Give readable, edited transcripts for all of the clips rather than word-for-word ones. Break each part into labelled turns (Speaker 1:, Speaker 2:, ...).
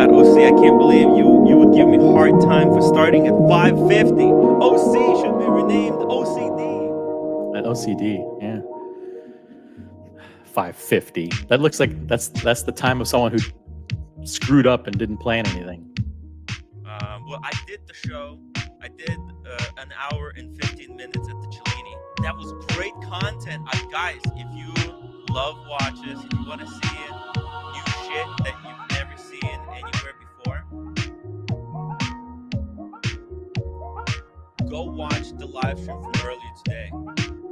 Speaker 1: God, OC, I can't believe you would give me hard time for starting at 5:50. OC should be renamed OCD.
Speaker 2: OCD, yeah. 5:50. That looks like that's the time of someone who screwed up and didn't plan anything.
Speaker 1: Well, I did the show. I did an hour and 15 minutes at the Cellini. That was great content. Guys, if you love watches, if you want to see new shit that you've never seen anywhere before, go watch the live stream from earlier today.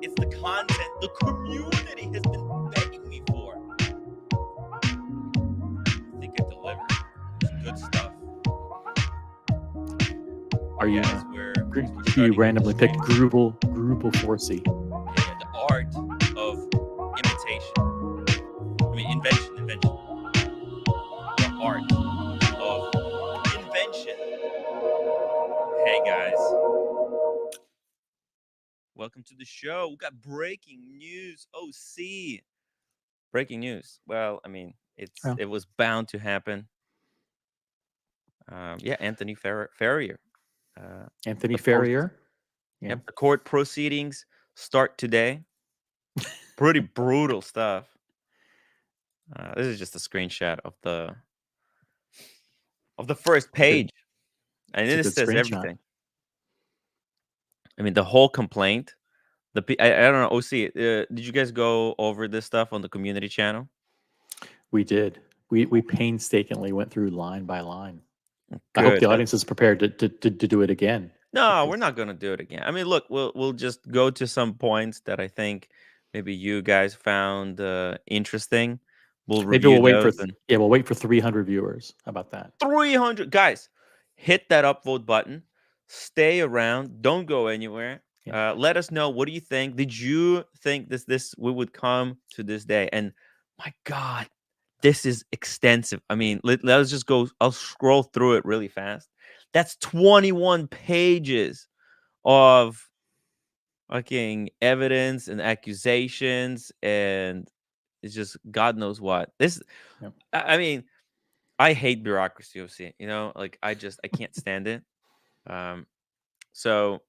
Speaker 1: It's the content the community has been begging me for. I think I delivered. It's good stuff.
Speaker 2: You randomly picked Grubel Forsey.
Speaker 1: Yeah, the art of imitation. I mean, invention. The art of invention. Hey, guys. Welcome to the show. We got breaking news. OC. Breaking news. Well, I mean, it was bound to happen. Anthony Ferrier.
Speaker 2: Anthony Ferrier.
Speaker 1: Yep, the court proceedings start today. Pretty brutal stuff. This is just a screenshot of the first page, and this says everything. I mean, the whole complaint. I don't know. OC, did you guys go over this stuff on the community channel?
Speaker 2: We did. We painstakingly went through line by line. Good. I hope the audience is prepared to do it again.
Speaker 1: No, we're not going to do it again. I mean, look, we'll just go to some points that I think maybe you guys found interesting. We'll
Speaker 2: wait for 300 viewers. How about that?
Speaker 1: 300 guys, hit that upvote button. Stay around. Don't go anywhere. Yeah. Let us know, what do you think? Did you think this we would come to this day? And my God, this is extensive. I mean, let's just go. I'll scroll through it really fast. That's 21 pages of fucking evidence and accusations, and it's just God knows what. I mean, I hate bureaucracy, OC. You know, like I can't stand it. So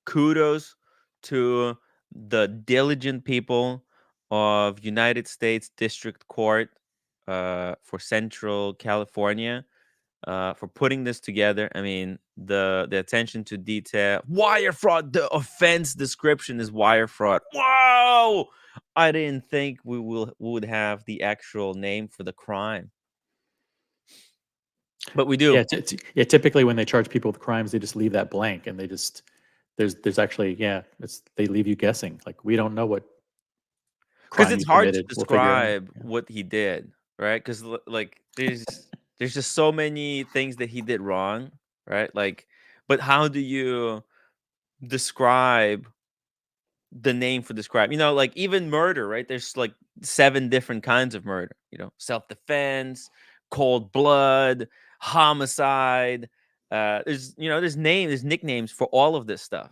Speaker 1: kudos to the diligent people of United States District Court for Central California. For putting this together. I mean, the attention to detail, wire fraud. The offense description is wire fraud. Whoa! I didn't think we would have the actual name for the crime, but we do.
Speaker 2: Yeah, typically when they charge people with crimes, they just leave that blank, and they just there's actually they leave you guessing. Like, we don't know what crime
Speaker 1: because it's hard to describe what he did, right? Because like there's just so many things that he did wrong, right? Like, but how do you describe the name for this crime? You know, like even murder, right? There's like 7 different kinds of murder. You know, self-defense, cold blood, homicide. There's nicknames for all of this stuff.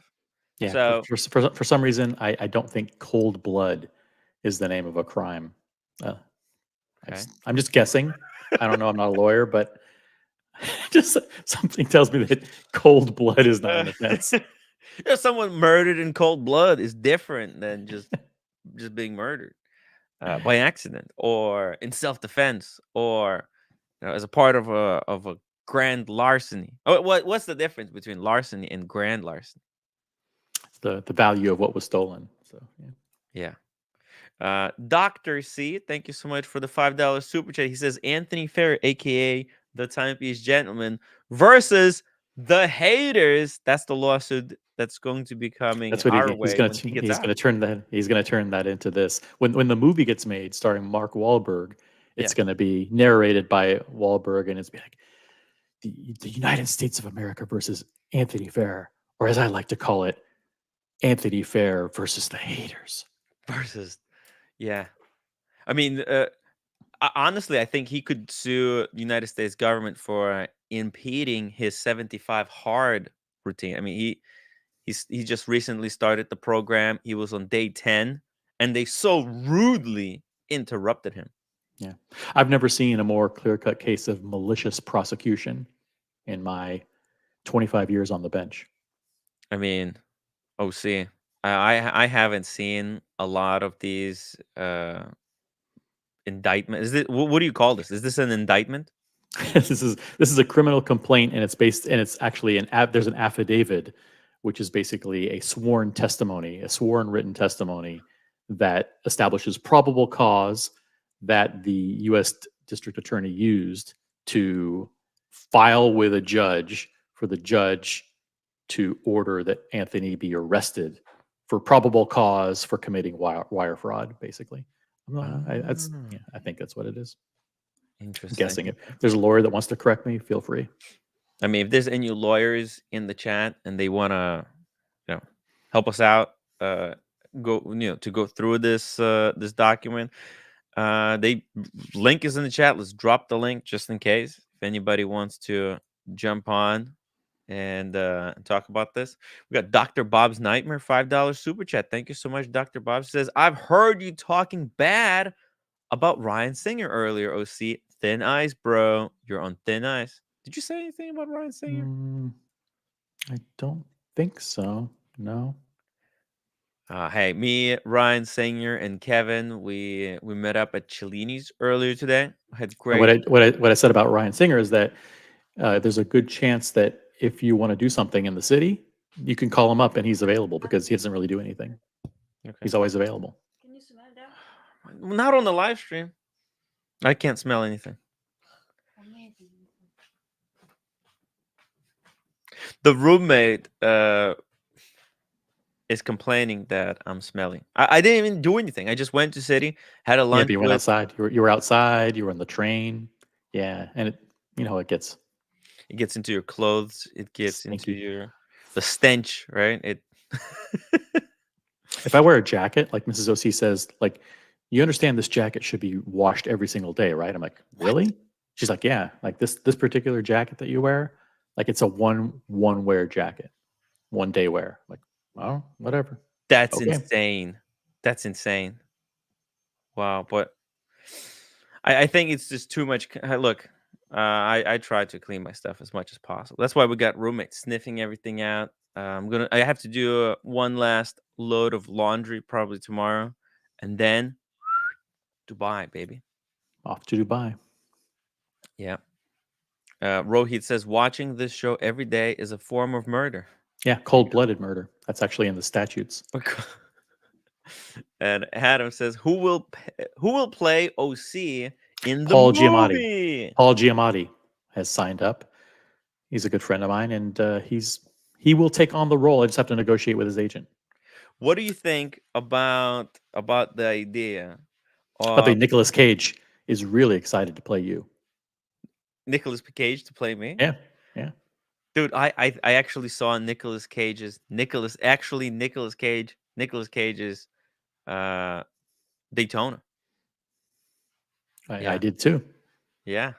Speaker 2: Yeah. So for some reason, I don't think cold blood is the name of a crime. Okay. I'm just guessing. I don't know. I'm not a lawyer, but just something tells me that cold blood is not an offense.
Speaker 1: If someone murdered in cold blood is different than just being murdered by accident or in self-defense or as a part of a grand larceny. Oh, what's the difference between larceny and grand larceny?
Speaker 2: The value of what was stolen. So
Speaker 1: yeah. Dr. C, thank you so much for the $5 super chat. He says Anthony Ferrier, aka the Timepiece Gentleman, versus the haters. That's the lawsuit that's going to be coming our way.
Speaker 2: He's going to turn that into this. When the movie gets made, starring Mark Wahlberg, it's going to be narrated by Wahlberg, and it's be like the United States of America versus Anthony Ferrier, or as I like to call it, Anthony Ferrier versus the haters.
Speaker 1: Yeah. I mean, honestly, I think he could sue the United States government for impeding his 75 hard routine. I mean, he just recently started the program. He was on day 10, and they so rudely interrupted him.
Speaker 2: Yeah. I've never seen a more clear-cut case of malicious prosecution in my 25 years on the bench.
Speaker 1: I mean, OC. I haven't seen a lot of these indictment. Is it what do you call this? Is this an indictment?
Speaker 2: This is a criminal complaint, and it's actually there's an affidavit, which is basically a sworn testimony, a sworn written testimony that establishes probable cause that the U.S. District Attorney used to file with a judge for the judge to order that Anthony be arrested for probable cause for committing wire fraud. Basically,
Speaker 1: Oh,
Speaker 2: I think that's what it is. I'm
Speaker 1: interesting.
Speaker 2: guessing it. If there's a lawyer that wants to correct me, feel free.
Speaker 1: I mean, if there's any lawyers in the chat and they want to, help us out, to go through this document, they link is in the chat. Let's drop the link just in case if anybody wants to jump on and talk about this. We got Dr. Bob's Nightmare, $5 super chat. Thank you so much, Dr. Bob. Says, I've heard you talking bad about Ryan Singer earlier, OC. Thin ice, bro. You're on thin ice. Did you say anything about Ryan Singer?
Speaker 2: I don't think so. No.
Speaker 1: Hey, me, Ryan Singer, and Kevin, we met up at Cellini's earlier today. Had
Speaker 2: And
Speaker 1: great.
Speaker 2: what I said about Ryan Singer is that there's a good chance that if you want to do something in the city, you can call him up and he's available because he doesn't really do anything.
Speaker 1: Okay.
Speaker 2: He's always available.
Speaker 3: Can you smell that?
Speaker 1: Not on the live stream. I can't smell anything.
Speaker 3: Amazing.
Speaker 1: The roommate is complaining that I'm smelling. I didn't even do anything. I just went to city, had a
Speaker 2: Yeah,
Speaker 1: lunch
Speaker 2: but you went
Speaker 1: with.
Speaker 2: outside. You were outside. You were on the train. Yeah, and it gets
Speaker 1: It gets into your clothes. It gets into
Speaker 2: stinky.
Speaker 1: the stench, right? It.
Speaker 2: If I wear a jacket, like Mrs. OC says, like, you understand this jacket should be washed every single day, right? I'm like, really? She's like, yeah, like this particular jacket that you wear, like it's a one wear jacket, 1 day wear. Like, oh, whatever.
Speaker 1: That's
Speaker 2: Okay.
Speaker 1: insane. That's insane. Wow, but I think it's just too much. Look, I try to clean my stuff as much as possible. That's why we got roommates sniffing everything out. I have to do one last load of laundry probably tomorrow, and then Dubai, baby.
Speaker 2: Off to Dubai.
Speaker 1: Yeah. Rohit says watching this show every day is a form of murder.
Speaker 2: Yeah, cold-blooded murder. That's actually in the statutes.
Speaker 1: And Adam says, "Who will play OC in the
Speaker 2: Paul Giamatti.
Speaker 1: movie?"
Speaker 2: Paul Giamatti has signed up. He's a good friend of mine, and he will take on the role. I just have to negotiate with his agent.
Speaker 1: What do you think about the idea
Speaker 2: By the way,
Speaker 1: of
Speaker 2: Nicolas Cage is really excited to play you.
Speaker 1: Nicolas Cage to play me?
Speaker 2: Yeah, yeah.
Speaker 1: Dude, I actually saw Nicolas Cage's Nicolas Cage's uh Daytona.
Speaker 2: I
Speaker 1: Yeah.
Speaker 2: did too.
Speaker 1: Yeah.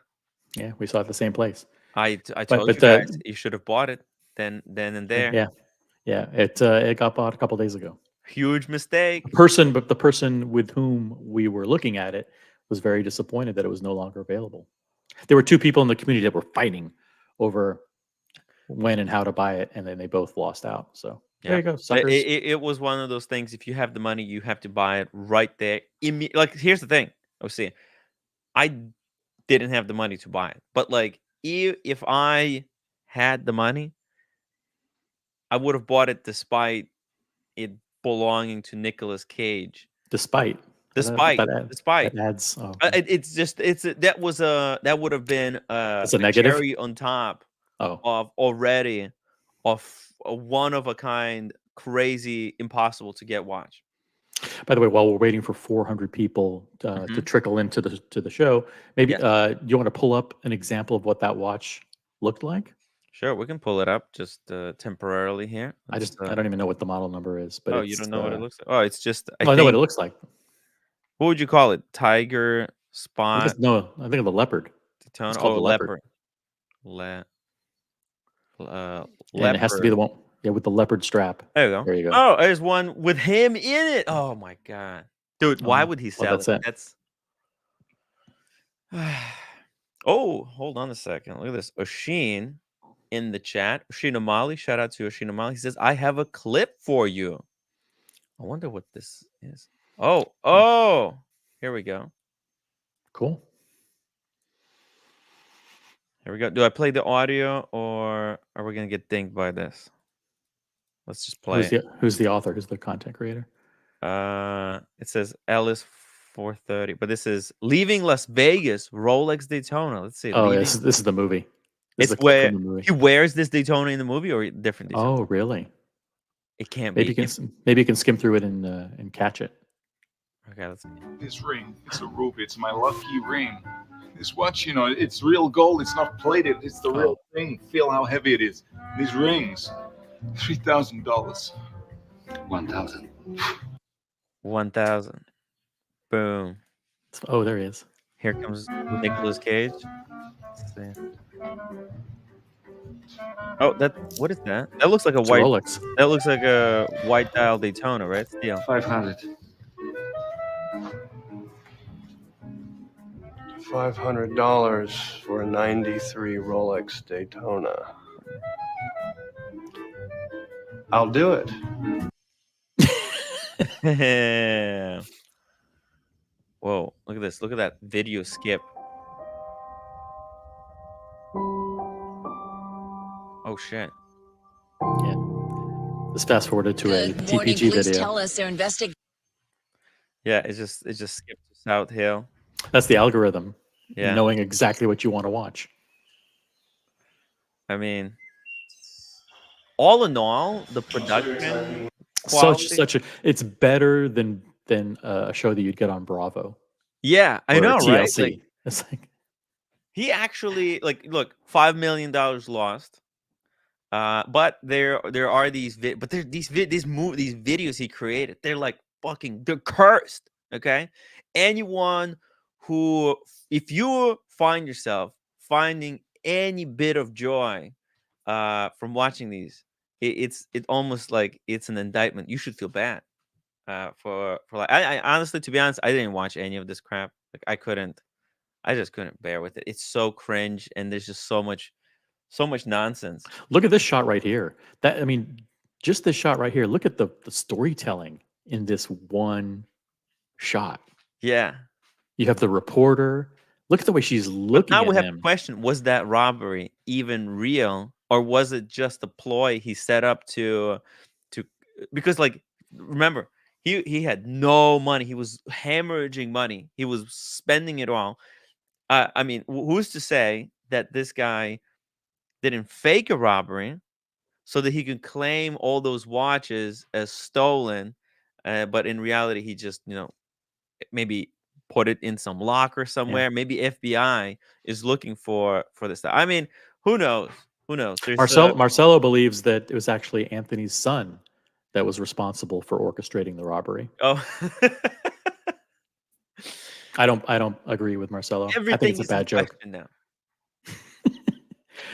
Speaker 2: Yeah, we saw it at the same place.
Speaker 1: I
Speaker 2: But
Speaker 1: told you guys you should have bought it then and there.
Speaker 2: yeah, it got bought a couple days ago.
Speaker 1: Huge mistake.
Speaker 2: The person with whom we were looking at it was very disappointed that it was no longer available. There were two people in the community that were fighting over when and how to buy it, and then they both lost out. So there you go, suckers.
Speaker 1: It was one of those things. If you have the money, you have to buy it right there. Like, here's the thing. I didn't have the money to buy it, but like, if I had the money, I would have bought it despite it belonging to Nicolas Cage.
Speaker 2: Despite
Speaker 1: Despite.
Speaker 2: that adds. Oh, okay.
Speaker 1: It's just that would have been
Speaker 2: It's a
Speaker 1: a
Speaker 2: negative.
Speaker 1: cherry on top
Speaker 2: Oh,
Speaker 1: of already of a one of a kind, crazy, impossible to get watch.
Speaker 2: by the way, while we're waiting for 400 people to
Speaker 1: Mhm.
Speaker 2: trickle into the show, maybe
Speaker 1: Yeah.
Speaker 2: do you want to pull up an example of what that watch looked like?
Speaker 1: Sure, we can pull it up just temporarily here.
Speaker 2: I don't even know what the model number is, but
Speaker 1: Oh, you
Speaker 2: it's
Speaker 1: don't know what it looks like? Oh, it's just
Speaker 2: I know what it looks like.
Speaker 1: what would you call it? Tiger
Speaker 2: I think
Speaker 1: spot
Speaker 2: I think of the leopard.
Speaker 1: Daytona.
Speaker 2: It's called
Speaker 1: Oh,
Speaker 2: the leopard.
Speaker 1: Le
Speaker 2: And it has to be
Speaker 1: leopard.
Speaker 2: the one, yeah, with the leopard strap.
Speaker 1: There you go.
Speaker 2: There you go.
Speaker 1: Oh, there's one with him in it. Oh my god. Dude, why
Speaker 2: Oh,
Speaker 1: would he
Speaker 2: well,
Speaker 1: sell
Speaker 2: that's
Speaker 1: it?
Speaker 2: it.
Speaker 1: That's Oh, hold on a second. Look at this. Oshin in the chat. Oshin Amali. Shout out to Oshin Amali. He says, I have a clip for you. I wonder what this is. Oh, here we go.
Speaker 2: Cool.
Speaker 1: Here we go. Do I play the audio or are we going to get dinged by this? Let's just play it.
Speaker 2: Who's the author? Who's the content creator?
Speaker 1: It says Ellis 430, but this is Leaving Las Vegas, Rolex Daytona. Let's see.
Speaker 2: Oh,
Speaker 1: Leaving.
Speaker 2: this is the movie. This is
Speaker 1: It's
Speaker 2: the clip
Speaker 1: where
Speaker 2: from the movie.
Speaker 1: he wears this Daytona in the movie or different Daytona?
Speaker 2: Oh, really?
Speaker 1: It can't
Speaker 2: Maybe
Speaker 1: be.
Speaker 2: Maybe you can skim through it and catch it.
Speaker 1: Okay, let's see.
Speaker 4: This ring, it's a ruby. It's my lucky ring. This watch, you know, it's real gold. It's not plated. It's the real thing. Feel how heavy it is. These rings, $3,000.
Speaker 5: 1,000.
Speaker 1: 1,000. Boom.
Speaker 2: Oh, there he is.
Speaker 1: Here comes Nicolas Cage. Let's see. Oh, what is that? That looks like a
Speaker 2: It's
Speaker 1: white.
Speaker 2: Rolex.
Speaker 1: That looks like a white dial Daytona, right? Steel.
Speaker 5: 500.
Speaker 6: $500 for a '93 Rolex Daytona. I'll do it.
Speaker 1: Whoa! Look at this. Look at that video skip. Oh shit!
Speaker 2: Yeah. Just fast forwarded to a
Speaker 7: Good morning.
Speaker 2: TPG
Speaker 7: Please
Speaker 2: video.
Speaker 7: tell us they're investigating.
Speaker 1: Yeah, it just skipped to South Hill.
Speaker 2: That's the algorithm.
Speaker 1: Yeah.
Speaker 2: Knowing exactly what you want to watch.
Speaker 1: I mean, all in all, the production quality.
Speaker 2: It's better than a show that you'd get on Bravo.
Speaker 1: Yeah, I
Speaker 2: or
Speaker 1: know, right?
Speaker 2: TLC.
Speaker 1: Like,
Speaker 2: It's like
Speaker 1: he actually look, $5 million lost. But there are these videos he created. They're like they're cursed. Okay, anyone who, if you find yourself finding any bit of joy from watching these, it's almost like it's an indictment. You should feel bad for like I honestly, to be honest, I didn't watch any of this crap. Like I just couldn't bear with it. It's so cringe, and there's just so much nonsense.
Speaker 2: look at this shot right here. Just this shot right here. Look at the storytelling in this one shot.
Speaker 1: Yeah.
Speaker 2: You have the reporter. Look at the way she's looking
Speaker 1: Now
Speaker 2: at
Speaker 1: we have
Speaker 2: him.
Speaker 1: a question: was that robbery even real, or was it just a ploy he set up to? Because remember, he had no money. He was hemorrhaging money. He was spending it all. I mean, who's to say that this guy didn't fake a robbery so that he could claim all those watches as stolen, but in reality, he just maybe put it in some locker somewhere. Maybe FBI is looking for this stuff. I mean, who knows? Who knows?
Speaker 2: Marcelo believes that it was actually Anthony's son that was responsible for orchestrating the robbery.
Speaker 1: Oh,
Speaker 2: I don't agree with Marcelo. I think it's a bad joke.
Speaker 1: Now.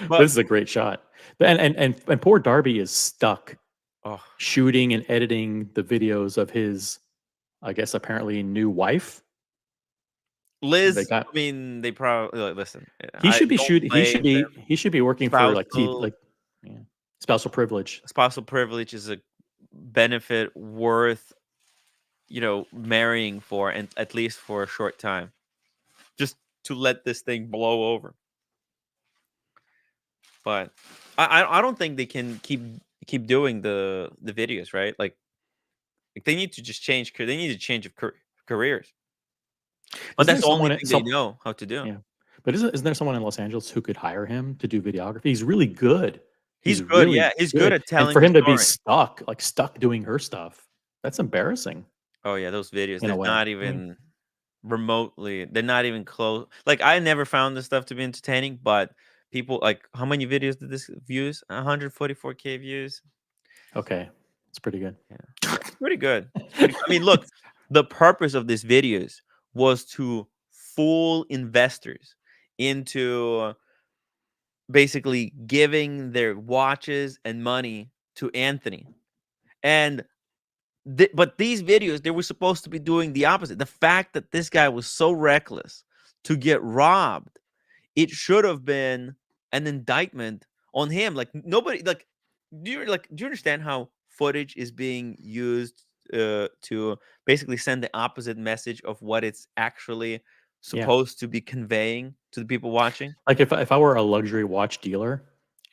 Speaker 2: But this is a great shot. And poor Darby is stuck shooting and editing the videos of his, I guess, apparently new wife.
Speaker 1: Liz, they probably listen.
Speaker 2: He should be shooting. He should be working for spousal privilege.
Speaker 1: Spousal privilege is a benefit worth, marrying for, and at least for a short time, just to let this thing blow over. But I don't think they can keep doing the videos, right? Like they need to just change. They need to change of careers. But that's the only thing they know how to do.
Speaker 2: Yeah. But isn't there someone in Los Angeles who could hire him to do videography? He's really good.
Speaker 1: He's good. Really He's good at telling.
Speaker 2: And for him to be stuck doing her stuff, that's embarrassing.
Speaker 1: Oh yeah, those videos. They're not even remotely. They're not even close. Like I never found this stuff to be entertaining, but people how many videos did this views? 144K views.
Speaker 2: Okay, it's pretty good.
Speaker 1: Yeah, pretty good. I mean, look, the purpose of these videos was to fool investors into basically giving their watches and money to Anthony. And but these videos, they were supposed to be doing the opposite. The fact that this guy was so reckless to get robbed. It should have been an indictment on him. Like nobody, like do you understand how footage is being used to basically send the opposite message of what it's actually supposed to be conveying to the people watching?
Speaker 2: Like if I were a luxury watch dealer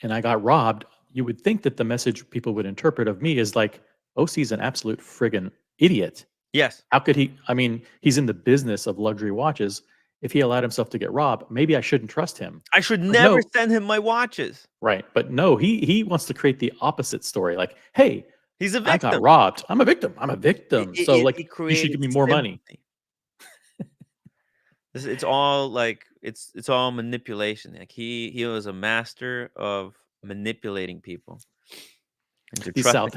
Speaker 2: and I got robbed, you would think that the message people would interpret of me is like, OC's an absolute friggin' idiot.
Speaker 1: Yes.
Speaker 2: How could he? I mean, he's in the business of luxury watches. If he allowed himself to get robbed, maybe I shouldn't trust him.
Speaker 1: I should
Speaker 2: But
Speaker 1: never
Speaker 2: no,
Speaker 1: send him my watches.
Speaker 2: right? But no, he wants to create the opposite story. Like, hey,
Speaker 1: He's a
Speaker 2: I got
Speaker 1: victim.
Speaker 2: robbed. I'm a victim. I'm a victim. So like,
Speaker 1: He
Speaker 2: you should
Speaker 1: created
Speaker 2: give me more money.
Speaker 1: sympathy. It's all like it's all manipulation. Like he was a master of manipulating people into
Speaker 2: These
Speaker 1: trusting.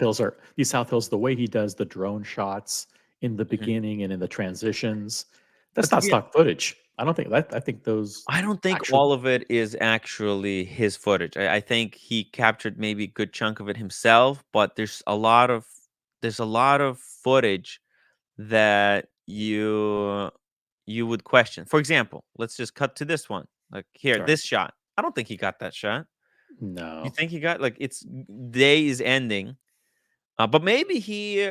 Speaker 2: South Hills. The way he does the drone shots in the beginning and in the transitions, that's
Speaker 1: But
Speaker 2: not
Speaker 1: yeah,
Speaker 2: stock footage. I don't think that. I think those.
Speaker 1: I don't think
Speaker 2: actual-
Speaker 1: all of it is actually his footage. I think he captured maybe a good chunk of it himself, but there's a lot of footage that you would question. For example, let's just cut to this one. Like here,
Speaker 2: Sorry.
Speaker 1: this shot. I don't think he got that shot. You
Speaker 2: No.
Speaker 1: think he got, like, it's day is ending, but maybe he,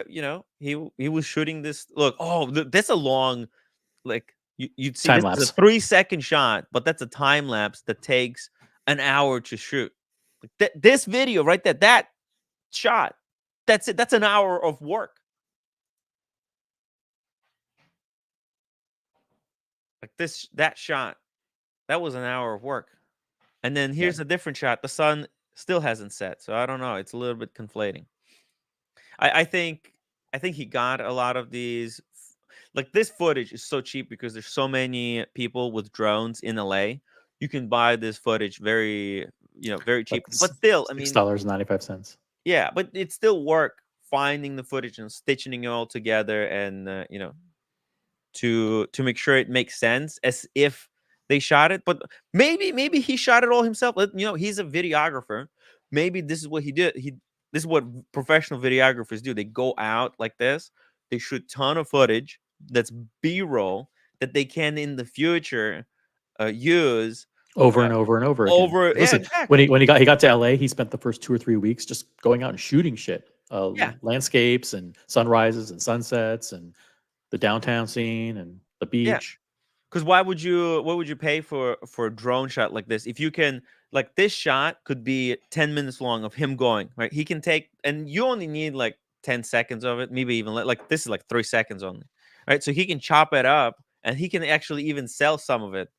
Speaker 1: he was shooting this. Look, oh, that's a long, like you'd see
Speaker 2: Time
Speaker 1: this is
Speaker 2: lapse.
Speaker 1: a 3-second shot, but that's a time lapse that takes an hour to shoot. Like this video right there, that shot, that's it. That's an hour of work. Like that shot, that was an hour of work. And then here's a different shot. The sun still hasn't set, so I don't know. It's a little bit conflating. I think he got a lot of these. Like this footage is so cheap because there's so many people with drones in LA. You can buy this footage very, very cheap. But still, I mean,
Speaker 2: $6.95.
Speaker 1: yeah, but it's still work finding the footage and stitching it all together, and to make sure it makes sense as if they shot it. But maybe he shot it all himself. He's a videographer. Maybe this is what he did. This is what professional videographers do. They go out like this. They shoot ton of footage that's B-roll that they can in the future use
Speaker 2: Over and over and over again.
Speaker 1: over. Yeah,
Speaker 2: Listen,
Speaker 1: exactly.
Speaker 2: when he got to LA, he spent the first 2 or 3 weeks just going out and shooting shit,
Speaker 1: Yeah.
Speaker 2: landscapes and sunrises and sunsets and the downtown scene and the beach.
Speaker 1: Because what would you pay for a drone shot like this? If you can, like, this shot could be 10 minutes long of him going, right? He can take, and you only need like 10 seconds of it, maybe even like this is like 3 seconds only, right? So he can chop it up and he can actually even sell some of it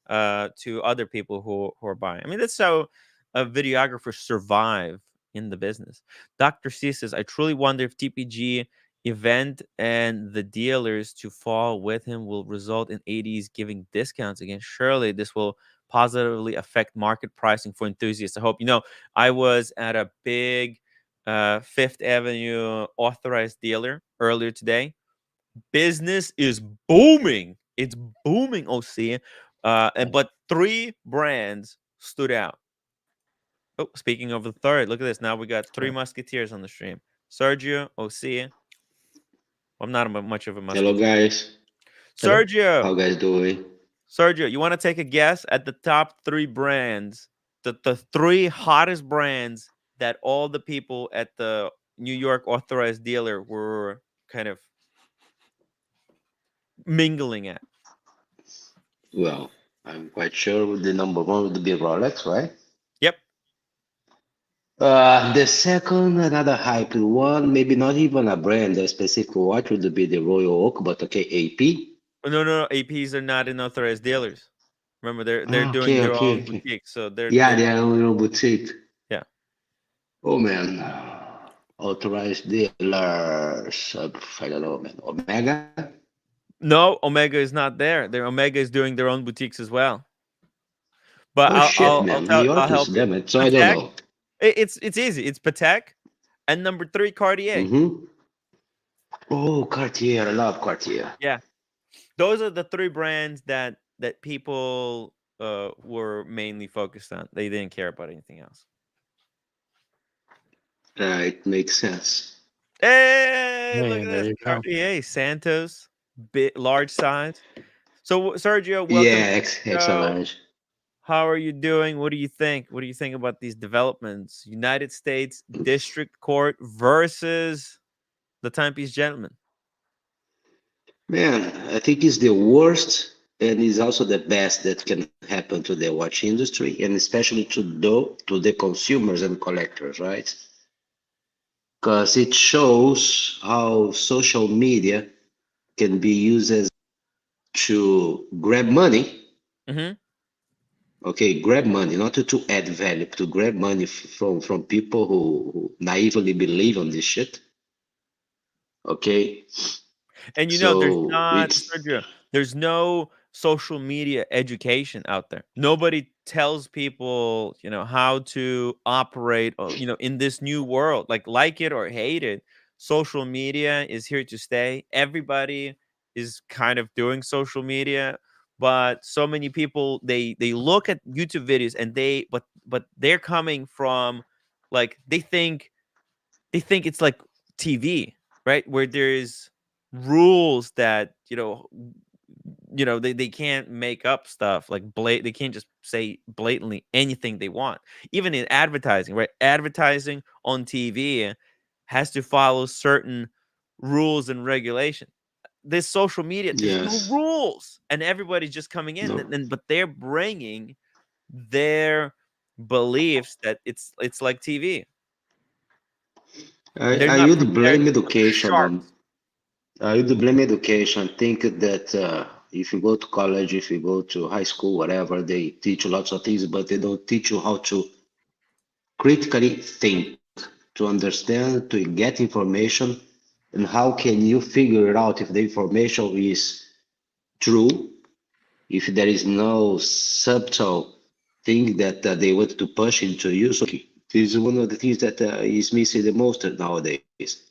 Speaker 1: to other people who are buying. I mean, that's how videographers survive in the business. Dr. C says, I truly wonder if TPG event and the dealers to fall with him will result in ADs giving discounts again. Surely this will positively affect market pricing for enthusiasts. I hope. I was at a big Fifth Avenue authorized dealer earlier today. Business is booming. It's booming, OC. But 3 brands stood out. Oh, speaking of the third, look at this. Now we got 3 musketeers on the stream. Sergio, OC. I'm not much of a musketeer.
Speaker 7: Hello, guys.
Speaker 1: Sergio.
Speaker 7: How guys doing?
Speaker 1: Sergio, you want to take a guess at the top 3 brands, the 3 hottest brands that all the people at the New York authorized dealer were kind of mingling at?
Speaker 7: Well, I'm quite sure the number 1 would be Rolex, right?
Speaker 1: Yep.
Speaker 7: The second, another hype one, maybe not even a brand, a specific watch would be the Royal Oak, but okay, AP.
Speaker 1: No. APs are not in authorized dealers. Remember, they're doing
Speaker 7: Okay,
Speaker 1: their
Speaker 7: okay,
Speaker 1: own
Speaker 7: okay.
Speaker 1: boutique. So they're
Speaker 7: They are on your boutique.
Speaker 1: Yeah.
Speaker 7: Oh man, authorized dealers. I don't know, man. Omega.
Speaker 1: No, Omega is not there. Omega is doing their own boutiques as well. But
Speaker 7: Oh shit, man. New York is
Speaker 1: help you.
Speaker 7: damn it. So I don't know.
Speaker 1: It's easy. It's Patek, and number 3 Cartier.
Speaker 7: Oh, Cartier. I love Cartier.
Speaker 1: Yeah, those are the 3 brands that people were mainly focused on. They didn't care about anything else.
Speaker 7: Right, makes sense.
Speaker 1: Hey, look at
Speaker 2: There
Speaker 1: this
Speaker 2: you go.
Speaker 1: Cartier Santos, large size. So Sergio, welcome
Speaker 7: Yeah,
Speaker 1: to the
Speaker 7: extra
Speaker 1: show.
Speaker 7: large.
Speaker 1: How are you doing? What do you think? What do you think about these developments? United States District Court versus the Timepiece Gentleman.
Speaker 7: Man, I think it's the worst and is also the best that can happen to the watch industry and especially to the consumers and collectors, right? Because it shows how social media can be used as to grab money.
Speaker 1: Mm-hmm.
Speaker 7: Okay, grab money, not to add value, to grab money from people who naively believe on this shit. Okay,
Speaker 1: And there's
Speaker 7: so
Speaker 1: not,
Speaker 7: it's
Speaker 1: Sergio, there's no social media education out there. Nobody tells people, how to operate, in this new world. Like it or hate it, social media is here to stay. Everybody is kind of doing social media, but so many people they look at YouTube videos and but they're coming from they think it's like TV, right? Where there's rules that they can't make up stuff they can't just say blatantly anything they want. Even in advertising, right? Advertising on TV has to follow certain rules and regulation. This social media, there's no
Speaker 7: yes,
Speaker 1: rules, and everybody's just coming in,
Speaker 7: no.
Speaker 1: but they're bringing their beliefs that it's like TV.
Speaker 7: I,
Speaker 1: They're
Speaker 7: I
Speaker 1: not
Speaker 7: would
Speaker 1: prepared
Speaker 7: blame
Speaker 1: for the
Speaker 7: education on.
Speaker 1: sharks.
Speaker 7: I would blame education. Think that if you go to college, if you go to high school, whatever, they teach you lots of things, but they don't teach you how to critically think, to understand, to get information, and how can you figure it out if the information is true, if there is no subtle thing that they want to push into you. So this is one of the things that is missing the most nowadays: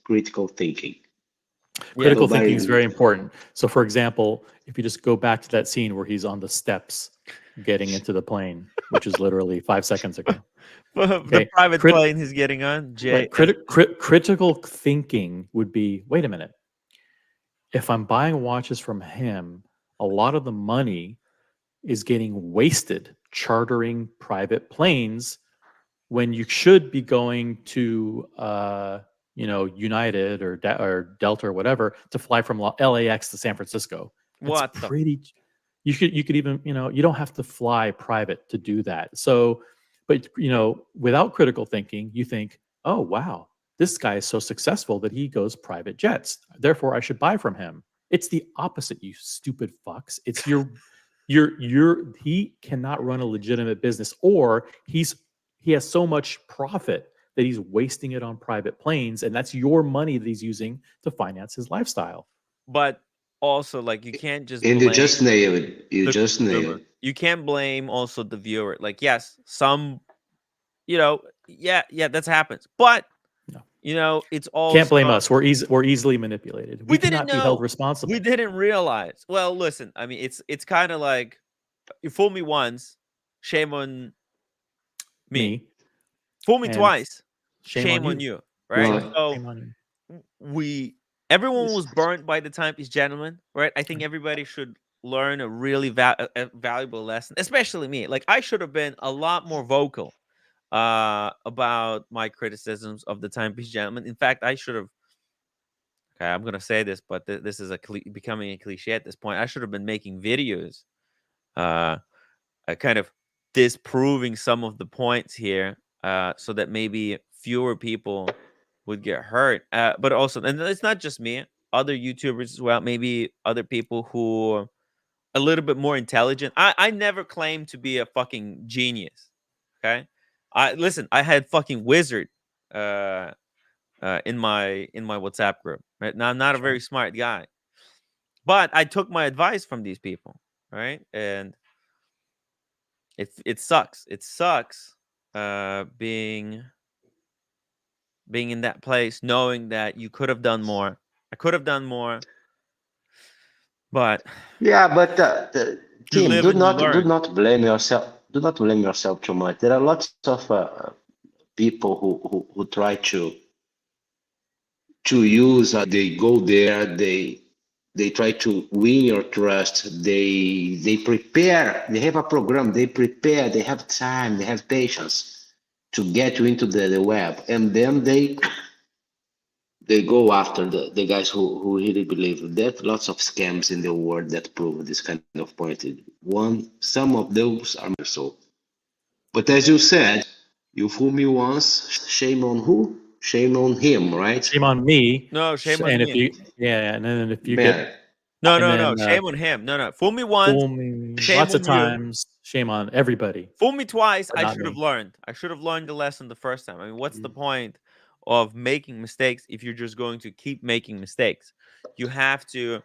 Speaker 7: critical thinking.
Speaker 1: Yeah.
Speaker 2: Critical thinking is
Speaker 7: Nobody,
Speaker 2: very important. So, for example, if you just go back to that scene where he's on the steps getting into the plane, which is literally 5 seconds ago.
Speaker 1: The
Speaker 2: Okay,
Speaker 1: private plane he's getting on.
Speaker 2: right. Critical thinking would be: wait a minute. If I'm buying watches from him, a lot of the money is getting wasted chartering private planes when you should be going to United or Delta or whatever to fly from LAX to San Francisco. That's
Speaker 1: What the?
Speaker 2: pretty. You could even you don't have to fly private to do that. So, but without critical thinking, you think, oh wow, this guy is so successful that he goes private jets. Therefore, I should buy from him. It's the opposite, you stupid fucks. It's he cannot run a legitimate business, or he has so much profit that he's wasting it on private planes, and that's your money that he's using to finance his lifestyle.
Speaker 1: But also, you can't just
Speaker 7: and you
Speaker 1: blame
Speaker 7: just nailed it. You
Speaker 1: the
Speaker 7: just nailed
Speaker 1: consumer.
Speaker 7: it.
Speaker 1: You can't blame also the viewer. Yes, some, yeah, that happens. But
Speaker 2: No.
Speaker 1: it's also
Speaker 2: Can't blame us. We're easily manipulated.
Speaker 1: we
Speaker 2: We
Speaker 1: didn't
Speaker 2: cannot be held
Speaker 1: know.
Speaker 2: responsible.
Speaker 1: We didn't realize. Well, listen, I mean, it's kind of like you fool me once, shame on me. Fool me
Speaker 2: And
Speaker 1: twice,
Speaker 2: shame on
Speaker 1: you, right?
Speaker 7: Well,
Speaker 1: So
Speaker 2: Shame on you.
Speaker 1: everyone was burnt by the Timepiece Gentleman, right? I think everybody should learn a really a valuable lesson, especially me. I should have been a lot more vocal about my criticisms of the Timepiece Gentleman. In fact, I should have. Okay, I'm gonna say this, but this is becoming a cliche at this point. I should have been making videos, uh, kind of disproving some of the points here, so that maybe fewer people would get hurt. But also, and it's not just me, other YouTubers as well. Maybe other people who are a little bit more intelligent. I never claimed to be a fucking genius. Okay, I had fucking wizard in my WhatsApp group. Right now, I'm not a
Speaker 2: Sure.
Speaker 1: very smart guy, but I took my advice from these people. Right, and it sucks. It sucks being in that place, knowing that you could have done more. I could have done more, but
Speaker 7: yeah, but
Speaker 1: you
Speaker 7: Tim,
Speaker 1: live and you
Speaker 7: do
Speaker 1: learn.
Speaker 7: not blame yourself. Do not blame yourself too much. There are lots of people who try to use. They go there. they try to win your trust. They prepare. They have a program. They prepare. They have time. They have patience to get you into the web, and then they go after the guys who really believe. There's lots of scams in the world that prove this kind of point. Some of those are so. But as you said, you fool me once, shame on who? Shame on him, right?
Speaker 2: Shame on me.
Speaker 1: No, shame on
Speaker 2: And if
Speaker 1: me.
Speaker 2: you, yeah, and then if you get,
Speaker 7: Man,
Speaker 1: No,
Speaker 2: and
Speaker 1: no, no.
Speaker 2: then
Speaker 1: Shame on him. No, no. Fool me once,
Speaker 2: fool me
Speaker 1: shame
Speaker 2: lots of
Speaker 1: on you.
Speaker 2: times, shame on everybody,
Speaker 1: Fool me twice.
Speaker 2: but
Speaker 1: I
Speaker 2: not
Speaker 1: should have
Speaker 2: me.
Speaker 1: learned. I should have learned the lesson the first time. I mean, what's the point of making mistakes if you're just going to keep making mistakes? You have to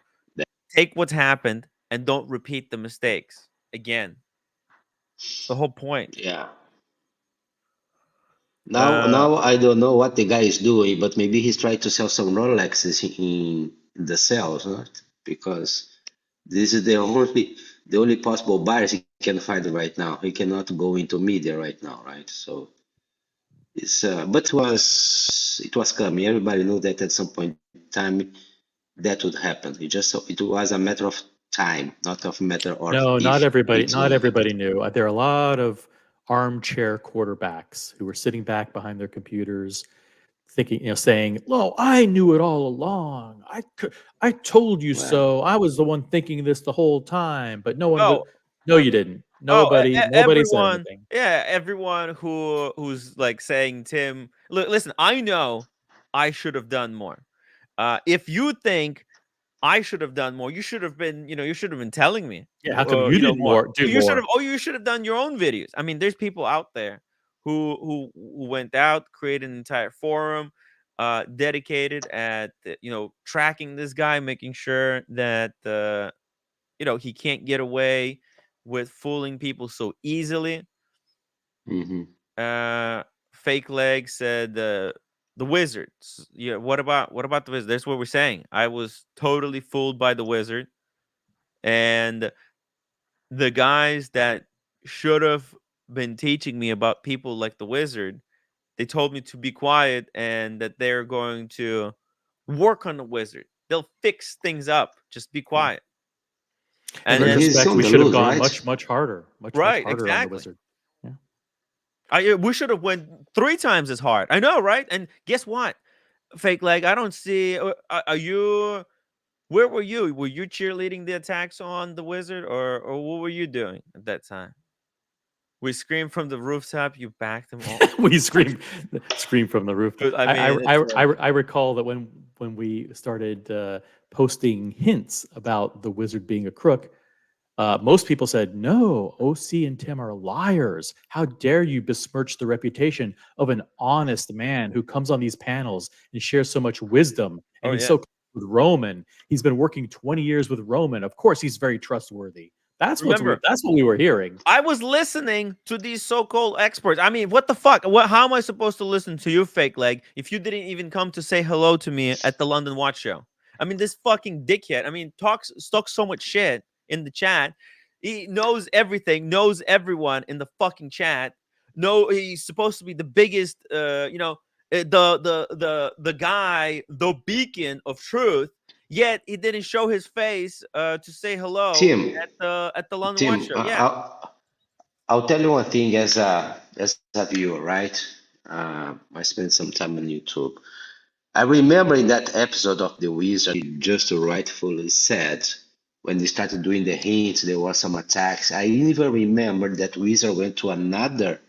Speaker 1: take what's happened and don't repeat the mistakes again. It's the whole point.
Speaker 7: yeah.
Speaker 1: Uh,
Speaker 7: Now I don't know what the guy is doing, but maybe he's trying to sell some Rolexes in the sales, right? Because this is the only possible buyers he can find right now. He cannot go into media right now, right? So it's but it was coming. Everybody knew that at some point in time that would happen. It was a matter of time, not of matter of
Speaker 2: No, not
Speaker 7: if
Speaker 2: everybody.
Speaker 7: it's
Speaker 2: Not
Speaker 7: gonna happen.
Speaker 2: everybody knew. There are a lot of armchair quarterbacks who were sitting back behind their computers, thinking, saying, "Oh, I knew it all along. I told you
Speaker 7: Well,
Speaker 2: so. I was the one thinking this the whole time." But no one would.
Speaker 1: oh,
Speaker 2: No, you didn't.
Speaker 1: oh,
Speaker 2: Nobody said
Speaker 1: everyone.
Speaker 2: anything.
Speaker 1: Yeah, everyone who's like saying, Tim, listen, I know I should have done more. If you think I should have done more, you should have been, you should have been telling me,
Speaker 2: Yeah, how come you didn't
Speaker 1: more.
Speaker 2: do
Speaker 1: You should have,
Speaker 2: more?
Speaker 1: you should have done your own videos. I mean, there's people out there who went out, created an entire forum, dedicated at, tracking this guy, making sure that, he can't get away with fooling people so easily.
Speaker 7: mhm.
Speaker 1: Uh, Fake Leg said the Wizards. Yeah, what about the Wizard? That's what we're saying. I was totally fooled by the Wizard, and the guys that should have been teaching me about people like the Wizard, they told me to be quiet and that they're going to work on the Wizard. They'll fix things up. Just be quiet.
Speaker 2: In
Speaker 1: And
Speaker 7: But
Speaker 1: then,
Speaker 7: he's
Speaker 2: retrospect,
Speaker 7: on
Speaker 2: we
Speaker 7: the
Speaker 2: should have
Speaker 7: loose,
Speaker 2: gone
Speaker 7: right?
Speaker 2: much harder, much
Speaker 1: right,
Speaker 2: harder on the
Speaker 1: exactly.
Speaker 2: Wizard. Yeah.
Speaker 1: We should have went 3 times as hard. I know, right? And guess what? Fake Leg, I don't see. Are you? Where were you? Were you cheerleading the attacks on the Wizard, or what were you doing at that time? We screamed from the rooftop. You backed them all.
Speaker 2: We scream from the roof.
Speaker 1: Dude, I
Speaker 2: I,
Speaker 1: mean,
Speaker 2: I,
Speaker 1: it's
Speaker 2: I, I recall that when we started posting hints about the Wizard being a crook, most people said, "No, OC and Tim are liars. How dare you besmirch the reputation of an honest man who comes on these panels and shares so much wisdom? And
Speaker 1: oh
Speaker 2: he's
Speaker 1: yeah.
Speaker 2: so close with Roman. He's been working 20 years with Roman. Of course, he's very trustworthy." That's what
Speaker 1: Remember,
Speaker 2: we were hearing.
Speaker 1: I was listening to these so-called experts. I mean, what the fuck? How am I supposed to listen to you, Fake Leg, if you didn't even come to say hello to me at the London Watch Show? I mean, this fucking dickhead. I mean, talks so much shit in the chat. He knows everything, knows everyone in the fucking chat. No, he's supposed to be the biggest, the guy, the beacon of truth. Yet he didn't show his face to say hello
Speaker 7: Tim,
Speaker 1: at the London Watch
Speaker 7: Tim,
Speaker 1: Show. Yeah.
Speaker 7: I'll tell you one thing as a viewer, right? I spent some time on YouTube. I remember in that episode of The Wizard, he just rightfully said when they started doing the hints, there were some attacks. I even remember that Wizard went to another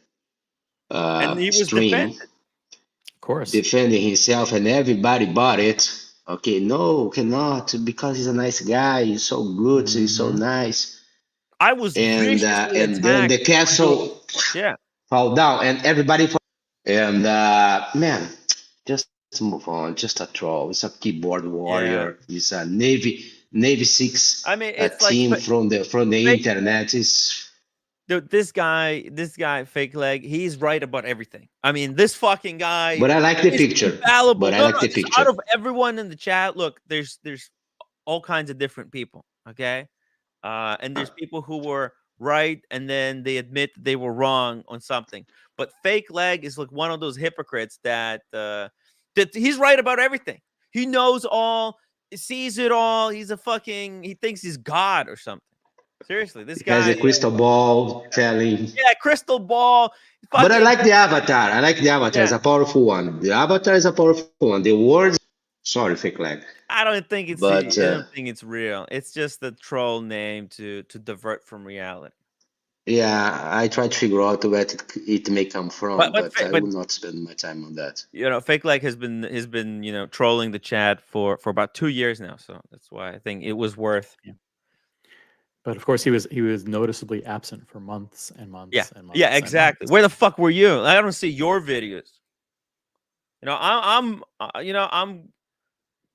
Speaker 1: And he was
Speaker 7: stream
Speaker 1: defended.
Speaker 2: Of course.
Speaker 7: defending himself, and everybody bought it. Okay, no, cannot, because he's a nice guy. He's so good. He's so nice.
Speaker 1: I was
Speaker 7: And
Speaker 1: viciously
Speaker 7: and then
Speaker 1: attacked
Speaker 7: the castle
Speaker 1: yeah.
Speaker 7: fall down, and everybody. And man, just move on. Just a troll. It's a keyboard warrior. He's a Navy Six
Speaker 1: I mean, it's like
Speaker 7: team from the
Speaker 1: fake
Speaker 7: internet. Is
Speaker 1: dude, this guy, Fake Leg, he's right about everything. I mean, this fucking guy
Speaker 7: but I like the
Speaker 1: is
Speaker 7: picture.
Speaker 1: infallible.
Speaker 7: But I
Speaker 1: No,
Speaker 7: like
Speaker 1: no,
Speaker 7: the
Speaker 1: just
Speaker 7: picture.
Speaker 1: out of everyone in the chat, look, there's all kinds of different people, okay? And there's people who were right and then they admit they were wrong on something. But Fake Leg is like one of those hypocrites that he's right about everything. He knows all. sees it all. He's a fucking. He thinks he's God or something. Seriously, this
Speaker 7: He has
Speaker 1: guy.
Speaker 7: a crystal ball telling.
Speaker 1: Yeah, crystal ball.
Speaker 7: But I
Speaker 1: Fucking.
Speaker 7: like the avatar. I like the avatar. It's
Speaker 1: Yeah.
Speaker 7: a powerful one. The avatar is a powerful one. The words, sorry, fake lag.
Speaker 1: I don't think it's.
Speaker 7: But
Speaker 1: I don't think it's real. It's just a troll name to divert from reality.
Speaker 7: yeah, I try to figure out where it may come from, but I will not spend my time on that.
Speaker 1: You know, fake lag has been trolling the chat for about 2 years now. So that's why I think it was worth.
Speaker 2: Yeah. But of course, he was noticeably absent for months and months and months.
Speaker 1: Yeah, exactly. Where the fuck were you? I don't see your videos. You know, I'm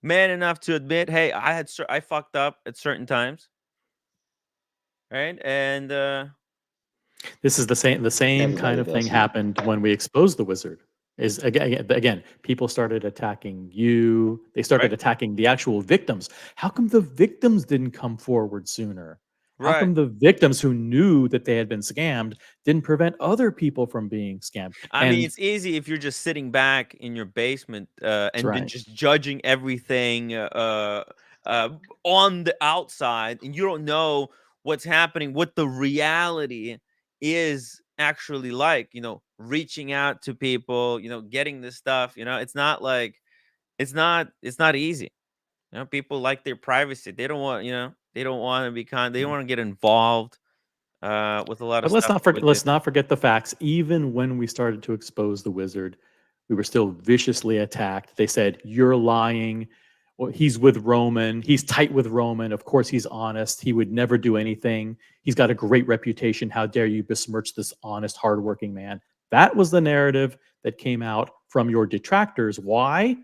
Speaker 1: man enough to admit, hey, I fucked up at certain times, right? And
Speaker 2: this is the same kind of thing happened when we exposed the wizard. Is again, people started attacking you. They started attacking the actual victims. How come the victims didn't come forward sooner? How come the victims who knew that they had been scammed didn't prevent other people from being scammed?
Speaker 1: I mean, it's easy if you're just sitting back in your basement and then just judging everything on the outside, and you don't know what's happening, what the reality is actually like. You know, reaching out to people, getting this stuff. It's not like it's not easy. People like their privacy. They don't want they don't want to be they don't want to get involved with a lot of
Speaker 2: but
Speaker 1: stuff.
Speaker 2: Let's not forget the facts. Even when we started to expose the wizard, we were still viciously attacked. They said, "You're lying. Well, he's with Roman. He's tight with Roman. Of course, he's honest. He would never do anything. He's got a great reputation. How dare you besmirch this honest, hardworking man?" That was the narrative that came out from your detractors. Why?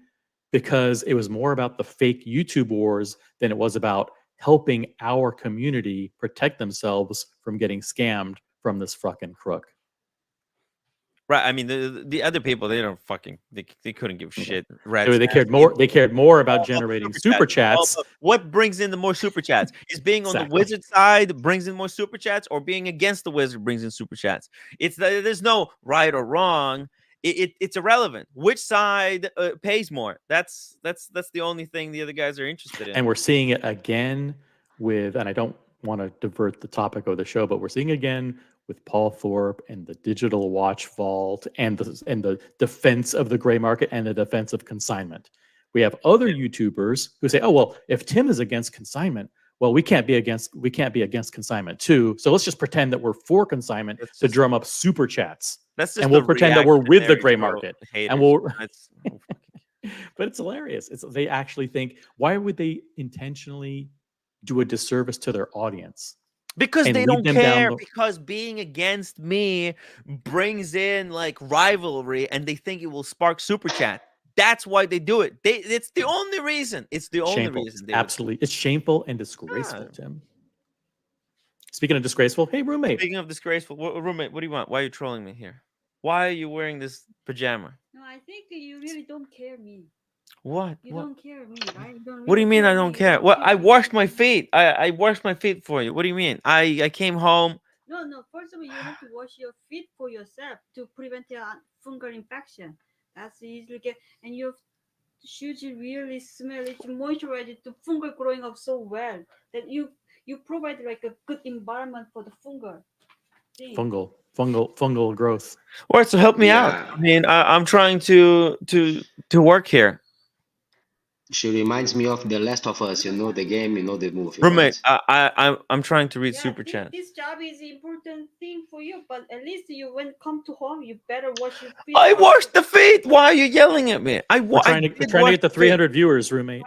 Speaker 2: Because it was more about the fake YouTube wars than it was about helping our community protect themselves from getting scammed from this fucking crook.
Speaker 1: Right. I mean, the other people, they don't fucking, they couldn't give shit.
Speaker 2: They cared more about generating super chats.
Speaker 1: What brings in the more super chats? Is being on the wizard side brings in more super chats, or being against the wizard brings in super chats? There's no right or wrong. It's irrelevant. Which side pays more? That's the only thing the other guys are interested in.
Speaker 2: And we're seeing it again with, and I don't want to divert the topic of the show, but we're seeing again with Paul Thorpe and the digital watch vault and the defense of the gray market and the defense of consignment. We have other YouTubers who say, "Oh well, if Tim is against consignment, well, we can't be against consignment too. So let's just pretend that we're for consignment to drum up super chats." And we'll pretend that we're with the gray market, and we'll. But it's hilarious. They actually think, why would they intentionally do a disservice to their audience?
Speaker 1: Because they don't care. Because being against me brings in like rivalry, and they think it will spark super chat. That's why they do it. It's the only reason. It's the only reason.
Speaker 2: Absolutely, it's shameful and disgraceful, Tim. Speaking of disgraceful, hey roommate.
Speaker 1: Speaking of disgraceful, roommate, what do you want? Why are you trolling me here? Why are you wearing this pajama?
Speaker 3: No, I think you really don't care me.
Speaker 1: What?
Speaker 3: You don't care me, right?
Speaker 1: What do you mean I don't care? Well, I washed my feet. I washed my feet for you. What do you mean? I came home.
Speaker 3: No. First of all, you have to wash your feet for yourself to prevent a fungal infection. That's easily get, and your shoes really smell. It's moisturized to fungal growing up so well that you provide like a good environment for the fungal thing.
Speaker 2: Fungal growth.
Speaker 1: All right, so help me out. I mean, I'm trying to work here.
Speaker 7: She reminds me of The Last of Us. You know the game, you know the movie.
Speaker 1: Roommate, right? I'm trying to read super chat.
Speaker 3: This job is an important thing for you, but at least when come to home, you better wash your feet.
Speaker 1: I washed the feet. Why are you yelling at me?
Speaker 2: We're trying to get the 300 viewers, roommate.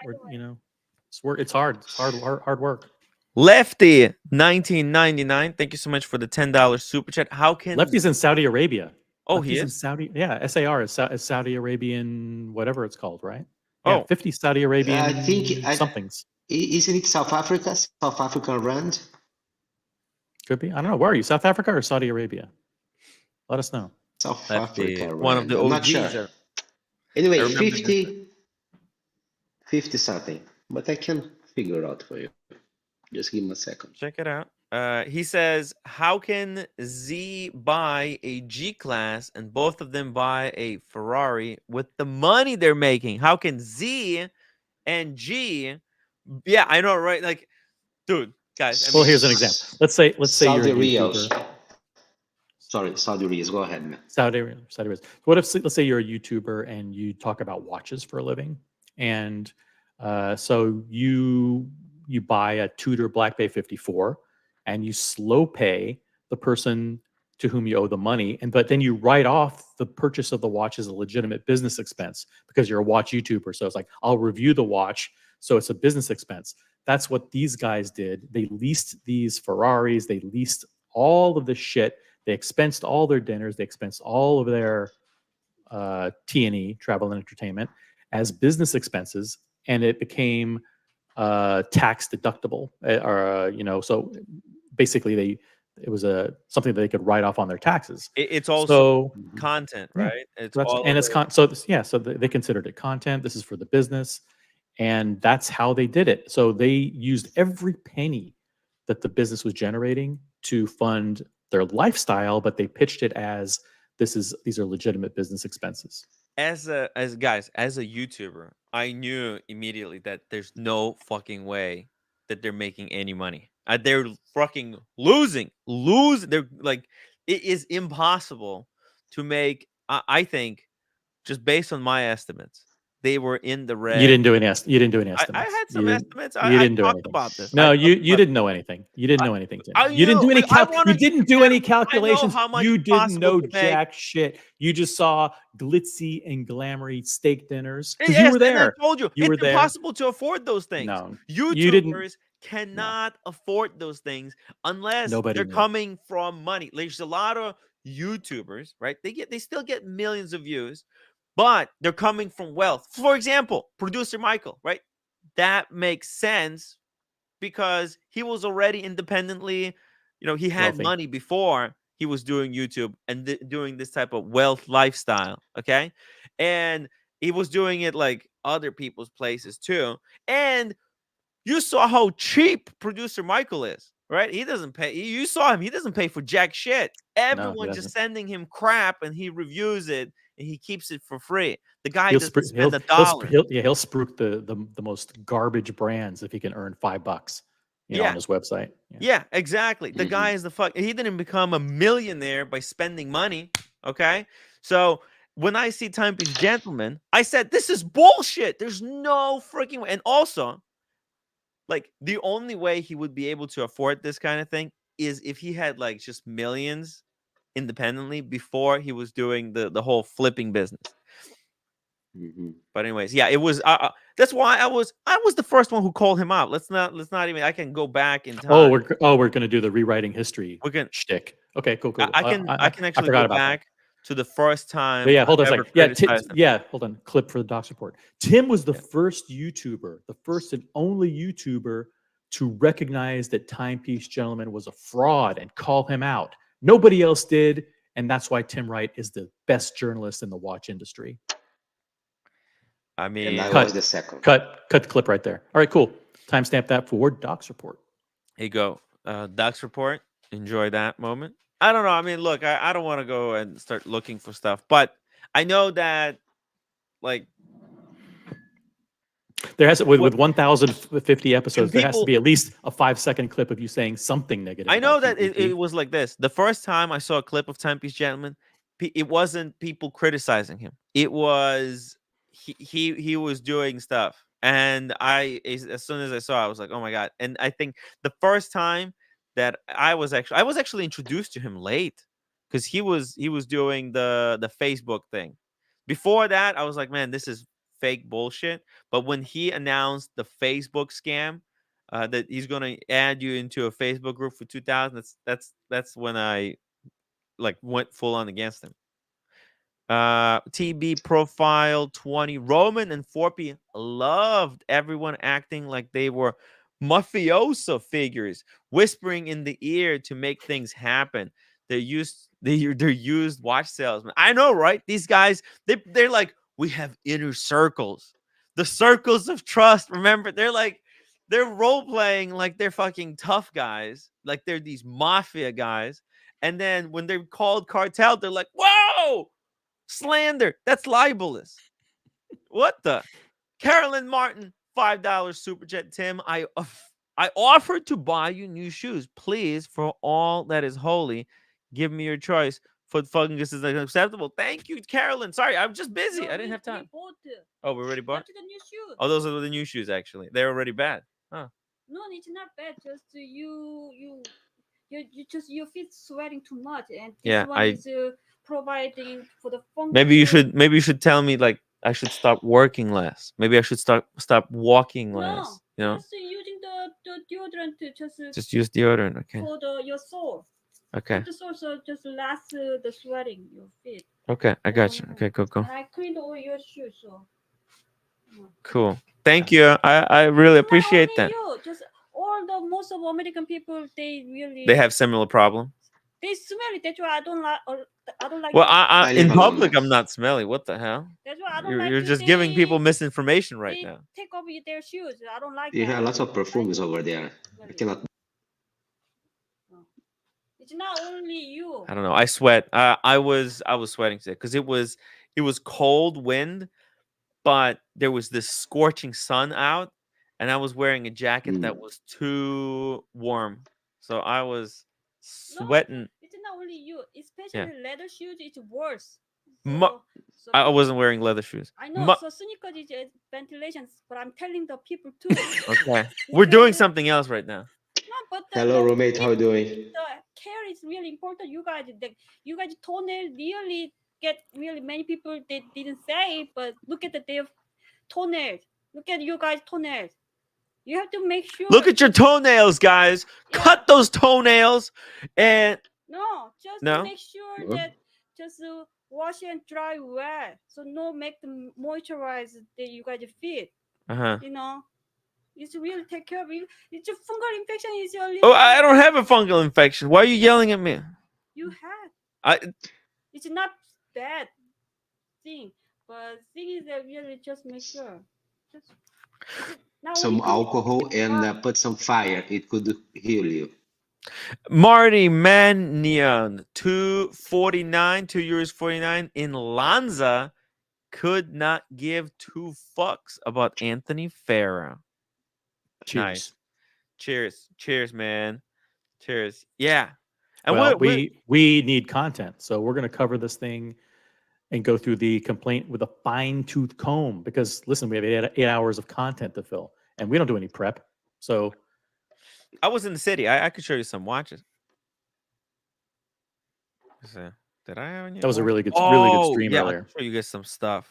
Speaker 2: It's hard. It's hard work.
Speaker 1: Lefty 1999. Thank you so much for the $10 super chat. How can
Speaker 2: Lefty's in Saudi Arabia?
Speaker 1: Oh,
Speaker 2: Lefty's
Speaker 1: he is
Speaker 2: in Saudi. Yeah, SAR is Saudi Arabian, whatever it's called, right?
Speaker 1: Yeah,
Speaker 2: Oh, 50 Saudi Arabian.
Speaker 7: I think
Speaker 2: somethings.
Speaker 7: Isn't it South Africa? South African rand?
Speaker 2: Could be. I don't know. Where are you? South Africa or Saudi Arabia? Let us know.
Speaker 7: South
Speaker 1: Lefty,
Speaker 7: Africa.
Speaker 1: one of the
Speaker 7: I'm
Speaker 1: OGs.
Speaker 7: not sure. Anyway, 50 something. But I can figure out for you. Just give me a second.
Speaker 1: Check it out. He says, how can Z buy a G-Class and both of them buy a Ferrari with the money they're making? How can Z and G Yeah, I know, right? Like, dude, guys. I
Speaker 2: Well,
Speaker 1: mean,
Speaker 2: here's an example. Let's say you're a
Speaker 7: Saudi
Speaker 2: YouTuber.
Speaker 7: Rios. Sorry, Saudi Rios. Go ahead, man.
Speaker 2: Saudi Arabia. What if, let's say you're a YouTuber and you talk about watches for a living, and so you buy a Tudor Black Bay 54, and you slow pay the person to whom you owe the money, but then you write off the purchase of the watch as a legitimate business expense because you're a watch YouTuber. So it's like, I'll review the watch, so it's a business expense. That's what these guys did. They leased these Ferraris. They leased all of this shit. They expensed all their dinners. They expensed all of their T&E, travel and entertainment, as business expenses, and it became tax deductible. So basically it was something that they could write off on their taxes.
Speaker 1: it's also
Speaker 2: So
Speaker 1: content,
Speaker 2: yeah,
Speaker 1: right? It's
Speaker 2: that's
Speaker 1: all
Speaker 2: and
Speaker 1: of
Speaker 2: it's
Speaker 1: it.
Speaker 2: so they considered it content. This is for the business, and that's how they did it. So they used every penny that the business was generating to fund their lifestyle, but they pitched it as these are legitimate business expenses.
Speaker 1: As a YouTuber, I knew immediately that there's no fucking way that they're making any money. They're fucking losing. They're like, it is impossible to make. I think, just based on my estimates, they were in the red.
Speaker 2: You didn't do any
Speaker 1: I
Speaker 2: estimates.
Speaker 1: had some estimates.
Speaker 2: You
Speaker 1: I
Speaker 2: didn't do
Speaker 1: talked
Speaker 2: anything.
Speaker 1: about this.
Speaker 2: No, you didn't know anything. You didn't know anything, Tim. You didn't do any you didn't do any calculations.
Speaker 1: how much
Speaker 2: You
Speaker 1: it's
Speaker 2: didn't
Speaker 1: possible
Speaker 2: know
Speaker 1: to make.
Speaker 2: jack shit. You just saw glitzy and glamoury steak dinners because
Speaker 1: Yes,
Speaker 2: you were
Speaker 1: and I
Speaker 2: there.
Speaker 1: told you,
Speaker 2: You were
Speaker 1: it's
Speaker 2: there.
Speaker 1: impossible to afford those things.
Speaker 2: No, you didn't.
Speaker 1: YouTubers cannot afford those things unless
Speaker 2: Nobody
Speaker 1: they're
Speaker 2: knew.
Speaker 1: coming from money. There's a lot of YouTubers, right? They still get millions of views, but they're coming from wealth. For example, producer Michael, right? That makes sense because he was already independently, he had
Speaker 2: Wealthy.
Speaker 1: money before he was doing YouTube and doing this type of wealth lifestyle. Okay. And he was doing it like other people's places too. And you saw how cheap producer Michael is, right? He doesn't pay. You saw him. He doesn't pay for jack shit.
Speaker 2: No, he
Speaker 1: Everyone just
Speaker 2: doesn't.
Speaker 1: sending him crap and he reviews it and he keeps it for free. The guy
Speaker 2: He'll
Speaker 1: doesn't
Speaker 2: spruik
Speaker 1: spend $1.
Speaker 2: he'll spruik the most garbage brands if he can earn $5,
Speaker 1: Yeah.
Speaker 2: on his website.
Speaker 1: Yeah, exactly. The guy is the fuck. He didn't become a millionaire by spending money. Okay. So when I see Timepiece Gentleman, I said, this is bullshit. There's no freaking way. And also, like, the only way he would be able to afford this kind of thing is if he had like just millions independently before he was doing the whole flipping business. But anyways, yeah, it was. That's why I was the first one who called him out. Let's not even. I can go back in time.
Speaker 2: We're gonna do the rewriting history.
Speaker 1: We can
Speaker 2: shtick. Okay, cool.
Speaker 1: I can actually
Speaker 2: forgot
Speaker 1: go
Speaker 2: about
Speaker 1: back to the first time.
Speaker 2: But yeah, hold on a
Speaker 1: I ever
Speaker 2: second. Yeah,
Speaker 1: criticized him.
Speaker 2: yeah, hold on. Clip for the Docs Report. Tim was the first YouTuber, the first and only YouTuber to recognize that Timepiece Gentleman was a fraud and call him out. Nobody else did, and that's why Tim Wright is the best journalist in the watch industry.
Speaker 1: I mean,
Speaker 7: and I was the second.
Speaker 2: Cut the clip right there. All right, cool. Timestamp that for Docs Report.
Speaker 1: Here you go. Docs Report. Enjoy that moment. I don't know. I mean, look, I don't want to go and start looking for stuff, but I know that, like,
Speaker 2: there has with 1,050 episodes, there has to
Speaker 1: people-
Speaker 2: be at least a 5-second clip of you saying something negative.
Speaker 1: I know
Speaker 2: about
Speaker 1: that it
Speaker 2: TPP.
Speaker 1: was like this. The first time I saw a clip of Timepiece Gentleman, it wasn't people criticizing him. It was he was doing stuff, and as soon as I saw it, I was like, oh my god. And I think the first time that I was actually introduced to him late because he was doing the Facebook thing. Before that, I was like, man, this is fake bullshit. But when he announced the Facebook scam, that he's gonna add you into a Facebook group for 2,000, that's when I like went full on against him. TB profile 20. Roman and Forpy loved everyone acting like they were mafioso figures, whispering in the ear to make things happen. They're used watch salesmen. I know, right? These guys, they're like, we have inner circles, the circles of trust. Remember, they're role playing like they're fucking tough guys, like they're these mafia guys. And then when they're called cartel, they're like, whoa, slander, that's libelous. What the? Carolyn Martin, $5 super chat. Tim, I offered to buy you new shoes. Please, for all that is holy, give me your choice. Foot fungus is unacceptable. Thank you, Carolyn. Sorry, I'm just busy. I didn't have time.
Speaker 3: We bought.
Speaker 1: Oh, we already bought?
Speaker 3: Got the new shoes.
Speaker 1: Oh, those are the new shoes, actually. They're already bad. Huh.
Speaker 3: No, it's not bad. Just you just your feet sweating too much, and this
Speaker 1: Yeah,
Speaker 3: one is providing for the fungus.
Speaker 1: maybe you should tell me, like, I should stop working less. Maybe I should stop walking less. You know,
Speaker 3: just using the deodorant to
Speaker 1: just use deodorant. Okay.
Speaker 3: for your sole.
Speaker 1: Okay.
Speaker 3: Put the sole so just last the sweating your feet.
Speaker 1: Okay, I got you. Okay, go.
Speaker 3: And I cleaned all your shoes, so.
Speaker 1: Cool. Thank you. I really appreciate that.
Speaker 3: You, just all the most of American people, they
Speaker 1: have similar problems.
Speaker 3: They smell it. That's why I don't like. I don't like.
Speaker 1: Well,
Speaker 7: I
Speaker 1: in
Speaker 7: live alone,
Speaker 1: public,
Speaker 7: man.
Speaker 1: I'm not smelly. What the hell?
Speaker 3: That's why I don't
Speaker 1: You're,
Speaker 3: like.
Speaker 1: you're just giving people misinformation right
Speaker 3: they
Speaker 1: now.
Speaker 3: take off their shoes. I don't like.
Speaker 7: You
Speaker 3: that.
Speaker 7: have lots of perfumes over there. I cannot.
Speaker 3: It's not only you.
Speaker 1: I don't know. I sweat. I was sweating today because it was cold wind, but there was this scorching sun out, and I was wearing a jacket that was too warm, so I was sweating.
Speaker 3: No, it's not only you, especially leather shoes. It's worse.
Speaker 1: I wasn't wearing leather shoes.
Speaker 3: I know. So sneakers is ventilation, but I'm telling the people too.
Speaker 1: Okay, we're doing something else right now.
Speaker 3: No, but
Speaker 7: Hello, roommate. How you doing?
Speaker 3: The care is really important. You guys toenail really get really many people they didn't say, but look at their toenails. Look at you guys' toenails. You have to make sure.
Speaker 1: Look at your toenails, guys. Yeah. Cut those toenails, and
Speaker 3: to make sure that just wash and dry well, so make them moisturize that you guys feet. You know. It's really take care of you. It's a fungal infection. Is your
Speaker 1: Oh, I don't have a fungal infection. Why are you yelling at me?
Speaker 3: You have. It's not bad thing, but thing is that really just make sure. Just
Speaker 7: some alcohol and put some fire. It could heal you.
Speaker 1: Marty Mannion, €2.49 in Lanza, could not give two fucks about Anthony Farah.
Speaker 2: Cheers.
Speaker 1: Nice. Cheers, man. Cheers. Yeah. And
Speaker 2: well, we need content, so we're going to cover this thing and go through the complaint with a fine-tooth comb. Because listen, we have 8 hours of content to fill, and we don't do any prep. So
Speaker 1: I was in the city. I could show you some watches. Did I have any?
Speaker 2: That was a really good stream earlier.
Speaker 1: I'll show you guys some stuff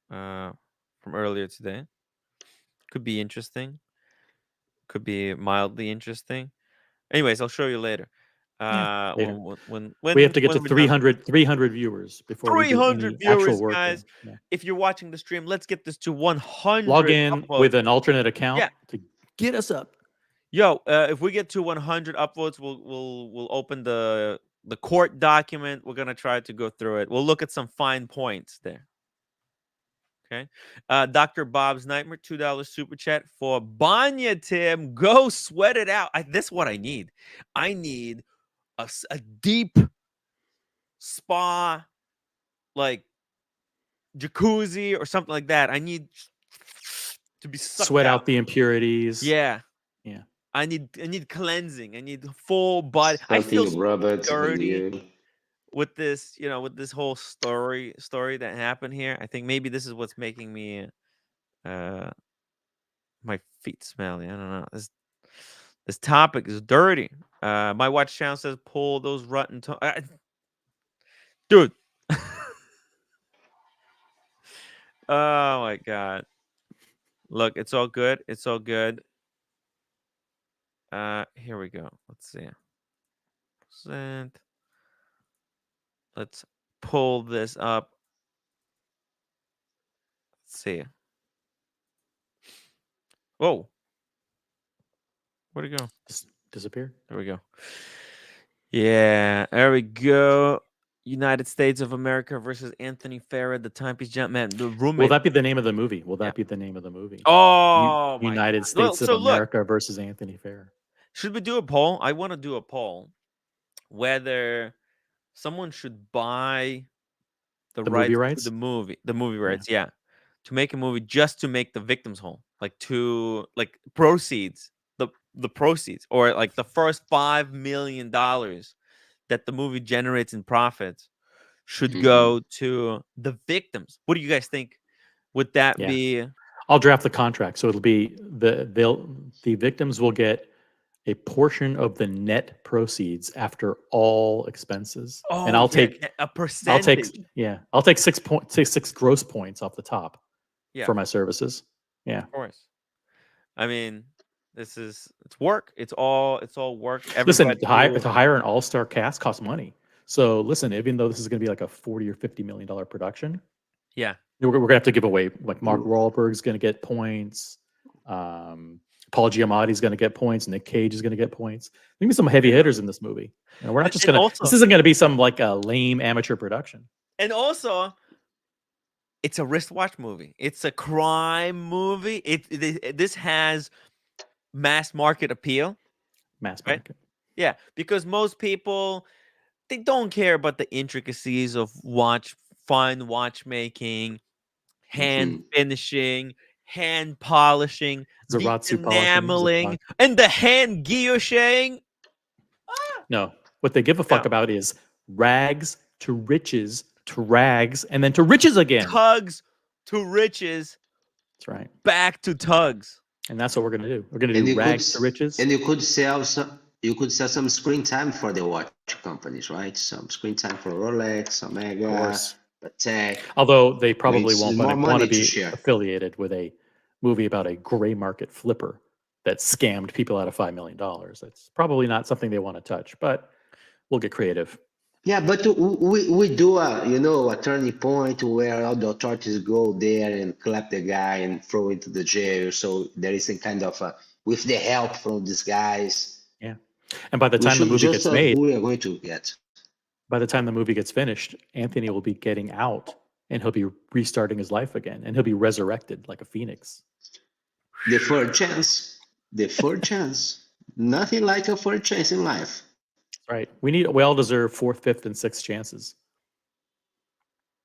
Speaker 1: from earlier today. Could be interesting. Could be mildly interesting. Anyways, I'll show you later.
Speaker 2: Later.
Speaker 1: When
Speaker 2: we have to get to 300 viewers before
Speaker 1: 300
Speaker 2: we do any
Speaker 1: viewers,
Speaker 2: work.
Speaker 1: guys. Yeah. If you're watching the stream, let's get this to 100.
Speaker 2: Log in with an alternate account to get us up.
Speaker 1: Yo, if we get to 100 upvotes, we'll open the court document. We're gonna try to go through it. We'll look at some fine points there. Okay. Dr. Bob's Nightmare, $2 super chat for Banya Tim. Go sweat it out. This is what I need. I need a deep spa, like jacuzzi or something like that. I need to be
Speaker 2: sweat out the impurities.
Speaker 1: Yeah. I need cleansing. I need full body. I feel dirty with this, with this whole story that happened here. I think maybe this is what's making me my feet smelly. I don't know. This topic is dirty. My watch channel says pull those rotten dude. Oh my god. Look, it's all good. It's all good. Here we go. Let's see. Let's pull this up. Let's see. Whoa. Where'd it go?
Speaker 2: Disappear.
Speaker 1: There we go. Yeah, there we go. United States of America versus Anthony Farah, the timepiece jump man. The roommate.
Speaker 2: Will that be the name of the movie? Will that be the name of the movie?
Speaker 1: Oh,
Speaker 2: United States of America versus Anthony Farah.
Speaker 1: Should we do a poll? I want to do a poll whether someone should buy the rights to the movie rights. Yeah. to make a movie just to make the victims whole, like proceeds, the proceeds, or like the first $5 million that the movie generates in profits should go to the victims. What do you guys think? Would that
Speaker 2: Yeah.
Speaker 1: be?
Speaker 2: I'll draft the contract, so it'll be the victims will get a portion of the net proceeds after all expenses, and
Speaker 1: Oh yeah, a percentage.
Speaker 2: I'll take 6 gross points off the top
Speaker 1: Yeah,
Speaker 2: for my services. Yeah,
Speaker 1: of course. I mean, it's work. It's all work.
Speaker 2: listen,
Speaker 1: Everybody
Speaker 2: to hire an all-star cast costs money. So listen, even though this is going to be like a $40 or $50 million production,
Speaker 1: yeah.
Speaker 2: we're gonna have to give away, like, Mark Wahlberg's gonna get points, Paul Giamatti's gonna get points, Nick Cage is gonna get points. There's gonna be some heavy hitters in this movie. You know, we're not just
Speaker 1: And
Speaker 2: gonna.
Speaker 1: also-
Speaker 2: This isn't gonna be some like a lame amateur production.
Speaker 1: And also, it's a wristwatch movie. It's a crime movie. This has mass market appeal.
Speaker 2: Mass
Speaker 1: Right?
Speaker 2: market.
Speaker 1: Yeah, because most people, they don't care about the intricacies of fine watchmaking, hand finishing, hand polishing, the
Speaker 2: Zaratsu polishing,
Speaker 1: enameling, and the hand guillotining.
Speaker 2: No, what they give a fuck
Speaker 1: No.
Speaker 2: about is rags to riches to rags and then to riches again.
Speaker 1: Tugs to riches,
Speaker 2: That's right,
Speaker 1: back to tugs.
Speaker 2: and that's what we're gonna do. We're gonna do rags to riches.
Speaker 7: And you could sell some screen time for the watch companies, right? Some screen time for Rolex, Omega,
Speaker 2: course.
Speaker 7: Patek.
Speaker 2: Although they probably
Speaker 7: It's
Speaker 2: won't
Speaker 7: more
Speaker 2: want
Speaker 7: money
Speaker 2: to
Speaker 7: to
Speaker 2: be
Speaker 7: share.
Speaker 2: affiliated with a movie about a gray market flipper that scammed people out of $5 million. That's probably not something they want to touch, but we'll get creative.
Speaker 7: Yeah, but we do a turning point where all the authorities go there and clap the guy and throw into the jail. So there is a kind of with the help from these guys.
Speaker 2: Yeah, and by the time the movie gets made,
Speaker 7: who we are going to get.
Speaker 2: by the time the movie gets finished, Anthony will be getting out and he'll be restarting his life again, and he'll be resurrected like a phoenix.
Speaker 7: The third chance. The third chance. Nothing like a third chance in life.
Speaker 2: Right. We all deserve 4th, 5th, and 6th chances.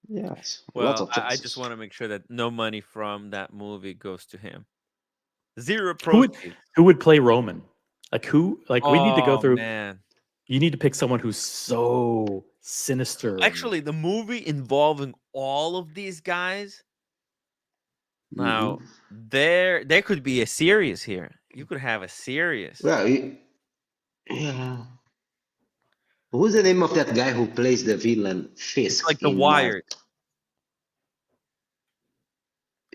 Speaker 7: Yes. lots
Speaker 1: Well,
Speaker 7: of
Speaker 1: I
Speaker 7: chances.
Speaker 1: just want to make sure that no money from that movie goes to him. Zero
Speaker 2: Who would,
Speaker 1: proceeds.
Speaker 2: who would play Roman? We need to go through.
Speaker 1: Man.
Speaker 2: You need to pick someone who's so sinister. and-
Speaker 1: Actually, the movie involving all of these guys. Now, there could be a series here. You could have a series.
Speaker 7: Well, yeah. Who's the name of that guy who plays the villain Fisk?
Speaker 1: It's like The
Speaker 7: in,
Speaker 1: Wire.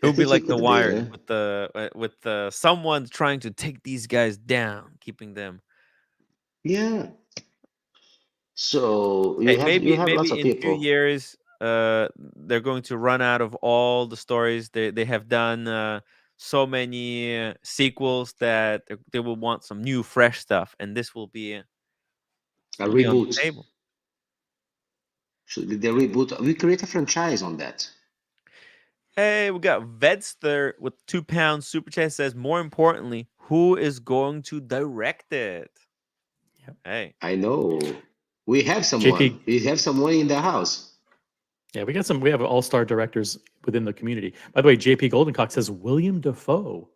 Speaker 1: It would be
Speaker 7: think
Speaker 1: like
Speaker 7: he
Speaker 1: The
Speaker 7: could be,
Speaker 1: Wire with the someone trying to take these guys down, keeping them.
Speaker 7: Yeah. So
Speaker 1: Hey,
Speaker 7: you have lots
Speaker 1: maybe
Speaker 7: of
Speaker 1: in 2
Speaker 7: people.
Speaker 1: years, they're going to run out of all the stories. They have done so many sequels that they will want some new, fresh stuff, and this will be
Speaker 7: A
Speaker 1: on the
Speaker 7: reboot.
Speaker 1: table.
Speaker 7: Should be the reboot. We create a franchise on that.
Speaker 1: Hey, we got Vedster with £2 super chat says, more importantly, who is going to direct it?
Speaker 2: Yep.
Speaker 1: Hey,
Speaker 7: I know. We have someone.
Speaker 2: JP.
Speaker 7: We have someone in the house.
Speaker 2: Yeah, we have all-star directors within the community. By the way, JP Goldencock says William Dafoe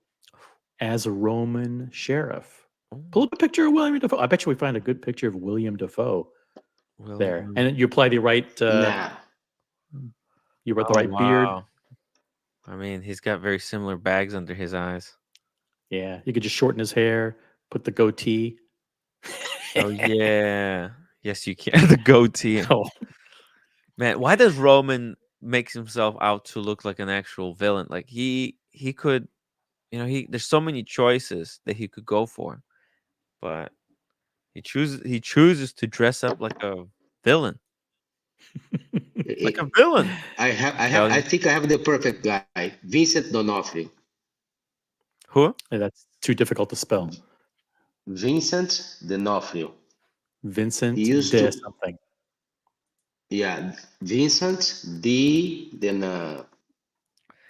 Speaker 2: as a Roman sheriff. Pull up a picture of William Dafoe. I bet you we find a good picture of William Dafoe there. And you apply the right
Speaker 7: Nah.
Speaker 2: beard.
Speaker 1: wow. I mean, he's got very similar bags under his eyes.
Speaker 2: Yeah, you could just shorten his hair, put the goatee.
Speaker 1: Oh yeah, yes you can. The goatee.
Speaker 2: Oh,
Speaker 1: Man, why does Roman makes himself out to look like an actual villain? Like he could, there's so many choices that he could go for, but he chooses to dress up like a villain. Like a villain.
Speaker 7: I think I have the perfect guy. Vincent D'Onofrio.
Speaker 1: Who?
Speaker 2: yeah, that's too difficult to spell.
Speaker 7: Vincent D'Onofrio.
Speaker 2: Vincent
Speaker 7: He used
Speaker 2: de
Speaker 7: to-
Speaker 2: something.
Speaker 7: Yeah, Vincent D. Then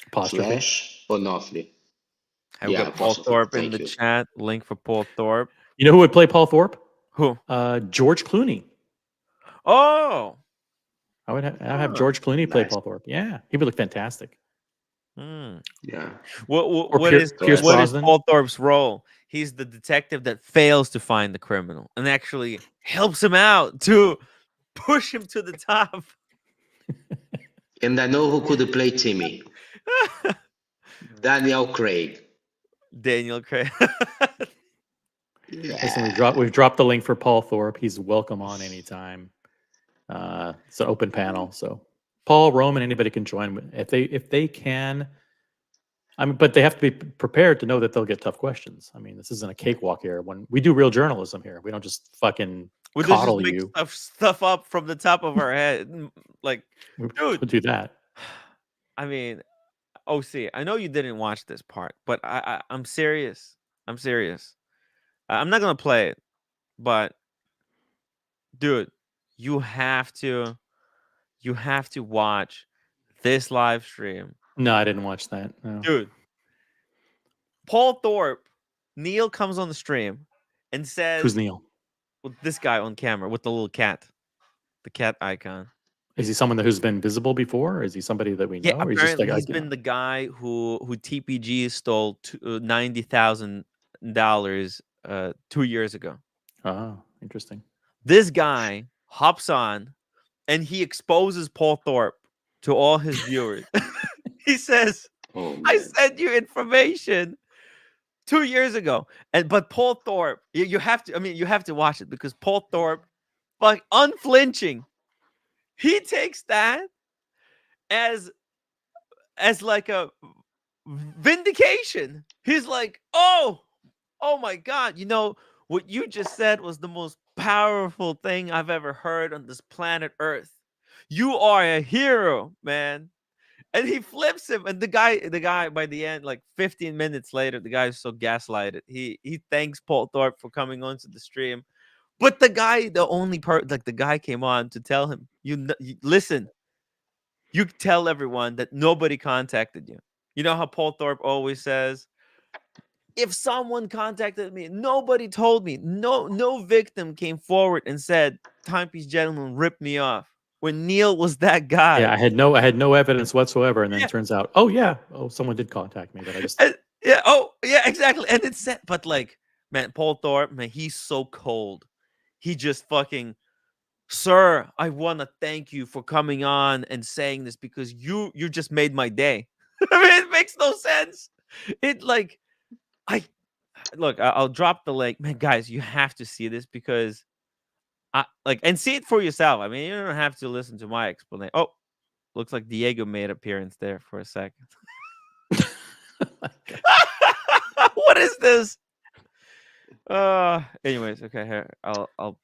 Speaker 2: Apostrophe.
Speaker 7: / Onofrio.
Speaker 1: Have we
Speaker 7: Yeah,
Speaker 1: got Paul
Speaker 7: apostrophe.
Speaker 1: Thorpe in
Speaker 7: Thank
Speaker 1: the
Speaker 7: you.
Speaker 1: chat? Link for Paul Thorpe.
Speaker 2: You know who would play Paul Thorpe?
Speaker 1: Who?
Speaker 2: George Clooney.
Speaker 1: Oh,
Speaker 2: I would have George Clooney play
Speaker 7: nice.
Speaker 2: Paul Thorpe. Yeah, he would look fantastic.
Speaker 1: Hmm.
Speaker 7: Yeah.
Speaker 2: Or
Speaker 1: What is
Speaker 2: Pierce
Speaker 1: what is
Speaker 2: Brosnan.
Speaker 1: Paul Thorpe's role? He's the detective that fails to find the criminal and actually helps him out to push him to the top.
Speaker 7: And I know who could play Timmy. Daniel Craig.
Speaker 1: Daniel Craig.
Speaker 2: Listen,
Speaker 7: Yeah.
Speaker 2: we've dropped the link for Paul Thorpe. He's welcome on anytime. It's an open panel, so Paul, Roman, anybody can join if they can. I mean, but they have to be prepared to know that they'll get tough questions. I mean, this isn't a cakewalk here. When we do real journalism here, we don't just fucking
Speaker 1: We just
Speaker 2: coddle
Speaker 1: make
Speaker 2: you.
Speaker 1: stuff up from the top of our head. Like,
Speaker 2: We
Speaker 1: dude,
Speaker 2: don't do that.
Speaker 1: I mean, OC, I know you didn't watch this part, but I'm serious. I'm serious. I'm not gonna play it, but dude, you have to watch this live stream.
Speaker 2: No, I didn't watch that. No.
Speaker 1: Dude, Paul Thorpe, Neil comes on the stream and
Speaker 2: Who's
Speaker 1: says,
Speaker 2: Neil?
Speaker 1: well, this guy on camera with the little cat, the cat icon.
Speaker 2: Is he someone who's been visible before? Or is he somebody that we know?
Speaker 1: Yeah,
Speaker 2: Or he's just
Speaker 1: apparently
Speaker 2: like,
Speaker 1: he's been the guy who TPG stole $90,000 2 years ago.
Speaker 2: oh, interesting.
Speaker 1: This guy hops on and he exposes Paul Thorpe to all his viewers. He says,
Speaker 7: Oh,
Speaker 1: I
Speaker 7: man.
Speaker 1: sent you information 2 years ago. But Paul Thorpe, you have to, I mean, you have to watch it because Paul Thorpe, like unflinching, he takes that as like a vindication. He's like, oh my God, you know, what you just said was the most powerful thing I've ever heard on this planet Earth. You are a hero, man. And he flips him, and the guy by the end, like 15 minutes later, the guy is so gaslighted. He thanks Paul Thorpe for coming onto the stream, but the guy, the only part, like the guy came on to tell him, listen, you tell everyone that nobody contacted you. You know how Paul Thorpe always says, if someone contacted me, nobody told me. No victim came forward and said, Timepiece Gentleman ripped me off. When Neil was that guy.
Speaker 2: Yeah, I had no evidence whatsoever, and then
Speaker 1: Yeah.
Speaker 2: it turns out, someone did contact me, but I just
Speaker 1: Yeah, exactly. And it's said, but like, man, Paul Thorpe, man, he's so cold. He just fucking, sir, I want to thank you for coming on and saying this because you just made my day. I mean, it makes no sense. It like, I'll drop the link, man, guys. You have to see this because and see it for yourself. I mean, you don't have to listen to my explanation. Oh, looks like Diego made appearance there for a second. What is this? Anyways, okay, here I'll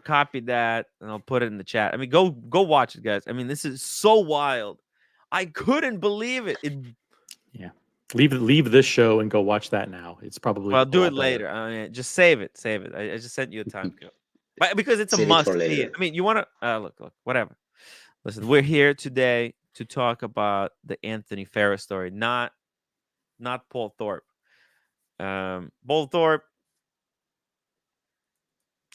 Speaker 1: copy that and I'll put it in the chat. I mean, go watch it, guys. I mean, this is so wild. I couldn't believe it.
Speaker 2: yeah. Leave this show and go watch that now. It's probably
Speaker 1: Well, I'll do
Speaker 2: a
Speaker 1: it
Speaker 2: lot better.
Speaker 1: later. I mean, just save it. I just sent you a time code. But because it's a
Speaker 7: Save it
Speaker 1: must
Speaker 7: for
Speaker 1: see.
Speaker 7: later.
Speaker 1: I mean, you want to look, whatever. Listen, we're here today to talk about the Anthony Farris story, not Paul Thorpe. Paul Thorpe,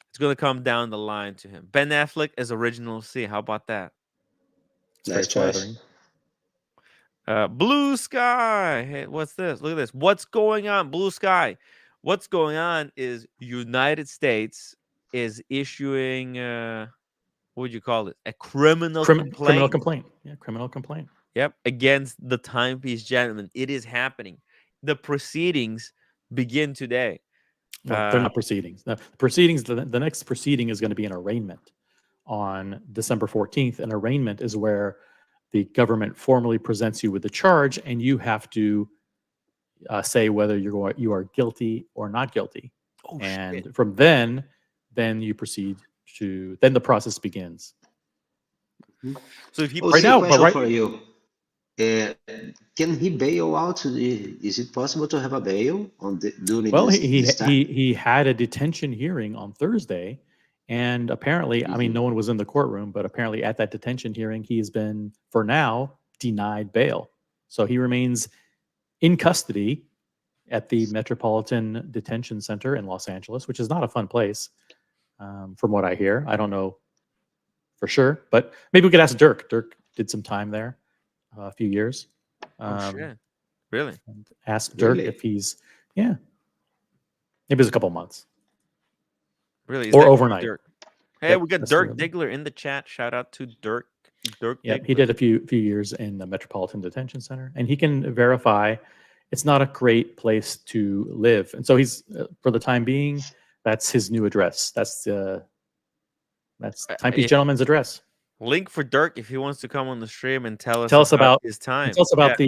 Speaker 1: it's going to come down the line to him. Ben Affleck as Original C. How about that?
Speaker 2: It's very
Speaker 7: Nice choice.
Speaker 2: flattering.
Speaker 1: Blue Sky. Hey, what's this? Look at this. What's going on? Blue Sky. What's going on is United States is issuing what would you call it? A criminal complaint.
Speaker 2: Criminal complaint. Yeah, criminal complaint.
Speaker 1: Yep, against the Timepiece Gentleman. It is happening. The proceedings begin today.
Speaker 2: Well, they're not proceedings. The proceedings. The next proceeding is going to be an arraignment on December 14th. An arraignment is where the government formally presents you with the charge, and you have to say whether you are guilty or not guilty.
Speaker 1: Oh,
Speaker 2: and
Speaker 1: shit.
Speaker 2: from then you proceed to. Then the process begins.
Speaker 1: So if he
Speaker 7: Oh,
Speaker 2: Right
Speaker 7: see,
Speaker 2: now,
Speaker 7: a
Speaker 2: but
Speaker 7: question
Speaker 2: right-
Speaker 7: for you. Can he bail out? Is it possible to have a bail during
Speaker 2: Well,
Speaker 7: this,
Speaker 2: he
Speaker 7: this time?
Speaker 2: he had a detention hearing on Thursday, and apparently, I mean, no one was in the courtroom, but apparently at that detention hearing, he's been, for now, denied bail. So he remains in custody at the Metropolitan Detention Center in Los Angeles, which is not a fun place, from what I hear. I don't know for sure, but maybe we could ask Dirk. Dirk did some time there, a few years.
Speaker 1: Oh shit! Really?
Speaker 2: And ask Dirk
Speaker 7: Really?
Speaker 2: if he's maybe it's a couple months
Speaker 1: Really? Is
Speaker 2: or
Speaker 1: that
Speaker 2: overnight.
Speaker 1: Dirk? Hey,
Speaker 2: Yep,
Speaker 1: we got
Speaker 2: that's
Speaker 1: Dirk
Speaker 2: the-
Speaker 1: Diggler in the chat. Shout out to Dirk. Dirk
Speaker 2: Yep,
Speaker 1: Diggler.
Speaker 2: he did a few years in the Metropolitan Detention Center, and he can verify it's not a great place to live. And so he's for the time being, that's his new address. That's Timepiece Gentleman's address.
Speaker 1: Link for Dirk if he wants to come on the stream and tell us
Speaker 2: about
Speaker 1: his time.
Speaker 2: Tell us about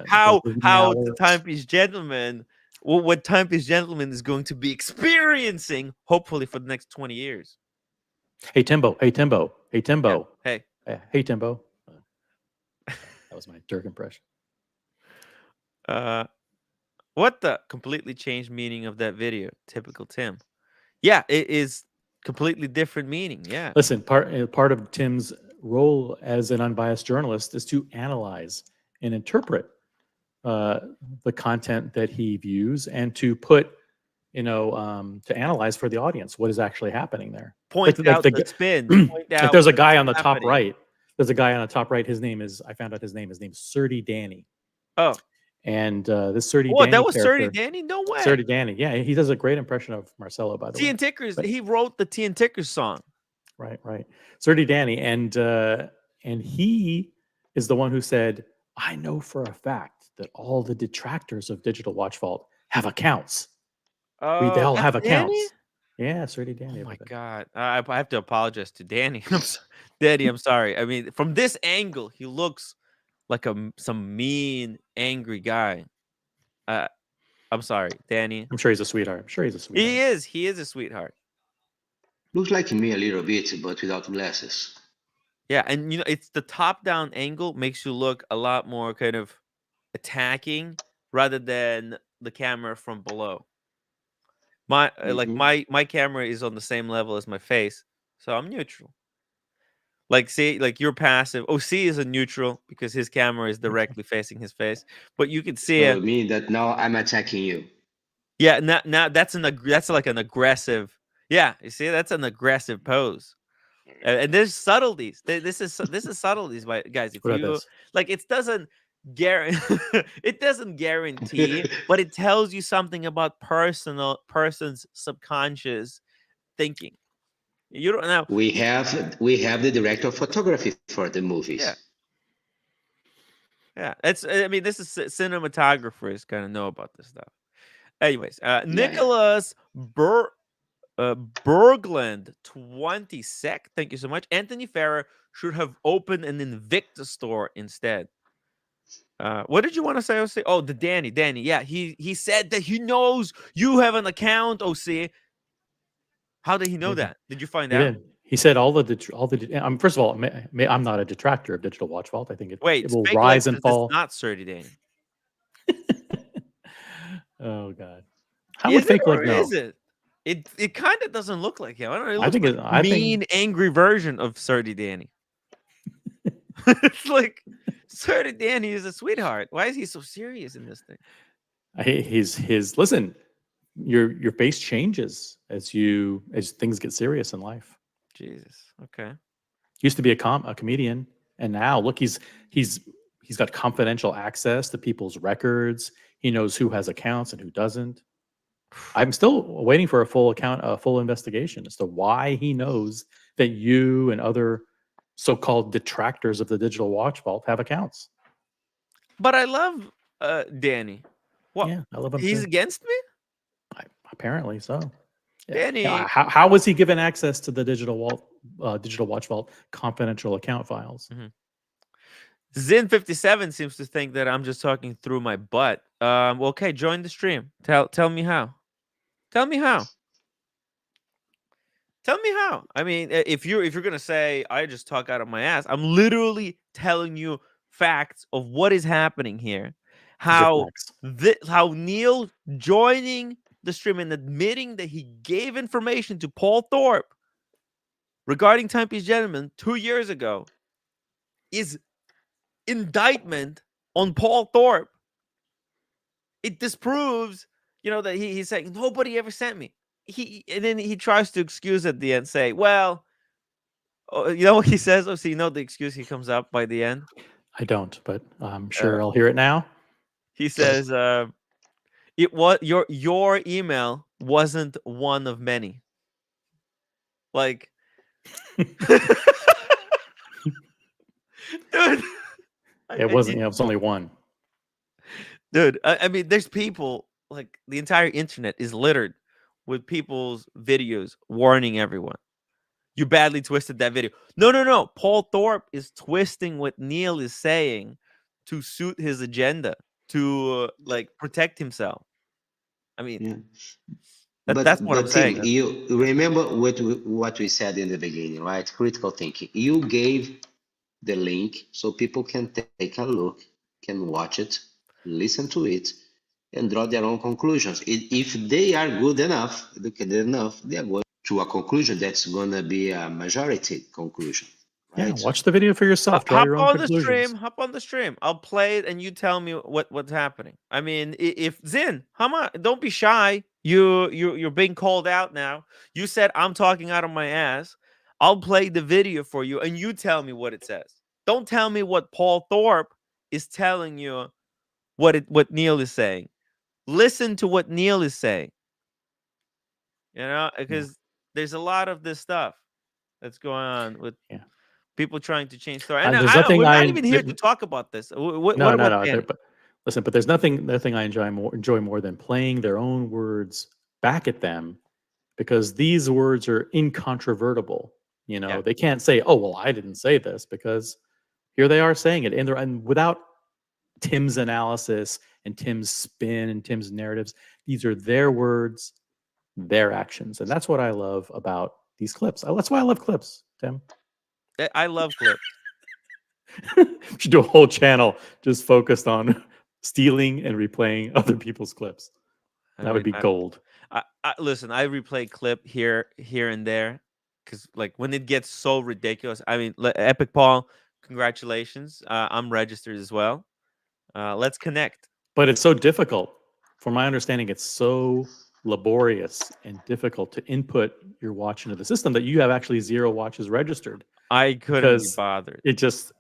Speaker 1: how
Speaker 2: the
Speaker 1: the Timepiece Gentleman, what Timepiece Gentleman is going to be experiencing, hopefully for the next 20 years.
Speaker 2: Hey Timbo, hey Timbo, hey Timbo,
Speaker 1: Hey,
Speaker 2: hey Timbo. That was my Dirk impression.
Speaker 1: what the completely changed meaning of that video? Typical Tim. Yeah, it is completely different meaning. Yeah.
Speaker 2: Listen, part of Tim's role as an unbiased journalist is to analyze and interpret the content that he views and to put, to analyze for the audience what is actually happening there.
Speaker 1: Point out the spin. Point out
Speaker 2: like there's a guy on the
Speaker 1: what's
Speaker 2: top
Speaker 1: happening.
Speaker 2: right. There's a guy on the top right. I found out his name. His name's Surdy Danny.
Speaker 1: Oh.
Speaker 2: And this Surdy
Speaker 1: Oh,
Speaker 2: Danny
Speaker 1: that was
Speaker 2: character,
Speaker 1: Surdy Danny? No way.
Speaker 2: Surdy Danny. Yeah, he does a great impression of Marcello, by the way.
Speaker 1: T and Tickers.
Speaker 2: But-
Speaker 1: he wrote the T and Tickers song.
Speaker 2: Right. Surdy Danny, and he is the one who said, "I know for a fact that all the detractors of Digital Watch Vault have accounts. They all have
Speaker 1: that's
Speaker 2: accounts."
Speaker 1: Danny?
Speaker 2: Yeah, Surdy Danny.
Speaker 1: Oh my
Speaker 2: everybody.
Speaker 1: god! I have to apologize to Danny. Danny, I'm sorry. I mean, from this angle, he looks like some mean, angry guy. I'm sorry, Danny.
Speaker 2: I'm sure he's a sweetheart.
Speaker 1: He is. He is a sweetheart.
Speaker 7: Looks like me a little bit, but without glasses.
Speaker 1: Yeah, and it's the top-down angle makes you look a lot more kind of attacking rather than the camera from below. My my camera is on the same level as my face, so I'm neutral. Like, see, like you're passive. OC is a neutral because his camera is directly facing his face, but you can see
Speaker 7: So
Speaker 1: it.
Speaker 7: it means that now I'm attacking you.
Speaker 1: Yeah, now that's like an aggressive. Yeah, you see, that's an aggressive pose. And there's subtleties. This is subtleties, guys. If
Speaker 2: What about
Speaker 1: you
Speaker 2: this?
Speaker 1: like, it doesn't guarantee, but it tells you something about person's subconscious thinking. You don't know.
Speaker 7: We have the director of photography for the movies.
Speaker 1: Yeah. I mean, this is cinematographers kind of know about this stuff. Anyways, Nicholas Bergland 20 sec. Thank you so much. Anthony Farrer should have opened an Invicta store instead. What did you want to say, OC? Oh, the Danny. Yeah, he said that he knows you have an account, OC. How did he know that? Did you find out?
Speaker 2: He said all the first of all, I'm not a detractor of Digital Watch Vault. I think it will rise and fall.
Speaker 1: It's not Surdy Danny.
Speaker 2: Oh God, how would Fake Leg know?
Speaker 1: Is it? It kind of doesn't look like him. I don't know. It looks
Speaker 2: I think
Speaker 1: like
Speaker 2: it-
Speaker 1: a
Speaker 2: I think-
Speaker 1: mean, angry version of Surdy Danny. It's like Surdy Danny is a sweetheart. Why is he so serious in this thing?
Speaker 2: His listen. Your face changes as things get serious in life.
Speaker 1: Jesus. Okay.
Speaker 2: Used to be a comedian, and now look, he's got confidential access to people's records. He knows who has accounts and who doesn't. I'm still waiting for a full investigation as to why he knows that you and other so-called detractors of the Digital Watch Vault have accounts.
Speaker 1: But I love Danny. What?
Speaker 2: Yeah, I love him.
Speaker 1: He's
Speaker 2: too.
Speaker 1: against me?
Speaker 2: Apparently so.
Speaker 1: Danny.
Speaker 2: How was he given access to the Digital Watch Vault confidential account files?
Speaker 1: Zin57 seems to think that I'm just talking through my butt. Okay, join the stream. Tell me how. Tell me how. Tell me how. I mean, if you're gonna say I just talk out of my ass, I'm literally telling you facts of what is happening here. How Neil joining the stream and admitting that he gave information to Paul Thorpe regarding Timepiece Gentleman 2 years ago is indictment on Paul Thorpe. It disproves, that he's saying nobody ever sent me. And then he tries to excuse at the end, say, well, you know what he says? Oh, so the excuse he comes up by the end?
Speaker 2: I don't, but I'm
Speaker 1: Uh,
Speaker 2: sure I'll hear it now.
Speaker 1: he says, "It was your email wasn't one of many." Like, dude,
Speaker 2: It wasn't. It was only one.
Speaker 1: dude. I mean, there's people like the entire internet is littered with people's videos warning everyone. You badly twisted that video. No, no, no. Paul Thorpe is twisting what Neil is saying to suit his agenda, to like protect himself. I mean,
Speaker 7: Yeah.
Speaker 1: that's what I'm
Speaker 7: But Tim,
Speaker 1: saying.
Speaker 7: you remember what we said in the beginning, right? Critical thinking. You gave the link so people can take a look, can watch it, listen to it, and draw their own conclusions. If they are good enough, educated enough, they are going to a conclusion that's going to be a majority conclusion,
Speaker 2: Yeah,
Speaker 7: right?
Speaker 2: watch the video for yourself. Draw
Speaker 1: Hop
Speaker 2: your own
Speaker 1: on the
Speaker 2: conclusions.
Speaker 1: stream. Hop on the stream. I'll play it, and you tell me what's happening. I mean, if Zin, come on, don't be shy. You're being called out now. You said I'm talking out of my ass. I'll play the video for you, and you tell me what it says. Don't tell me what Paul Thorpe is telling you. What Neil is saying. Listen to what Neil is saying. You know,
Speaker 2: Yeah.
Speaker 1: because there's a lot of this stuff that's going on with
Speaker 2: Yeah.
Speaker 1: people trying to change story. And
Speaker 2: There's nothing
Speaker 1: we're
Speaker 2: I
Speaker 1: not even here to talk about this. What
Speaker 2: no
Speaker 1: about
Speaker 2: no.
Speaker 1: Danny?
Speaker 2: But listen, but there's nothing I enjoy more than playing their own words back at them, because these words are incontrovertible. You know,
Speaker 1: Yeah.
Speaker 2: they can't say, "Oh, well, I didn't say this," because here they are saying it, and without Tim's analysis and Tim's spin and Tim's narratives. These are their words, their actions, and that's what I love about these clips. That's why I love clips, Tim.
Speaker 1: I love clips.
Speaker 2: We should do a whole channel just focused on stealing and replaying other people's clips.
Speaker 1: I
Speaker 2: That would
Speaker 1: mean,
Speaker 2: be gold.
Speaker 1: listen. I replay clip here and there because, like, when it gets so ridiculous. I mean, Epic Paul, congratulations. I'm registered as well. Let's connect.
Speaker 2: But it's so difficult. From my understanding, it's so laborious and difficult to input your watch into the system that you have actually 0 watches registered.
Speaker 1: I couldn't be
Speaker 2: Because
Speaker 1: bothered.
Speaker 2: it just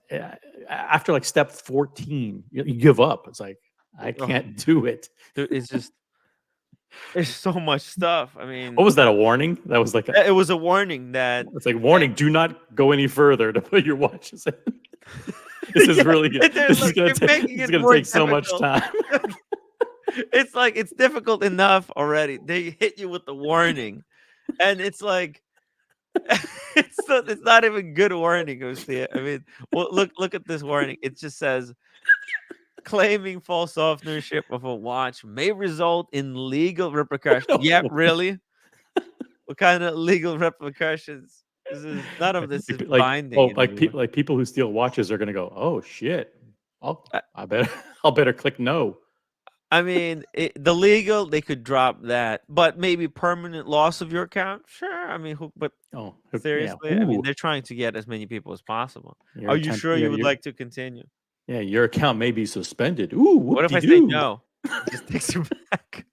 Speaker 2: after like step 14, you give up. It's like, I can't do it.
Speaker 1: Dude, it's just there's so much stuff. I mean,
Speaker 2: What was that, a warning? That was like
Speaker 1: it was a warning that
Speaker 2: it's like, warning, do not go any further to put your watches in. This is really good. This is going to take so much time.
Speaker 1: It's like it's difficult enough already. They hit you with the warning, and it's like it's not even good warning, Ostia. I mean, well, look at this warning. It just says claiming false ownership of a watch may result in legal repercussions. Yeah, really? What kind of legal repercussions? None of this is
Speaker 2: Like,
Speaker 1: binding.
Speaker 2: like people who steal watches are going to go, oh shit,
Speaker 1: I-
Speaker 2: I better I'll better click no.
Speaker 1: I mean, the legal, they could drop that, but maybe permanent loss of your account. Sure. I mean, but
Speaker 2: Oh,
Speaker 1: seriously,
Speaker 2: yeah.
Speaker 1: I mean, they're trying to get as many people as possible.
Speaker 2: Your
Speaker 1: Are you
Speaker 2: account-
Speaker 1: sure
Speaker 2: your-
Speaker 1: you would
Speaker 2: your-
Speaker 1: like to continue?
Speaker 2: Yeah, your account may be suspended. Ooh,
Speaker 1: What if I say no? It just takes you back.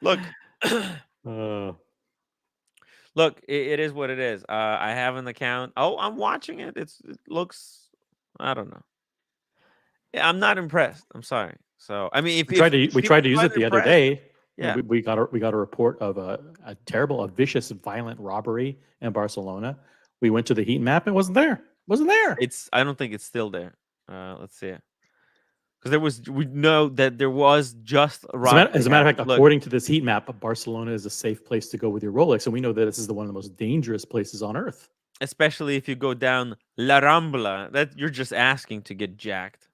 Speaker 1: Look, look, it is what it is. I have an account. Oh, I'm watching it. It looks, I don't know. Yeah, I'm not impressed. I'm sorry. So, I mean, if
Speaker 2: we tried to use it the other day.
Speaker 1: Yeah.
Speaker 2: We got a report of a vicious, violent robbery in Barcelona. We went to the heat map. It wasn't there.
Speaker 1: I don't think it's still there. Let's see. Because we know that there was just a robbery.
Speaker 2: As a matter of fact,
Speaker 1: Look,
Speaker 2: according to this heat map, Barcelona is a safe place to go with your Rolex, and we know that this is one of the most dangerous places on earth.
Speaker 1: especially if you go down La Rambla, that you're just asking to get jacked.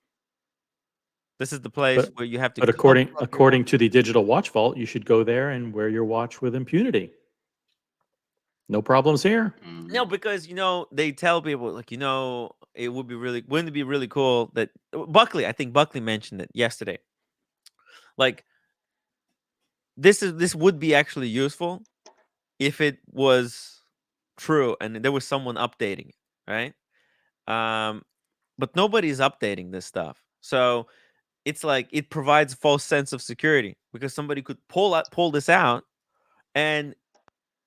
Speaker 1: This is the place where you have to.
Speaker 2: But according to the digital watch vault, you should go there and wear your watch with impunity. No problems here.
Speaker 1: No, because they tell people like it would be wouldn't it be really cool that Buckley? I think Buckley mentioned it yesterday. Like this would be actually useful if it was true and there was someone updating it, right? But nobody's updating this stuff, so it's like it provides a false sense of security because somebody could pull this out, and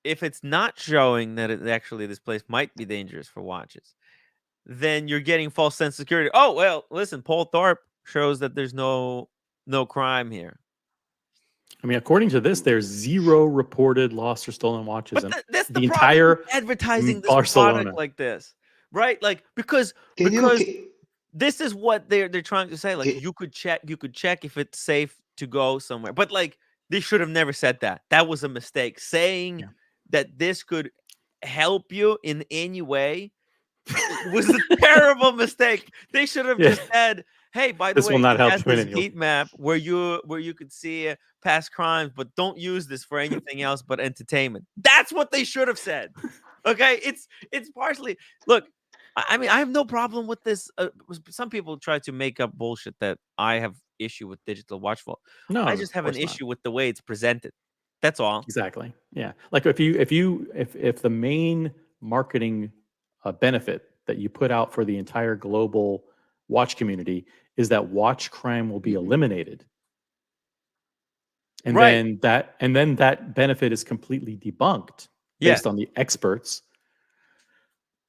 Speaker 1: if it's not showing that actually this place might be dangerous for watches, then you're getting false sense of security. Oh, well, listen, Paul Thorpe shows that there's no crime here.
Speaker 2: I mean, according to this, there's 0 reported lost or stolen watches in
Speaker 1: But that's
Speaker 2: the
Speaker 1: the problem with
Speaker 2: entire
Speaker 1: advertising this
Speaker 2: Barcelona.
Speaker 1: product like this, right? Like because
Speaker 7: Can you
Speaker 1: this is what they're trying to say. Like
Speaker 7: can,
Speaker 1: you could check if it's safe to go somewhere. But like they should have never said that. That was a mistake. Saying
Speaker 2: Yeah.
Speaker 1: that this could help you in any way was a terrible mistake. They should have
Speaker 2: Yeah.
Speaker 1: just said, "Hey, by the
Speaker 2: This
Speaker 1: way,
Speaker 2: will not
Speaker 1: it
Speaker 2: help
Speaker 1: has
Speaker 2: you in
Speaker 1: this
Speaker 2: any way."
Speaker 1: heat map where you could see past crimes, but don't use this for anything else but entertainment." That's what they should have said. Okay, it's partially look. I mean, I have no problem with this. Some people try to make up bullshit that I have issue with digital watch vault.
Speaker 2: No,
Speaker 1: I
Speaker 2: of
Speaker 1: just have an
Speaker 2: course not.
Speaker 1: issue with the way it's presented. That's all.
Speaker 2: Exactly. Yeah. Like if the main marketing benefit that you put out for the entire global watch community is that watch crime will be eliminated, and
Speaker 1: Right.
Speaker 2: then that benefit is completely debunked
Speaker 1: Yeah.
Speaker 2: based on the experts,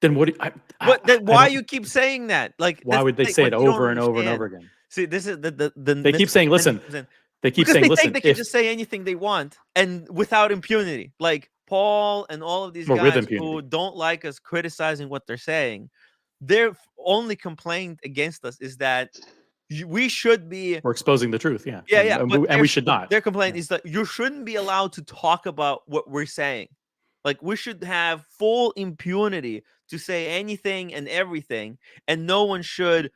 Speaker 2: then what?
Speaker 1: But then
Speaker 2: I
Speaker 1: why
Speaker 2: don't-
Speaker 1: you keep saying that? Like,
Speaker 2: Why
Speaker 1: that's
Speaker 2: would
Speaker 1: the
Speaker 2: they
Speaker 1: thing,
Speaker 2: say
Speaker 1: what
Speaker 2: it
Speaker 1: you don't
Speaker 2: over and over and
Speaker 1: understand.
Speaker 2: over again?
Speaker 1: See, this is the
Speaker 2: They keep saying, "Listen."
Speaker 1: misunderstanding comes in.
Speaker 2: They keep
Speaker 1: Because
Speaker 2: saying,
Speaker 1: they
Speaker 2: "Listen,
Speaker 1: think they can
Speaker 2: if
Speaker 1: just say anything they want and without impunity. Like Paul and all of these
Speaker 2: or with
Speaker 1: guys who
Speaker 2: impunity."
Speaker 1: don't like us criticizing what they're saying, their only complaint against us is that we should be
Speaker 2: We're exposing the truth, yeah,
Speaker 1: yeah, but
Speaker 2: and we should not.
Speaker 1: their complaint
Speaker 2: Yeah.
Speaker 1: is that you shouldn't be allowed to talk about what we're saying. Like we should have full impunity to say anything and everything, and no one should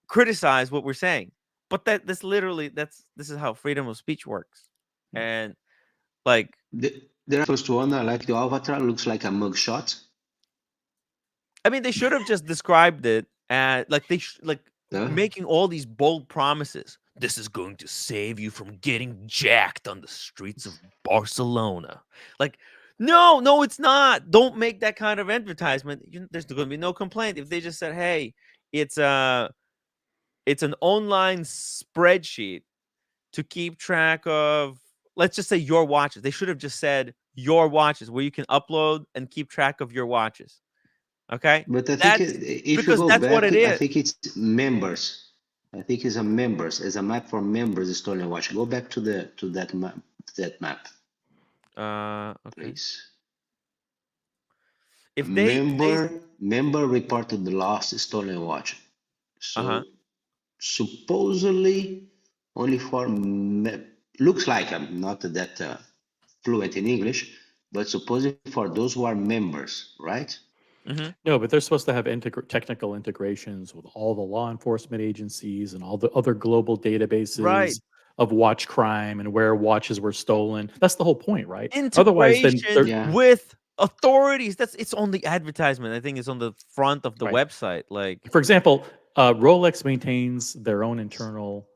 Speaker 1: criticize what we're saying. But this is how freedom of speech works.
Speaker 2: Yeah.
Speaker 1: And like
Speaker 7: the first one, I like the avatar, looks like a mugshot.
Speaker 1: I mean, they should have just described it as like
Speaker 7: Yeah.
Speaker 1: making all these bold promises. This is going to save you from getting jacked on the streets of Barcelona. Like, no, it's not. Don't make that kind of advertisement. There's going to be no complaint if they just said, "Hey, it's an online spreadsheet to keep track of." Let's just say your watches. They should have just said your watches, where you can upload and keep track of your watches. Okay,
Speaker 7: But I think
Speaker 1: that's
Speaker 7: if you
Speaker 1: because
Speaker 7: go
Speaker 1: that's what
Speaker 7: back,
Speaker 1: it
Speaker 7: I
Speaker 1: is.
Speaker 7: think it's members. I think it's a members, as a map for members. Stolen watch. Go back to that map.
Speaker 1: Okay.
Speaker 7: Please.
Speaker 1: If they
Speaker 7: Member reported the lost stolen watch. So
Speaker 1: Uh-huh.
Speaker 7: supposedly only for looks like I'm not that fluent in English, but supposedly for those who are members, right?
Speaker 1: Mhm.
Speaker 2: No, but they're supposed to have technical integrations with all the law enforcement agencies and all the other global databases
Speaker 1: Right.
Speaker 2: of watch crime and where watches were stolen. That's the whole point, right? Otherwise, then
Speaker 1: Integration
Speaker 7: Yeah.
Speaker 1: with authorities. It's on the advertisement. I think it's on the front of the
Speaker 2: Right.
Speaker 1: website. Like,
Speaker 2: for example, Rolex maintains their own internal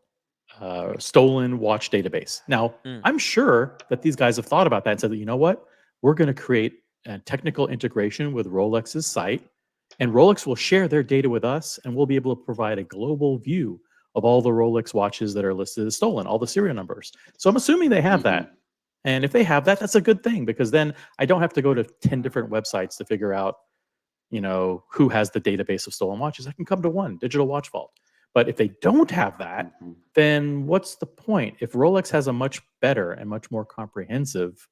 Speaker 2: stolen watch database. Now,
Speaker 1: Mm.
Speaker 2: I'm sure that these guys have thought about that and said, you know what? We're going to create a technical integration with Rolex's site, and Rolex will share their data with us, and we'll be able to provide a global view of all the Rolex watches that are listed as stolen, all the serial numbers. So I'm assuming they have that. And if they have that, that's a good thing, because then I don't have to go to 10 different websites to figure out, who has the database of stolen watches. I can come to one, Digital Watch Vault. But if they don't have that, then what's the point? If Rolex has a much better and much more comprehensive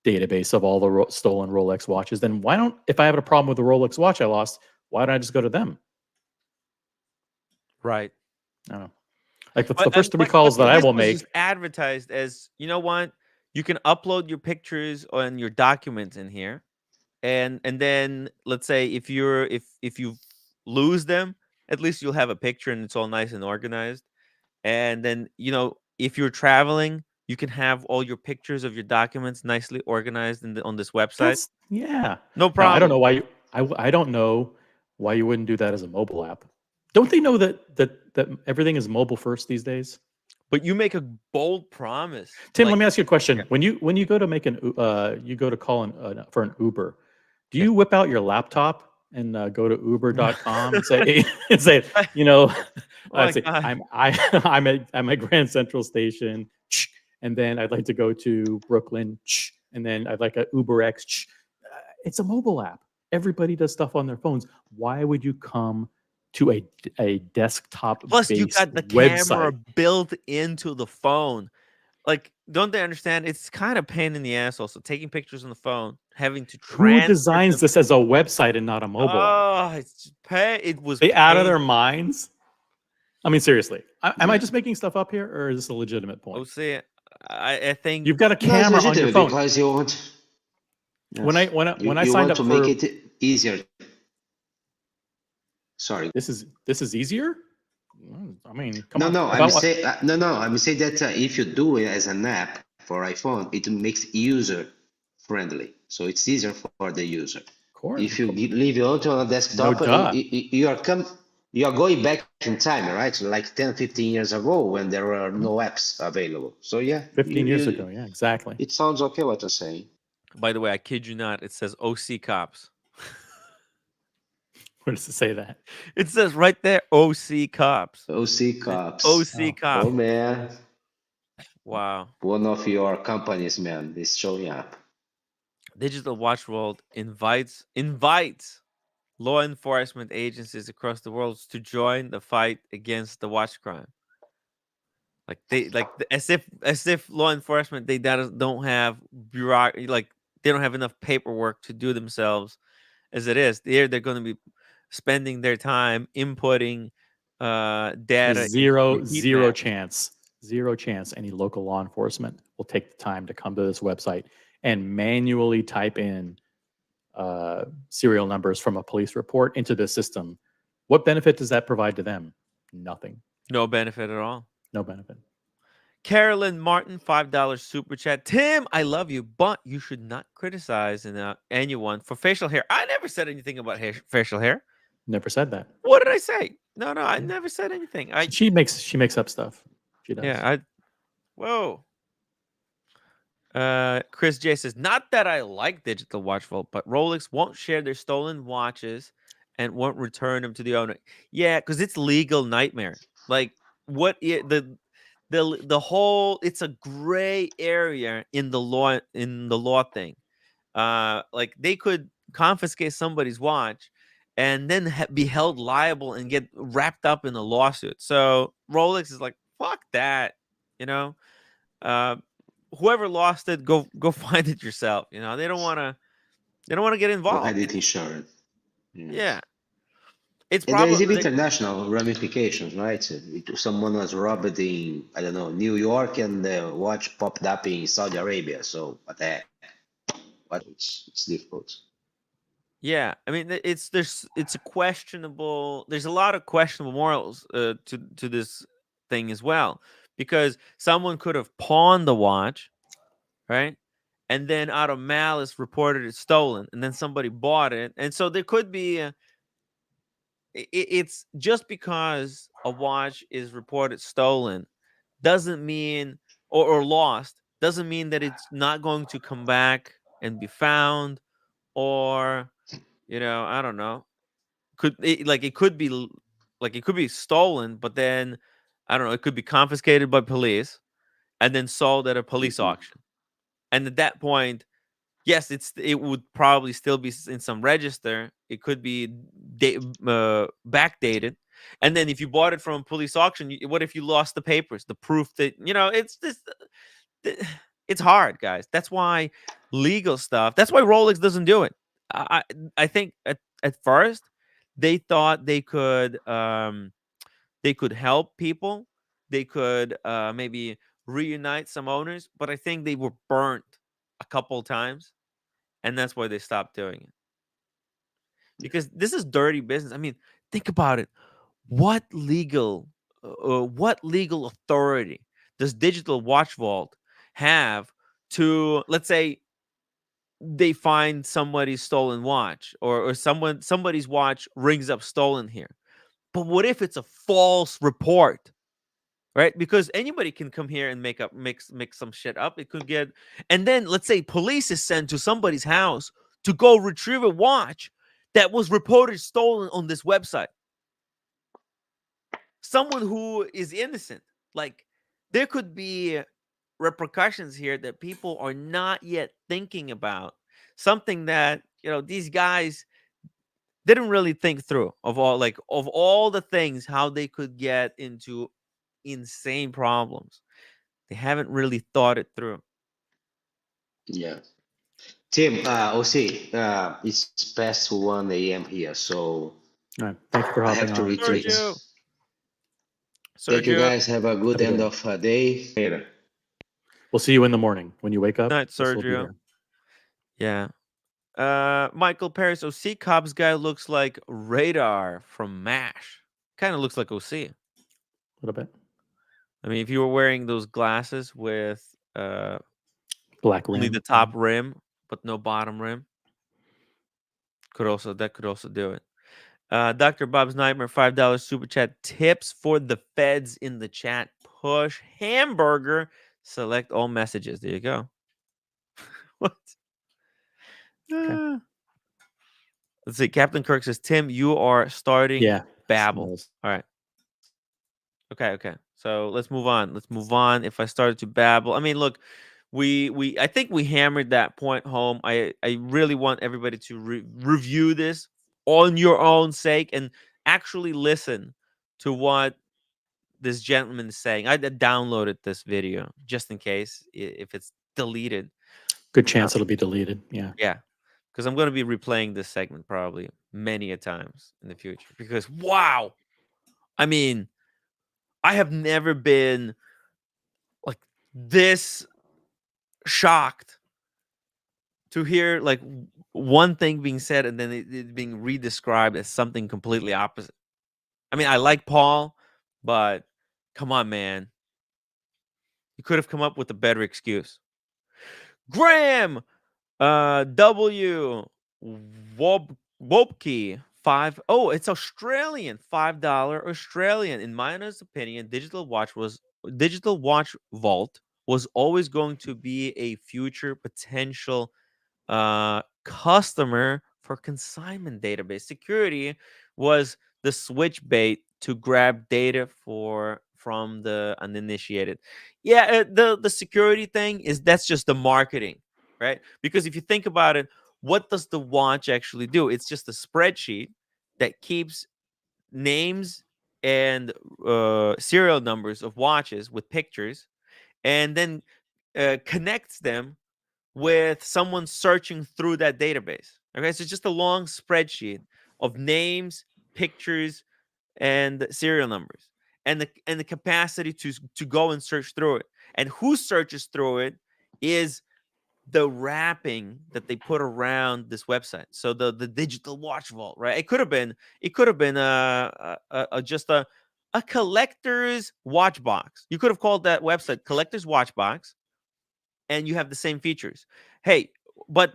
Speaker 2: database of all the stolen Rolex watches, then why don't, if I have a problem with the Rolex watch I lost, why don't I just go to them?
Speaker 1: right.
Speaker 2: I don't know. Like the
Speaker 1: But-
Speaker 2: first three
Speaker 1: but
Speaker 2: calls that I
Speaker 1: this
Speaker 2: will
Speaker 1: was
Speaker 2: make.
Speaker 1: just advertised as, you know what? You can upload your pictures and your documents in here, and then let's say if you lose them, at least you'll have a picture and it's all nice and organized. And then if you're traveling, you can have all your pictures of your documents nicely organized on this website.
Speaker 2: Yeah.
Speaker 1: No
Speaker 2: Now,
Speaker 1: problem.
Speaker 2: I don't know why I don't know why you wouldn't do that as a mobile app. Don't they know that everything is mobile first these days?
Speaker 1: But you make a bold promise.
Speaker 2: Tim,
Speaker 1: like-
Speaker 2: let me ask you a question.
Speaker 1: Yeah.
Speaker 2: When you go to make you go to call for an Uber, do you whip out your laptop and go to Uber.com and say
Speaker 1: my
Speaker 2: say
Speaker 1: God.
Speaker 2: I'm at Grand Central Station, and then I'd like to go to Brooklyn, and then I'd like a Uber X. It's a mobile app. Everybody does stuff on their phones. Why would you come to a desktop
Speaker 1: Plus, you
Speaker 2: based
Speaker 1: got the camera
Speaker 2: website?
Speaker 1: built into the phone. Like, don't they understand? It's kind of pain in the ass. Also, taking pictures on the phone, having to
Speaker 2: Who
Speaker 1: transfer
Speaker 2: designs
Speaker 1: them.
Speaker 2: this as a website and not a mobile app?
Speaker 1: Oh, it's pay. It was
Speaker 2: They out of
Speaker 1: pain.
Speaker 2: their minds? I mean, seriously, am I
Speaker 7: Yeah.
Speaker 2: just making stuff up here, or is this a legitimate
Speaker 1: Oh,
Speaker 2: point?
Speaker 1: see, I think
Speaker 2: You've got a
Speaker 7: No, it's
Speaker 2: camera on your
Speaker 7: legitimate
Speaker 2: phone.
Speaker 7: because you want.
Speaker 2: When I
Speaker 7: Yes.
Speaker 2: when I when I
Speaker 7: You
Speaker 2: signed
Speaker 7: want
Speaker 2: up
Speaker 7: to make
Speaker 2: for
Speaker 7: it easier. Sorry.
Speaker 2: this is easier. I mean, come
Speaker 7: No,
Speaker 2: on.
Speaker 7: no,
Speaker 2: If I
Speaker 7: I'm
Speaker 2: want,
Speaker 7: saying no. I'm saying that if you do it as an app for iPhone, it makes user friendly, so it's easier for the user.
Speaker 2: of course,
Speaker 7: If you leave it onto a desktop,
Speaker 2: duh.
Speaker 7: you are going back in time, right? So like 10, 15 years ago when there were no apps available. So yeah,
Speaker 2: 15 years ago, yeah, exactly.
Speaker 7: it sounds okay what you're saying.
Speaker 1: By the way, I kid you not, it says OC cops.
Speaker 2: Where does it say that?
Speaker 1: It says right there, OC cops.
Speaker 7: OC cops.
Speaker 1: OC cops.
Speaker 7: Oh man,
Speaker 1: Wow.
Speaker 7: one of your companies, man, is showing up.
Speaker 1: Digital Watch World invites law enforcement agencies across the world to join the fight against the watch crime. Like as if law enforcement don't have bureaucracy, like they don't have enough paperwork to do themselves as it is. They're going to be spending their time inputting data.
Speaker 2: There's
Speaker 1: into the heat
Speaker 2: zero
Speaker 1: map.
Speaker 2: chance any local law enforcement will take the time to come to this website and manually type in serial numbers from a police report into the system. What benefit does that provide to them? Nothing.
Speaker 1: No benefit at all.
Speaker 2: No benefit.
Speaker 1: Carolyn Martin, $5 super chat. Tim, I love you, but you should not criticize anyone for facial hair. I never said anything about facial hair.
Speaker 2: Never said that.
Speaker 1: What did I say? No, I never said anything.
Speaker 2: She makes up stuff. She does.
Speaker 1: Yeah, whoa. Chris J says, not that I like Digital Watch Vault, but Rolex won't share their stolen watches and won't return them to the owner. Yeah, because it's legal nightmare. Like the whole, it's a gray area in the law thing. Like they could confiscate somebody's watch and then be held liable and get wrapped up in a lawsuit. So Rolex is like, fuck that, you know. Whoever lost it, go find it yourself. You know, they don't want to get
Speaker 7: Go
Speaker 1: involved.
Speaker 7: ahead, it insured.
Speaker 1: Yeah. It's
Speaker 7: And there is
Speaker 1: probably
Speaker 7: even international ramifications, right? So someone was robbed in, I don't know, New York, and the watch popped up in Saudi Arabia. So what the heck? But it's difficult.
Speaker 1: yeah. I mean, it's a questionable. There's a lot of questionable morals to this thing as well, because someone could have pawned the watch, right? And then out of malice reported it stolen, and then somebody bought it, and so there could be. It's just because a watch is reported stolen doesn't mean or lost doesn't mean that it's not going to come back and be found, or I don't know, it could be stolen, but then I don't know, it could be confiscated by police and then sold at a police auction, and at that point, yes, it would probably still be in some register. It could be backdated, and then if you bought it from a police auction, what if you lost the papers, the proof that it's this? It's hard, guys. That's why legal stuff. That's why Rolex doesn't do it. I think at first they thought they could help people. They could maybe reunite some owners, but I think they were burnt a couple times, and that's why they stopped doing it. Because this is dirty business. I mean, think about it. What legal authority does Digital Watch Vault have to, let's say, they find somebody's stolen watch, or somebody's watch rings up stolen here? But what if it's a false report? Right? Because anybody can come here and make some shit up. It could get, and then let's say police is sent to somebody's house to go retrieve a watch that was reported stolen on this website. Someone who is innocent. Like, there could be repercussions here that people are not yet thinking about. Something that these guys didn't really think through of all the things how they could get into insane problems. They haven't really thought it through.
Speaker 7: Yeah. Tim, OC, it's past 1 a.m. here, so
Speaker 2: All right. Thank you for
Speaker 7: I
Speaker 2: hopping
Speaker 7: have to
Speaker 2: on.
Speaker 7: retreat.
Speaker 1: Sergio.
Speaker 7: Thank you
Speaker 1: Sergio.
Speaker 7: guys. Have a good
Speaker 2: Have a
Speaker 7: end
Speaker 2: good
Speaker 7: of day. Later.
Speaker 2: We'll see you in the morning when you wake up.
Speaker 1: Night,
Speaker 2: We'll still be
Speaker 1: Sergio.
Speaker 2: here.
Speaker 1: Yeah. Michael Paris, OC Cops guy looks like Radar from MASH. Kind of looks like OC.
Speaker 2: A little bit.
Speaker 1: I mean, if you were wearing those glasses with
Speaker 2: Black
Speaker 1: only
Speaker 2: rim.
Speaker 1: the top rim but no bottom rim, could also do it. Dr. Bob's Nightmare, $5 super chat. Tips for the feds in the chat. Push hamburger. Select all messages. There you go. What?
Speaker 2: Okay.
Speaker 1: Let's see. Captain Kirk says, Tim, you are starting
Speaker 2: Yeah.
Speaker 1: Babel.
Speaker 2: Smells.
Speaker 1: All right. Okay. So let's move on. If I started to babble, I mean, look, I think we hammered that point home. I really want everybody to review this on your own sake and actually listen to what this gentleman is saying. I downloaded this video just in case if it's deleted.
Speaker 2: Good chance it'll be deleted. Yeah.
Speaker 1: Yeah, because I'm going to be replaying this segment probably many a times in the future. Because wow, I mean, I have never been like this shocked to hear like one thing being said and then it being redescribed as something completely opposite. I mean, I like Paul, but come on, man. You could have come up with a better excuse. Graham W Wobke 5. Oh, it's Australian. $5 Australian. In my honest opinion, Digital Watch Vault was always going to be a future potential customer for consignment database. Security was the switch bait to grab data from the uninitiated. Yeah, the security thing that's just the marketing, right? Because if you think about it, what does the watch actually do? It's just a spreadsheet that keeps names and serial numbers of watches with pictures, and then connects them with someone searching through that database. Okay, so it's just a long spreadsheet of names, pictures, and serial numbers, and the capacity to go and search through it. And who searches through it is the wrapping that they put around this website. So the digital watch vault, right? It could have been just a collector's watch box. You could have called that website collector's watch box, and you have the same features. Hey, but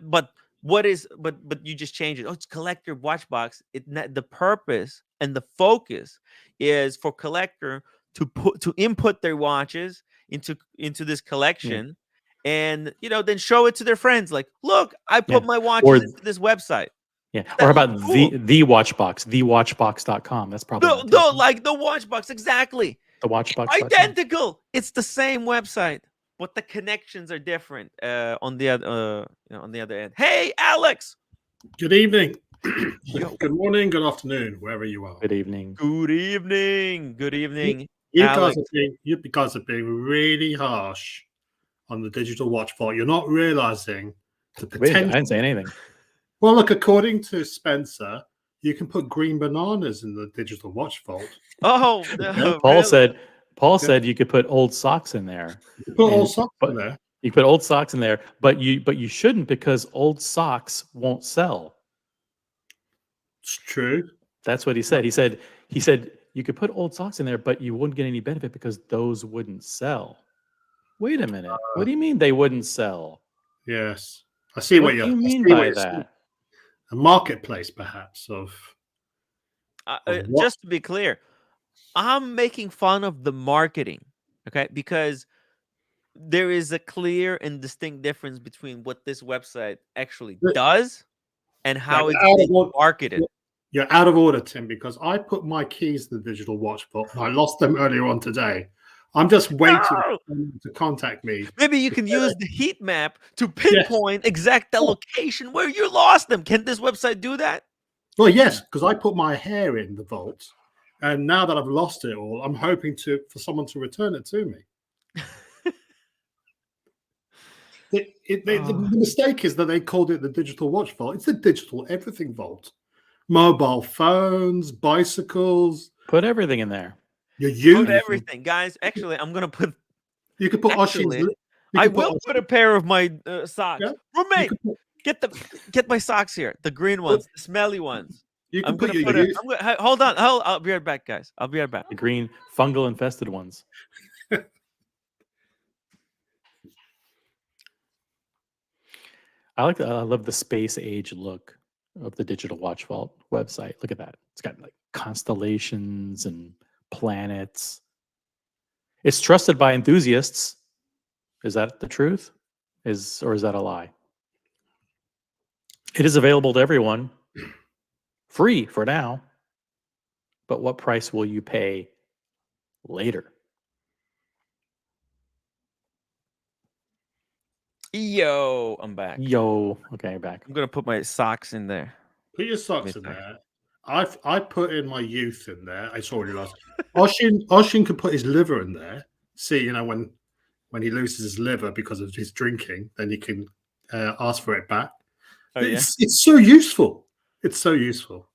Speaker 1: you just change it. Oh, it's collector watch box. The purpose and the focus is for collector to input their watches into this collection, and then show it to their friends. Like, look, I put my watches into this website.
Speaker 2: Yeah.
Speaker 1: That
Speaker 2: Or how about
Speaker 1: looks cool.
Speaker 2: the Watchbox, thewatchbox.com. That's probably
Speaker 1: No, like the watch box, exactly.
Speaker 2: the Watchbox.
Speaker 1: Identical. It's the same website, but the connections are different on the other end. Hey, Alex.
Speaker 8: Good evening.
Speaker 1: Yo.
Speaker 8: Good morning, good afternoon, wherever you are.
Speaker 2: Good evening.
Speaker 1: Good evening.
Speaker 8: You
Speaker 1: Alex.
Speaker 8: guys are being really harsh on the digital watch vault. You're not realizing the
Speaker 2: Wait, I
Speaker 8: potential.
Speaker 2: didn't say anything.
Speaker 8: Well, look, according to Spencer, you can put green bananas in the digital watch vault.
Speaker 1: Oh, no,
Speaker 2: Paul
Speaker 1: really?
Speaker 2: said you could put old socks in there.
Speaker 8: You put old socks in there.
Speaker 2: You put old socks in there, but you shouldn't, because old socks won't sell.
Speaker 8: It's true.
Speaker 2: That's what he said. He said you could put old socks in there, but you wouldn't get any benefit because those wouldn't sell. Wait a minute. What do you mean they wouldn't sell?
Speaker 8: Yes. I see
Speaker 2: What
Speaker 8: what
Speaker 2: do you mean by that?
Speaker 8: A marketplace, perhaps, of what?
Speaker 1: Just to be clear, I'm making fun of the marketing, okay? Because there is a clear and distinct difference between what this website actually does and how it's being marketed.
Speaker 8: You're out of order, Tim, because I put my keys in the digital watch vault and I lost them earlier on today. I'm just waiting for them to contact me.
Speaker 1: Maybe you can use the heat map to pinpoint exact the location where you lost them. Can this website do that?
Speaker 8: Well, yes, because I put my hair in the vault, and now that I've lost it all, I'm hoping for someone to return it to me. The mistake is that they called it the digital watch vault. It's the digital everything vault. Mobile phones, bicycles.
Speaker 2: Put everything in there.
Speaker 8: Your youth.
Speaker 1: Put everything, guys. Actually, I'm gonna put.
Speaker 8: You could put
Speaker 1: Actually,
Speaker 8: Oshin's.
Speaker 1: I will put a pair of my socks.
Speaker 8: Yeah?
Speaker 1: Roommate, get my socks here. The green ones, the smelly ones.
Speaker 8: You can
Speaker 1: I'm
Speaker 8: put
Speaker 1: gonna
Speaker 8: your
Speaker 1: put it.
Speaker 8: youth.
Speaker 1: Hold on. I'll be right back, guys. I'll be right back.
Speaker 2: The green fungal infested ones. I love the space age look of the Digital Watch Vault website. Look at that. It's got like constellations and planets. It's trusted by enthusiasts. Is that the truth? Or is that a lie? It is available to everyone, free for now. But what price will you pay later?
Speaker 1: Yo, I'm back.
Speaker 2: Yo, okay, back.
Speaker 1: I'm gonna put my socks in there.
Speaker 8: Put your socks in there. I put in my youth in there. It's already lost. Oshin could put his liver in there. See, you know, when he loses his liver because of his drinking, then he can ask for it back.
Speaker 1: Oh, yeah?
Speaker 8: It's so useful. It's so useful.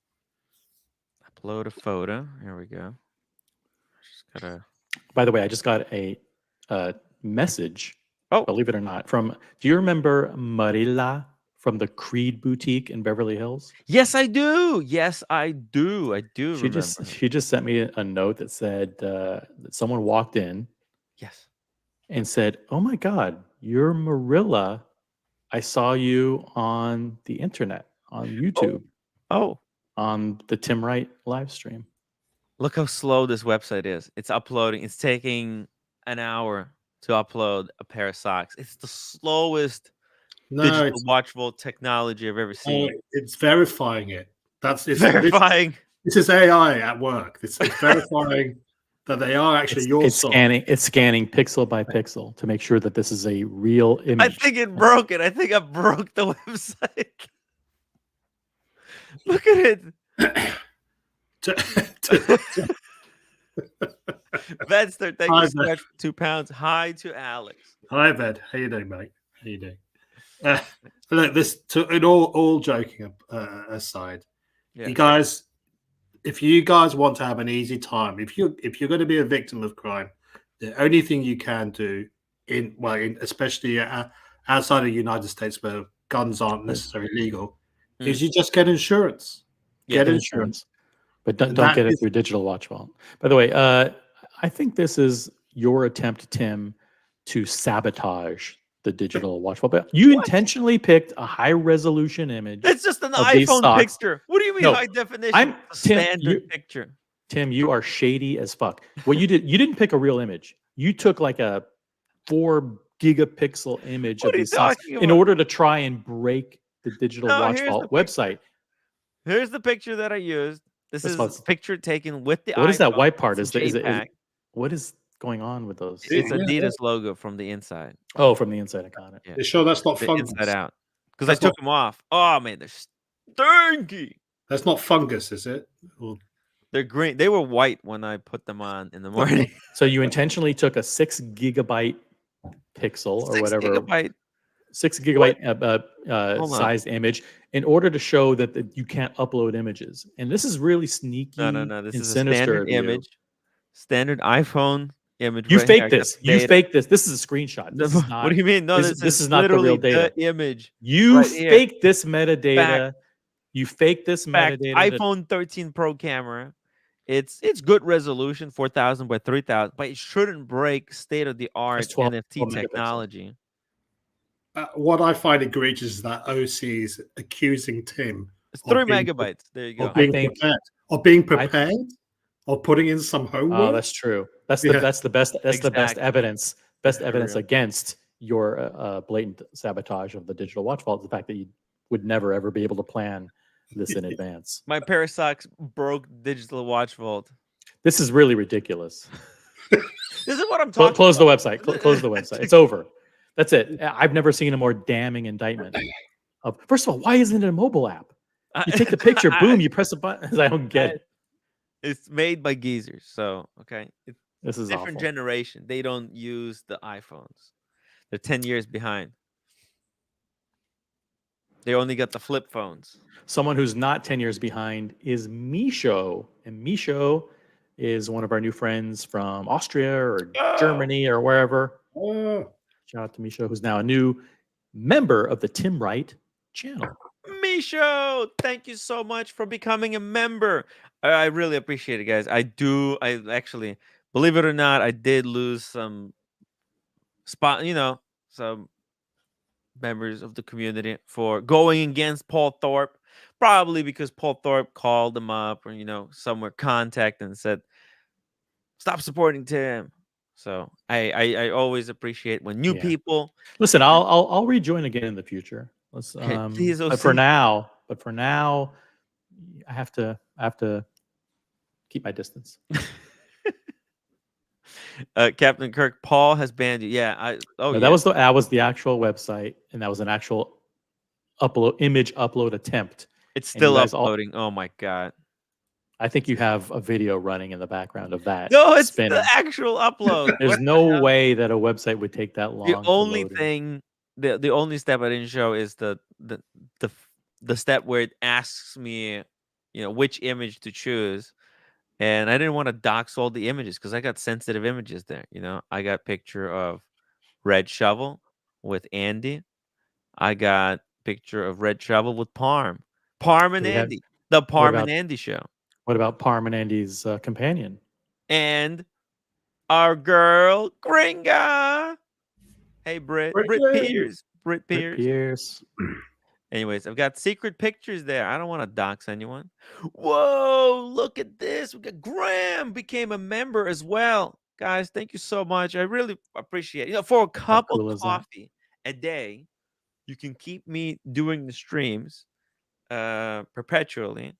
Speaker 1: Upload a photo. Here we go. Just gotta.
Speaker 2: By the way, I just got a message.
Speaker 1: Oh,
Speaker 2: believe it or not, from. Do you remember Marilla from the Creed boutique in Beverly Hills?
Speaker 1: Yes, I do. Yes, I do. I do.
Speaker 2: She just sent me a note that said that someone walked in.
Speaker 1: Yes.
Speaker 2: And said, "Oh my God, you're Marilla. I saw you on the internet, on YouTube.
Speaker 1: Oh.
Speaker 2: On the Tim Wright live stream."
Speaker 1: Look how slow this website is. It's uploading. It's taking an hour to upload a pair of socks. It's the slowest digital watch vault technology I've ever seen.
Speaker 8: It's verifying it. It's
Speaker 1: verifying.
Speaker 8: This is AI at work. It's verifying that they are actually your
Speaker 2: it's scanning pixel by pixel to make sure that this is a real image.
Speaker 1: I think it broke it. I think I broke the website. Look at it. Vedster, thank you so much for 2 pounds. Hi to Alex.
Speaker 8: Hi, Ved. How you doing, mate? How you doing? Look, in all joking aside, you guys, if you guys want to have an easy time, if you're going to be a victim of crime, the only thing you can do especially outside of the United States where guns aren't necessarily legal, is you just get insurance. Get insurance.
Speaker 2: But don't get it through Digital Watch Vault. By the way, I think this is your attempt, Tim, to sabotage the Digital Watch Vault. But you intentionally picked a high-resolution image.
Speaker 1: It's just an iPhone picture. What do you mean high definition? Standard picture.
Speaker 2: Tim, you are shady as fuck. What you didn't pick a real image. You took like a 4 gigapixel image of these socks in order to try and break the Digital Watch Vault website.
Speaker 1: Here's the picture that I used. This is a picture taken with the iPhone.
Speaker 2: What is that white part? What is going on with those?
Speaker 1: It's Adidas logo from the inside.
Speaker 2: Oh, from the inside. I got it.
Speaker 8: Yeah. You sure that's not fungus?
Speaker 1: Inside out. Because I took them off. Oh, man, they're stinky.
Speaker 8: That's not fungus, is it?
Speaker 1: They're green. They were white when I put them on in the morning.
Speaker 2: So you intentionally took a 6 gigabyte pixel or whatever. 6 gigabyte sized image in order to show that you can't upload images. And this is really sneaky.
Speaker 1: No. This is a standard image. Standard iPhone image.
Speaker 2: You faked this. You faked this. This is a screenshot. This is not,
Speaker 1: what do you mean? No,
Speaker 2: this is not the real data.
Speaker 1: The image.
Speaker 2: You faked this metadata. You faked this metadata.
Speaker 1: iPhone 13 Pro camera. It's good resolution, 4,000 by 3,000, but it shouldn't break state-of-the-art NFT technology.
Speaker 8: What I find egregious is that OC is accusing Tim.
Speaker 1: It's 3 megabytes. There you go.
Speaker 8: Of being prepared, or putting in some homework.
Speaker 2: Oh, that's true. That's the best. That's the best evidence. Best evidence against your blatant sabotage of the Digital Watch Vault. The fact that you would never ever be able to plan this in advance.
Speaker 1: My pair of socks broke Digital Watch Vault.
Speaker 2: This is really ridiculous.
Speaker 1: This is what I'm talking about.
Speaker 2: Close the website. Close the website. It's over. That's it. I've never seen a more damning indictment. First of all, why isn't it a mobile app? You take the picture, boom, you press a button. I don't get it.
Speaker 1: It's made by geezers, so okay. It's
Speaker 2: This is
Speaker 1: different
Speaker 2: awful.
Speaker 1: generation. They don't use the iPhones. They're 10 years behind. They only got the flip phones.
Speaker 2: Someone who's not 10 years behind is Misho. And Misho is one of our new friends from Austria or Germany or wherever.
Speaker 8: Oh,
Speaker 2: Shout out to Misho, who's now a new member of the Tim Wright channel.
Speaker 1: Misho, thank you so much for becoming a member. I really appreciate it, guys. I actually, believe it or not, I did lose some some members of the community for going against Paul Thorpe, probably because Paul Thorpe called them up or somewhere contact and said, stop supporting Tim. So I always appreciate when new people.
Speaker 2: Listen, I'll rejoin again in the future. Let's
Speaker 1: please,
Speaker 2: but for now, I have to keep my distance.
Speaker 1: Captain Kirk, Paul has banned you. Yeah,
Speaker 2: that was the actual website, and that was an actual image upload attempt.
Speaker 1: It's still uploading. Oh my god!
Speaker 2: I think you have a video running in the background of that.
Speaker 1: No, it's
Speaker 2: spinning.
Speaker 1: the actual upload.
Speaker 2: There's no way that a website would take that long.
Speaker 1: The only thing, the only step I didn't show is the step where it asks me, which image to choose. And I didn't want to dox all the images because I got sensitive images there. I got picture of Red Shovel with Andy. I got picture of Red Shovel with Parm and Andy. The Parm and Andy show.
Speaker 2: What about Parm and Andy's companion?
Speaker 1: And our girl Gringa. Hey, Britt Pierce. Britt Pierce. Anyways, I've got secret pictures there. I don't want to dox anyone. Whoa, look at this. We got Graham became a member as well. Guys, thank you so much. I really appreciate it. For a cup of coffee a day, you can keep me doing the streams perpetually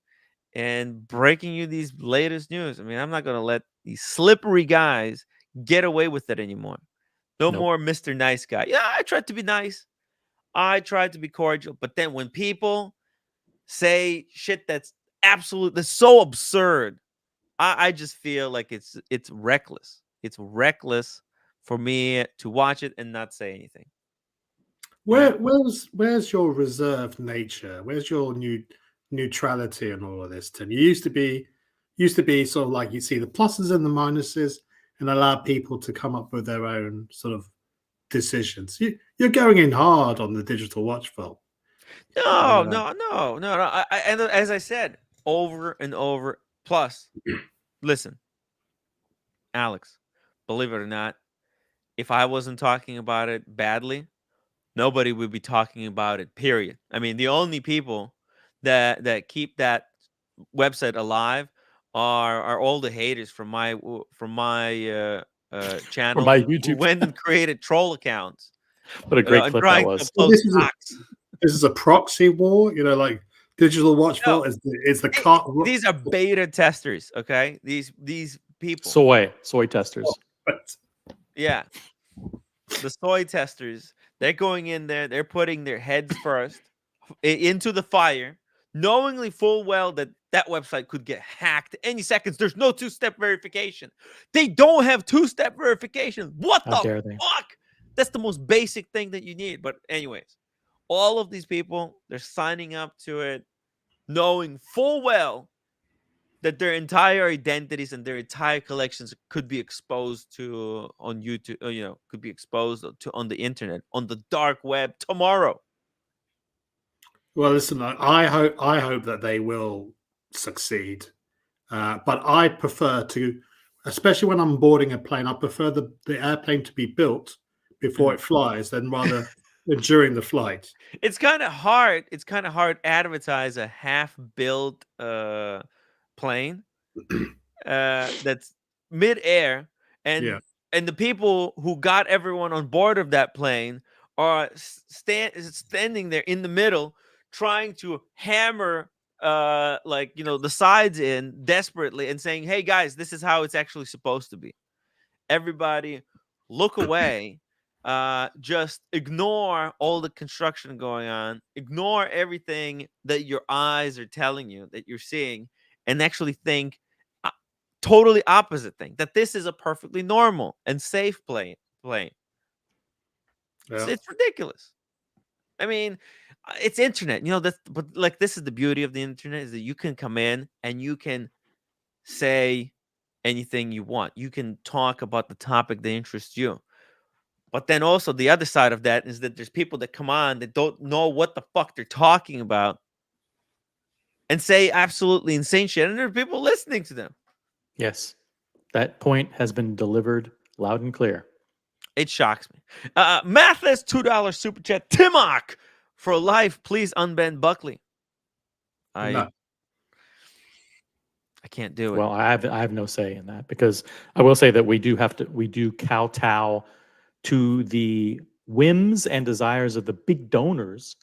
Speaker 1: and breaking you these latest news. I mean, I'm not going to let these slippery guys get away with it anymore. No more Mr. Nice Guy. Yeah, I tried to be nice. I tried to be cordial, but then when people say shit that's so absurd, I just feel like it's reckless. It's reckless for me to watch it and not say anything.
Speaker 8: Where's your reserved nature? Where's your neutrality and all of this, Tim? You used to be sort of like you see the pluses and the minuses and allow people to come up with their own sort of decisions. You're going in hard on the digital watch fault.
Speaker 1: No. And as I said over and over, plus, listen, Alex, believe it or not, if I wasn't talking about it badly, nobody would be talking about it, period. I mean, the only people that keep that website alive are all the haters from my channel,
Speaker 2: from my YouTube
Speaker 1: who went and created troll accounts.
Speaker 2: What a great clip that was.
Speaker 8: This is a proxy war, like digital watch fault is the cut.
Speaker 1: These are beta testers, okay? These people.
Speaker 2: Soy testers.
Speaker 1: Yeah. The soy testers, they're going in there, they're putting their heads first into the fire, knowingly full well that website could get hacked any seconds. There's no two-step verification. They don't have two-step verification. What the fuck? That's the most basic thing that you need. But anyways, all of these people, they're signing up to it, knowing full well that their entire identities and their entire collections could be exposed to on YouTube, could be exposed to on the internet, on the dark web tomorrow.
Speaker 8: Well, listen, I hope that they will succeed, but I prefer to, especially when I'm boarding a plane, I prefer the airplane to be built before it flies than rather during the flight.
Speaker 1: It's kind of hard. It's kind of hard to advertise a half-built plane that's mid-air, and the people who got everyone on board of that plane are standing there in the middle trying to hammer the sides in desperately and saying, hey guys, this is how it's actually supposed to be. Everybody look away just ignore all the construction going on, ignore everything that your eyes are telling you that you're seeing, and actually think totally opposite thing, that this is a perfectly normal and safe plane.
Speaker 8: Yeah.
Speaker 1: It's ridiculous. I mean, it's internet, but like, this is the beauty of the internet, is that you can come in and you can say anything you want. You can talk about the topic that interests you. But then also the other side of that is that there's people that come on that don't know what the fuck they're talking about and say absolutely insane shit, and there are people listening to them.
Speaker 2: Yes, that point has been delivered loud and clear.
Speaker 1: It shocks me. Mathis, $2 super chat. Timok, for life, please unban Buckley.
Speaker 8: No.
Speaker 1: I can't do it.
Speaker 2: Well, I have no say in that, because I will say that we do kowtow to the whims and desires of the big donors,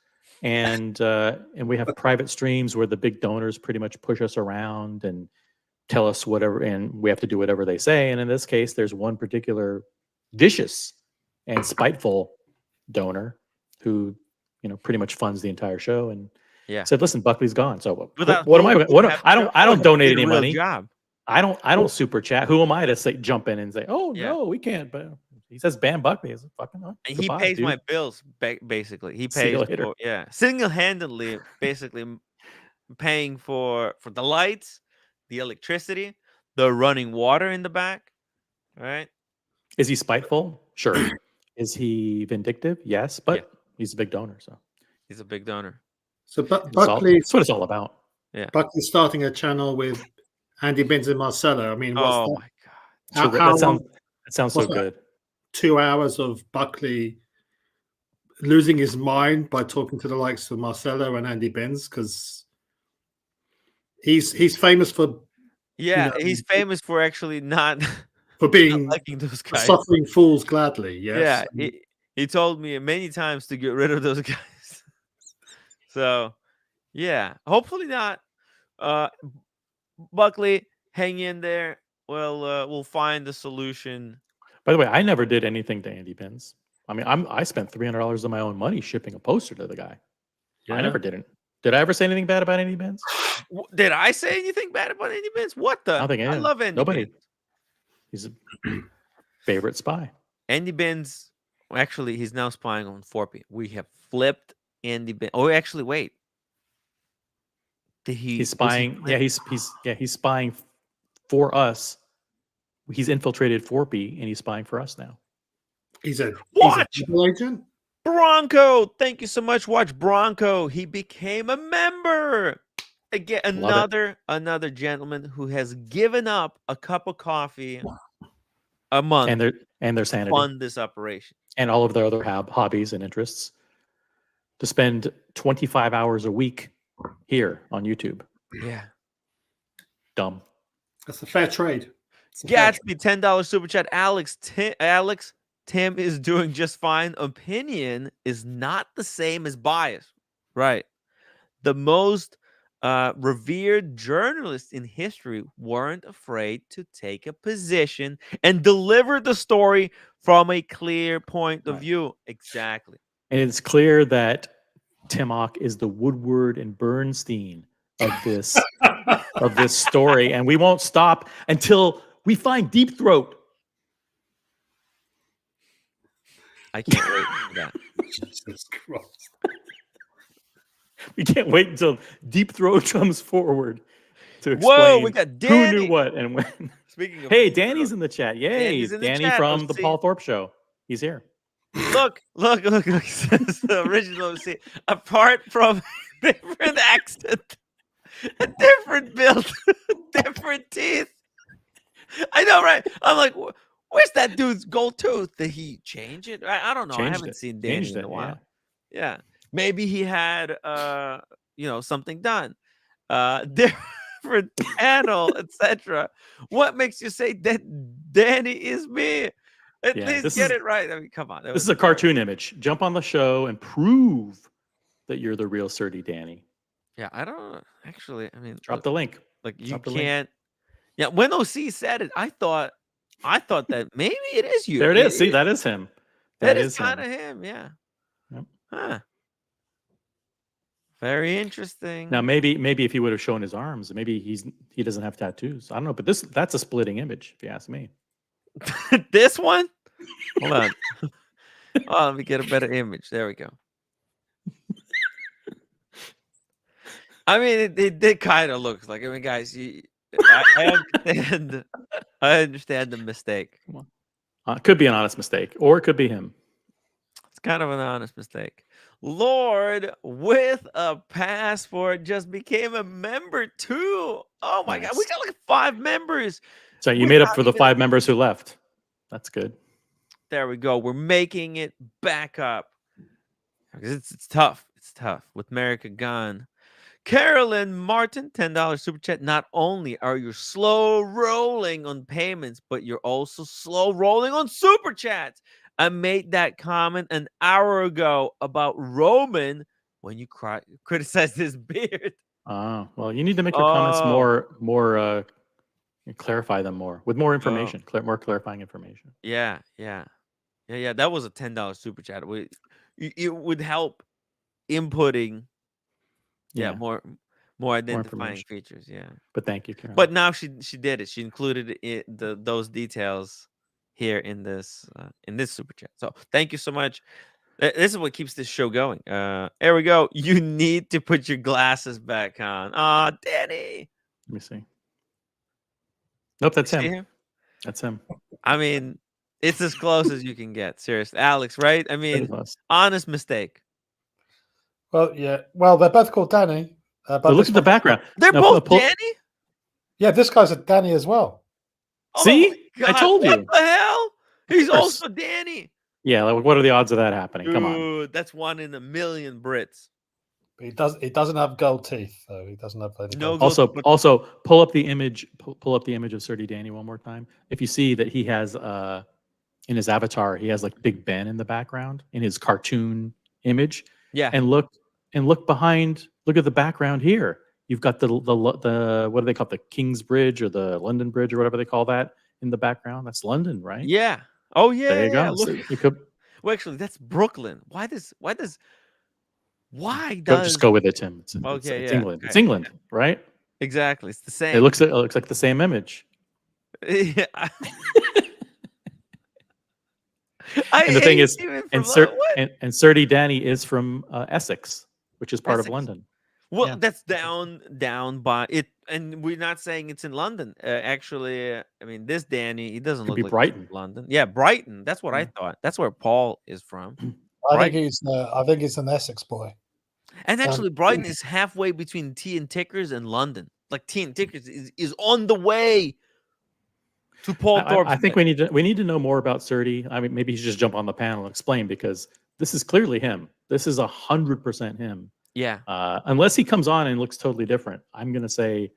Speaker 2: and we have private streams where the big donors pretty much push us around and tell us whatever, and we have to do whatever they say. And in this case, there's one particular vicious and spiteful donor who, pretty much funds the entire show, and said, "Listen, Buckley's gone. So what am I? I don't donate any money.
Speaker 1: Job.
Speaker 2: I don't super chat. Who am I to say jump in and say, oh no, we can't? But he says ban Buckley. Is fucking on.
Speaker 1: He pays my bills basically. He pays for, single-handedly, basically paying for the lights, the electricity, the running water in the back. Right?
Speaker 2: Is he spiteful? Sure. Is he vindictive? Yes, but he's a big donor. So
Speaker 1: he's a big donor.
Speaker 8: So Buckley,
Speaker 2: that's what it's all about.
Speaker 1: Yeah.
Speaker 8: Buckley's starting a channel with Andy Benz and Marcelo. I mean,
Speaker 1: my
Speaker 2: that
Speaker 8: God.
Speaker 2: sounds so good.
Speaker 8: 2 hours of Buckley losing his mind by talking to the likes of Marcelo and Andy Benz, because he's famous for
Speaker 1: he's famous for actually not
Speaker 8: for being
Speaker 1: not liking those guys.
Speaker 8: Suffering fools gladly. Yes.
Speaker 1: Yeah, he told me many times to get rid of those guys. So, hopefully not. Buckley, hang in there. We'll find a solution.
Speaker 2: By the way, I never did anything to Andy Benz. I mean, I spent $300 of my own money shipping a poster to the guy. Yeah. I never did I ever say anything bad about Andy Benz?
Speaker 1: Did I say anything bad about Andy Benz? What the? I love Andy
Speaker 2: Nobody.
Speaker 1: Benz.
Speaker 2: He's a favorite spy.
Speaker 1: Andy Benz, actually, he's now spying on 4P. We have flipped Andy Benz. Oh, actually, wait.
Speaker 2: He's spying. He's spying for us. He's infiltrated 4P and he's spying for us now.
Speaker 8: He's a
Speaker 1: agent. Bronco, thank you so much. Watch Bronco. He became a member. Again, another gentleman who has given up a cup of coffee a month
Speaker 2: and their sanity,
Speaker 1: fund this operation,
Speaker 2: and all of their other hobbies and interests, to spend 25 hours a week here on YouTube.
Speaker 1: Yeah,
Speaker 8: dumb. That's a fair trade.
Speaker 1: Gatsby, $10 super chat. Alex, Tim is doing just fine. Opinion is not the same as bias, right? The most revered journalists in history weren't afraid to take a position and deliver the story from a clear point of view. Exactly.
Speaker 2: And it's clear that Timok is the Woodward and Bernstein of this of this story, and we won't stop until we find Deep Throat.
Speaker 1: I can't wait for that.
Speaker 8: Jesus Christ.
Speaker 2: We can't wait until Deep Throat comes forward to explain
Speaker 1: we got Danny.
Speaker 2: Who knew what and when.
Speaker 1: Speaking of
Speaker 2: Danny's in the chat. Yay, Danny from the Paul Thorpe Show. He's here.
Speaker 1: Look. Says the original. See, apart from different accent, a different build, different teeth. I know, right? I'm like, where's that dude's gold tooth? Did he change it? I don't know. I haven't seen Danny in a while. Yeah. Maybe he had something done. Different panel, etc. What makes you say that Danny is me? At least get it right. I mean, come on.
Speaker 2: This is a cartoon image. Jump on the show and prove that you're the real Surdy Danny.
Speaker 1: Yeah, I don't actually. I mean,
Speaker 2: drop the link.
Speaker 1: Like you can't. Yeah, when OC said it, I thought that maybe it is you.
Speaker 2: There it is. See, that is him.
Speaker 1: That is
Speaker 2: is
Speaker 1: kind
Speaker 2: him.
Speaker 1: of him. Yeah.
Speaker 2: Yep.
Speaker 1: Huh. Very interesting.
Speaker 2: Now maybe if he would have shown his arms, maybe he doesn't have tattoos. I don't know, but that's a splitting image, if you ask me.
Speaker 1: This one? Hold on. Oh, let me get a better image. There we go. I mean, it kind of looks like. I mean, guys, I understand. I understand the mistake.
Speaker 2: Come on. It could be an honest mistake, or it could be him.
Speaker 1: It's kind of an honest mistake. Lord with a passport just became a member too. Oh my God, we got like 5 members.
Speaker 2: So you made up for the 5 members who left. That's good.
Speaker 1: There we go. We're making it back up. It's tough. It's tough with America gone. Carolyn Martin, $10 super chat. Not only are you slow rolling on payments, but you're also slow rolling on super chats. I made that comment an hour ago about Roman when you criticized his beard.
Speaker 2: Oh, well, you need to make your comments more clarify them more with more information, more clarifying information.
Speaker 1: Yeah. That was a $10 super chat. It would help inputting. Yeah, more identifying features. Yeah,
Speaker 2: but thank you, Carol.
Speaker 1: But now she did it. She included those details here in this super chat. So thank you so much. This is what keeps this show going. There we go. You need to put your glasses back on. Ah, Danny.
Speaker 2: Let me see. Nope, that's him. That's him.
Speaker 1: I mean, it's as close as you can get. Seriously, Alex, right? I mean, honest mistake.
Speaker 9: Well, yeah. Well, they're both called Danny.
Speaker 2: But look at the background.
Speaker 1: They're both Danny?
Speaker 9: Yeah, this guy's a Danny as well.
Speaker 2: See? I told you.
Speaker 1: What the hell? He's also Danny.
Speaker 2: Yeah, like, what are the odds of that happening?
Speaker 1: Dude,
Speaker 2: come on.
Speaker 1: That's 1 in a million Brits.
Speaker 9: But he doesn't have gold teeth, though. He doesn't have any
Speaker 1: no.
Speaker 2: Also, pull up the image. Pull up the image of Sir D. Danny one more time. If you see that he has in his avatar, he has like Big Ben in the background in his cartoon image.
Speaker 1: Yeah.
Speaker 2: And look behind. Look at the background here. You've got the what do they call it? The King's Bridge or the London Bridge or whatever they call that in the background. That's London, right?
Speaker 1: Yeah. Oh yeah.
Speaker 2: There you go.
Speaker 1: Look.
Speaker 2: So you could.
Speaker 1: Well, actually, that's Brooklyn. Why does?
Speaker 2: Just go with it, Tim. It's England.
Speaker 1: Okay.
Speaker 2: It's England, right?
Speaker 1: Exactly. It's the same.
Speaker 2: It looks like the same image.
Speaker 1: Yeah.
Speaker 2: And the thing is, and Sir D. Danny is from Essex, which is part of London.
Speaker 1: Well, that's down by it, and we're not saying it's in London. Actually, I mean, this Danny, he doesn't look like
Speaker 2: Brighton,
Speaker 1: London. Yeah, Brighton. That's what I thought. That's where Paul is from.
Speaker 9: I think he's an Essex boy.
Speaker 1: And actually, Brighton is halfway between Tea and Tickers and London. Like Tea and Tickers is on the way to Paul Thorpe's.
Speaker 2: I think we need to know more about Sir D. I mean, maybe he should just jump on the panel and explain, because this is clearly him. This is 100% him.
Speaker 1: Yeah.
Speaker 2: Unless he comes on and looks totally different, I'm gonna say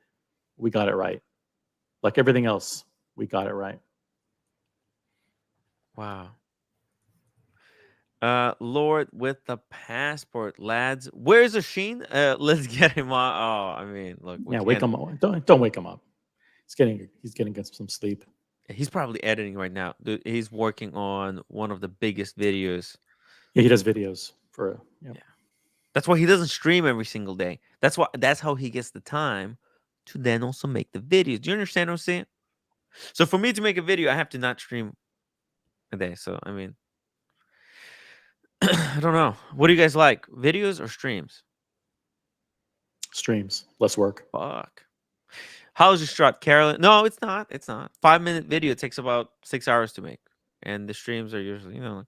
Speaker 2: we got it right. Like everything else, we got it right.
Speaker 1: Wow. Lord with the passport, lads. Where's Asheen? Let's get him on. Oh, I mean, look.
Speaker 2: Wake him up. Don't wake him up. He's getting some sleep.
Speaker 1: He's probably editing right now. He's working on one of the biggest videos.
Speaker 2: Yeah, he does videos for.
Speaker 1: Yeah. That's why he doesn't stream every single day. That's how he gets the time to then also make the videos. Do you understand what I'm saying? So for me to make a video, I have to not stream a day. So I mean, I don't know. What do you guys like? Videos or streams?
Speaker 2: Streams. Less work.
Speaker 1: Fuck. How's your strut, Carolyn? No, it's not. It's not. 5-minute video takes about 6 hours to make. And the streams are usually, a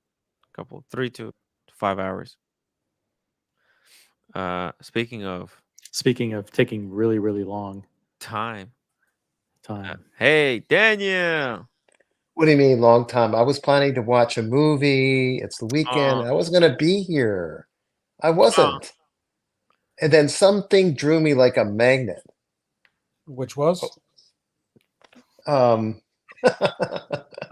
Speaker 1: couple, 3 to 5 hours. Speaking of
Speaker 2: taking really, really long
Speaker 1: time.
Speaker 2: Hey,
Speaker 1: Daniel.
Speaker 10: What do you mean long time? I was planning to watch a movie. It's the weekend. I was going to be here. I wasn't. And then something drew me like a magnet.
Speaker 9: Which was?
Speaker 10: A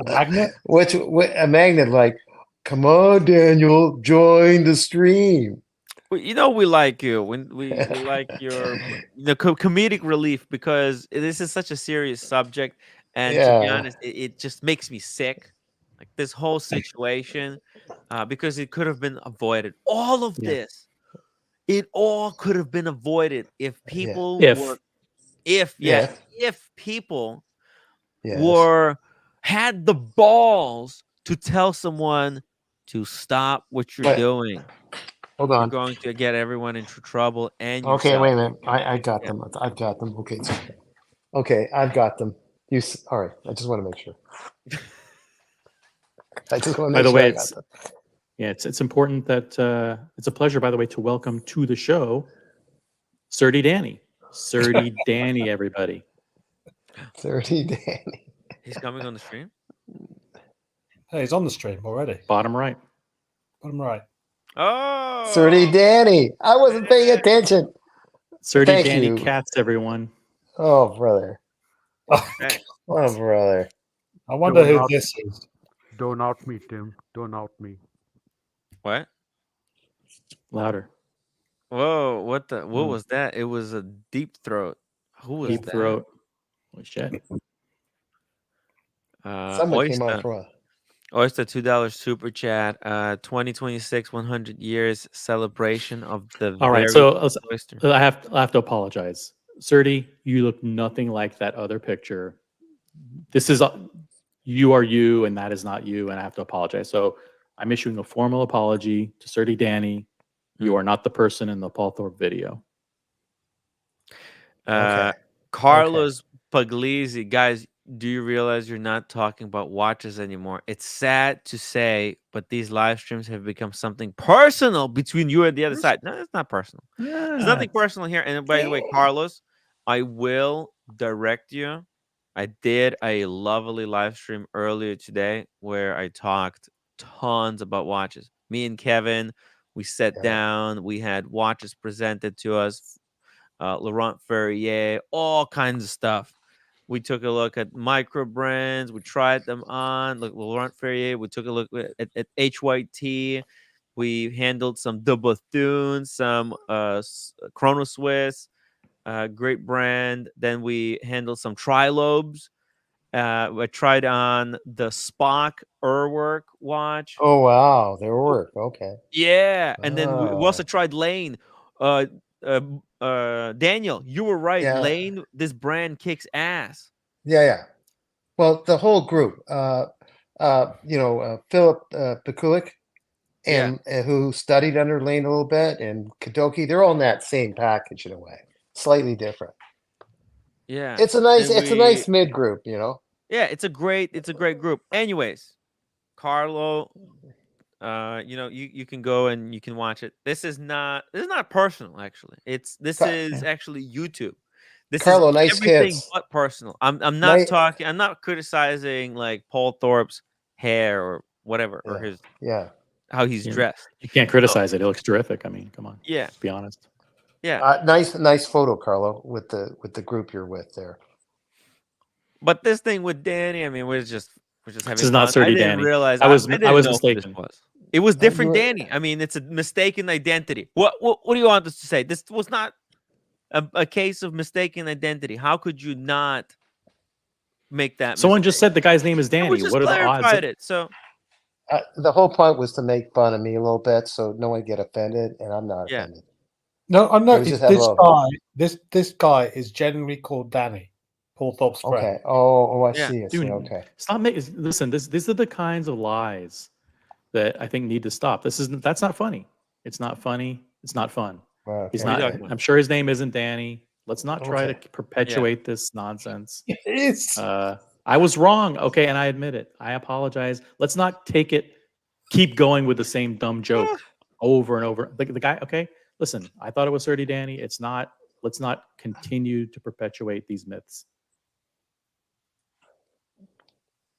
Speaker 9: magnet?
Speaker 10: A magnet, like, come on, Daniel, join the stream.
Speaker 1: We like you. We like your comedic relief, because this is such a serious subject, and to be honest, it just makes me sick like this whole situation, because it could have been avoided. All of this, it all could have been avoided if people were, if people were had the balls to tell someone to stop what you're doing.
Speaker 10: Hold
Speaker 1: You're
Speaker 10: on.
Speaker 1: going to get everyone into trouble and
Speaker 10: Okay,
Speaker 1: yourself.
Speaker 10: wait a minute. I got them. I've got them. Okay. Okay, I've got them. All right. I just want to make sure. I just want to
Speaker 2: By
Speaker 10: make
Speaker 2: the
Speaker 10: sure
Speaker 2: way,
Speaker 10: I got them.
Speaker 2: it's important that it's a pleasure, by the way, to welcome to the show Surdy Danny. Surdy Danny, everybody.
Speaker 10: 30 Danny.
Speaker 1: He's coming on the stream.
Speaker 9: Hey, he's on the stream already.
Speaker 2: Bottom right.
Speaker 9: Bottom right.
Speaker 1: Oh,
Speaker 10: 30 Danny. I wasn't paying attention.
Speaker 2: Surdy
Speaker 10: Thank
Speaker 2: Danny
Speaker 10: you.
Speaker 2: Cats, everyone.
Speaker 10: Oh, brother.
Speaker 1: okay.
Speaker 10: Oh, brother.
Speaker 9: I wonder who this is.
Speaker 11: Don't out me, Tim. Don't out me.
Speaker 1: What?
Speaker 2: Louder.
Speaker 1: Whoa! What was that? It was a deep throat. Who was
Speaker 2: Deep
Speaker 1: that?
Speaker 2: throat. Oh, shit.
Speaker 10: Someone came on for
Speaker 1: Oyster $2 super chat. 2026 100 years celebration of the.
Speaker 2: All right,
Speaker 1: very
Speaker 2: so
Speaker 1: Oyster.
Speaker 2: I have to apologize. Surdy, you look nothing like that other picture. This is you are you, and that is not you, and I have to apologize. So I'm issuing a formal apology to Surdy Danny. You are not the person in the Paul Thorpe video.
Speaker 1: Carlos Puglisi, guys, do you realize you're not talking about watches anymore? It's sad to say, but these live streams have become something personal between you and the other side. No, it's not personal. There's nothing personal here. And by the way, Carlos, I will direct you. I did a lovely live stream earlier today where I talked tons about watches. Me and Kevin, we sat down. We had watches presented to us. Laurent Ferrier, all kinds of stuff. We took a look at micro brands. We tried them on. Look, Laurent Ferrier. We took a look at HYT. We handled some De Bethune, some Chrono Swiss, great brand. Then we handled some Trilobes. I tried on the Spock Urwerk watch.
Speaker 10: Oh, wow. Their work. Okay.
Speaker 1: Yeah. And then we also tried Lane. Daniel, you were right.
Speaker 10: Yeah.
Speaker 1: Lane, this brand kicks ass.
Speaker 10: Yeah. Well, the whole group, Philip Pekulik, and who studied under Lane a little bit, and Kadoki, they're all in that same package in a way, slightly different.
Speaker 1: Yeah,
Speaker 10: it's a nice mid group,
Speaker 1: Yeah, it's a great group. Anyways, Carlo, you can go and you can watch it. This is not personal, actually. This is actually YouTube. This
Speaker 10: Carlo,
Speaker 1: is
Speaker 10: nice
Speaker 1: everything
Speaker 10: hits.
Speaker 1: but personal. I'm not talking. I'm not criticizing like Paul Thorpe's hair or whatever or his how he's dressed.
Speaker 2: You can't criticize it. It looks terrific. I mean, come on.
Speaker 1: Yeah.
Speaker 2: Let's be honest.
Speaker 1: Yeah.
Speaker 10: Nice photo, Carlo, with the group you're with there.
Speaker 1: But this thing with Danny, I mean, we're just having
Speaker 2: this is not
Speaker 1: fun.
Speaker 2: Surdy
Speaker 1: I didn't
Speaker 2: Danny.
Speaker 1: realize
Speaker 2: I was
Speaker 1: know
Speaker 2: mistaken.
Speaker 1: It was different Danny. I mean, it's a mistaken identity. What do you want us to say? This was not a case of mistaken identity. How could you not make that
Speaker 2: Someone
Speaker 1: mistake?
Speaker 2: just said the guy's name is Danny.
Speaker 1: We just
Speaker 2: what are the odds?
Speaker 1: it. So
Speaker 10: the whole point was to make fun of me a little bit, so no one get offended, and I'm not offended.
Speaker 9: No, I know this guy is genuinely called Danny, Paul Thorpe's friend.
Speaker 10: Okay. Oh, I see.
Speaker 2: Dude,
Speaker 10: okay.
Speaker 2: Stop making. Listen, these are the kinds of lies that I think need to stop. That's not funny. It's not funny. It's not fun.
Speaker 10: Okay.
Speaker 2: He's not. I'm sure his name isn't Danny. Let's not try to perpetuate this nonsense. I was wrong. Okay, and I admit it. I apologize. Let's not keep going with the same dumb joke over and over. The guy. Okay, listen. I thought it was Surdy Danny. It's not. Let's not continue to perpetuate these myths.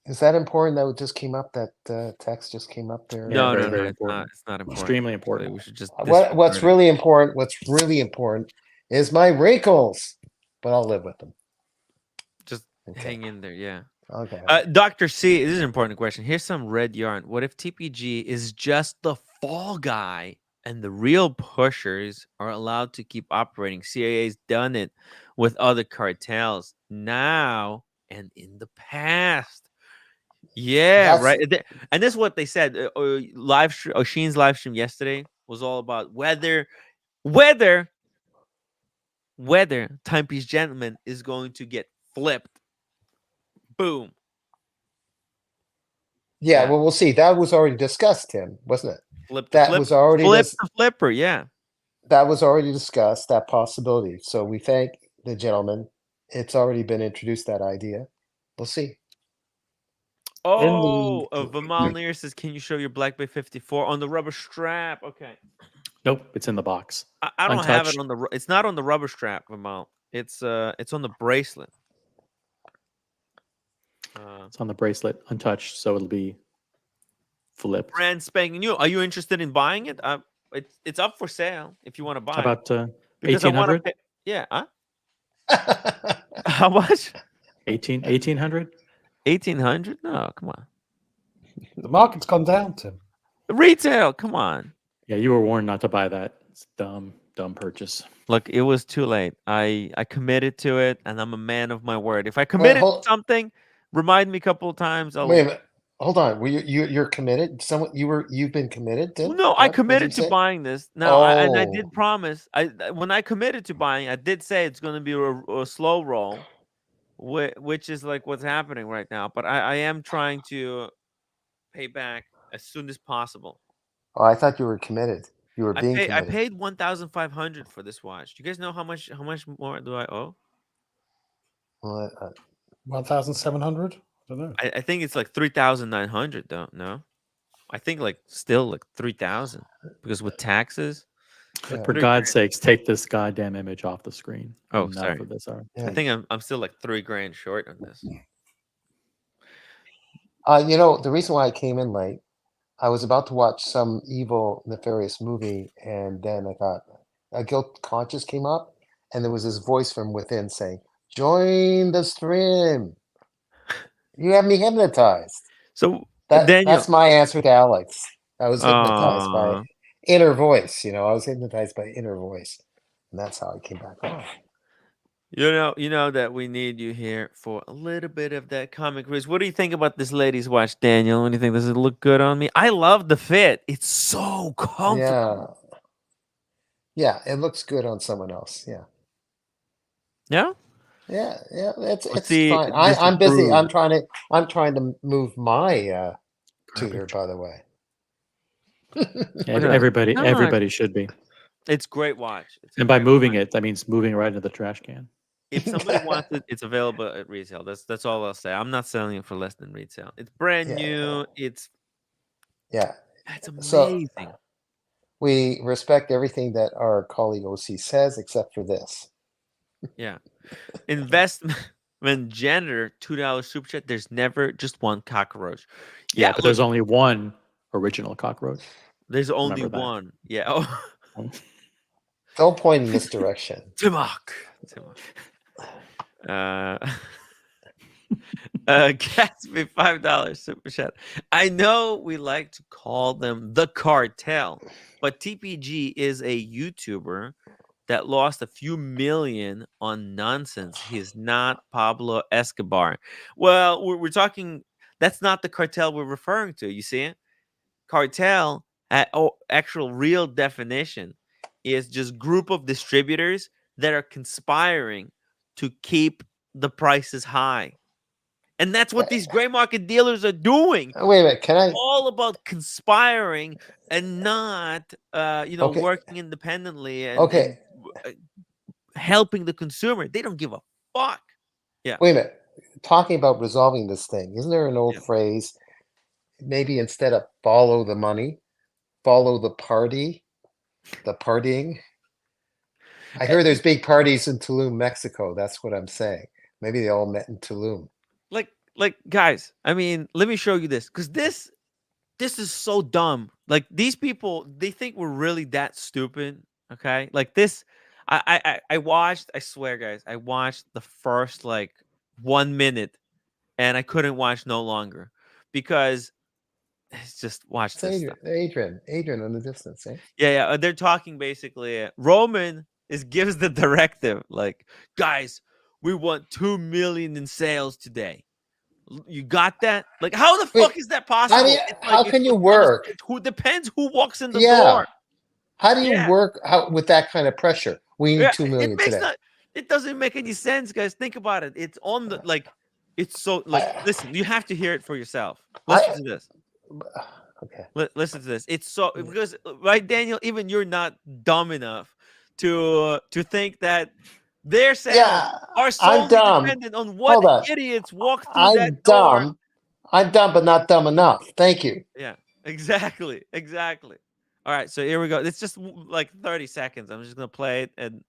Speaker 10: Is that important? That just came up. That text just came up there.
Speaker 1: No,
Speaker 2: very
Speaker 1: important. It's not important.
Speaker 2: Extremely important.
Speaker 1: We should just.
Speaker 10: What's really important is my wrinkles, but I'll live with them.
Speaker 1: Just hang in there, yeah.
Speaker 10: Okay.
Speaker 1: Dr. C, this is an important question. Here's some red yarn. What if TPG is just the fall guy and the real pushers are allowed to keep operating? CIA's done it with other cartels now and in the past. Yeah, right. And this is what they said. Sheen's live stream yesterday was all about whether Timepiece Gentleman is going to get flipped. Boom.
Speaker 10: Yeah, well, we'll see. That was already discussed, Tim, wasn't it?
Speaker 1: Flip
Speaker 10: was
Speaker 1: the flipper. Yeah.
Speaker 10: That was already discussed, that possibility. So we thank the gentleman. It's already been introduced, that idea. We'll see.
Speaker 1: Oh, Vimal Neer says, "Can you show your Black Bay 54 on the rubber strap?" Okay.
Speaker 2: Nope, it's in the box.
Speaker 1: I don't have it on the. It's not on the rubber strap, Vimal. It's on the bracelet.
Speaker 2: It's on the bracelet, untouched, so it'll be flipped.
Speaker 1: Brand spanking new. Are you interested in buying it? It's up for sale if you want to buy.
Speaker 2: How about
Speaker 1: because
Speaker 2: 1800?
Speaker 1: Yeah. Huh? How much?
Speaker 2: 1800?
Speaker 1: 1800? No, come on.
Speaker 9: The market's gone down, Tim.
Speaker 1: Retail, come on.
Speaker 2: Yeah, you were warned not to buy that. It's dumb purchase.
Speaker 1: Look, it was too late. I committed to it, and I'm a man of my word. If I committed to something, remind me a couple of times.
Speaker 10: Wait a minute. Hold on. You're committed? You've been committed to?
Speaker 1: No, I committed to buying this. No, and I did promise. When I committed to buying, I did say it's going to be a slow roll, which is like what's happening right now. But I am trying to pay back as soon as possible.
Speaker 10: Oh, I thought you were committed. You were being committed.
Speaker 1: I paid $1,500 for this watch. Do you guys know how much more do I owe?
Speaker 9: 1,700. I don't know.
Speaker 1: I think it's like 3,900 though. No, I think like still like 3,000 because with taxes.
Speaker 10: Yeah.
Speaker 2: For God's sakes, take this goddamn image off the screen.
Speaker 1: Oh, sorry.
Speaker 2: For this hour.
Speaker 1: I think I'm still like $3,000 short on this.
Speaker 10: The reason why I came in late, I was about to watch some evil, nefarious movie, and then I thought a guilt conscience came up, and there was this voice from within saying, "Join the stream. You have me hypnotized."
Speaker 1: So
Speaker 10: that's my answer to Alex. I was hypnotized by inner voice. I was hypnotized by inner voice, and that's how I came back on.
Speaker 1: You know that we need you here for a little bit of that comic relief. What do you think about this ladies' watch, Daniel? What do you think? Does it look good on me? I love the fit. It's so comfortable.
Speaker 10: Yeah, it looks good on someone else. Yeah.
Speaker 1: Yeah.
Speaker 10: Yeah. It's fine. I'm busy. I'm trying to move my tutor. By the way.
Speaker 2: Everybody should be.
Speaker 1: It's great watch.
Speaker 2: And by moving it, that means moving right into the trash can.
Speaker 1: If somebody wants it, it's available at retail. That's all I'll say. I'm not selling it for less than retail. It's brand new. It's amazing.
Speaker 10: So, we respect everything that our colleague OC says, except for this.
Speaker 1: Yeah. Investment janitor, $2 super chat. There's never just one cockroach.
Speaker 2: Yeah, but there's only one original cockroach.
Speaker 1: There's only one. Yeah. Oh.
Speaker 10: Don't point in this direction.
Speaker 1: Timok. Gatsby $5 super chat. I know we like to call them the cartel, but TPG is a YouTuber that lost a few million on nonsense. He's not Pablo Escobar. Well, we're talking. That's not the cartel we're referring to. You see it? Cartel, actual real definition, is just group of distributors that are conspiring to keep the prices high. And that's what these gray market dealers are doing.
Speaker 10: Wait a minute, can I?
Speaker 1: All about conspiring and not, working independently and helping the consumer. They don't give a fuck. Yeah.
Speaker 10: Wait a minute. Talking about resolving this thing, isn't there an old phrase? Maybe instead of follow the money, follow the party. The partying. I hear there's big parties in Tulum, Mexico. That's what I'm saying. Maybe they all met in Tulum.
Speaker 1: Like guys, I mean, let me show you this because this is so dumb. Like these people, they think we're really that stupid. Okay, like this. I watched. I swear, guys, I watched the first 1 minute, and I couldn't watch no longer because. It's just watch this.
Speaker 10: Adrian on the distance, eh?
Speaker 1: Yeah. They're talking basically. Roman gives the directive, guys, we want 2 million in sales today. You got that? Like, how the fuck is that possible?
Speaker 10: I mean,
Speaker 1: It's
Speaker 10: how
Speaker 1: like,
Speaker 10: can you work?
Speaker 1: Who depends who walks in the
Speaker 10: Yeah.
Speaker 1: door.
Speaker 10: How do you work with that kind of pressure? We need 2 million today.
Speaker 1: It doesn't make any sense, guys. Think about it. It's on the it's so listen, you have to hear it for yourself. Listen to this.
Speaker 10: Okay.
Speaker 1: Listen to this. It's so because right, Daniel, even you're not dumb enough to think that their sales are solely dependent on what idiots walk through that door.
Speaker 10: I'm dumb, but not dumb enough. Thank you.
Speaker 1: Yeah, exactly. All right, so here we go. It's just like 30 seconds. I'm just gonna play it, and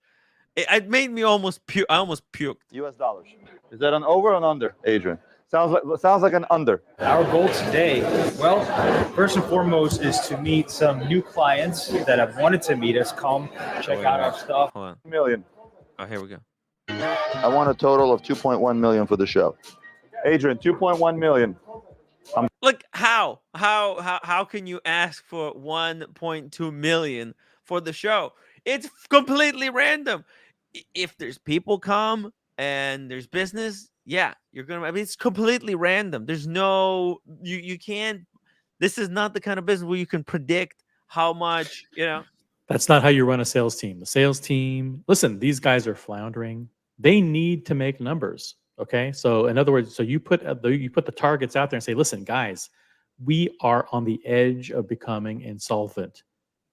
Speaker 1: it made me almost puke. I almost puked.
Speaker 12: US dollars. Is that an over or an under, Adrian? Sounds like an under.
Speaker 13: Our goal today, well, first and foremost, is to meet some new clients that have wanted to meet us. Come check out our stuff.
Speaker 1: Hold on.
Speaker 12: Million.
Speaker 1: Oh, here we go.
Speaker 12: I want a total of 2.1 million for the show. Adrian, 2.1 million.
Speaker 1: Like how can you ask for 1.2 million for the show? It's completely random. If there's people come and there's business, yeah, you're gonna. I mean, it's completely random. There's no you can't. This is not the kind of business where you can predict how much.
Speaker 2: That's not how you run a sales team. The sales team. Listen, these guys are floundering. They need to make numbers. Okay, so in other words, so you put the targets out there and say, listen, guys, we are on the edge of becoming insolvent.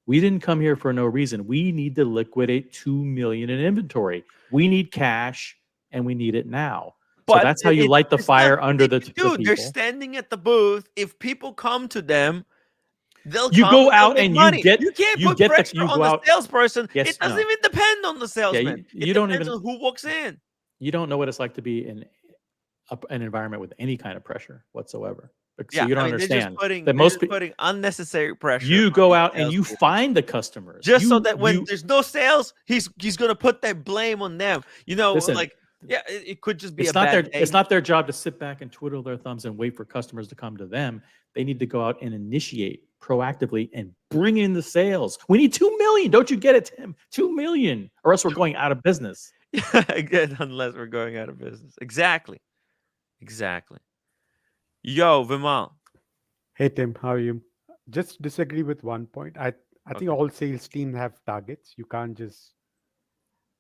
Speaker 2: We didn't come here for no reason. We need to liquidate 2 million in inventory. We need cash, and we need it now. But so that's how you light the fire under the people.
Speaker 1: Dude, they're standing at the booth. If people come to them, they'll
Speaker 2: go out and
Speaker 1: money.
Speaker 2: you
Speaker 1: can't put pressure on the salesperson.
Speaker 2: Yes,
Speaker 1: it doesn't even depend on the salesman.
Speaker 2: You don't
Speaker 1: depends on who walks in.
Speaker 2: You don't know what it's like to be in an environment with any kind of pressure whatsoever. So you don't understand
Speaker 1: that most people putting unnecessary pressure.
Speaker 2: You go out and you find the customers
Speaker 1: so that when there's no sales, he's going to put that blame on them.
Speaker 2: Listen,
Speaker 1: it could just be
Speaker 2: it's not their job to sit back and twiddle their thumbs and wait for customers to come to them. They need to go out and initiate proactively and bring in the sales. We need 2 million. Don't you get it, Tim? 2 million, or else we're going out of business.
Speaker 1: Again, unless we're going out of business. Exactly. Yo, Vimal.
Speaker 11: Hey, Tim, how are you? Just disagree with one point. I think all sales teams have targets. You can't just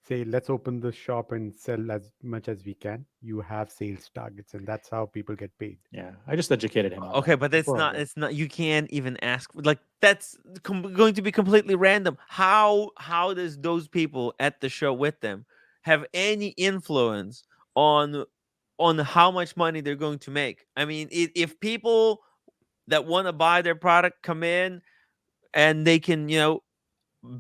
Speaker 11: say, let's open the shop and sell as much as we can. You have sales targets, and that's how people get paid.
Speaker 2: Yeah, I just educated him.
Speaker 1: Okay, but it's not. You can't even ask. Like, that's going to be completely random. How does those people at the show with them have any influence on how much money they're going to make? I mean, if people that want to buy their product come in and they can,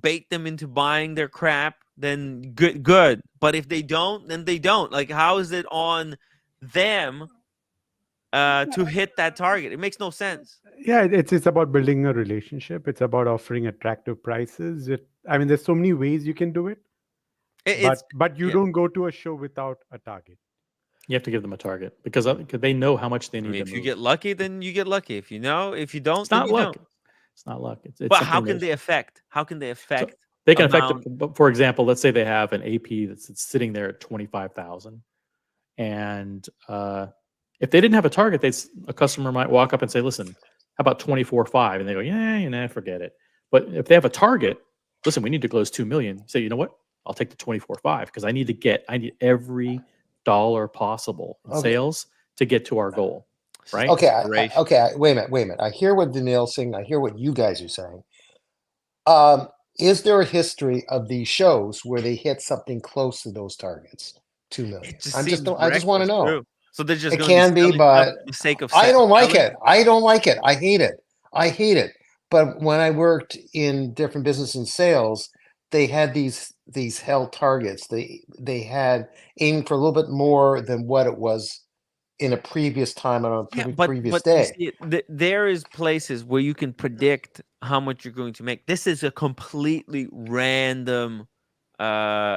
Speaker 1: bait them into buying their crap, then good. But if they don't, then they don't. Like, how is it on them to hit that target? It makes no sense.
Speaker 11: Yeah, it's about building a relationship. It's about offering attractive prices. There's so many ways you can do it. But you don't go to a show without a target.
Speaker 2: You have to give them a target because they know how much they need.
Speaker 1: If you get lucky, then you get lucky. If you don't,
Speaker 2: it's
Speaker 1: then
Speaker 2: not
Speaker 1: you
Speaker 2: luck.
Speaker 1: don't.
Speaker 2: It's not luck.
Speaker 1: But how can they affect? How can they affect?
Speaker 2: So they can affect it. For example, let's say they have an AP that's sitting there at 25,000, and if they didn't have a target, a customer might walk up and say, "Listen, how about 24.5?" And they go, "Yeah, forget it." But if they have a target, listen, we need to close 2 million. Say, you know what? I'll take the 24.5 because I need every dollar possible in sales to get to our goal, right?
Speaker 10: Okay, wait a minute. I hear what Daniil's saying. I hear what you guys are saying. Is there a history of these shows where they hit something close to those targets? 2 million. I just want to know.
Speaker 1: True. So they're just
Speaker 10: it can be, but
Speaker 1: for the sake of
Speaker 10: I don't like it. I don't like it. I hate it. But when I worked in different business and sales, they had these held targets. They had aimed for a little bit more than what it was in a previous time on a previous day.
Speaker 1: You see, there is places where you can predict how much you're going to make. This is a completely random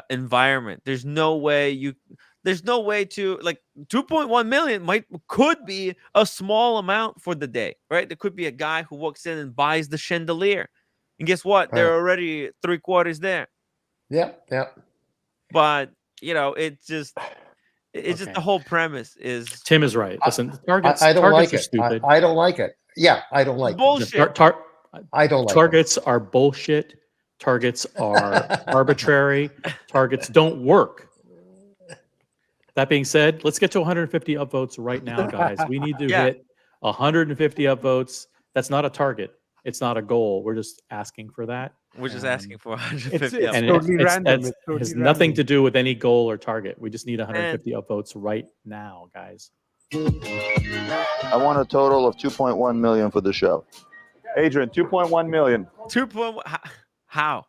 Speaker 1: environment. There's no way to, like, 2.1 million could be a small amount for the day, right? There could be a guy who walks in and buys the chandelier. And guess what? They're already 3/4 there.
Speaker 10: Yep.
Speaker 1: But, it's just, It's just the whole premise is
Speaker 2: Tim is right. Listen, targets
Speaker 10: I don't
Speaker 2: targets
Speaker 10: like
Speaker 2: are
Speaker 10: it.
Speaker 2: stupid.
Speaker 10: I don't like it. Yeah, I don't like it.
Speaker 1: bullshit.
Speaker 10: I don't like
Speaker 2: Targets are bullshit. Targets are arbitrary. Targets don't work. That being said, let's get to 150 upvotes right now, guys. We need to hit 150 upvotes. That's not a target. It's not a goal. We're just asking for that.
Speaker 1: We're just asking for 150
Speaker 11: it's
Speaker 1: upvotes.
Speaker 11: totally random.
Speaker 2: It
Speaker 11: It's totally
Speaker 2: has nothing
Speaker 11: random.
Speaker 2: to do with any goal or target. We just need 150 upvotes right now, guys.
Speaker 12: I want a total of 2.1 million for the show. Adrian, 2.1 million.
Speaker 1: 2.1. How?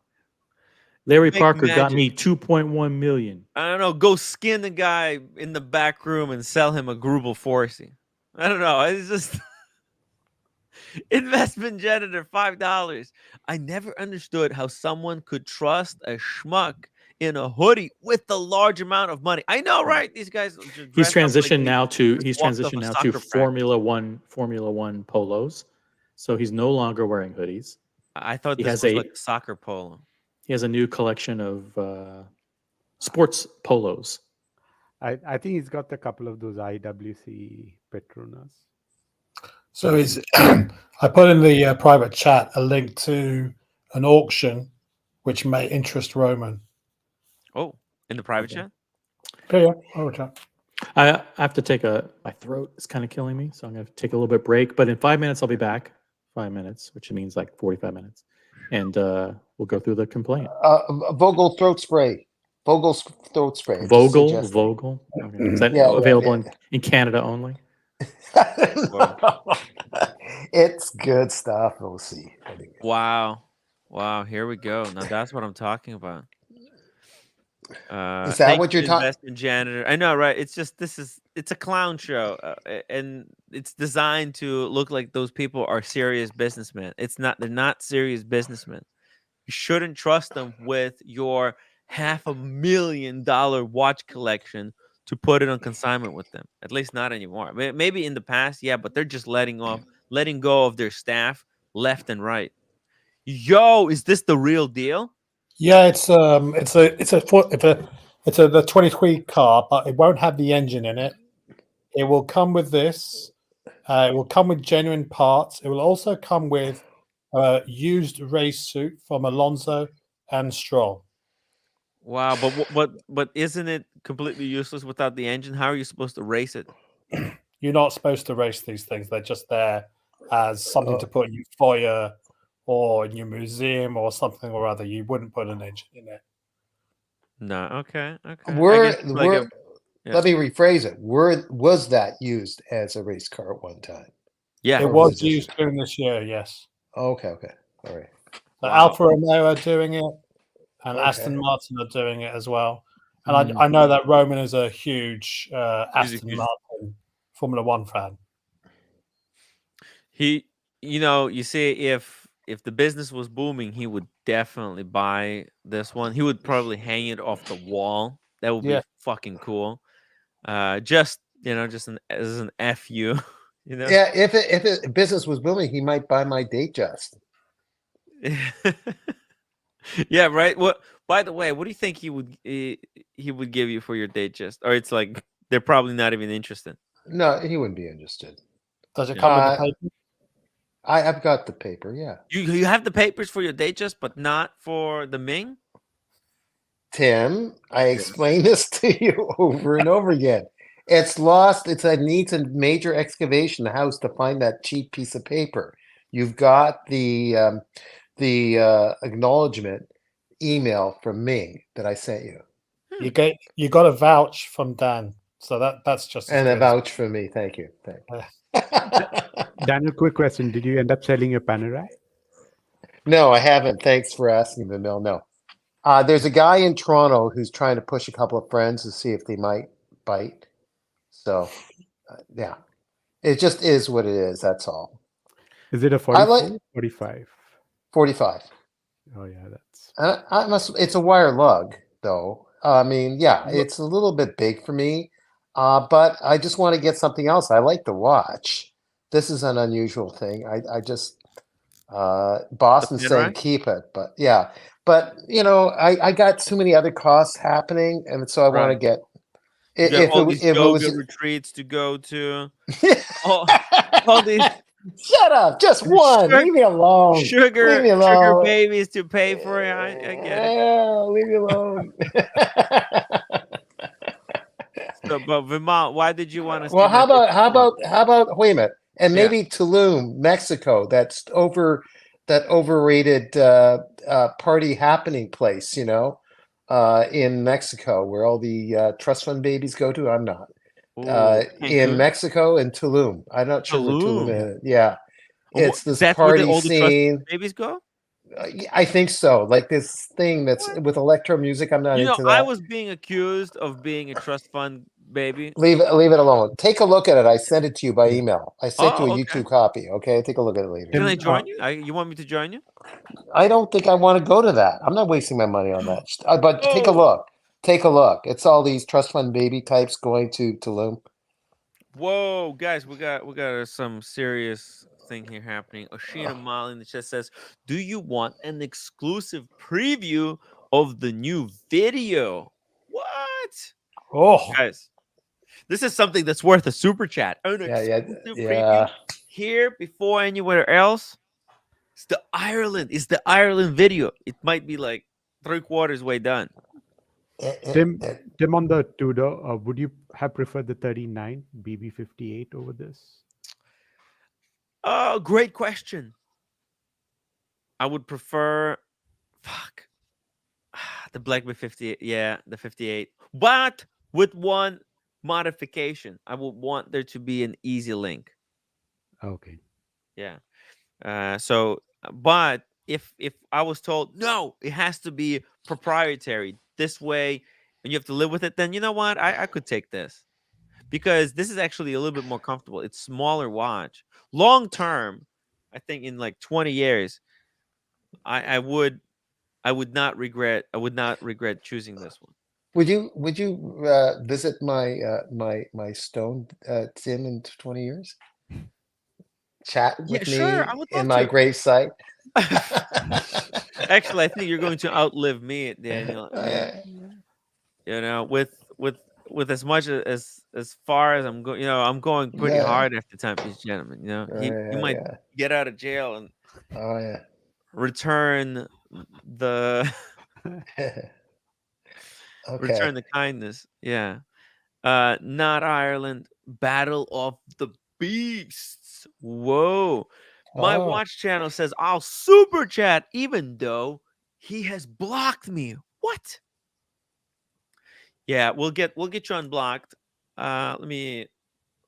Speaker 2: Larry
Speaker 1: Make
Speaker 2: Parker got
Speaker 1: magic.
Speaker 2: me 2.1 million.
Speaker 1: I don't know. Go skin the guy in the back room and sell him a Grubel Forcey. I don't know. It's just investment janitor, $5. I never understood how someone could trust a schmuck in a hoodie with the large amount of money. I know, right? These guys.
Speaker 2: He's transitioned now to
Speaker 1: soccer
Speaker 2: Formula One polos. So he's no longer wearing hoodies.
Speaker 1: I thought
Speaker 2: He
Speaker 1: this
Speaker 2: has
Speaker 1: was
Speaker 2: a
Speaker 1: like a soccer polo.
Speaker 2: He has a new collection of sports polos.
Speaker 11: I think he's got a couple of those IWC Petronas.
Speaker 9: So is I put in the private chat a link to an auction which may interest Roman.
Speaker 1: Oh, in the private chat?
Speaker 9: Yeah, private chat.
Speaker 2: I have to take my throat is kind of killing me, so I'm going to take a little bit break. But in 5 minutes, I'll be back. 5 minutes, which means like 45 minutes. And we'll go through the complaint.
Speaker 10: Vogel throat spray. Vogel's throat spray.
Speaker 2: Vogel. Okay. Is that available in Canada only?
Speaker 10: It's good stuff. We'll see.
Speaker 1: Wow. Here we go. Now that's what I'm talking about.
Speaker 10: Is that what you're talking?
Speaker 1: Investment janitor. I know, right? It's just it's a clown show, and it's designed to look like those people are serious businessmen. It's not. They're not serious businessmen. You shouldn't trust them with your $500,000 watch collection to put it on consignment with them. At least not anymore. Maybe in the past, yeah, but they're just letting go of their staff left and right. Yo, is this the real deal?
Speaker 9: Yeah, it's the 23 car, but it won't have the engine in it. It will come with this. It will come with genuine parts. It will also come with a used race suit from Alonso and Stroll.
Speaker 1: Wow, but isn't it completely useless without the engine? How are you supposed to race it?
Speaker 9: You're not supposed to race these things. They're just there as something to put in your foyer or in your museum or something or other. You wouldn't put an engine in it.
Speaker 1: No, okay.
Speaker 10: Let me rephrase it. Was that used as a race car at one time?
Speaker 1: Yeah,
Speaker 9: it was used during this year. Yes.
Speaker 10: Okay. All right.
Speaker 9: So Alfa Romeo are doing it, and Aston Martin are doing it as well. And I know that Roman is a huge Aston Martin Formula One fan.
Speaker 1: You see, if the business was booming, he would definitely buy this one. He would probably hang it off the wall. That would be fucking cool. Just as an FU.
Speaker 10: Yeah, if business was booming, he might buy my Datejust.
Speaker 1: Yeah, right. What? By the way, what do you think he would give you for your Datejust? Or it's like they're probably not even interested.
Speaker 10: No, he wouldn't be interested.
Speaker 9: Does it come with the paper?
Speaker 10: I've got the paper. Yeah.
Speaker 1: You have the papers for your Datejust, but not for the Ming.
Speaker 10: Tim, I explained this to you over and over again. It's lost. It needs a major excavation in the house to find that cheap piece of paper. You've got the acknowledgement email from Ming that I sent you.
Speaker 9: You got a vouch from Dan, so that's just
Speaker 10: and a vouch from me. Thank you.
Speaker 11: Daniel, quick question: did you end up selling your Panerai?
Speaker 10: No, I haven't. Thanks for asking, Vanil. No. There's a guy in Toronto who's trying to push a couple of friends to see if they might bite. So, yeah, it just is what it is. That's all.
Speaker 11: Is it a 44? 45?
Speaker 10: 45.
Speaker 11: Oh yeah, that's.
Speaker 10: It's a wire lug, though. I mean, yeah, it's a little bit big for me, but I just want to get something else. I like the watch. This is an unusual thing. I just Boston said keep it, but yeah. But I got too many other costs happening, and so I want to get
Speaker 1: You got
Speaker 10: If
Speaker 1: all these
Speaker 10: it
Speaker 1: yoga
Speaker 10: was,
Speaker 1: retreats to go to. all, all these
Speaker 10: shut up, just one.
Speaker 1: sugar,
Speaker 10: Leave me alone. Leave me
Speaker 1: sugar
Speaker 10: alone.
Speaker 1: babies to pay for it. I get it.
Speaker 10: Leave me alone.
Speaker 1: So, but Vermont, why did you want to see
Speaker 10: Well, how
Speaker 1: Vindication?
Speaker 10: about wait a minute, and
Speaker 1: Yeah.
Speaker 10: maybe Tulum, Mexico. That's overrated party happening place. In Mexico, where all the trust fund babies go to. I'm not
Speaker 1: Ooh,
Speaker 10: in
Speaker 1: Cancun?
Speaker 10: Mexico and Tulum. I'm not sure where Tulum
Speaker 1: Tulum.
Speaker 10: is. Yeah, it's this
Speaker 1: That's where
Speaker 10: party
Speaker 1: all the trust
Speaker 10: scene.
Speaker 1: babies go?
Speaker 10: I think so. Like this thing that's with electro music. I'm not into
Speaker 1: I
Speaker 10: that.
Speaker 1: was being accused of being a trust fund baby.
Speaker 10: Leave it alone. Take a look at it. I sent it to you by email. I sent you a
Speaker 1: Oh, okay.
Speaker 10: YouTube copy. Okay, take a look at it later.
Speaker 1: Can I join you? You want me to join you?
Speaker 10: I don't think I want to go to that. I'm not wasting my money on that. But take a
Speaker 1: Oh.
Speaker 10: look. Take a look. It's all these trust fund baby types going to Tulum.
Speaker 1: Whoa, guys, we got some serious thing here happening. Oshina Mali in the chat says, "Do you want an exclusive preview of the new video?" What?
Speaker 9: Oh,
Speaker 1: Guys, this is something that's worth a super chat. An exclusive preview here before anywhere else. It's the Ireland video. It might be like 3/4 way done.
Speaker 11: Tim, on the Tudor, would you have preferred the 39 BB58 over this?
Speaker 1: Oh, great question. I would prefer, the Blackberry 58. Yeah, the 58. But with one modification, I would want there to be an easy link.
Speaker 11: Okay.
Speaker 1: Yeah. But if I was told no, it has to be proprietary this way, and you have to live with it, then you know what? I could take this because this is actually a little bit more comfortable. It's smaller watch. Long term, I think in like 20 years, I would not regret. I would not regret choosing this one.
Speaker 10: Would you visit my stone Tim in 20 years? Chat
Speaker 1: Yeah,
Speaker 10: with
Speaker 1: sure.
Speaker 10: me
Speaker 1: I would
Speaker 10: in
Speaker 1: love
Speaker 10: my
Speaker 1: to.
Speaker 10: gravesite.
Speaker 1: Actually, I think you're going to outlive me, Daniel. With as much as far as I'm going, I'm going pretty hard after time, these gentlemen. He might get out of jail and return the return the kindness. Yeah. Not Ireland. Battle of the Beasts. Whoa. My watch channel says I'll super chat even though he has blocked me. What? Yeah, we'll get you unblocked. Let me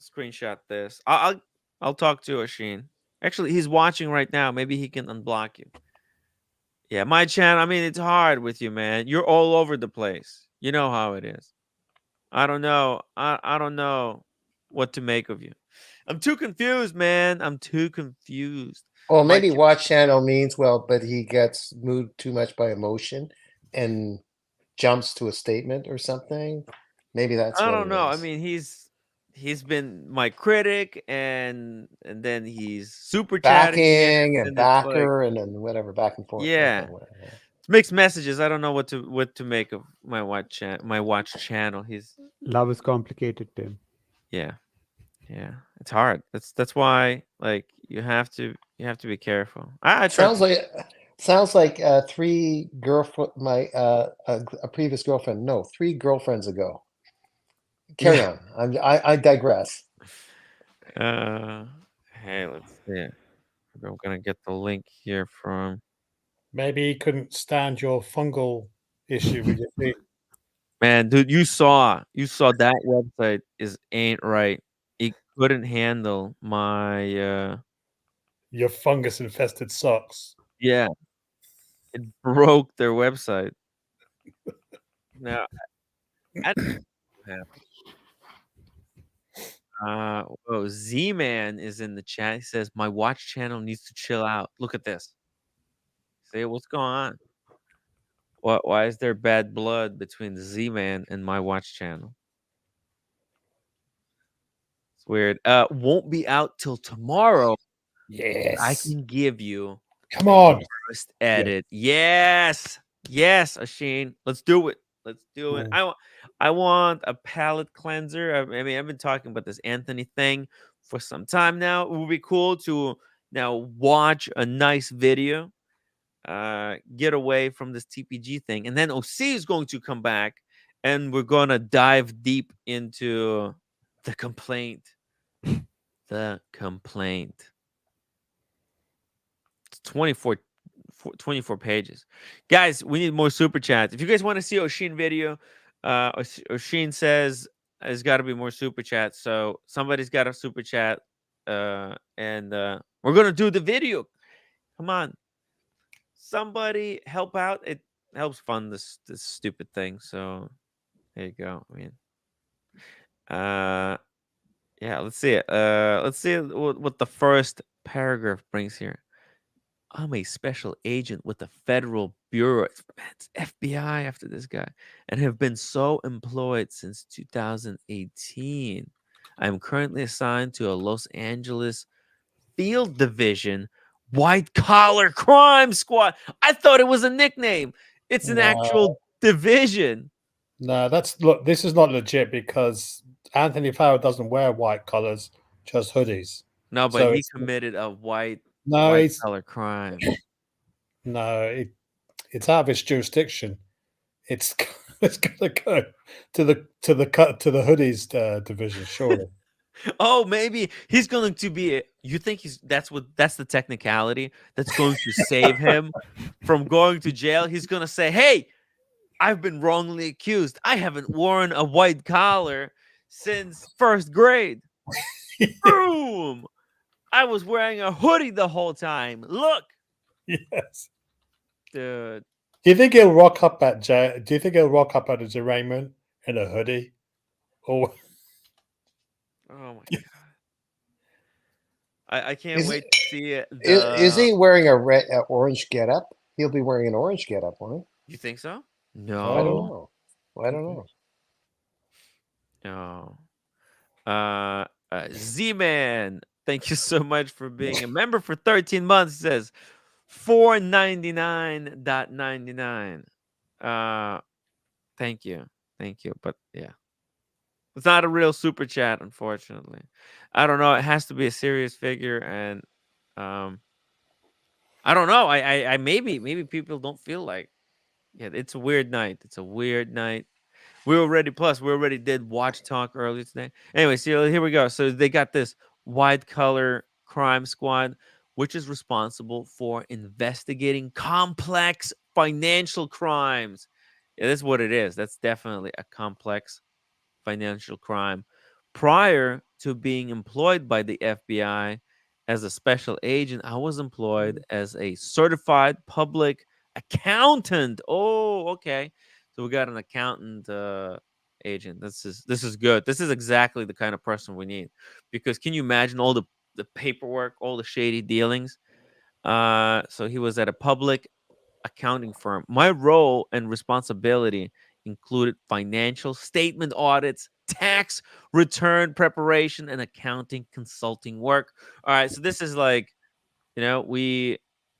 Speaker 1: screenshot this. I'll talk to Oshin. Actually, he's watching right now. Maybe he can unblock you. Yeah, my channel. I mean, it's hard with you, man. You're all over the place. You know how it is. I don't know. I don't know what to make of you. I'm too confused, man. I'm too confused.
Speaker 10: Well, maybe watch channel means but he gets moved too much by emotion and jumps to a statement or something. Maybe that's
Speaker 1: I
Speaker 10: what
Speaker 1: don't
Speaker 10: it
Speaker 1: know. I
Speaker 10: is.
Speaker 1: mean, he's been my critic, and then he's super chatting me,
Speaker 10: Backing and
Speaker 1: and it's like,
Speaker 10: backer and then whatever, back and forth.
Speaker 1: yeah,
Speaker 10: Okay, whatever.
Speaker 1: it's mixed messages. I don't know what to make of my watch channel.
Speaker 11: Love is complicated, Tim.
Speaker 1: Yeah, it's hard. That's why you have to be careful. I
Speaker 10: Sounds like three girlfriend a previous girlfriend. No, 3 girlfriends ago. Carry on. I digress.
Speaker 1: Hey, let's see. I'm gonna get the link here from.
Speaker 9: Maybe he couldn't stand your fungal issue with your feet.
Speaker 1: Man, dude, you saw that website ain't right. It couldn't handle my
Speaker 9: your fungus infested socks.
Speaker 1: Yeah. It broke their website. Now, Z-Man is in the chat. He says, "My watch channel needs to chill out." Look at this. See what's going on? Why is there bad blood between the Z-Man and my watch channel? It's weird. Won't be out till tomorrow.
Speaker 9: Yes.
Speaker 1: I can give you
Speaker 9: Come on.
Speaker 1: first edit. Yes. Yes, Asheen. Let's do it. Let's do it.
Speaker 9: Mm.
Speaker 1: I want a palate cleanser. I mean, I've been talking about this Anthony thing for some time now. It would be cool to now watch a nice video, get away from this TPG thing, and then OC is going to come back, and we're gonna dive deep into the complaint. The complaint. It's 24 pages. Guys, we need more super chats. If you guys want to see Oshin video, Oshin says there's got to be more super chats. So somebody's got a super chat, and we're gonna do the video. Come on, somebody help out. It helps fund this stupid thing. So there you go. I mean, yeah. Let's see it. Let's see what the first paragraph brings here. I'm a special agent with the Federal Bureau. Man, it's FBI after this guy, and have been so employed since 2018. I'm currently assigned to a Los Angeles field division white collar crime squad. I thought it was a nickname. It's an actual division.
Speaker 9: No, look. This is not legit because Anthony Farrell doesn't wear white collars, just hoodies.
Speaker 1: No, but
Speaker 9: So
Speaker 1: he
Speaker 9: it's-
Speaker 1: committed a white
Speaker 9: it's
Speaker 1: collar crime.
Speaker 9: no, it's out of its jurisdiction. It's gonna go to the hoodies division, surely.
Speaker 1: Oh, maybe he's going to be. You think that's the technicality that's going to save him from going to jail? He's going to say, "Hey, I've been wrongly accused. I haven't worn a white collar since first grade." Boom! I was wearing a hoodie the whole time. Look.
Speaker 9: Yes.
Speaker 1: Dude.
Speaker 9: Do you think he'll rock up at jail? Do you think he'll rock up at his arraignment in a hoodie? Or
Speaker 1: Oh my god! I can't wait to see it.
Speaker 10: Is he wearing a orange getup? He'll be wearing an orange getup, won't he?
Speaker 1: You think so?
Speaker 10: No, I don't know. I don't know.
Speaker 1: No. Z-Man, thank you so much for being a member for 13 months. It says $499.99. Thank you. But yeah, it's not a real super chat, unfortunately. I don't know. It has to be a serious figure, and I don't know. I maybe people don't feel like. Yeah, it's a weird night. We already did watch talk earlier today. Anyway, so here we go. So they got this white collar crime squad, which is responsible for investigating complex financial crimes. Yeah, that's what it is. That's definitely a complex financial crime. Prior to being employed by the FBI as a special agent, I was employed as a certified public accountant. Oh, okay. So we got an accountant agent. This is good. This is exactly the kind of person we need. Because can you imagine all the paperwork, all the shady dealings? So he was at a public accounting firm. My role and responsibility included financial statement audits, tax return preparation, and accounting consulting work. All right, so this is like, we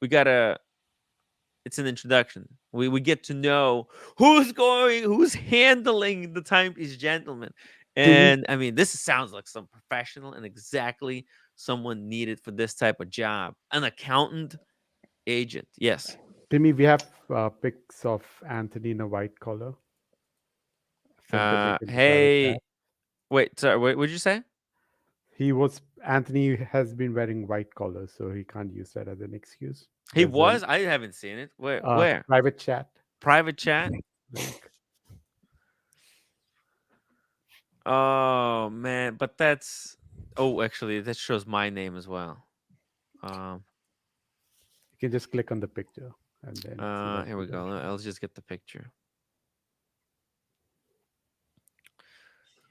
Speaker 1: gotta. It's an introduction. We get to know who's handling the timepiece gentleman. And I mean, this sounds like some professional and exactly someone needed for this type of job. An accountant agent. Yes.
Speaker 11: Timmy, we have pics of Anthony in a white collar.
Speaker 1: Hey, wait, sorry, what did you say?
Speaker 11: Anthony has been wearing white collars, so he can't use that as an excuse.
Speaker 1: He was? I haven't seen it. Where?
Speaker 11: Private chat.
Speaker 1: Private chat? Oh, man. But actually, that shows my name as well.
Speaker 11: You can just click on the picture. And then
Speaker 1: here we go. Let's just get the picture.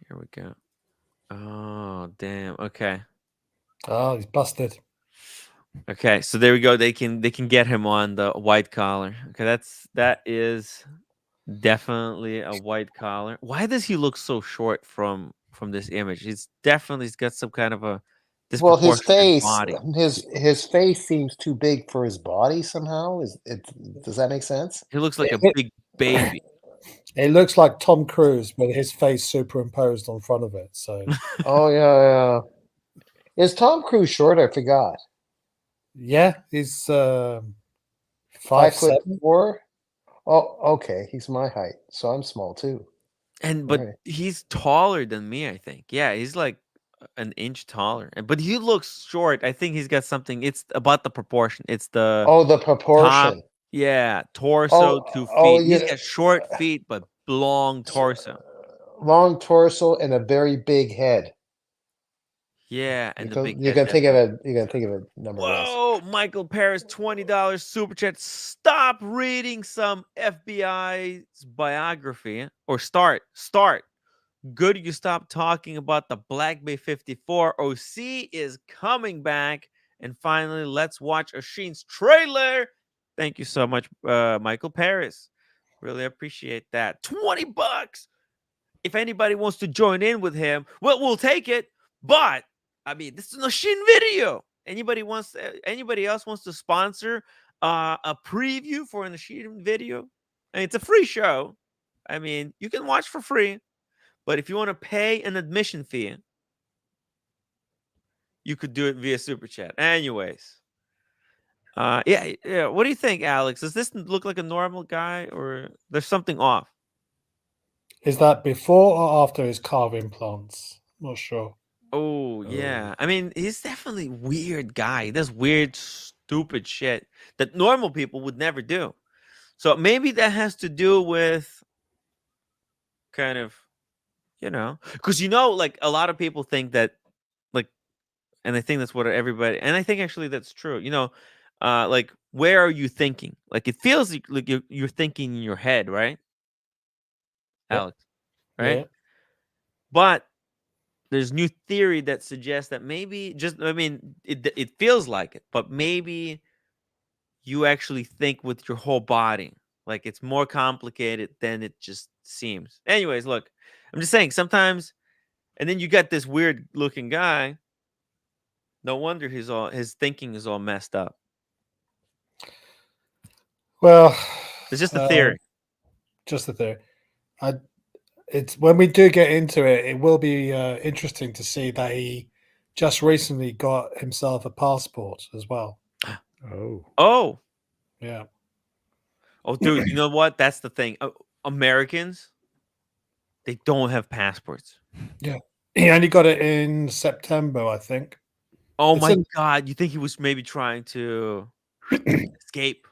Speaker 1: Here we go. Oh, damn. Okay.
Speaker 9: Oh, he's busted.
Speaker 1: Okay, so there we go. They can get him on the white collar. Okay, that is definitely a white collar. Why does he look so short from this image? He's got some kind of a
Speaker 10: His face,
Speaker 1: body.
Speaker 10: his face seems too big for his body somehow. Does that make sense?
Speaker 1: He looks like a big baby.
Speaker 9: It looks like Tom Cruise with his face superimposed on front of it. So,
Speaker 10: Oh yeah. Is Tom Cruise short? I forgot.
Speaker 9: yeah, he's 5'7".
Speaker 10: 5'4". Oh, okay. He's my height, so I'm small too.
Speaker 1: But
Speaker 10: Right.
Speaker 1: he's taller than me, I think. Yeah, he's like an inch taller. But he looks short. I think he's got something. It's about the proportion. It's the
Speaker 10: Oh, the
Speaker 1: top,
Speaker 10: proportion.
Speaker 1: torso
Speaker 10: Oh,
Speaker 1: to
Speaker 10: oh
Speaker 1: feet. He's
Speaker 10: yeah.
Speaker 1: got short feet but long torso.
Speaker 10: Long torso and a very big head.
Speaker 1: Yeah, and the big
Speaker 10: You
Speaker 1: head
Speaker 10: can think of
Speaker 1: definitely.
Speaker 10: it. You can think of a number less.
Speaker 1: Whoa, Michael Paris, $20 super chat. Stop reading some FBI's biography. Or start. Good you stop talking about the Black Bay 54. OC is coming back. And finally, let's watch Oshin's trailer. Thank you so much, Michael Paris. Really appreciate that. $20. If anybody wants to join in with him, well, we'll take it. But I mean, this is an Oshin video. Anybody else wants to sponsor a preview for an Oshin video? And it's a free show. I mean, you can watch for free. But if you want to pay an admission fee, you could do it via Super Chat. Anyways. Yeah. What do you think, Alex? Does this look like a normal guy or there's something off?
Speaker 9: Is that before or after his carve implants? Not sure.
Speaker 1: Oh, yeah. I mean, he's definitely a weird guy. He does weird, stupid shit that normal people would never do. So maybe that has to do with kind of, because like a lot of people think that, like, and I think that's what everybody, and I think actually that's true. Like, where are you thinking? Like, it feels like you're thinking in your head, right,
Speaker 9: Yep.
Speaker 1: Alex? Right?
Speaker 9: Yeah.
Speaker 1: But there's new theory that suggests that maybe it feels like it, but maybe you actually think with your whole body. Like it's more complicated than it just seems. Anyways, look, I'm just saying sometimes, and then you got this weird looking guy. No wonder his thinking is all messed up.
Speaker 9: Well,
Speaker 1: It's just a theory.
Speaker 9: Just a theory. It's when we do get into it, it will be interesting to see that he just recently got himself a passport as well.
Speaker 1: Oh,
Speaker 9: yeah.
Speaker 1: Oh, dude, you know what? That's the thing. Americans, they don't have passports.
Speaker 9: Yeah. He only got it in September, I think.
Speaker 1: Oh
Speaker 9: It's
Speaker 1: my
Speaker 9: in-
Speaker 1: God! You think he was maybe trying to escape?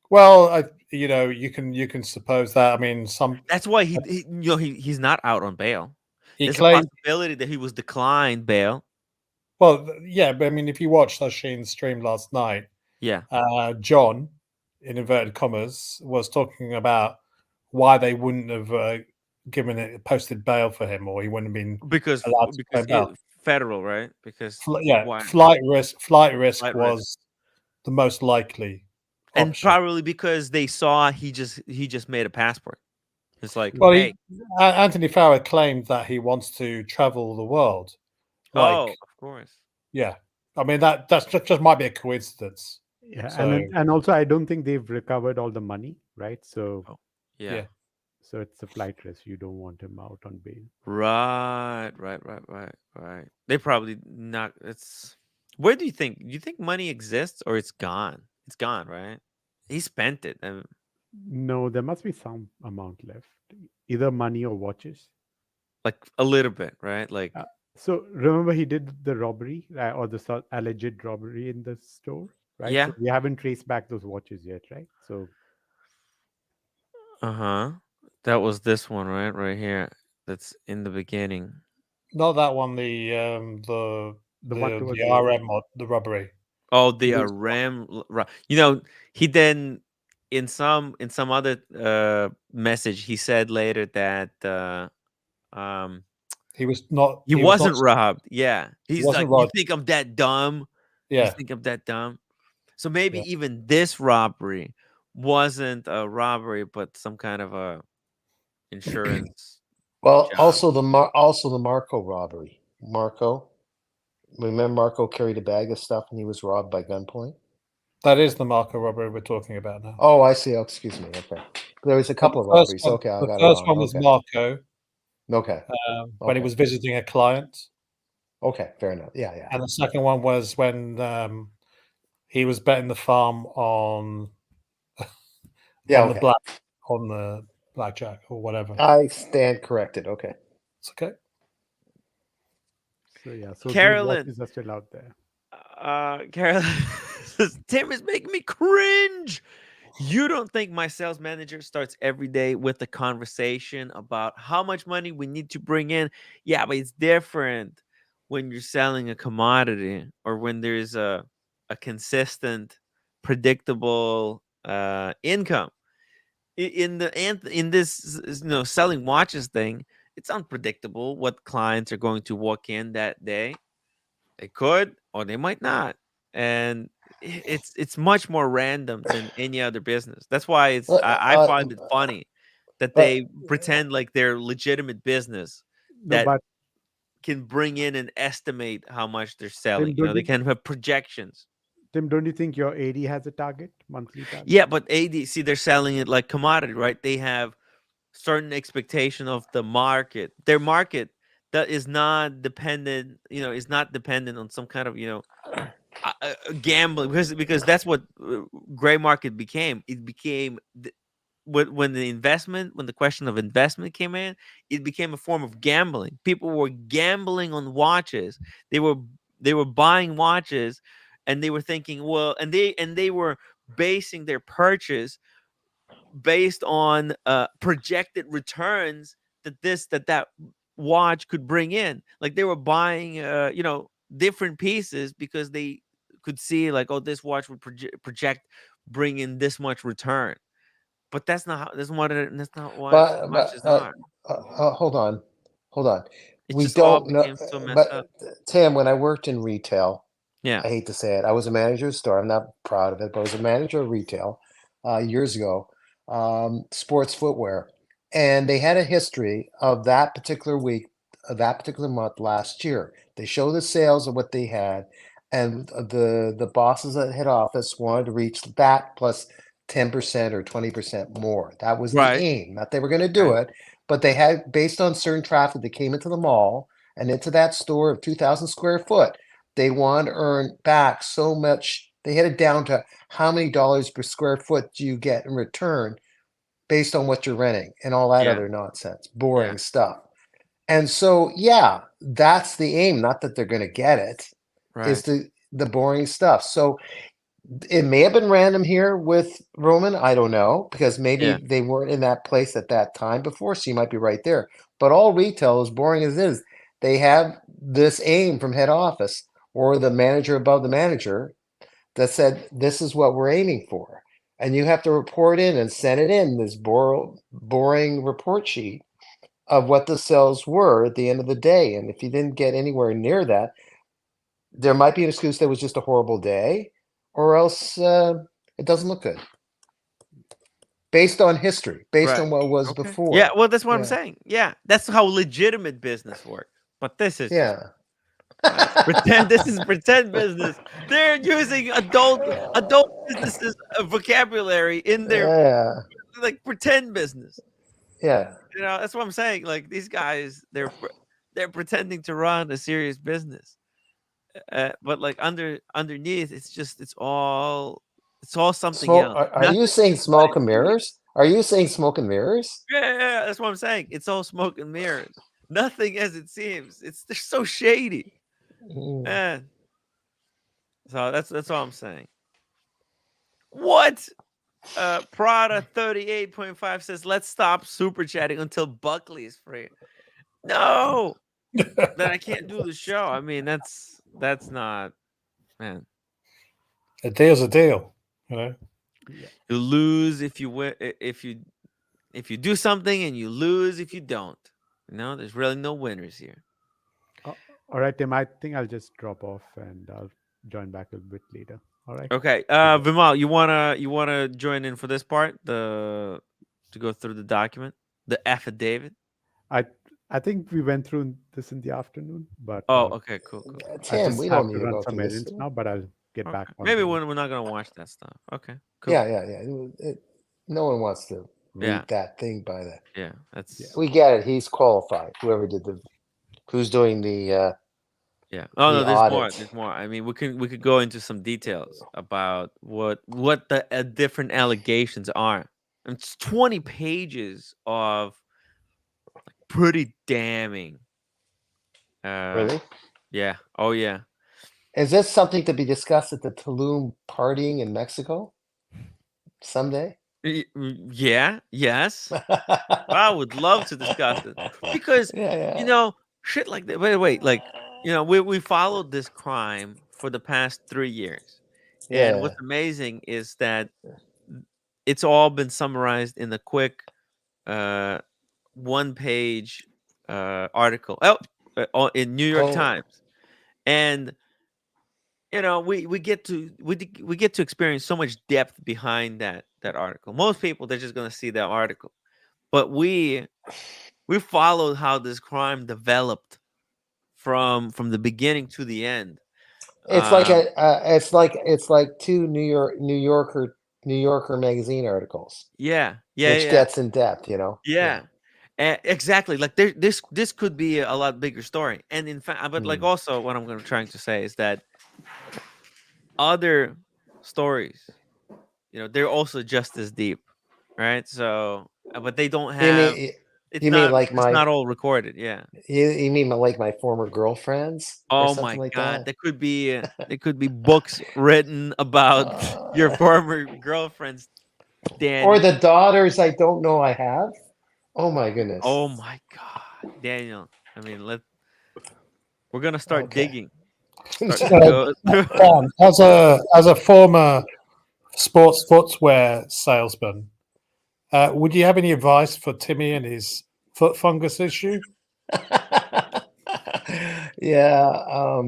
Speaker 9: Well, you can suppose that. I mean,
Speaker 1: That's why he's not out on bail.
Speaker 9: He
Speaker 1: There's
Speaker 9: claimed-
Speaker 1: a possibility that he was declined bail.
Speaker 9: Well, yeah, but I mean, if you watched Oshin's stream last night,
Speaker 1: Yeah.
Speaker 9: John, in inverted commas, was talking about why they wouldn't have posted bail for him, or he wouldn't have been
Speaker 1: Because
Speaker 9: allowed to claim bail.
Speaker 1: federal, right? Because why?
Speaker 9: Flight risk
Speaker 1: Flight
Speaker 9: was
Speaker 1: risk.
Speaker 9: the most likely
Speaker 1: And
Speaker 9: option.
Speaker 1: probably because they saw he just made a passport. It's like,
Speaker 9: Well,
Speaker 1: hey,
Speaker 9: Anthony Farrer claimed that he wants to travel the world.
Speaker 1: of course.
Speaker 9: Yeah, I mean that's just might be a coincidence.
Speaker 11: Yeah,
Speaker 9: So,
Speaker 11: and also I don't think they've recovered all the money, right? So
Speaker 1: yeah.
Speaker 11: So it's a flight risk. You don't want him out on bail.
Speaker 1: Right. They probably not. It's where do you think? Do you think money exists or it's gone? It's gone, right? He spent it.
Speaker 11: No, there must be some amount left, either money or watches.
Speaker 1: Like a little bit, right? Like
Speaker 11: so. Remember, he did the robbery or the alleged robbery in the store, right?
Speaker 1: Yeah.
Speaker 11: So we haven't traced back those watches yet, right? So.
Speaker 1: That was this one, right here. That's in the beginning.
Speaker 9: not that one. The RM mod, the robbery.
Speaker 1: Oh, the RAM. He then in some other message he said later that
Speaker 9: he was not.
Speaker 1: He wasn't robbed. Yeah, he's like,
Speaker 9: robbed.
Speaker 1: You think I'm that dumb?
Speaker 9: Yeah,
Speaker 1: you think I'm that dumb? So maybe even this robbery wasn't a robbery, but some kind of a insurance.
Speaker 10: Well,
Speaker 1: job.
Speaker 10: also the Marco robbery. Remember Marco carried a bag of stuff and he was robbed by gunpoint?
Speaker 9: That is the Marco robbery we're talking about now.
Speaker 10: Oh, I see. Oh, excuse me. Okay. There was a couple of robberies. Okay, I
Speaker 9: the
Speaker 10: got it
Speaker 9: first
Speaker 10: wrong.
Speaker 9: one was
Speaker 10: Okay.
Speaker 9: Marco
Speaker 10: Okay.
Speaker 9: when he
Speaker 10: Okay.
Speaker 9: was visiting a client.
Speaker 10: Okay, fair enough. Yeah, yeah.
Speaker 9: And the second one was when he was betting the farm on
Speaker 10: Yeah,
Speaker 9: on
Speaker 10: okay.
Speaker 9: the blackjack or whatever.
Speaker 10: I stand corrected. Okay.
Speaker 9: It's okay.
Speaker 11: So yeah, so
Speaker 1: Carolyn.
Speaker 11: those watches are still out there.
Speaker 1: Carolyn says, Tim is making me cringe. You don't think my sales manager starts every day with a conversation about how much money we need to bring in? Yeah, but it's different when you're selling a commodity or when there's a consistent, predictable income. In this selling watches thing, it's unpredictable what clients are going to walk in that day. They could or they might not, and it's much more random than any other business. That's why I find it funny that they pretend like they're legitimate business
Speaker 11: No,
Speaker 1: that
Speaker 11: but
Speaker 1: can bring in and estimate how much they're selling.
Speaker 11: don't
Speaker 1: They
Speaker 11: you-
Speaker 1: can have projections.
Speaker 11: Tim, don't you think your AD has a target, monthly target?
Speaker 1: Yeah, but ADC, they're selling it like commodity, right? They have certain expectation of the market. Their market that is not dependent, is not dependent on some kind of, gambling, because that's what gray market became. It became when the question of investment came in, it became a form of gambling. People were gambling on watches. They were buying watches, and they were thinking, well, and they were basing their purchase based on projected returns that watch could bring in. Like they were buying different pieces because they could see like, oh, this watch would project bring in this much return. But that's not what watches are.
Speaker 10: Hold on.
Speaker 1: It
Speaker 10: We
Speaker 1: just all
Speaker 10: don't know.
Speaker 1: became so messed
Speaker 10: But
Speaker 1: up.
Speaker 10: Tim, when I worked in retail,
Speaker 1: Yeah.
Speaker 10: I hate to say it, I was a manager of a store. I'm not proud of it, but I was a manager of retail years ago, sports footwear. And they had a history of that particular week, of that particular month last year. They show the sales of what they had, and the bosses at head office wanted to reach that plus 10% or 20% more. That was the
Speaker 1: Right.
Speaker 10: aim. Not they were going to do it, but they had, based on certain traffic that came into the mall and into that store of 2,000 square foot, they wanted to earn back so much. They had it down to how many dollars per square foot do you get in return based on what you're renting and all that
Speaker 1: Yeah.
Speaker 10: other nonsense, boring stuff. And so, yeah, that's the aim. Not that they're going to get it, is
Speaker 1: Right.
Speaker 10: the boring stuff. So it may have been random here with Roman. I don't know, because maybe
Speaker 1: Yeah.
Speaker 10: they weren't in that place at that time before. So you might be right there. But all retail, as boring as it is, they have this aim from head office or the manager above the manager that said, this is what we're aiming for. And you have to report in and send it in, this boring report sheet of what the sales were at the end of the day. And if you didn't get anywhere near that, there might be an excuse that it was just a horrible day, or else it doesn't look good. Based on history, based on what was before.
Speaker 1: Yeah, well, that's what I'm saying. Yeah, that's how legitimate business works. But this is just pretend. This is pretend business. They're using adult businesses vocabulary in their like pretend business.
Speaker 10: Yeah.
Speaker 1: That's what I'm saying. Like these guys, they're pretending to run a serious business, but like underneath, it's all something else.
Speaker 10: Are you saying smoke and mirrors? Are you saying smoke and mirrors?
Speaker 1: Yeah, that's what I'm saying. It's all smoke and mirrors. Nothing as it seems. They're so shady. Man. So that's all I'm saying. What? Prada 38.5 says, let's stop super chatting until Buckley is free. No. Then I can't do the show. I mean, that's not, man.
Speaker 9: A deal's a deal, you know.
Speaker 1: You lose if you win, if you do something, and you lose if you don't. There's really no winners here.
Speaker 11: All right, Tim. I think I'll just drop off and I'll join back a bit later. All right.
Speaker 1: Okay. Vimal, you wanna join in for this part, to go through the document, the affidavit?
Speaker 11: I think we went through this in the afternoon, but
Speaker 1: okay, cool.
Speaker 11: I
Speaker 10: Tim,
Speaker 11: just
Speaker 10: we
Speaker 11: have
Speaker 10: don't
Speaker 11: to
Speaker 10: need to
Speaker 11: run
Speaker 10: go
Speaker 11: some
Speaker 10: through this.
Speaker 11: errands now, but I'll get back on
Speaker 1: Maybe
Speaker 11: the-
Speaker 1: we're not gonna watch that stuff. Okay, cool.
Speaker 10: Yeah. No one wants to read that thing by the.
Speaker 1: Yeah, that's.
Speaker 10: We get it. He's qualified. Whoever did who's doing the.
Speaker 1: Yeah. Oh no,
Speaker 10: the
Speaker 1: there's more.
Speaker 10: audit.
Speaker 1: There's more. I mean, we could go into some details about what the different allegations are. And it's 20 pages of pretty damning.
Speaker 10: Really?
Speaker 1: Yeah. Oh yeah.
Speaker 10: Is this something to be discussed at the Tulum partying in Mexico someday?
Speaker 1: Yeah. Yes. I would love to discuss it because you know shit like that. Wait. Like we followed this crime for the past 3 years, and what's amazing is that it's all been summarized in a quick 1-page article in New York Times, and we get to experience so much depth behind that article. Most people, they're just going to see that article, but we followed how this crime developed from the beginning to the end.
Speaker 10: It's like it's like two New Yorker magazine articles.
Speaker 1: Yeah,
Speaker 10: which gets in depth,
Speaker 1: Yeah. Exactly. Like this could be a lot bigger story, and in fact, but like also what I'm trying to say is that other stories, they're also just as deep, right? So, but they don't have. It's not all recorded. Yeah.
Speaker 10: You mean like my former girlfriends? Or
Speaker 1: Oh
Speaker 10: something
Speaker 1: my
Speaker 10: like
Speaker 1: God!
Speaker 10: that?
Speaker 1: There could be books written about your former girlfriends, Danny.
Speaker 10: Or the daughters I don't know I have. Oh my goodness.
Speaker 1: Oh my God, Daniel. I mean, we're gonna start digging.
Speaker 9: As a former sports footwear salesman, would you have any advice for Timmy and his foot fungus issue?
Speaker 10: Yeah.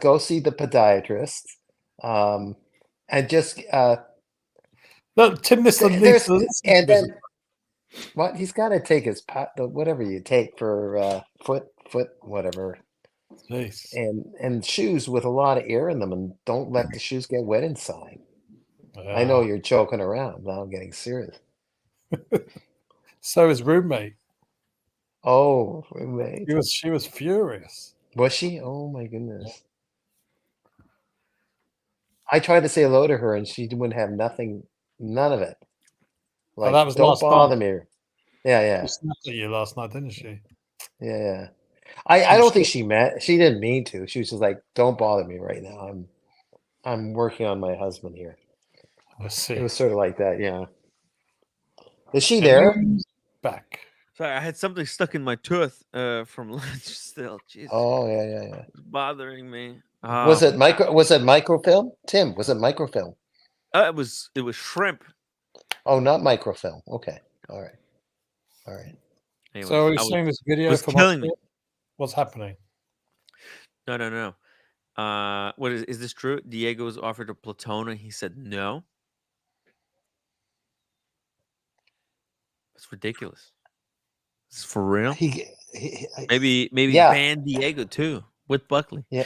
Speaker 10: Go see the podiatrist. And just
Speaker 9: look, Tim,
Speaker 10: and then what he's got to take his whatever you take for foot whatever.
Speaker 9: Jeez.
Speaker 10: And shoes with a lot of air in them, and don't let the shoes get wet inside. I know you're joking around. Now I'm getting serious.
Speaker 9: So his roommate.
Speaker 10: Oh, roommate.
Speaker 9: She was furious.
Speaker 10: Was she? Oh my goodness. I tried to say hello to her, and she wouldn't have none of it. Like,
Speaker 9: that was
Speaker 10: don't
Speaker 9: last
Speaker 10: bother
Speaker 9: night.
Speaker 10: me. Yeah.
Speaker 9: She snapped at you last night, didn't she?
Speaker 10: Yeah. I don't think she didn't mean to. She was just like, don't bother me right now. I'm working on my husband here.
Speaker 9: I see.
Speaker 10: It was sort of like that, yeah. Is she there?
Speaker 9: Back.
Speaker 1: Sorry, I had something stuck in my tooth from lunch still. Jesus.
Speaker 10: Oh, yeah.
Speaker 1: It's bothering me.
Speaker 10: Was it microfilm? Tim, was it microfilm?
Speaker 1: It was shrimp.
Speaker 10: Oh, not microfilm. Okay. All right.
Speaker 1: Anyways,
Speaker 9: So he's saying this video
Speaker 1: was
Speaker 9: from
Speaker 1: killing me.
Speaker 9: What's happening?
Speaker 1: No. What is this true? Diego was offered a Platona. He said no. It's ridiculous. It's for real. Maybe ban Diego too with Buckley.
Speaker 10: Yeah.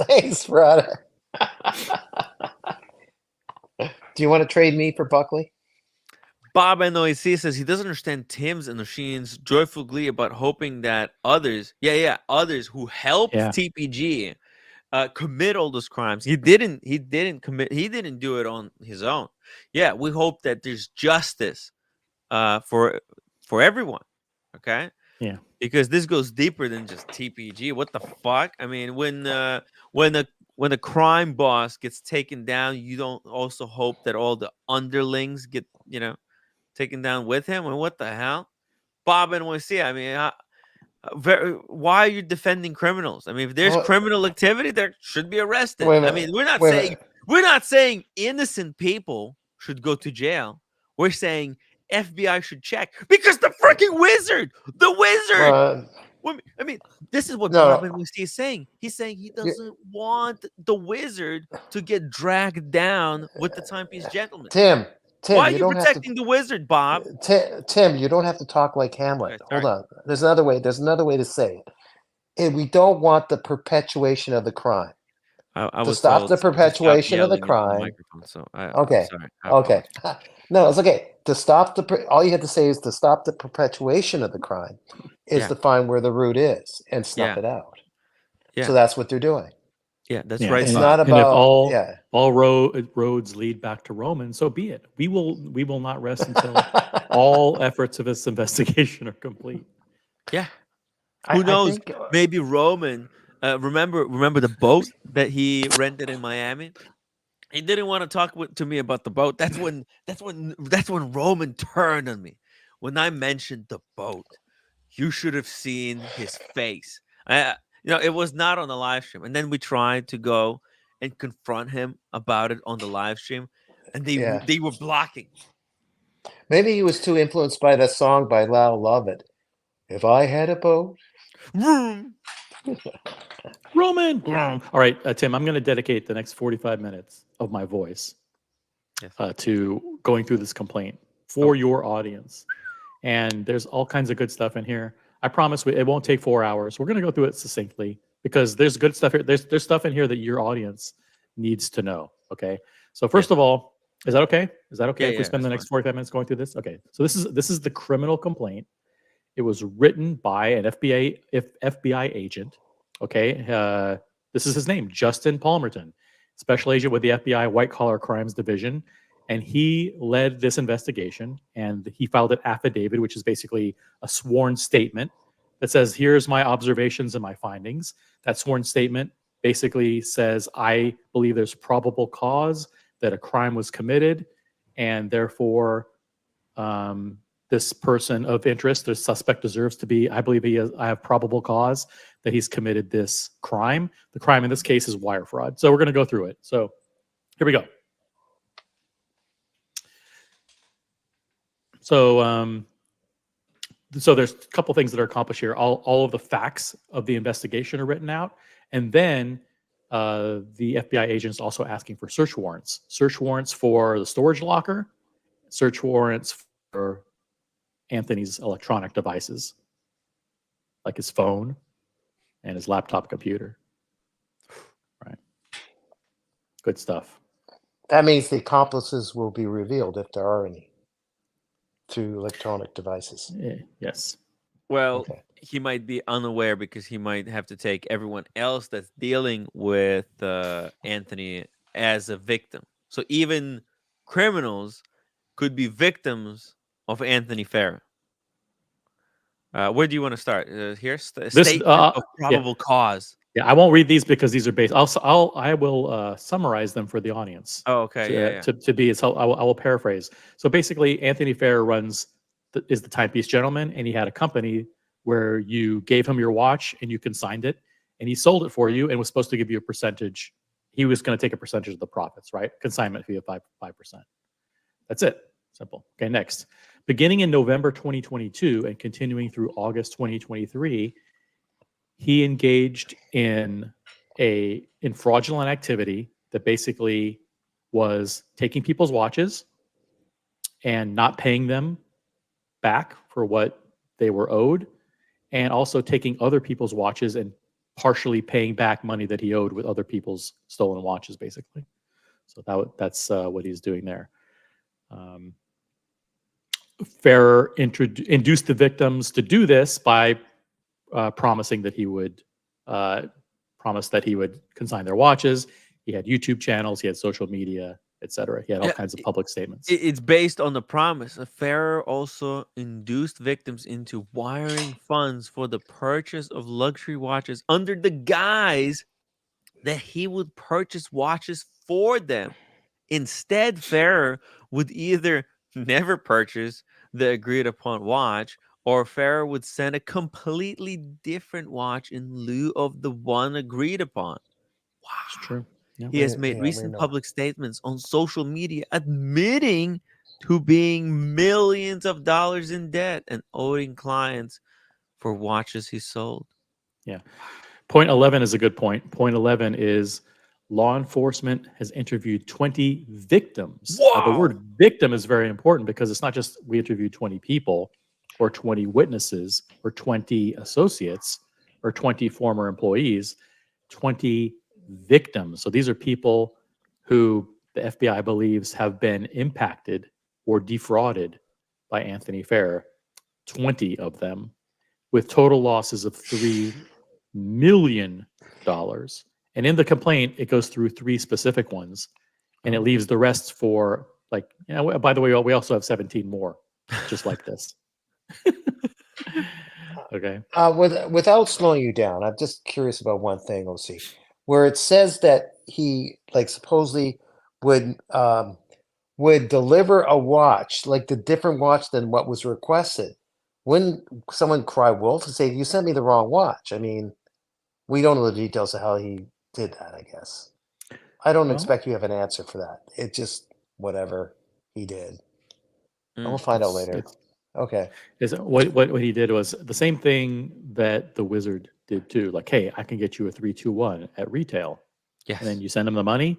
Speaker 10: Thanks, brother. Do you want to trade me for Buckley?
Speaker 1: Bob NOEC says he doesn't understand Tim's and Machines' joyful glee about hoping that others who helped TPG commit all those crimes. He didn't do it on his own. Yeah, we hope that there's justice for everyone. Okay.
Speaker 2: Yeah.
Speaker 1: Because this goes deeper than just TPG. What the fuck? I mean, when the crime boss gets taken down, you don't also hope that all the underlings get taken down with him. And what the hell, Bob NYC? I mean, why are you defending criminals? I mean, if there's criminal activity, there should be arrested. I mean, we're not saying innocent people should go to jail. We're saying FBI should check because the freaking wizard. I mean, this is what Bob NYC is saying. He's saying he doesn't want the wizard to get dragged down with the timepiece gentleman.
Speaker 10: Tim,
Speaker 1: why are you protecting the wizard, Bob?
Speaker 10: Tim, you don't have to talk like Hamlet. Hold on. There's another way to say it. and we don't want the perpetuation of the crime.
Speaker 1: I
Speaker 10: To
Speaker 1: was
Speaker 10: stop
Speaker 1: told
Speaker 10: the
Speaker 1: to stop
Speaker 10: perpetuation of the
Speaker 1: yelling into the
Speaker 10: crime.
Speaker 1: microphone, so I'm
Speaker 10: Okay.
Speaker 1: sorry. I
Speaker 10: Okay.
Speaker 1: apologize.
Speaker 10: No, it's okay. To stop all you have to say is to stop the perpetuation of the crime is
Speaker 1: Yeah.
Speaker 10: to find where the root is and snuff
Speaker 1: Yeah.
Speaker 10: it out.
Speaker 1: Yeah.
Speaker 10: So that's what they're doing.
Speaker 1: Yeah, that's
Speaker 2: Yeah,
Speaker 1: right,
Speaker 10: It's
Speaker 2: and,
Speaker 10: not
Speaker 2: and if
Speaker 10: about
Speaker 2: all roads lead back to Rome, and so be it. We will not rest until all efforts of this investigation are complete.
Speaker 1: Yeah. Who knows?
Speaker 10: think
Speaker 1: Maybe Roman. Remember the boat that he rented in Miami? He didn't want to talk to me about the boat. That's when Roman turned on me. When I mentioned the boat, you should have seen his face. It was not on the live stream. And then we tried to go and confront him about it on the live stream, and they were blocking.
Speaker 10: Maybe he was too influenced by that song by Lyle Lovett. If I had a boat.
Speaker 2: Roman. All right, Tim, I'm going to dedicate the next 45 minutes of my voice to going through this complaint for your audience. And there's all kinds of good stuff in here. I promise it won't take 4 hours. We're going to go through it succinctly because there's good stuff here. There's stuff in here that your audience needs to know. Okay. So first of all, is that okay? Is that okay if we spend the next 45 minutes going through this? Okay. So this is the criminal complaint. It was written by an FBI agent. Okay. This is his name, Justin Palmerton, special agent with the FBI White Collar Crimes Division. And he led this investigation, and he filed an affidavit, which is basically a sworn statement that says, here's my observations and my findings. That sworn statement basically says, I believe there's probable cause that a crime was committed, and therefore this person of interest, the suspect deserves to be, I believe I have probable cause that he's committed this crime. The crime in this case is wire fraud. So we're going to go through it. So here we go. So, so there's a couple things that are accomplished here. All of the facts of the investigation are written out, and then the FBI agents also asking for search warrants for the storage locker, search warrants for Anthony's electronic devices, like his phone and his laptop computer. Right. Good stuff.
Speaker 10: That means the accomplices will be revealed if there are any. To electronic devices.
Speaker 2: Yes.
Speaker 1: Well, he might be unaware because he might have to take everyone else that's dealing with Anthony as a victim. So even criminals could be victims of Anthony Farah. Where do you want to start? Here, statement of probable cause.
Speaker 2: Yeah, I won't read these because these are based. I will summarize them for the audience.
Speaker 1: Oh, okay.
Speaker 2: To be, so I will paraphrase. So basically, Anthony Farah is the timepiece gentleman, and he had a company where you gave him your watch and you consigned it, and he sold it for you and was supposed to give you a percentage. He was going to take a percentage of the profits, right? Consignment fee of 5%. That's it. Simple. Okay, next. Beginning in November 2022 and continuing through August 2023. He engaged in fraudulent activity that basically was taking people's watches and not paying them back for what they were owed, and also taking other people's watches and partially paying back money that he owed with other people's stolen watches, basically. So that's what he's doing there. Farrer induced the victims to do this by promising that he would consign their watches. He had YouTube channels, he had social media, etc. He had all kinds of public statements.
Speaker 1: It's based on the promise. Farrer also induced victims into wiring funds for the purchase of luxury watches under the guise that he would purchase watches for them. Instead, Farrer would either never purchase the agreed upon watch, or Farrer would send a completely different watch in lieu of the one agreed upon. Wow.
Speaker 2: It's true. Yeah.
Speaker 1: He has made recent public statements on social media admitting to being millions of dollars in debt and owing clients for watches he sold.
Speaker 2: Yeah. Point 11 is a good point. Point 11 is law enforcement has interviewed 20 victims. Now, the word victim is very important because it's not just we interviewed 20 people or 20 witnesses or 20 associates or 20 former employees, 20 victims. So these are people who the FBI believes have been impacted or defrauded by Anthony Fair, 20 of them, with total losses of $3 million. And in the complaint, it goes through 3 specific ones, and it leaves the rest for, like, by the way, we also have 17 more just like this. Okay.
Speaker 10: Without slowing you down, I'm just curious about one thing, OC, where it says that he like supposedly would deliver a watch, like the different watch than what was requested. Wouldn't someone cry wolf and say, "You sent me the wrong watch"? I mean, we don't know the details of how he did that, I guess. I don't expect you have an answer for that. It just whatever he did. We'll find out later. Okay.
Speaker 2: What he did was the same thing that the wizard did too. Like, hey, I can get you a 321 at retail.
Speaker 1: Yes.
Speaker 2: And then you send him the money,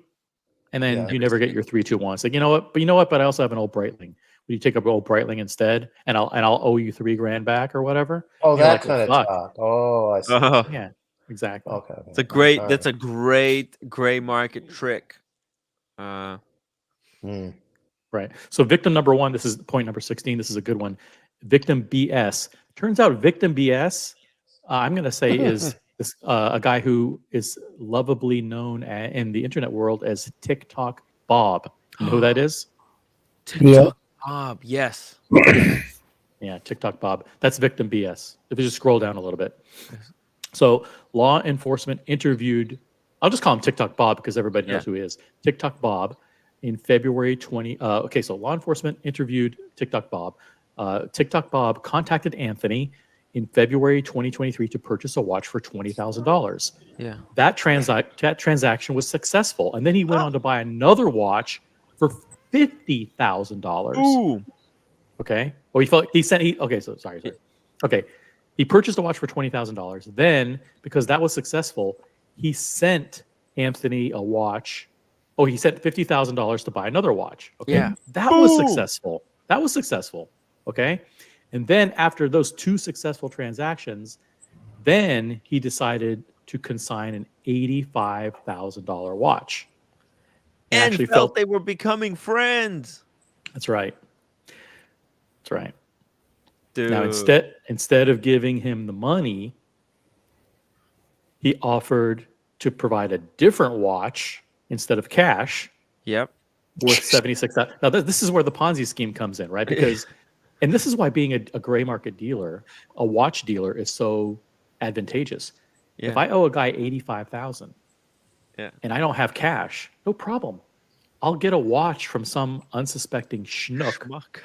Speaker 2: and then you never get your 321. It's like, you know what? But I also have an old Breitling. Will you take up old Breitling instead? And I'll owe you $3,000 back or whatever.
Speaker 10: Oh,
Speaker 2: and
Speaker 10: that kind of talk. Oh, I see.
Speaker 2: Yeah, exactly.
Speaker 10: Okay.
Speaker 1: It's a great. That's a great gray market trick.
Speaker 2: Right. So victim number 1, this is point number 16. This is a good one. Victim BS. Turns out victim BS, I'm going to say, is this, a guy who is lovably known in the internet world as TikTok Bob. You know who that is?
Speaker 1: TikTok Bob. Yes.
Speaker 2: Yeah, TikTok Bob. That's victim BS. If you just scroll down a little bit. So law enforcement interviewed, I'll just call him TikTok Bob because everybody knows who he is. TikTok Bob. In February 20, so law enforcement interviewed TikTok Bob. TikTok Bob contacted Anthony in February 2023 to purchase a watch for $20,000.
Speaker 1: Yeah.
Speaker 2: That transaction was successful, and then he went on to buy another watch for $50,000.
Speaker 1: Ooh.
Speaker 2: Okay. Well, Okay. He purchased a watch for $20,000. Then, because that was successful, he sent Anthony a watch. Oh, he sent $50,000 to buy another watch. Okay.
Speaker 1: Yeah.
Speaker 2: That was successful. Okay. And then after those 2 successful transactions, then he decided to consign an $85,000 watch.
Speaker 1: And
Speaker 2: actually
Speaker 1: felt they were becoming friends.
Speaker 2: That's right.
Speaker 1: Dude.
Speaker 2: Now, instead of giving him the money, he offered to provide a different watch instead of cash.
Speaker 1: Yep.
Speaker 2: Worth $76,000. Now, this is where the Ponzi scheme comes in, right? Because, and this is why being a gray market dealer, a watch dealer, is so advantageous.
Speaker 1: Yeah.
Speaker 2: If I owe a guy $85,000, and I don't have cash, no problem. I'll get a watch from some unsuspecting schmuck.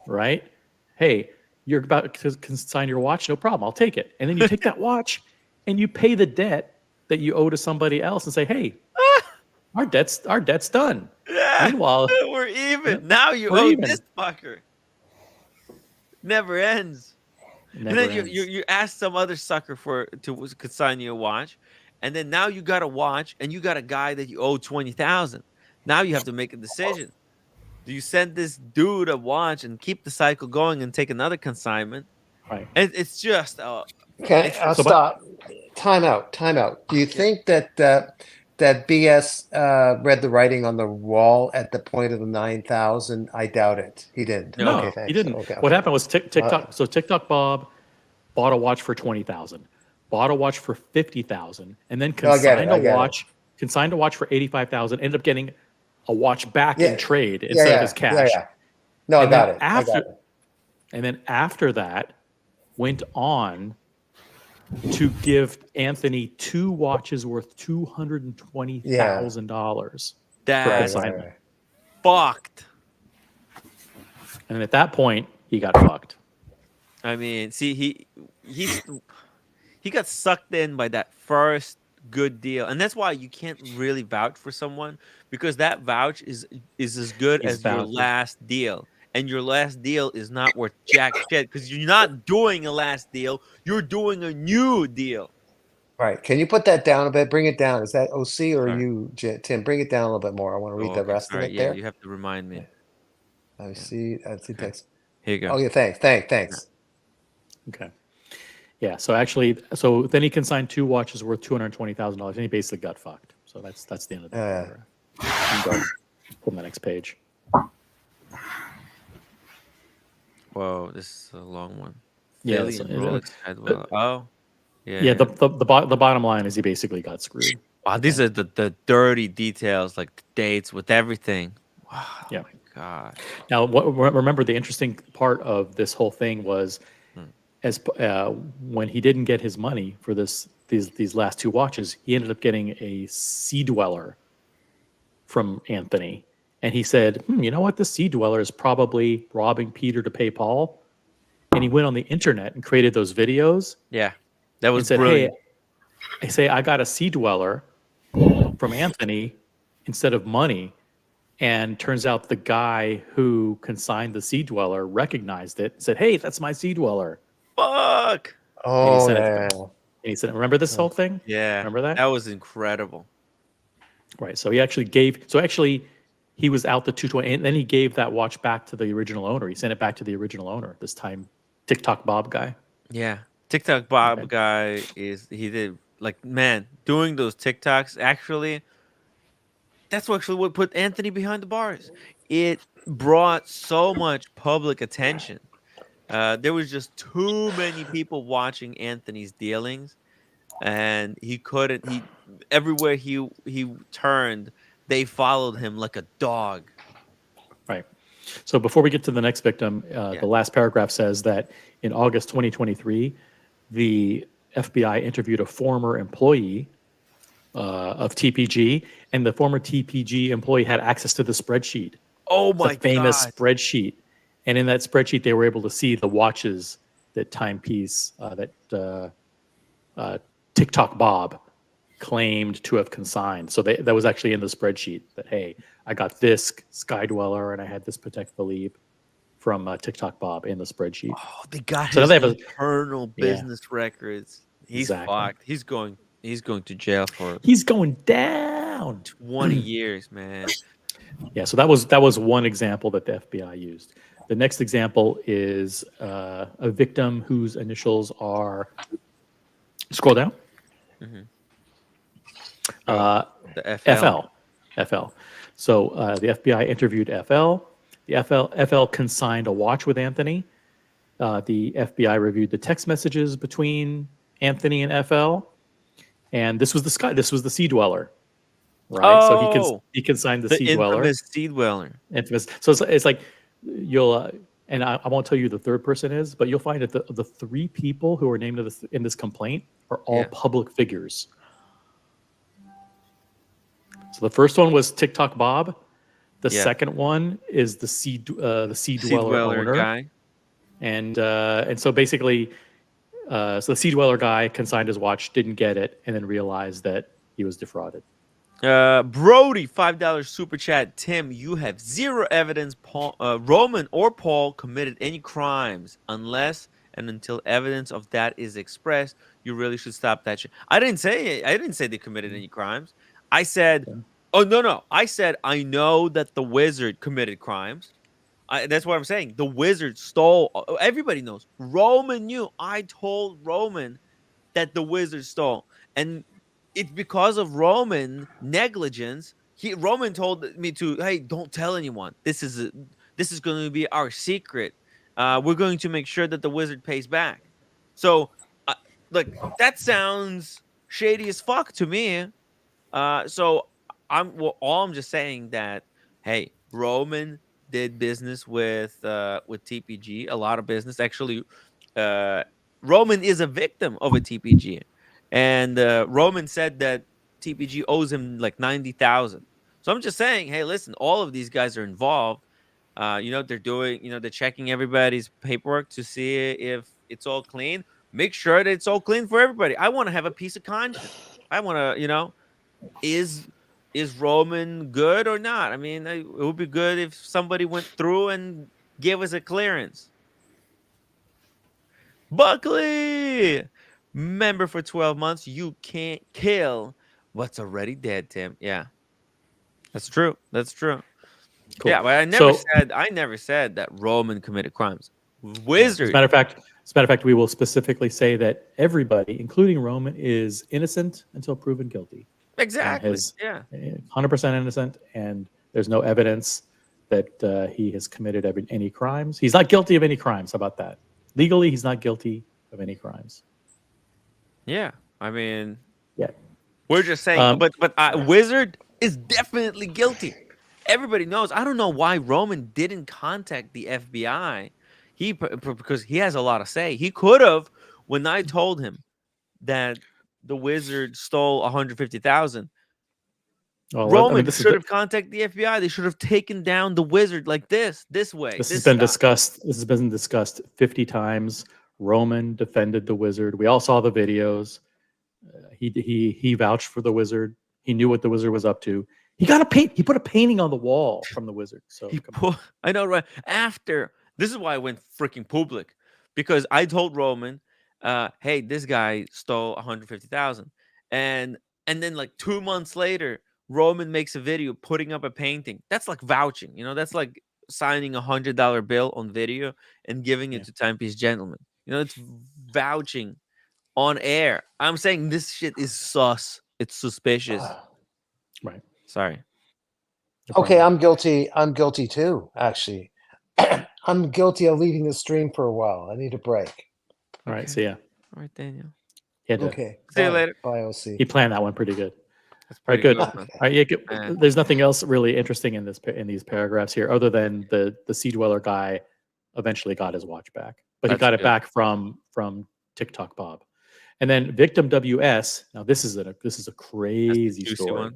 Speaker 2: Right? Hey, you're about to consign your watch, no problem. I'll take it. And then you take that watch and you pay the debt that you owe to somebody else and say, hey, our debt's done.
Speaker 1: Yeah,
Speaker 2: meanwhile,
Speaker 1: we're even. Now you
Speaker 2: we're
Speaker 1: owe
Speaker 2: even.
Speaker 1: this fucker. Never ends.
Speaker 2: Never
Speaker 1: and then
Speaker 2: ends.
Speaker 1: you ask some other sucker to consign you a watch, and then now you got a watch and you got a guy that you owe $20,000. Now you have to make a decision. Do you send this dude a watch and keep the cycle going and take another consignment?
Speaker 2: Right.
Speaker 1: And it's just
Speaker 10: okay. I'll stop. Time out. Do you think that that BS read the writing on the wall at the point of the 9,000? I doubt it. He didn't.
Speaker 2: No,
Speaker 10: okay, thanks.
Speaker 2: he didn't.
Speaker 10: Okay.
Speaker 2: What happened was TikTok. So TikTok Bob bought a watch for $20,000, bought a watch for $50,000, and then consigned a watch for $85,000. Ended up getting a watch back in trade instead of his cash.
Speaker 10: No,
Speaker 2: and
Speaker 10: I got it.
Speaker 2: And then after that, went on to give Anthony 2 watches worth $220,000 for consignment.
Speaker 1: Fucked.
Speaker 2: And at that point, he got fucked.
Speaker 1: I mean, see, he got sucked in by that first good deal, and that's why you can't really vouch for someone, because that vouch is as good as your last deal. And your last deal is not worth jack shit because you're not doing a last deal. You're doing a new deal.
Speaker 10: Right. Can you put that down a bit? Bring it down. Is that OC or you, Tim? Bring it down a little bit more. I want to read the rest of it there.
Speaker 1: You have to remind me.
Speaker 10: I see text.
Speaker 1: Here you go.
Speaker 10: Oh, yeah. Thanks.
Speaker 2: Okay. Yeah. So actually, so then he consigned 2 watches worth $220,000, and he basically got fucked. So that's the end of that paragraph. You can go from the next page.
Speaker 1: Whoa, this is a long one.
Speaker 2: Yeah.
Speaker 1: Philly and Rolex Cadwell. Oh, yeah.
Speaker 2: Yeah. The bottom line is he basically got screwed.
Speaker 1: Wow, these are the dirty details, like the dates with everything. Wow,
Speaker 2: Yeah.
Speaker 1: oh my God.
Speaker 2: Now, remember the interesting part of this whole thing was, when he didn't get his money for these last 2 watches, he ended up getting a Sea Dweller from Anthony, and he said, "You know what? This Sea Dweller is probably robbing Peter to pay Paul." And he went on the internet and created those videos.
Speaker 1: Yeah, that was
Speaker 2: and said,
Speaker 1: brilliant.
Speaker 2: "Hey, I got a Sea Dweller from Anthony instead of money." And turns out the guy who consigned the Sea Dweller recognized it and said, "Hey, that's my Sea Dweller."
Speaker 1: Fuck.
Speaker 2: And he
Speaker 10: Oh,
Speaker 2: sent it to
Speaker 10: yeah.
Speaker 2: him. And he said, "Remember this whole thing?
Speaker 1: Yeah,
Speaker 2: Remember that?"
Speaker 1: That was incredible.
Speaker 2: Right. So he actually gave. So actually, he was out the 220, and then he gave that watch back to the original owner. He sent it back to the original owner. This time, TikTok Bob guy.
Speaker 1: Yeah, TikTok Bob guy he did like, man, doing those TikToks actually. That's actually what put Anthony behind the bars. It brought so much public attention. There was just too many people watching Anthony's dealings, and he couldn't. Everywhere he turned, they followed him like a dog.
Speaker 2: Right. So before we get to the next victim, the last paragraph says that in August 2023, the FBI interviewed a former employee of TPG, and the former TPG employee had access to the spreadsheet.
Speaker 1: Oh my
Speaker 2: the famous
Speaker 1: God.
Speaker 2: spreadsheet. And in that spreadsheet, they were able to see the watches that Timepiece, TikTok Bob claimed to have consigned. So that was actually in the spreadsheet that, hey, I got this Sky Dweller and I had this Patek Philippe from TikTok Bob in the spreadsheet.
Speaker 1: Oh, they got
Speaker 2: So
Speaker 1: his
Speaker 2: now they have
Speaker 1: internal business records. He's
Speaker 2: Exactly.
Speaker 1: fucked. He's going to jail for
Speaker 2: He's going down
Speaker 1: 20 years, man.
Speaker 2: Yeah, so that was one example that the FBI used. The next example is a victim whose initials are, scroll down.
Speaker 1: Mhm.
Speaker 2: The
Speaker 1: FL.
Speaker 2: FL. So the FBI interviewed FL. The FL consigned a watch with Anthony. The FBI reviewed the text messages between Anthony and FL. And this was the Sea Dweller. Right, so he consigned the Sea Dweller.
Speaker 1: Infamous Sea Dweller.
Speaker 2: Infamous. So it's like you'll and I won't tell you who the third person is, but you'll find that the 3 people who are named in this complaint are all public figures. So the first one was TikTok Bob. The second one is the Sea Dweller owner
Speaker 1: guy.
Speaker 2: And so basically, so the Sea Dweller guy consigned his watch, didn't get it, and then realized that he was defrauded.
Speaker 1: Brody, $5 super chat. Tim, you have zero evidence Roman or Paul committed any crimes unless and until evidence of that is expressed. You really should stop that shit. I didn't say they committed any crimes. I said, oh no. I said I know that the wizard committed crimes. That's what I'm saying. The wizard stole. Everybody knows. Roman knew. I told Roman that the wizard stole, and it's because of Roman negligence. Roman told me to, hey, don't tell anyone. This is going to be our secret. We're going to make sure that the wizard pays back. So, look, that sounds shady as fuck to me. So all I'm just saying that, hey, Roman did business with TPG, a lot of business. Actually, Roman is a victim of a TPG. And Roman said that TPG owes him like 90,000. So I'm just saying, hey, listen, all of these guys are involved. They're doing, they're checking everybody's paperwork to see if it's all clean. Make sure that it's all clean for everybody. I want to have a piece of conscience. I want to, is Roman good or not? I mean, it would be good if somebody went through and gave us a clearance. Buckley, member for 12 months. You can't kill what's already dead, Tim. Yeah, that's true. That's true. Cool. Yeah, but I never said that Roman committed crimes. Wizard.
Speaker 2: As a matter of fact, As a matter of fact, we will specifically say that everybody, including Roman, is innocent until proven guilty.
Speaker 1: Exactly.
Speaker 2: And
Speaker 1: Yeah.
Speaker 2: 100% innocent, and there's no evidence that he has committed any crimes. He's not guilty of any crimes. How about that? Legally, he's not guilty of any crimes.
Speaker 1: Yeah. I mean,
Speaker 2: yeah.
Speaker 1: We're just saying, but Wizard is definitely guilty. Everybody knows. I don't know why Roman didn't contact the FBI. Because he has a lot to say. He could have, when I told him that the Wizard stole 150,000. Roman should have contacted the FBI. They should have taken down the Wizard like this way.
Speaker 2: This has been discussed. This has been discussed 50 times. Roman defended the Wizard. We all saw the videos. He vouched for the Wizard. He knew what the Wizard was up to. He put a painting on the wall from the Wizard. So
Speaker 1: I know, right? After this is why I went freaking public, because I told Roman, "Hey, this guy stole 150,000," and then like 2 months later, Roman makes a video putting up a painting. That's like vouching, that's like signing $100 bill on video and giving it to Timepiece Gentleman. It's vouching on air. I'm saying this shit is sus. It's suspicious.
Speaker 2: Right.
Speaker 1: Sorry.
Speaker 10: Okay, I'm guilty. I'm guilty too, actually. I'm guilty of leaving the stream for a while. I need a break.
Speaker 2: All right, see ya.
Speaker 1: All right, Daniel.
Speaker 10: Okay.
Speaker 1: See you later.
Speaker 10: Bye, OC.
Speaker 2: He planned that one pretty good.
Speaker 1: That's
Speaker 2: All right,
Speaker 1: pretty
Speaker 2: good.
Speaker 1: good,
Speaker 2: All right, there's nothing else really interesting in these paragraphs here, other than the Sea Dweller guy eventually got his watch back, but he got it back from TikTok Bob. And then victim WS. Now this is a crazy story.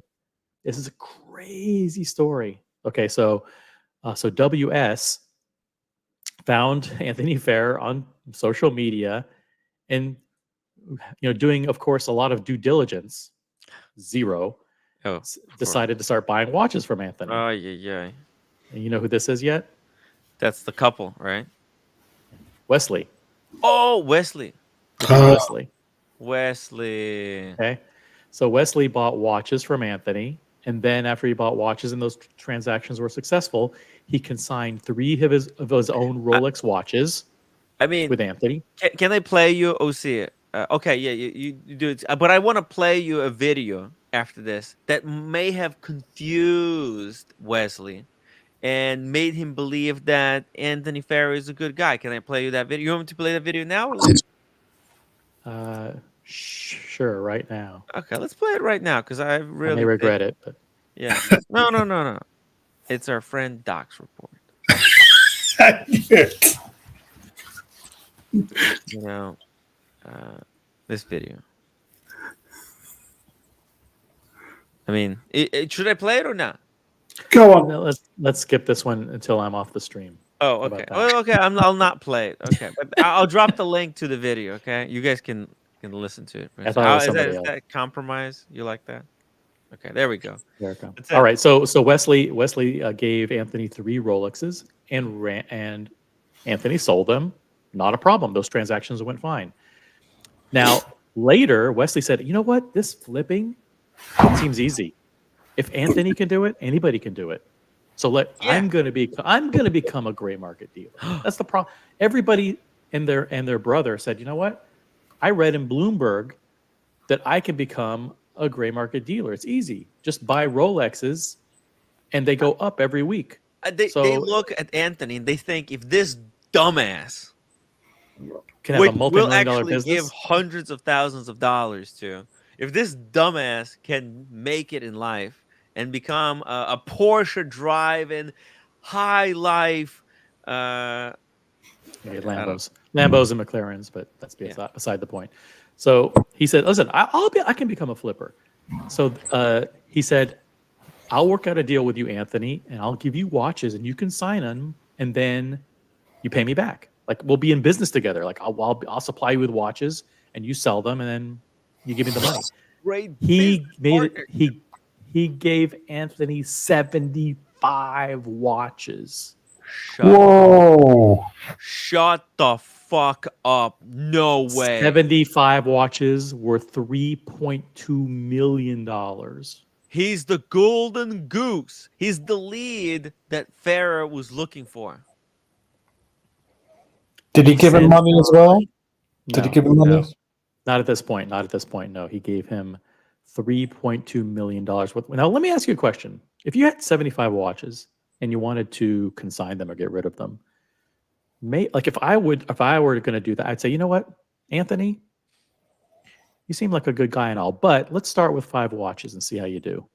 Speaker 2: This is a crazy story. Okay, so WS found Anthony Fair on social media, and doing, of course, a lot of due diligence. Zero. Decided to start buying watches from Anthony.
Speaker 1: Oh yeah.
Speaker 2: And you know who this is yet?
Speaker 1: That's the couple, right?
Speaker 2: Wesley.
Speaker 1: Oh, Wesley. Wesley.
Speaker 2: Okay. So Wesley bought watches from Anthony, and then after he bought watches and those transactions were successful, he consigned 3 of his own Rolex watches.
Speaker 1: I mean,
Speaker 2: with Anthony.
Speaker 1: Can I play you OC? Okay, yeah, you do it. But I want to play you a video after this that may have confused Wesley and made him believe that Anthony Fair is a good guy. Can I play you that video? You want me to play that video now or later?
Speaker 2: Sure, right now.
Speaker 1: Okay, let's play it right now because I
Speaker 2: may regret it. But
Speaker 1: yeah, no. It's our friend Doc's report. This video. I mean, should I play it or not?
Speaker 8: Go on.
Speaker 2: No, let's skip this one until I'm off the stream.
Speaker 1: Oh, okay. Okay. I'll not play it. Okay, but I'll drop the link to the video. Okay, you guys can listen to it.
Speaker 2: I thought it was
Speaker 1: is that compromise? You like that? Okay, there we go.
Speaker 2: There it comes. All right. So Wesley gave Anthony 3 Rolexes, and Anthony sold them. Not a problem. Those transactions went fine. Now later, Wesley said, "You know what? This flipping seems easy. If Anthony can do it, anybody can do it. So I'm gonna become a gray market dealer." That's the problem. Everybody and their brother said, "You know what? I read in Bloomberg that I can become a gray market dealer. It's easy. Just buy Rolexes, and they go up every week."
Speaker 1: They look at Anthony and they think if this dumbass
Speaker 2: can have a multi-million-dollar
Speaker 1: business,
Speaker 2: business,
Speaker 1: give hundreds of thousands of dollars to, if this dumbass can make it in life and become a Porsche driving high life,
Speaker 2: Lambos and McLarens, but that's beside the point. So he said, "Listen, I can become a flipper." So he said, "I'll work out a deal with you, Anthony, and I'll give you watches, and you can sign them, and then you pay me back. Like we'll be in business together. Like I'll supply you with watches, and you sell them, and then you give me the money." He gave Anthony 75 watches.
Speaker 8: Whoa!
Speaker 1: Shut the fuck up! No way.
Speaker 2: 75 watches worth $3.2 million.
Speaker 1: He's the golden goose. He's the lead that Farah was looking for.
Speaker 9: Did he give him money as well? Did he give him money?
Speaker 2: No. Not at this point. Not at this point. No, he gave him $3.2 million. Now, let me ask you a question. If you had 75 watches and you wanted to consign them or get rid of them, like if I were going to do that, I'd say, you know what, Anthony, you seem like a good guy and all, but let's start with 5 watches and see how you do.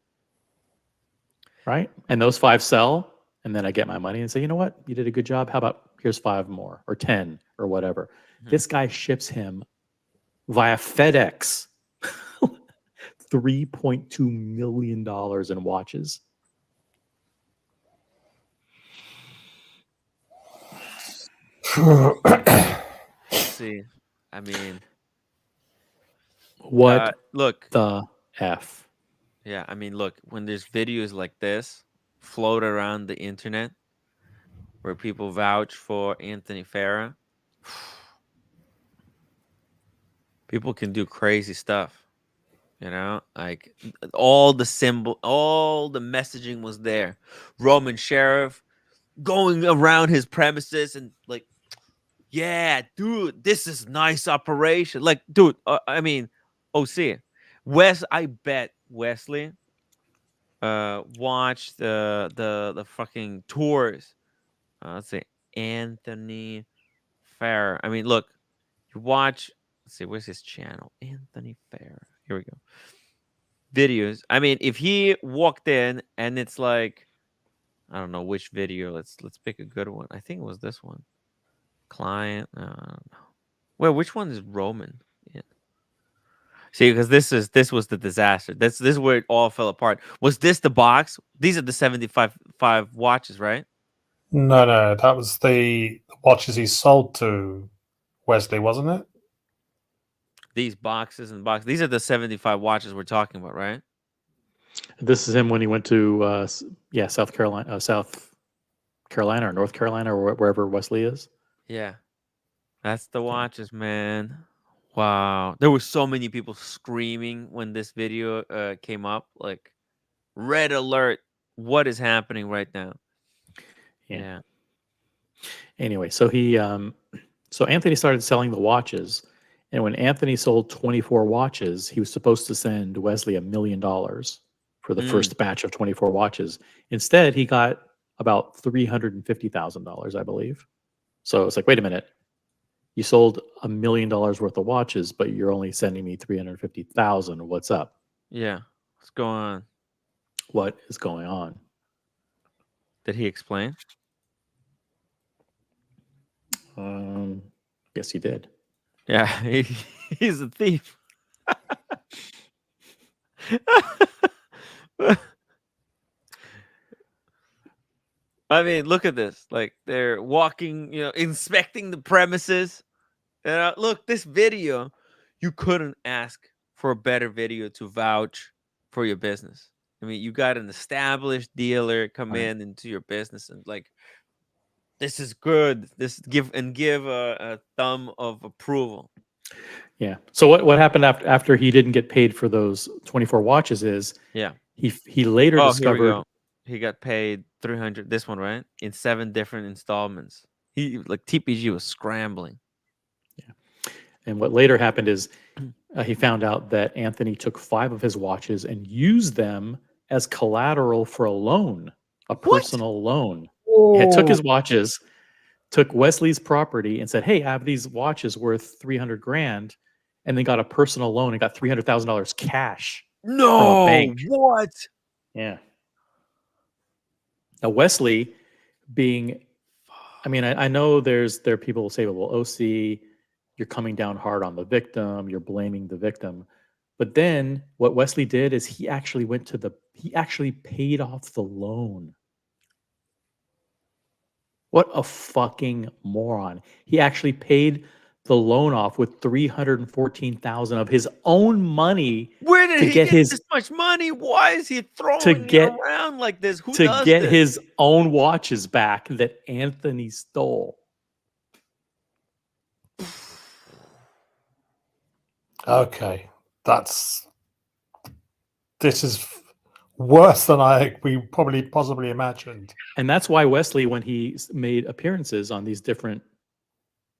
Speaker 2: Right? And those 5 sell, and then I get my money and say, you know what, you did a good job. How about here's 5 more or 10 or whatever. This guy ships him via FedEx $3.2 million in watches.
Speaker 1: Let's see. I mean,
Speaker 2: what
Speaker 1: look
Speaker 2: the F?
Speaker 1: Yeah, I mean, look, when there's videos like this float around the internet where people vouch for Anthony Farah, people can do crazy stuff. You know, like all the messaging was there. Roman sheriff going around his premises and like, yeah, dude, this is nice operation. Like, dude, I mean, OC, I bet Wesley watched the fucking tours. Let's see, Anthony Farah. I mean, look, you watch. Let's see, where's his channel? Anthony Farah. Here we go. Videos. I mean, if he walked in and it's like, I don't know which video. Let's pick a good one. I think it was this one. Client. I don't know. Well, which one is Roman? Yeah. See, because this was the disaster. This is where it all fell apart. Was this the box? These are the 75 watches, right?
Speaker 9: No, that was the watches he sold to Wesley, wasn't it?
Speaker 1: These boxes and boxes. These are the 75 watches we're talking about, right?
Speaker 2: This is him when he went to South Carolina or North Carolina or wherever Wesley is.
Speaker 1: Yeah, that's the watches, man. Wow, there were so many people screaming when this video came up. Like, red alert! What is happening right now? Yeah.
Speaker 2: Anyway, so Anthony started selling the watches, and when Anthony sold 24 watches, he was supposed to send Wesley $1 million for the first batch of 24 watches. Instead, he got about $350,000, I believe. So it's like, wait a minute, you sold $1 million worth of watches, but you're only sending me $350,000. What's up?
Speaker 1: Yeah, what's going on?
Speaker 2: What is going on?
Speaker 1: Did he explain?
Speaker 2: Yes, he did.
Speaker 1: Yeah, he's a thief. I mean, look at this. Like, they're walking, inspecting the premises. And look, this video, you couldn't ask for a better video to vouch for your business. I mean, you got an established dealer come in into your business and like, this is good. Give a thumb of approval.
Speaker 2: Yeah. So what happened after he didn't get paid for those 24 watches is he later discovered
Speaker 1: he got paid 300. This one, right? In 7 different installments. TPG was scrambling.
Speaker 2: Yeah. And what later happened is he found out that Anthony took 5 of his watches and used them as collateral for a loan, a personal loan. He took his watches, took Wesley's property, and said, "Hey, I have these watches worth $300,000," and then got a personal loan and got $300,000 cash from a bank.
Speaker 1: What?
Speaker 2: Yeah. Now Wesley, I know there are people who say, "Well, OC, you're coming down hard on the victim, you're blaming the victim," but then what Wesley did is he actually paid off the loan. What a fucking moron. He actually paid the loan off with $314,000 of his own money.
Speaker 1: Where did he get this much money? Why is he throwing it around like this? Who does
Speaker 2: get
Speaker 1: this?
Speaker 2: His own watches back that Anthony stole?
Speaker 9: Okay, this is worse than we probably possibly imagined.
Speaker 2: And that's why Wesley, when he made appearances on these different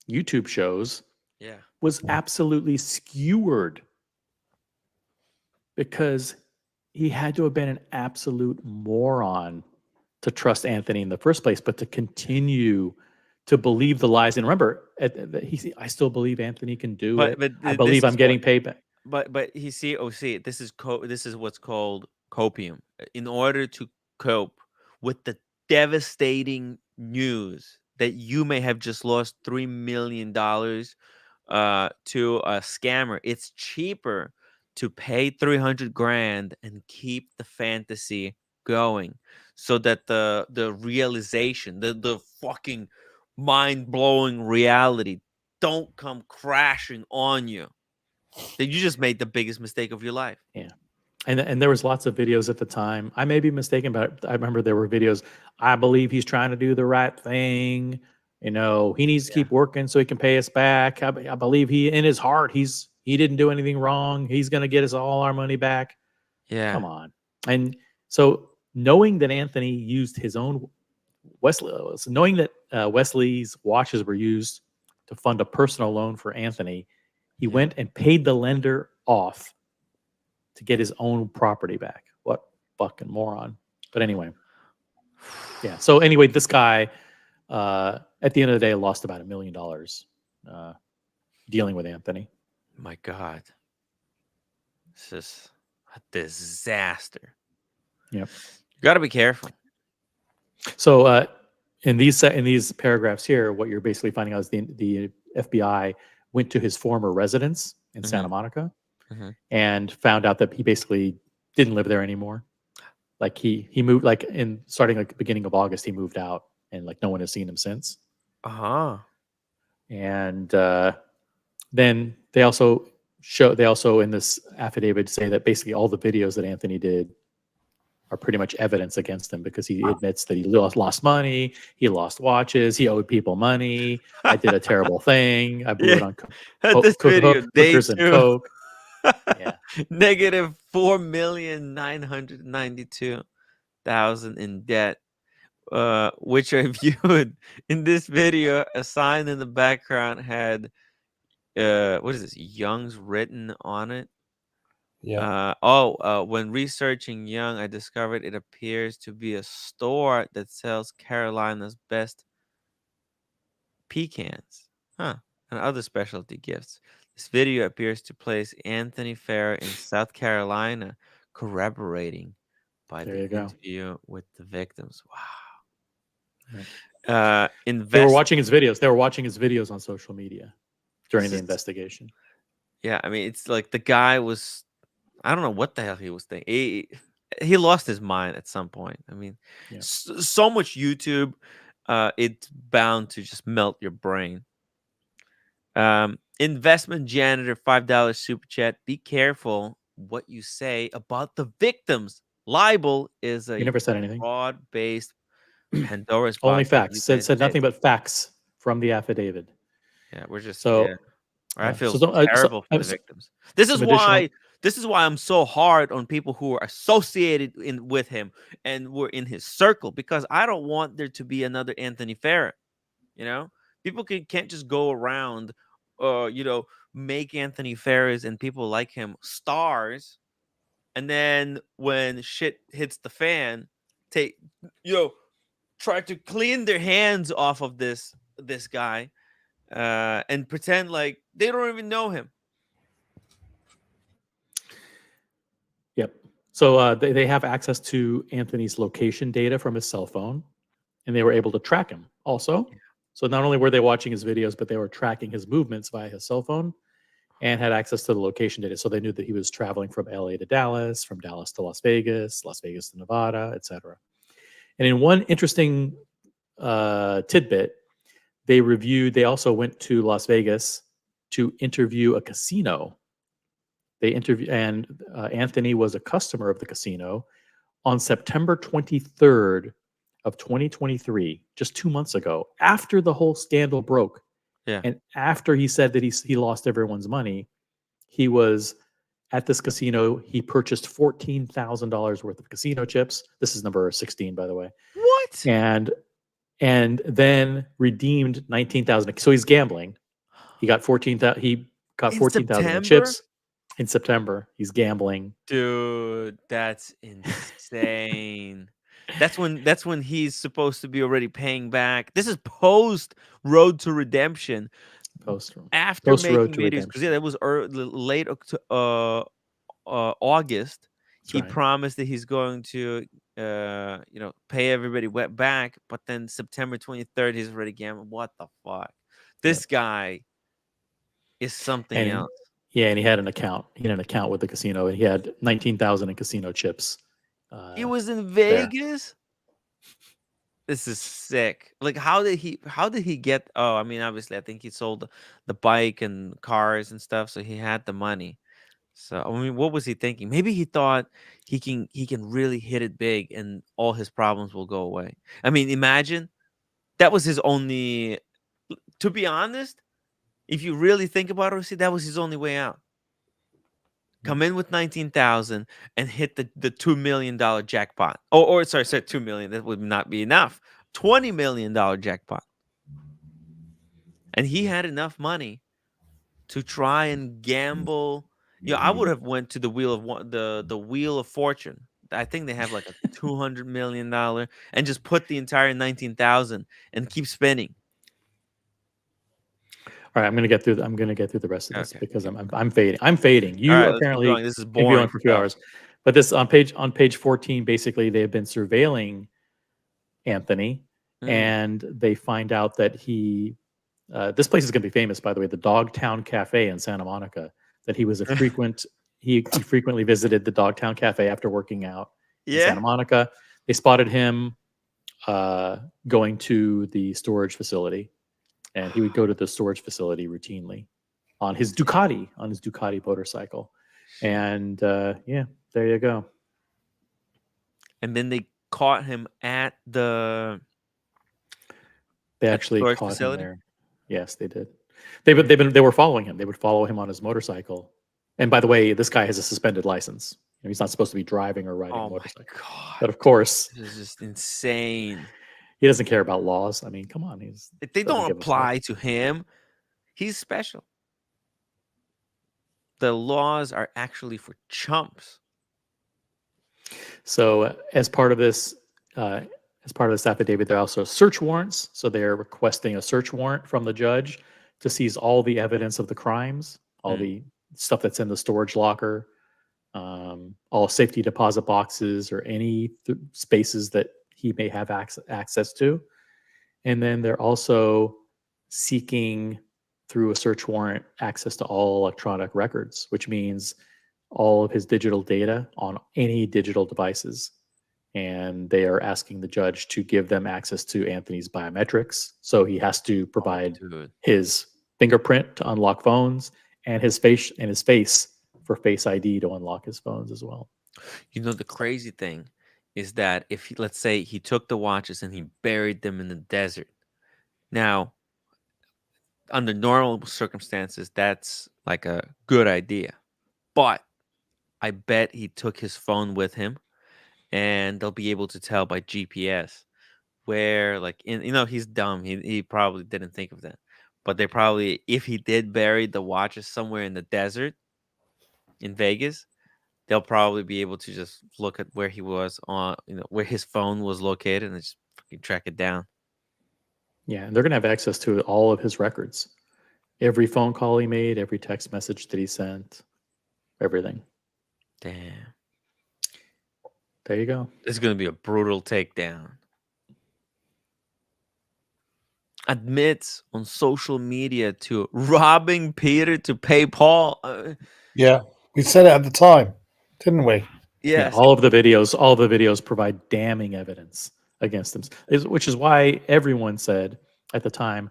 Speaker 2: YouTube shows
Speaker 1: Yeah.
Speaker 2: was absolutely skewered because he had to have been an absolute moron to trust Anthony in the first place, but to continue to believe the lies. And remember, I still believe Anthony can do it. I believe I'm getting paid back.
Speaker 1: But he see, this is what's called copium. In order to cope with the devastating news that you may have just lost $3 million to a scammer, it's cheaper to pay 300 grand and keep the fantasy going, so that the realization, the fucking mind-blowing reality don't come crashing on you, that you just made the biggest mistake of your life.
Speaker 2: Yeah. And there was lots of videos at the time. I may be mistaken, but I remember there were videos. I believe he's trying to do the right thing. You know, he needs to keep working so he can pay us back. I believe he, in his heart, he didn't do anything wrong. He's going to get us all our money back.
Speaker 1: Yeah.
Speaker 2: Come on. And so knowing that Anthony used his own knowing that Wesley's watches were used to fund a personal loan for Anthony, he went and paid the lender off to get his own property back. What fucking moron. But anyway. Yeah. So anyway, this guy, at the end of the day, lost about $1 million dealing with Anthony.
Speaker 1: My God. This is a disaster.
Speaker 2: Yep.
Speaker 1: You got to be careful.
Speaker 2: So in these paragraphs here, what you're basically finding out is the FBI went to his former residence in Santa Monica and found out that he basically didn't live there anymore. Like he moved, like starting like the beginning of August, he moved out, and like no one has seen him since. And then they also in this affidavit say that basically all the videos that Anthony did are pretty much evidence against him, because he admits that he lost money, he lost watches, he owed people money. I did a terrial thing. I blew it on
Speaker 1: this video,
Speaker 2: hookers and coke.
Speaker 1: Yeah. Negative 4,992,000 in debt, which I viewed in this video. A sign in the background had what is this? Young's written on it.
Speaker 9: Yeah.
Speaker 1: When researching Young, I discovered it appears to be a store that sells Carolina's best pecans, and other specialty gifts. This video appears to place Anthony Farrer in South Carolina, corroborating by the interview with the victims. Wow.
Speaker 2: They were watching his videos. They were watching his videos on social media during the investigation.
Speaker 1: Yeah, I mean, it's like the guy was, I don't know what the hell he was thinking. He lost his mind at some point. I mean, so much YouTube, it's bound to just melt your brain. Investment janitor, $5 super chat. Be careful what you say about the victims. Libel is a
Speaker 2: You never said anything.
Speaker 1: broad-based Pandora's box.
Speaker 2: Only facts. Said nothing but facts from the affidavit.
Speaker 1: Yeah, we're just
Speaker 2: so.
Speaker 1: I feel terrible for the victims. This is why I'm so hard on people who are associated with him and were in his circle, because I don't want there to be another Anthony Farrer. You know, people can't just go around, make Anthony Farrers and people like him stars, and then when shit hits the fan, try to clean their hands off of this guy. And pretend like they don't even know him.
Speaker 2: Yep. So they have access to Anthony's location data from his cell phone, and they were able to track him also. Yeah. So not only were they watching his videos, but they were tracking his movements via his cell phone and had access to the location data. So they knew that he was traveling from LA to Dallas, from Dallas to Las Vegas to Nevada, etc. And in one interesting tidbit, they also went to Las Vegas to interview a casino. Anthony was a customer of the casino on September 23rd of 2023, just 2 months ago, after the whole scandal broke.
Speaker 1: Yeah.
Speaker 2: And after he said that he lost everyone's money, he was at this casino. He purchased $14,000 worth of casino chips. This is number 16, by the way.
Speaker 1: What?
Speaker 2: And and then redeemed 19,000. So he's gambling. He got 14,000. He got
Speaker 1: In
Speaker 2: 14,000 in
Speaker 1: September?
Speaker 2: chips in September. He's gambling.
Speaker 1: Dude, that's insane. That's when he's supposed to be already paying back. This is post Road to Redemption.
Speaker 2: Post
Speaker 1: After
Speaker 2: Road
Speaker 1: making
Speaker 2: to
Speaker 1: videos, because
Speaker 2: Redemption.
Speaker 1: that was late August.
Speaker 2: That's
Speaker 1: He
Speaker 2: right.
Speaker 1: promised that he's going to pay everybody back, but then September 23rd he's already gambling. What the fuck? This guy is something
Speaker 2: And
Speaker 1: else.
Speaker 2: yeah, and he had an account. He had an account with the casino, and he had 19,000 in casino chips.
Speaker 1: He was in
Speaker 2: there.
Speaker 1: Vegas. This is sick. Like, how did he get? Oh, I mean, obviously, I think he sold the bike and cars and stuff, so he had the money. So, I mean, what was he thinking? Maybe he thought he can really hit it big and all his problems will go away. I mean, imagine that was his only. To be honest, if you really think about it, see, that was his only way out. Come in with 19,000 and hit the $2 million jackpot. Or sorry, 2 million. That would not be enough. $20 million jackpot. And he had enough money to try and gamble. I would have went to the the Wheel of Fortune. I think they have like a $200 million and just put the entire 19,000 and keep spinning.
Speaker 2: All right, I'm gonna get through the rest of this
Speaker 1: Okay.
Speaker 2: because I'm fading. I'm fading. You
Speaker 1: All right, let's keep
Speaker 2: apparently
Speaker 1: going. This is
Speaker 2: can be
Speaker 1: boring
Speaker 2: on for a few
Speaker 1: stuff.
Speaker 2: hours. But this on page 14, basically they've been surveilling Anthony, and they find out that he this place is going to be famous, by the way, the Dogtown Cafe in Santa Monica. That he was a frequent he frequently visited the Dogtown Cafe after working out in Santa Monica. They spotted him going to the storage facility, and he would go to the storage facility routinely on his Ducati motorcycle. And yeah, there you go.
Speaker 1: And then they caught him at the.
Speaker 2: They actually
Speaker 1: storage
Speaker 2: caught
Speaker 1: facility?
Speaker 2: him there. Yes, they did. They were following him. They would follow him on his motorcycle. And by the way, this guy has a suspended license. He's not supposed to be driving or riding a motorcycle.
Speaker 1: God.
Speaker 2: But of course,
Speaker 1: This is just insane.
Speaker 2: He doesn't care about laws. I mean, come on.
Speaker 1: They don't apply to him. He's special. The laws are actually for chumps.
Speaker 2: So as part of this affidavit, there are also search warrants. So they're requesting a search warrant from the judge to seize all the evidence of the crimes, all the stuff that's in the storage locker, all safety deposit boxes or any spaces that he may have access to. And then they're also seeking, through a search warrant, access to all electronic records, which means all of his digital data on any digital devices. And they are asking the judge to give them access to Anthony's biometrics. So he has to provide his fingerprint to unlock phones and his face for Face ID to unlock his phones as well.
Speaker 1: You know, the crazy thing is that if let's say he took the watches and he buried them in the desert. Now, under normal circumstances, that's like a good idea. But I bet he took his phone with him, and they'll be able to tell by GPS where, like, he's dumb. He probably didn't think of that. But they probably, if he did bury the watches somewhere in the desert in Vegas, they'll probably be able to just look at where he was on, where his phone was located and just fucking track it down.
Speaker 2: Yeah, and they're going to have access to all of his records. Every phone call he made, every text message that he sent, everything.
Speaker 1: Damn.
Speaker 2: There you go.
Speaker 1: This is going to be a brutal takedown. Admits on social media to robbing Peter to pay Paul.
Speaker 9: Yeah, we said it at the time, didn't we?
Speaker 1: Yes.
Speaker 2: Yeah, all the videos provide damning evidence against him, which is why everyone said at the time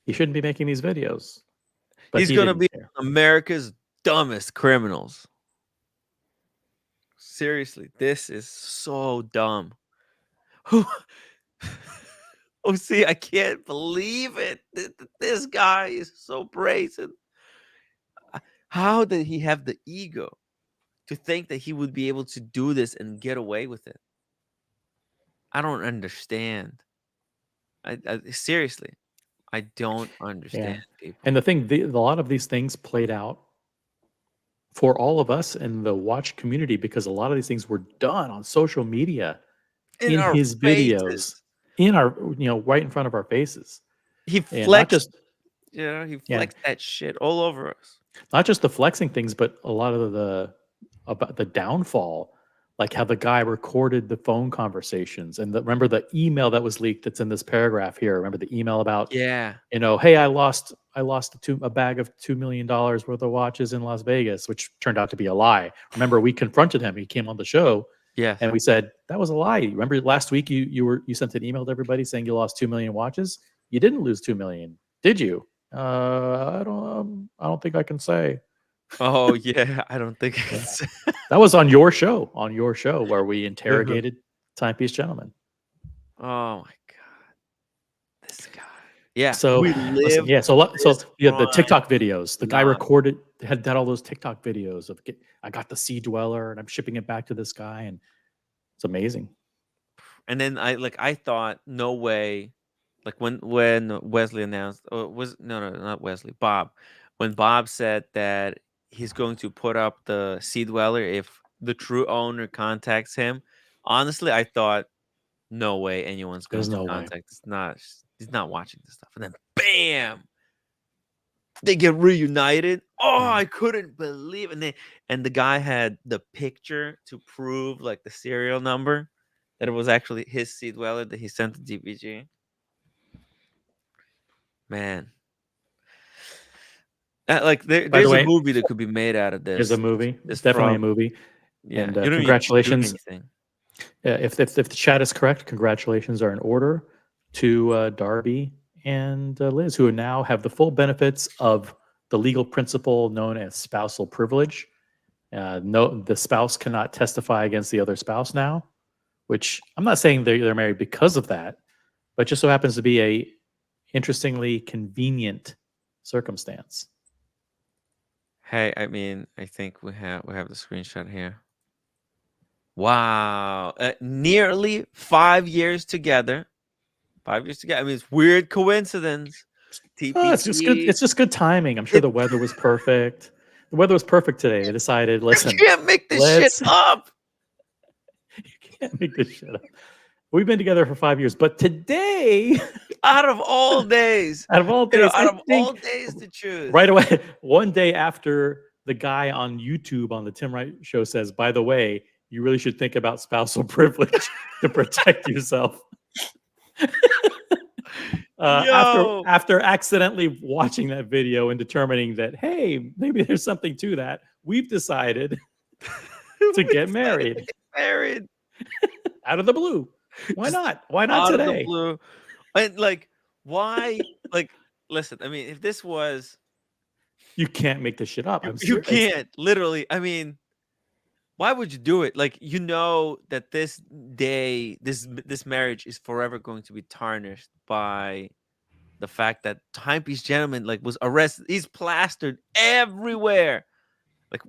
Speaker 2: he shouldn't be making these videos. But
Speaker 1: he's going to be America's dumbest criminals. Seriously, this is so dumb. Oh, see, I can't believe it. This guy is so brazen. How did he have the ego to think that he would be able to do this and get away with it? I don't understand. Seriously, I don't understand people.
Speaker 2: And the thing, a lot of these things played out for all of us in the watch community because a lot of these things were done on social media
Speaker 1: In
Speaker 2: in
Speaker 1: our
Speaker 2: his videos,
Speaker 1: faces.
Speaker 2: in our, right in front of our faces.
Speaker 1: He
Speaker 2: And not
Speaker 1: flexed,
Speaker 2: just,
Speaker 1: he flexed that shit all over us.
Speaker 2: not just the flexing things, but a lot of about the downfall, like how the guy recorded the phone conversations. And remember the email that was leaked that's in this paragraph here. Remember the email about,
Speaker 1: Yeah.
Speaker 2: hey, I lost a bag of $2 million worth of watches in Las Vegas, which turned out to be a lie. Remember, we confronted him. He came on the show.
Speaker 1: Yes.
Speaker 2: And we said, that was a lie. Remember last week you sent an email to everybody saying you lost 2 million watches? You didn't lose 2 million, did you? I don't think I can say.
Speaker 1: Oh yeah, I don't think I can say.
Speaker 2: That was on your show where we interrogated Timepiece Gentleman.
Speaker 1: Oh my god, this guy. Yeah.
Speaker 2: So
Speaker 1: we
Speaker 2: listen,
Speaker 1: live.
Speaker 2: so the
Speaker 1: crime
Speaker 2: TikTok videos. The guy
Speaker 1: non-
Speaker 2: recorded had all those TikTok videos of I got the Sea Dweller and I'm shipping it back to this guy, and it's amazing.
Speaker 1: And then I thought, no way. Like when Wesley announced, not Wesley, Bob. When Bob said that he's going to put up the Sea Dweller if the true owner contacts him, honestly, I thought, no way anyone's going
Speaker 2: There's
Speaker 1: to
Speaker 2: no way.
Speaker 1: contact. He's not watching this stuff. And then bam, they get reunited. Oh, I couldn't believe it. And the guy had the picture to prove like the serial number that it was actually his Sea Dweller that he sent to DPG. Man. There's a movie that could be made out of this.
Speaker 2: There's a movie. It's definitely a movie.
Speaker 1: Yeah,
Speaker 2: and
Speaker 1: you don't
Speaker 2: congratulations.
Speaker 1: Need to do anything.
Speaker 2: If the chat is correct, congratulations are in order to Darby and Liz, who now have the full benefits of the legal principle known as spousal privilege. The spouse cannot testify against the other spouse now, which I'm not saying they're married because of that, but just so happens to be a interestingly convenient circumstance.
Speaker 1: Hey, I mean, I think we have the screenshot here. Wow, nearly 5 years together. 5 years together. I mean, it's weird coincidence.
Speaker 2: It's just good. It's just good timing. I'm sure the weather was perfect. The weather was perfect today. They decided, listen,
Speaker 1: you can't make this shit up.
Speaker 2: You can't make this shit up. We've been together for 5 years, but today,
Speaker 1: out of all days, all days to choose,
Speaker 2: right away, one day after the guy on YouTube on the Tim Wright show says, by the way, you really should think about spousal privilege to protect yourself. After accidentally watching that video and determining that, hey, maybe there's something to that, we've decided to get married. Out of the blue. Why not? Why not
Speaker 1: out
Speaker 2: today?
Speaker 1: Of the blue. And why? Listen, I mean, if this was,
Speaker 2: you can't make this shit up.
Speaker 1: You can't, literally. I mean, why would you do it? You know that this day, this marriage is forever going to be tarnished by the fact that Timepiece Gentleman was arrested. He's plastered everywhere.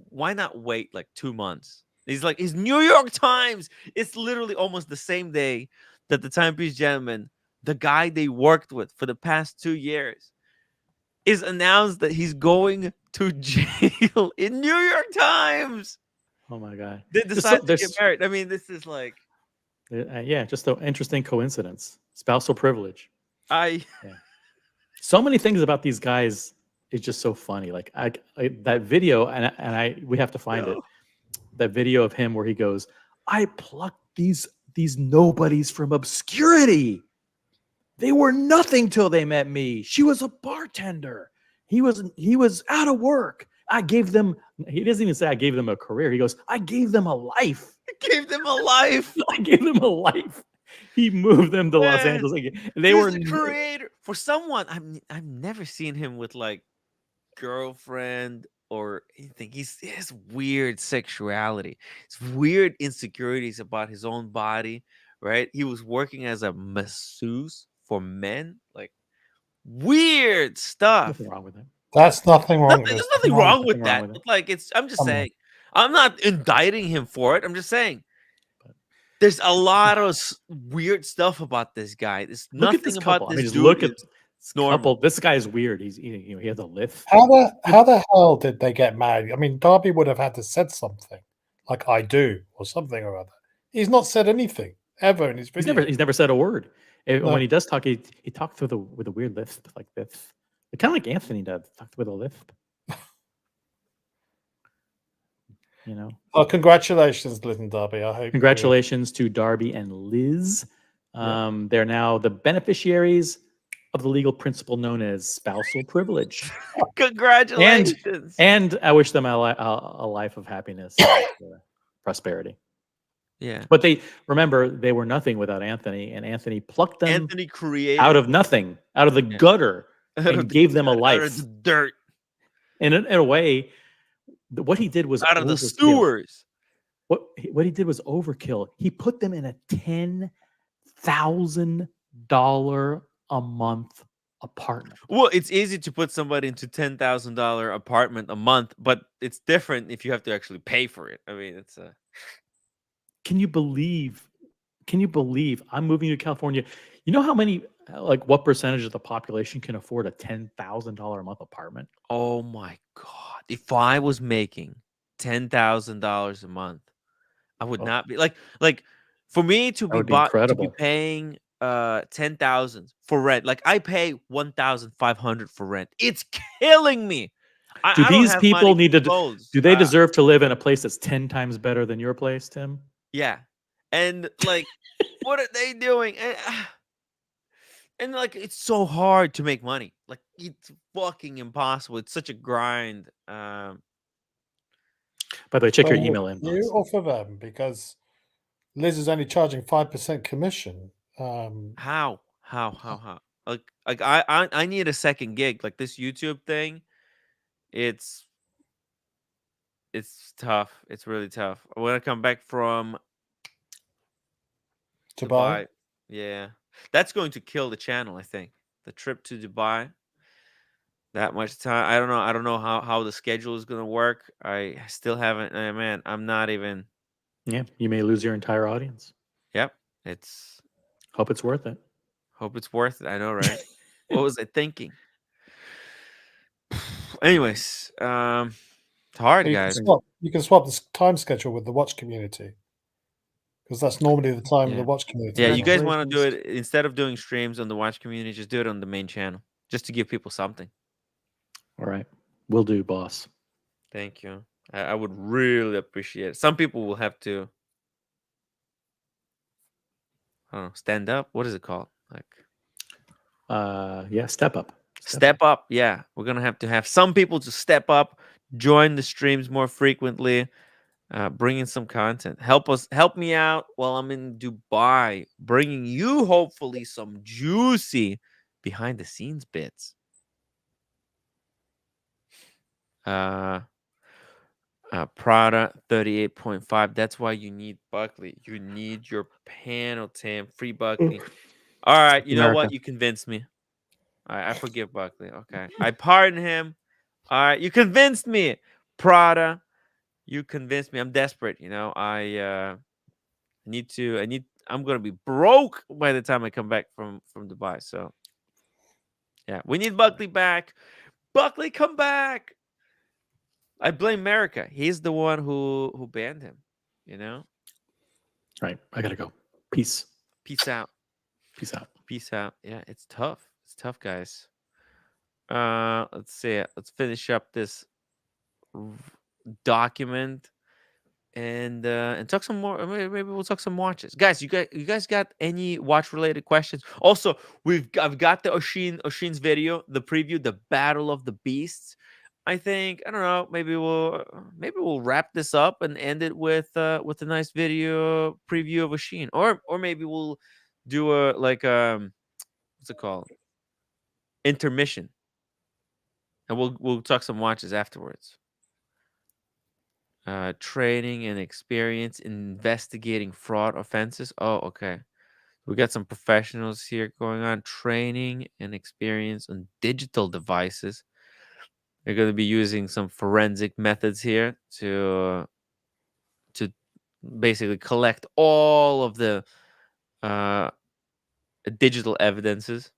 Speaker 1: Why not wait 2 months? He's New York Times. It's literally almost the same day that the Timepiece Gentleman, the guy they worked with for the past 2 years, is announced that he's going to jail in New York Times.
Speaker 2: Oh my God.
Speaker 1: They decide to get married. I mean, this is
Speaker 2: just an interesting coincidence. Spousal privilege.
Speaker 1: Yeah.
Speaker 2: So many things about these guys is just so funny. That video, and we have to find it. That video of him where he goes, I plucked these nobodies from obscurity. They were nothing till they met me. She was a bartender. He was out of work. I gave them, he doesn't even say I gave them a career. He goes, I gave them a life.
Speaker 1: I gave them a life.
Speaker 2: I gave them a life. He moved them to Los Angeles. They were
Speaker 1: the creator. For someone, I've never seen him with girlfriend or anything. He has weird sexuality. It's weird insecurities about his own body, right? He was working as a masseuse for men. Weird stuff.
Speaker 2: Nothing wrong with it.
Speaker 9: That's nothing wrong.
Speaker 1: There's nothing wrong with that. I'm just saying. I'm not indicting him for it. I'm just saying There's a lot of weird stuff about this guy. There's
Speaker 2: Look at this
Speaker 1: nothing about
Speaker 2: couple. I mean,
Speaker 1: this
Speaker 2: just
Speaker 1: dude
Speaker 2: look at
Speaker 1: is
Speaker 2: this
Speaker 1: normal.
Speaker 2: couple. This guy is weird. He's eating. He has a lisp.
Speaker 9: How the hell did they get married? I mean, Darby would have had to said something like "I do" or something or other. He's not said anything ever in his video.
Speaker 2: He's never said a word. And
Speaker 9: No.
Speaker 2: when he does talk, he talks with a weird lisp like this. Kind of like Anthony does. Talks with a lisp. You know.
Speaker 9: Oh, congratulations, Liz and Darby. I hope.
Speaker 2: Congratulations to Darby and Liz. They're now the beneficiaries of the legal principle known as spousal privilege.
Speaker 1: Congratulations.
Speaker 2: And I wish them a life of happiness and prosperity.
Speaker 1: Yeah.
Speaker 2: But they were nothing without Anthony, and Anthony plucked them
Speaker 1: Anthony created
Speaker 2: out of nothing, out of the gutter, and gave them a life.
Speaker 1: Out of the dirt.
Speaker 2: And in a way, what he did was
Speaker 1: out of the
Speaker 2: overkill.
Speaker 1: sewers.
Speaker 2: What he did was overkill. He put them in a $10,000 a month apartment.
Speaker 1: Well, it's easy to put somebody into $10,000 apartment a month, but it's different if you have to actually pay for it. I mean, it's a.
Speaker 2: Can you believe I'm moving to California? You know how many, like, what percentage of the population can afford a $10,000 a month apartment?
Speaker 1: Oh my God! If I was making $10,000 a month, I would not be like for me to be paying $10,000 for rent. Like I pay $1,500 for rent. It's killing me.
Speaker 2: Do these people need to? Do they
Speaker 1: deserve?
Speaker 2: deserve to live in a place that's 10 times better than your place, Tim?
Speaker 1: Yeah, and like, what are they doing? And like, it's so hard to make money. Like, it's fucking impossible. It's such a grind.
Speaker 2: By the way, check your email inbox.
Speaker 9: You or for them, because Liz is only charging 5% commission.
Speaker 1: How? Like I need a second gig. Like this YouTube thing, it's tough. It's really tough. When I come back from Dubai, yeah, that's going to kill the channel. I think the trip to Dubai. That much time. I don't know how the schedule is gonna work. I still haven't. Man, I'm not even.
Speaker 2: Yeah, you may lose your entire audience.
Speaker 1: Yep,
Speaker 2: Hope it's worth it.
Speaker 1: Hope it's worth it. I know, right? What was I thinking? Anyways, it's hard, guys.
Speaker 9: You can swap the time schedule with the watch community, because that's normally the time of the watch community.
Speaker 1: Yeah, you guys want to do it instead of doing streams on the watch community, just do it on the main channel, just to give people something.
Speaker 2: All right, will do, boss.
Speaker 1: Thank you. I would really appreciate it. Some people will have to, I don't know, stand up. What is it called? Like,
Speaker 2: yeah, step up.
Speaker 1: Step up. Yeah, we're gonna have to have some people to step up, join the streams more frequently, bring in some content. Help me out while I'm in Dubai, bringing you hopefully some juicy behind the scenes bits. Prada 38.5. That's why you need Buckley. You need your panel, Tim. Free Buckley. All right, you know what? You convinced me. All right, I forgive Buckley. Okay, I pardon him. All right, you convinced me, Prada. You convinced me. I'm desperate. You know, I'm gonna be broke by the time I come back from Dubai. So, yeah, we need Buckley back. Buckley, come back. I blame America. He's the one who banned him. You know.
Speaker 2: Right. I gotta go. Peace.
Speaker 1: Peace out.
Speaker 2: Peace out.
Speaker 1: Peace out. Yeah, it's tough. It's tough, guys. Let's see. Let's finish up this document and talk some more. Maybe we'll talk some watches, guys. You guys got any watch related questions? Also, I've got the Oshin's video, the preview, the Battle of the Beasts. I think, I don't know, maybe we'll wrap this up and end it with a nice video preview of Oshin, or maybe we'll do a what's it called, intermission, and we'll talk some watches afterwards. Training and experience in investigating fraud offenses. Oh, okay. We got some professionals here going on. Training and experience on digital devices. They're going to be using some forensic methods here to basically collect all of the digital evidences.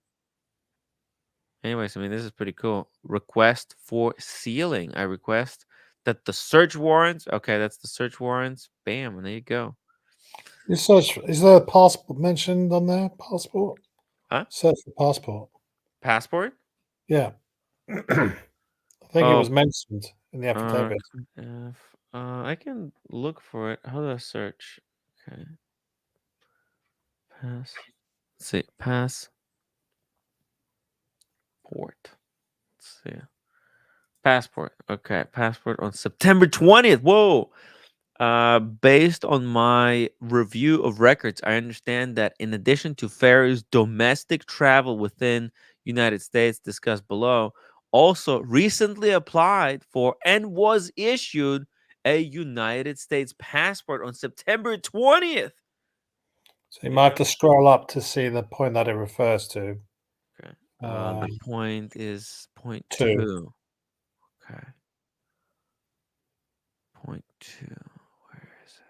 Speaker 1: Anyways, I mean, this is pretty cool. Request for sealing. I request that the search warrants. Okay, that's the search warrants. Bam, and there you go.
Speaker 9: You search. Is there a passport mentioned on there? Passport.
Speaker 1: Huh?
Speaker 9: Search for passport.
Speaker 1: Passport?
Speaker 9: Yeah. I think it was mentioned in the affidavit.
Speaker 1: I can look for it. How do I search? Okay. Let's see. Passport. Let's see. Passport. Okay. Passport on September 20th. Whoa. Based on my review of records, I understand that in addition to Ferry's domestic travel within United States discussed below, also recently applied for and was issued a United States passport on September 20th.
Speaker 9: So you might have to scroll up to see the point that it refers to.
Speaker 1: Okay. The point is point
Speaker 9: 2.
Speaker 1: 2. Okay. Point 2. Where is it?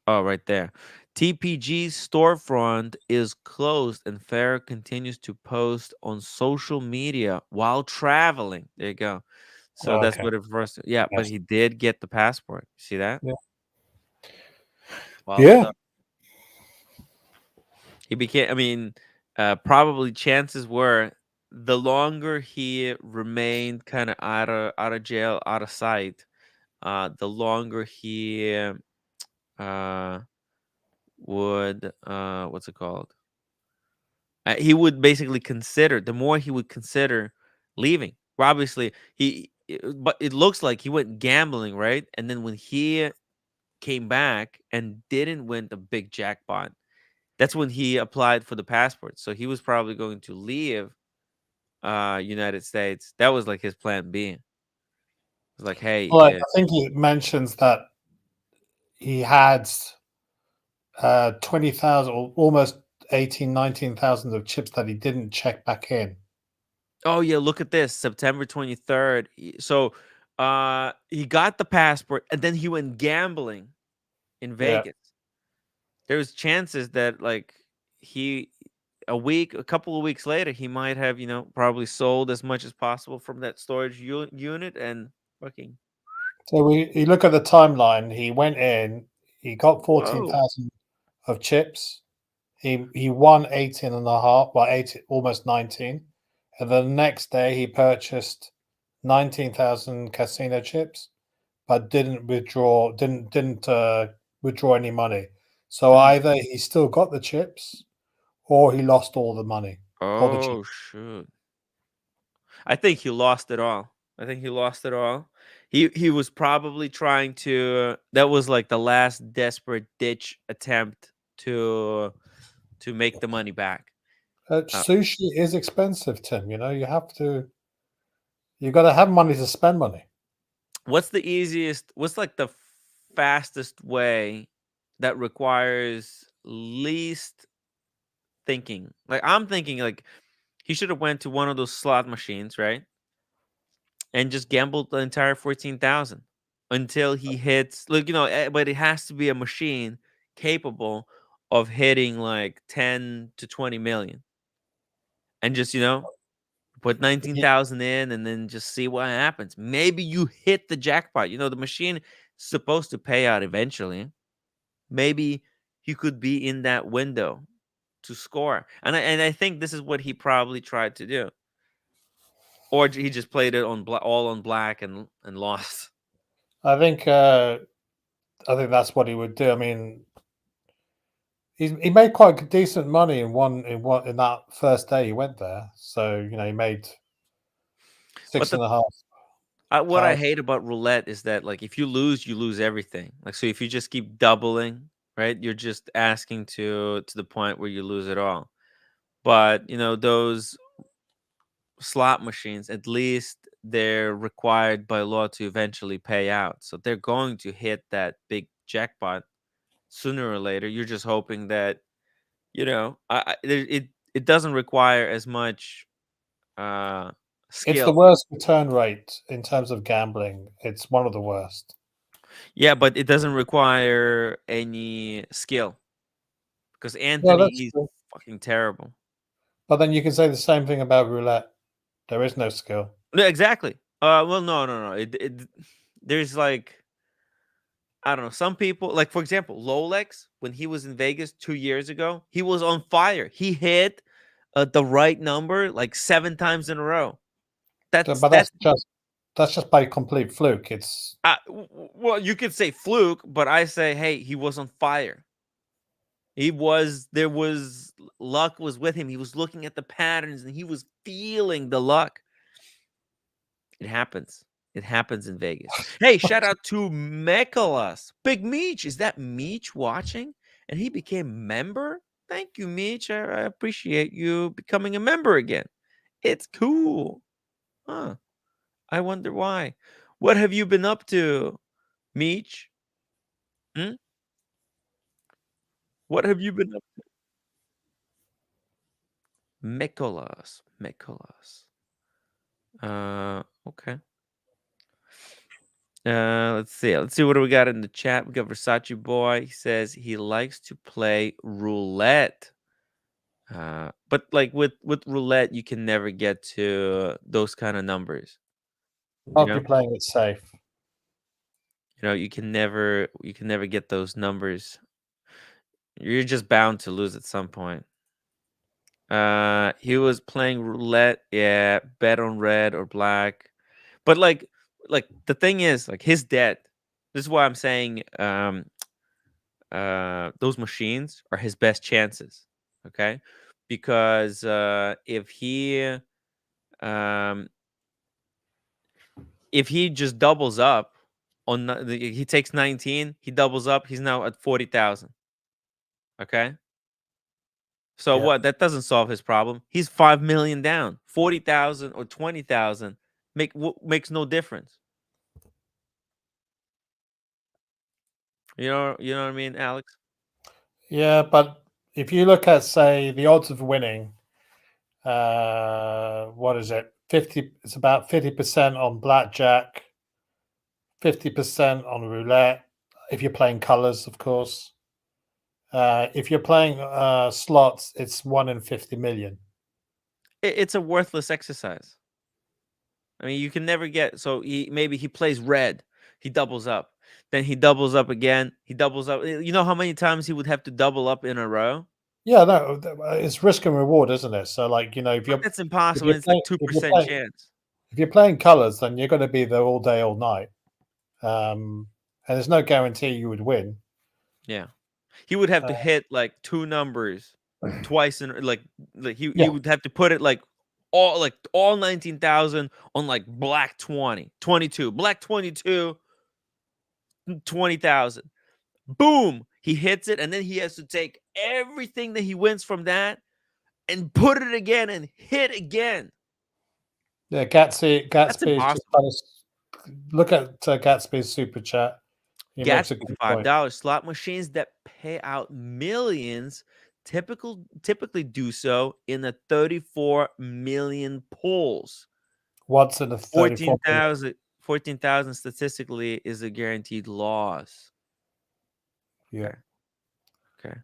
Speaker 1: Oh, right there. TPG's storefront is closed and Farah continues to post on social media while traveling. There you go. So that's
Speaker 9: Okay.
Speaker 1: what it refers to. Yeah, but
Speaker 9: Yes.
Speaker 1: he did get the passport. See that?
Speaker 9: Yeah.
Speaker 1: Wild
Speaker 9: Yeah.
Speaker 1: stuff. He became, I mean, probably chances were the longer he remained kind of out of jail, out of sight, the longer he would what's it called? He would basically consider, the more he would consider leaving. Obviously, but it looks like he went gambling, right? And then when he came back and didn't win the big jackpot, that's when he applied for the passport. So he was probably going to leave United States. That was like his plan B. It was like, hey,
Speaker 9: Well, I think it mentions that he had 20,000 or almost 18, 19,000 of chips that he didn't check back in.
Speaker 1: oh yeah, look at this, September 23rd. So he got the passport and then he went gambling in Vegas. There's chances that like a couple of weeks later, he might have, probably sold as much as possible from that storage unit and fucking.
Speaker 9: So you look at the timeline. He went in, he got 14,000 of chips. He won 18 and a half, well, 18, almost 19. And the next day he purchased 19,000 casino chips, but didn't withdraw any money. So either he still got the chips or he lost all the money. All the chips.
Speaker 1: Oh shoot. I think he lost it all. He was probably trying to, that was like the last desperate ditch attempt to make the money back.
Speaker 9: Sushi is expensive, Tim. You got to have money to spend money.
Speaker 1: What's like the fastest way that requires least thinking? Like I'm thinking like he should have went to one of those slot machines, right? And just gambled the entire 14,000 until he hits, like, but it has to be a machine capable of hitting like 10 to 20 million. And just, put 19,000 in and then just see what happens. Maybe you hit the jackpot. The machine is supposed to pay out eventually. Maybe he could be in that window to score. And I think this is what he probably tried to do. Or he just played it on all on black and lost.
Speaker 9: I think that's what he would do. I mean, he made quite decent money in that first day he went there. So he made 6.5.
Speaker 1: What I hate about roulette is that like if you lose everything. Like so if you just keep doubling, right? You're just asking to the point where you lose it all. But those slot machines, at least they're required by law to eventually pay out. So they're going to hit that big jackpot sooner or later. You're just hoping that it doesn't require as much skill.
Speaker 9: It's the worst return rate in terms of gambling. It's one of the worst.
Speaker 1: Yeah, but it doesn't require any skill because
Speaker 9: No,
Speaker 1: Anthony
Speaker 9: that's
Speaker 1: is
Speaker 9: true.
Speaker 1: fucking terrible.
Speaker 9: But then you can say the same thing about roulette. There is no skill.
Speaker 1: No, exactly. Well, no. There's like I don't know. Some people, like for example, Rolex, when he was in Vegas 2 years ago, he was on fire. He hit the right number like 7 times in a row. That's
Speaker 9: But that's just by complete fluke. It's
Speaker 1: well, you could say fluke, but I say, hey, he was on fire. There was luck was with him. He was looking at the patterns and he was feeling the luck. It happens. It happens in Vegas. Hey, shout out to Mekalas. Big Meech. Is that Meech watching? And he became member? Thank you, Meech. I appreciate you becoming a member again. It's cool. Huh. I wonder why. What have you been up to, Meech? Hmm? What have you been up to? Mekalas. Okay. Let's see. Let's see what do we got in the chat. We got Versace Boy. He says he likes to play roulette. But like with roulette, you can never get to those kind of numbers.
Speaker 9: not if you're playing it safe.
Speaker 1: You can never get those numbers. You're just bound to lose at some point. He was playing roulette. Yeah, bet on red or black. But like the thing is, like his debt. This is why I'm saying those machines are his best chances. Okay, because if he just doubles up on he takes 19, he doubles up, he's now at 40,000. Okay. So
Speaker 9: Yeah.
Speaker 1: what? That doesn't solve his problem. He's 5 million down. 40,000 or 20,000 makes no difference. You know what I mean, Alex?
Speaker 9: Yeah, but if you look at, say, the odds of winning, what is it? It's about 50% on blackjack, 50% on roulette. If you're playing colors, of course. If you're playing slots, it's 1 in 50 million.
Speaker 1: It's a worthless exercise. I mean, you can never get. So maybe he plays red, he doubles up, then he doubles up again, he doubles up. You know how many times he would have to double up in a row?
Speaker 9: Yeah, no, it's risk and reward, isn't it? So, like, if you're
Speaker 1: That's impossible. It's like 2% chance.
Speaker 9: If you're playing colors, then you're going to be there all day, all night, and there's no guarantee you would win.
Speaker 1: Yeah, he would have to hit like 2 numbers twice in like he would have to put it like all 19,000 on like black 22, black 22, 20,000. Boom, he hits it, and then he has to take everything that he wins from that and put it again and hit again.
Speaker 9: Yeah, Gatsby is
Speaker 1: impossible.
Speaker 9: just look at Gatsby's super chat. He makes a
Speaker 1: Gatsby,
Speaker 9: good
Speaker 1: $5
Speaker 9: point.
Speaker 1: slot machines that pay out millions typically do so in the 34 million pulls.
Speaker 9: What's in the
Speaker 1: 14,000 statistically is a guaranteed loss.
Speaker 9: Yeah.
Speaker 1: Okay.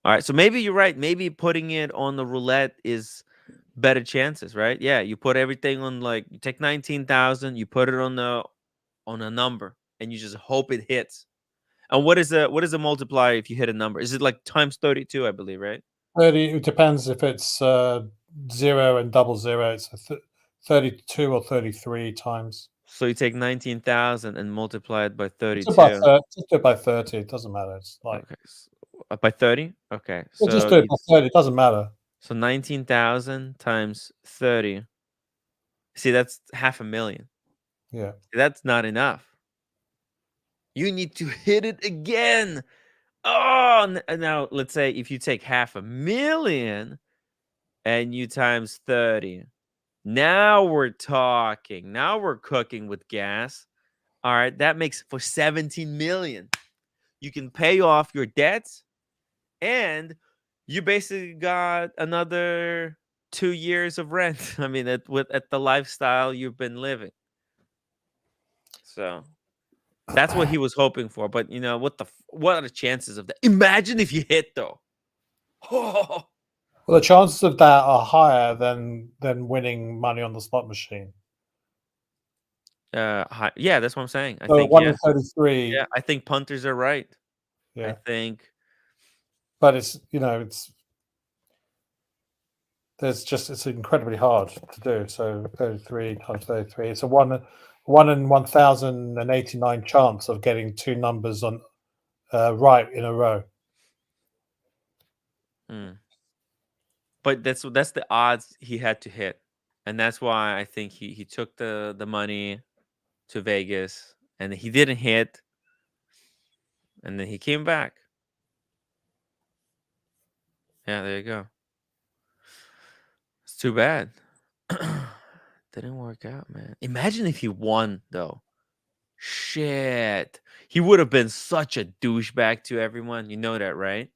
Speaker 1: All right. So maybe you're right. Maybe putting it on the roulette is better chances, right? Yeah. You put everything on, like, you take 19,000, you put it on a number, and you just hope it hits. And what is the multiplier if you hit a number? Is it like times 32, I believe, right?
Speaker 9: 30. It depends if it's 0 and double 0. It's 32 or 33 times.
Speaker 1: So you take 19,000 and multiply it by 32.
Speaker 9: Just do it by 30. It doesn't matter. It's like
Speaker 1: okay. By 30. Okay.
Speaker 9: We'll just do it by 30. It doesn't matter.
Speaker 1: So 19,000 times 30. See, that's 500,000.
Speaker 9: Yeah.
Speaker 1: That's not enough. You need to hit it again. Oh, now let's say if you take 500,000 and you times 30. Now we're talking. Now we're cooking with gas. All right, that makes for 17 million. You can pay off your debts, and you basically got another 2 years of rent. I mean, at the lifestyle you've been living. So That's what he was hoping for. But what are the chances of that? Imagine if you hit though.
Speaker 9: Well, the chances of that are higher than winning money on the slot machine.
Speaker 1: Yeah, that's what I'm saying. I
Speaker 9: So
Speaker 1: think
Speaker 9: 1 in 33.
Speaker 1: Yeah, I think punters are right.
Speaker 9: Yeah.
Speaker 1: I think,
Speaker 9: but it's it's incredibly hard to do. So 33 times 33, it's a 1 in 1,089 chance of getting two numbers on right in a row.
Speaker 1: But that's the odds he had to hit, and that's why I think he took the money to Vegas, and he didn't hit, and then he came back. Yeah, there you go. It's too bad. Didn't work out, man. Imagine if he won, though. Shit. He would have been such a douchebag to everyone. You know that, right?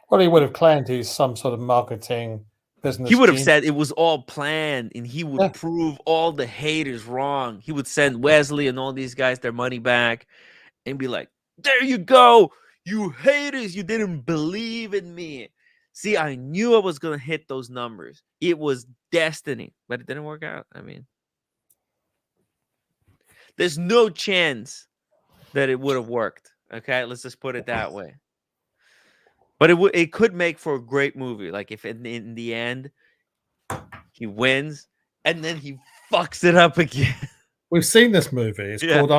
Speaker 9: Well, he would have claimed he's some sort of marketing business.
Speaker 1: He would have
Speaker 9: genius.
Speaker 1: said it was all planned, and he would prove all the haters wrong. He would send Wesley and all these guys their money back and be like, there you go. You haters, you didn't believe in me. See, I knew I was going to hit those numbers. It was destiny, but it didn't work out. I mean, there's no chance that it would have worked. Okay, let's just put it that way. But it could make for a great movie. Like if in the end he wins and then he fucks it up again.
Speaker 9: We've seen this movie. It's called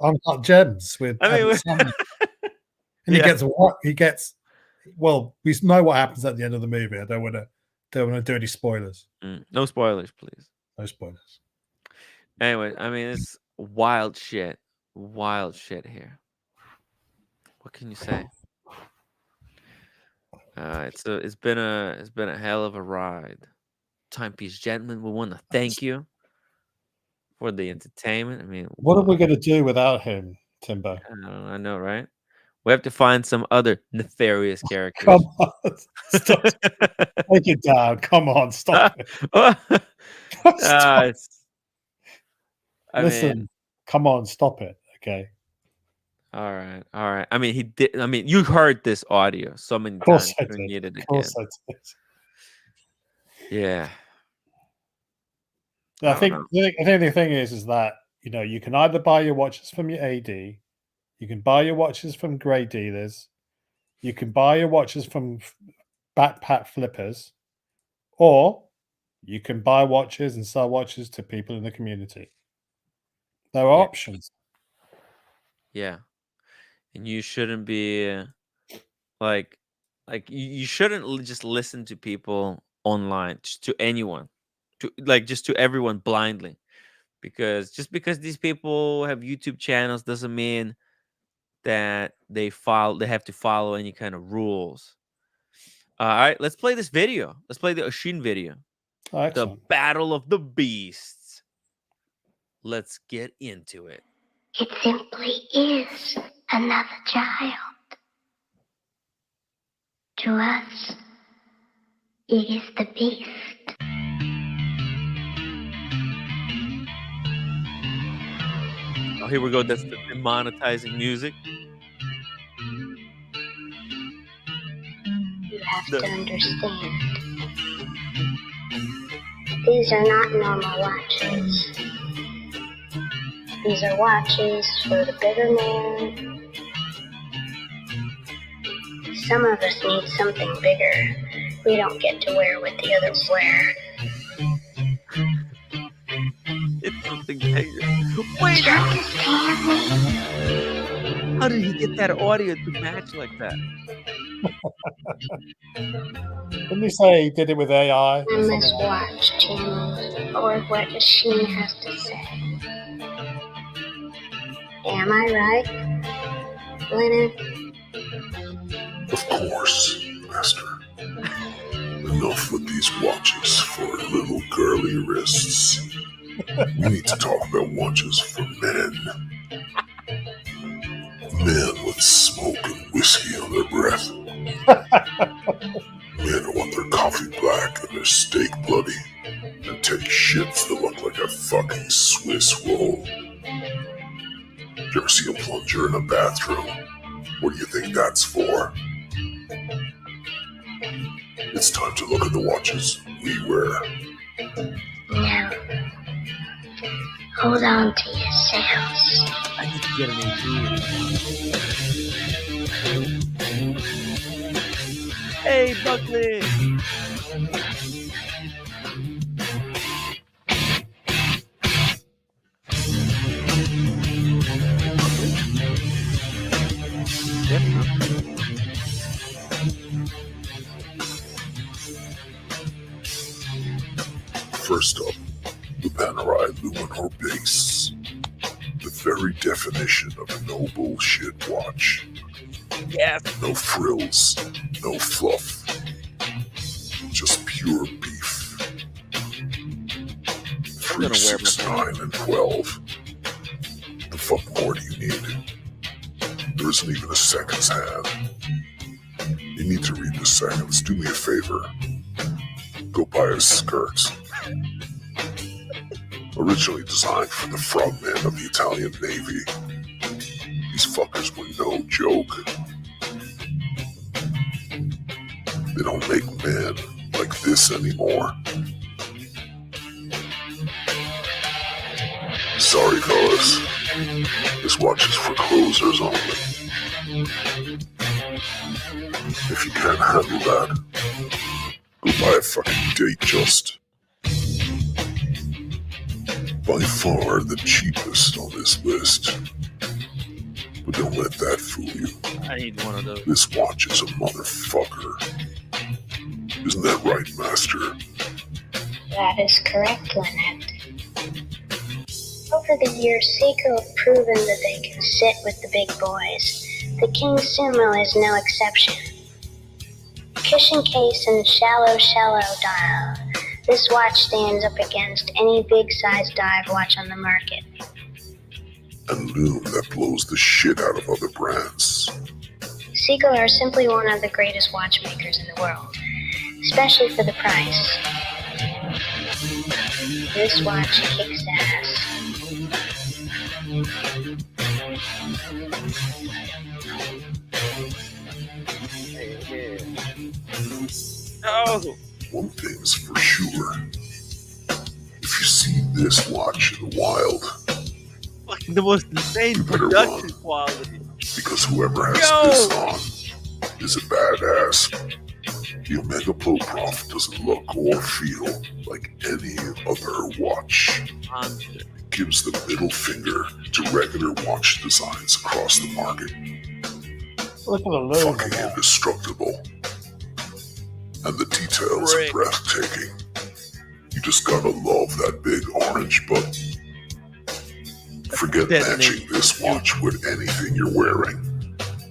Speaker 9: Uncut Gems with Adam Sandler. And he gets. Well, we know what happens at the end of the movie. I don't want to do any spoilers.
Speaker 1: No spoilers, please.
Speaker 9: No spoilers.
Speaker 1: Anyway, I mean, it's wild shit. Wild shit here. What can you say? It's been a hell of a ride. Timepiece gentlemen, we want to thank you for the entertainment. I mean,
Speaker 9: what are we going to do without him, Timbo?
Speaker 1: I know, right? We have to find some other nefarious characters.
Speaker 9: Come on, stop. Take it down. Come on, stop it. Stop. Listen, come on, stop it. Okay.
Speaker 1: All right. I mean, he did. I mean, you heard this audio so many times. Of course
Speaker 9: I did.
Speaker 1: Yeah.
Speaker 9: I think the thing is that you can either buy your watches from your AD, you can buy your watches from grey dealers, you can buy your watches from backpack flippers, or you can buy watches and sell watches to people in the community. There are options.
Speaker 1: Yeah. And you shouldn't be like you shouldn't just listen to people online, just to anyone, just to everyone blindly, because just because these people have YouTube channels doesn't mean that they have to follow any kind of rules. All right, let's play this video. Let's play the Oshin video. The Battle of the Beasts. Let's get into it.
Speaker 14: It simply is another child. To us, it is the beast.
Speaker 1: Oh, here we go. That's the demonetizing music.
Speaker 14: You have to understand. These are not normal watches. These are watches for the bigger man. Some of us need something bigger. We don't get to wear what the others wear.
Speaker 1: It's something bigger. Wait, how did he get that audio to match like that?
Speaker 9: Didn't you say he did it with AI?
Speaker 14: I must watch, Tim, or what Oshin has to say. Am I right, Lennon?
Speaker 15: Of course, Master. Enough with these watches for little girly wrists. We need to talk about watches for men. Men with smoke and whiskey on their breath. Men who want their coffee black and their steak bloody, and take shits that look like a fucking Swiss roll. You ever see a plunger in a bathroom? What do you think that's for? It's time to look at the watches we wear.
Speaker 14: No. Hold on to yourselves.
Speaker 1: I need to get an 18. Hey, Buckley!
Speaker 15: First up, the Panerai Luminor Base. The very definition of a no bullshit watch.
Speaker 1: Yes.
Speaker 15: No frills, no fluff. Just pure beef. 3, 6, 9, and 12. The fuck more do you need? There isn't even a seconds hand. You need to read the seconds. Do me a favor. Go buy a skirt. Originally designed for the frogmen of the Italian Navy. These fuckers were no joke. They don't make men like this anymore. Sorry, fellas. This watch is for closers only. If you can't handle that, go buy a fucking Datejust. By far the cheapest on this list. But don't let that fool you.
Speaker 1: I need one of those.
Speaker 15: This watch is a motherfucker. Isn't that right, Master?
Speaker 14: That is correct, Lynette. Over the years, Seiko have proven that they can sit with the big boys. The King Sumo is no exception. Cushion case and shallow dial. This watch stands up against any big-sized dive watch on the market.
Speaker 15: And loom that blows the shit out of other brands.
Speaker 14: Seiko are simply one of the greatest watchmakers in the world, especially for the price. This watch kicks ass.
Speaker 1: Oh.
Speaker 15: One thing's for sure. If you see this watch in the wild,
Speaker 1: fucking the most insane production quality.
Speaker 15: Because whoever has this on is a badass. The Omega Pro Prof doesn't look or feel like any other watch. It gives the middle finger to regular watch designs across the market.
Speaker 9: Look at the logo.
Speaker 15: Fucking indestructible. And the details are breathtaking. You just gotta love that big orange button. Forget matching this watch with anything you're wearing.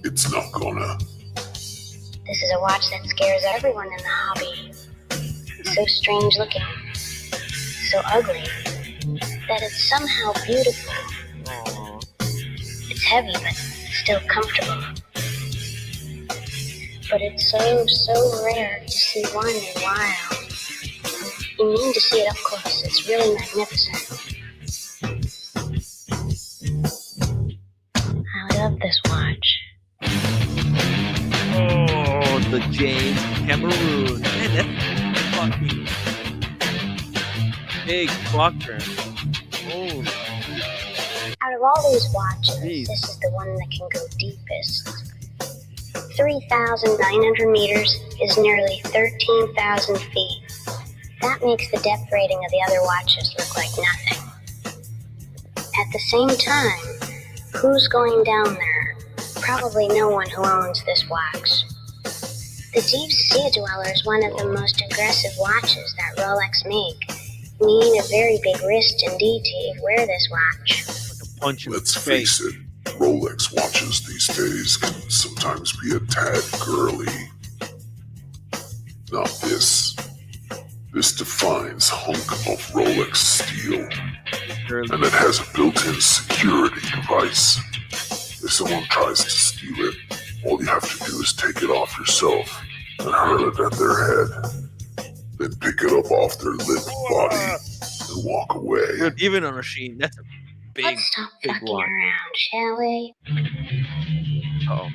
Speaker 15: It's not gonna.
Speaker 14: This is a watch that scares everyone in the hobby. It's so strange looking, so ugly, that it's somehow beautiful. It's heavy, but still comfortable. But it's so rare to see one in a while. You need to see it up close. It's really magnificent. I love this watch.
Speaker 1: Oh, the James Cameroon. Man, that's fucking big fucker. Oh.
Speaker 14: Out of all these watches, this is the one that can go deepest. 3,900 meters is nearly 13,000 feet. That makes the depth rating of the other watches look like nothing. At the same time, who's going down there? Probably no one who owns this watch. The Deep Sea Dweller is one of the most aggressive watches that Rolex make. You need a very big wrist indeed to wear this watch.
Speaker 15: Let's face it, Rolex watches these days can sometimes be a tad girly. Not this. This defines hunk of Rolex steel. And it has a built-in security device. If someone tries to steal it, all you have to do is take it off yourself and hurl it at their head. Then pick it up off their limp body and walk away.
Speaker 1: Dude, even a machine,
Speaker 14: Let's stop fucking around, shall we?
Speaker 1: Oh.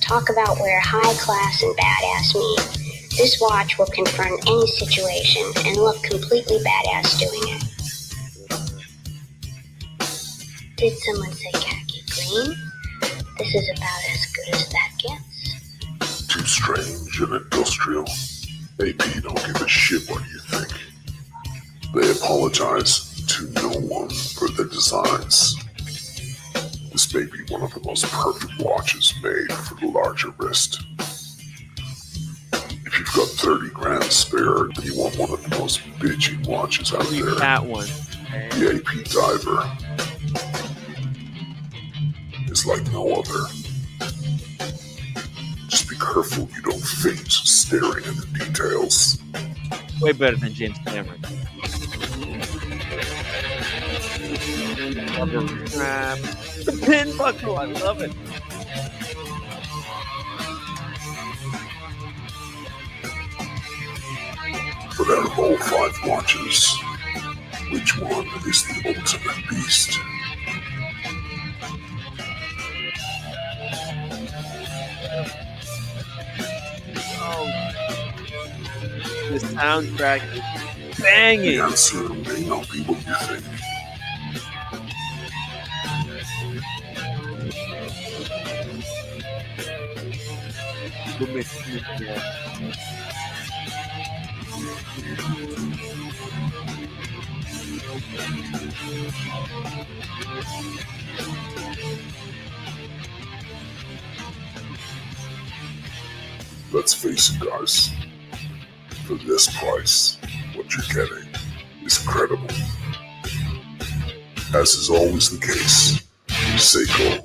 Speaker 14: Talk about where high class and badass meet. This watch will confront any situation and look completely badass doing it. Did someone say khaki green? This is about as good as that gets.
Speaker 15: Too strange and industrial. AP don't give a shit what you think. They apologize to no one for their designs. This may be one of the most perfect watches made for the larger wrist. If you've got 30 grand spare and you want one of the most bitchy watches out there,
Speaker 1: that one.
Speaker 15: The AP Diver is like no other. Just be careful you don't faint staring at the details.
Speaker 1: Way better than James Cameron. The pin buckle, I love it.
Speaker 15: But out of all 5 watches, which one is the ultimate beast?
Speaker 1: The soundtrack is banging.
Speaker 15: The answer may not be what you think. Let's face it, guys. For this price, what you're getting is credible. As is always the case, Seiko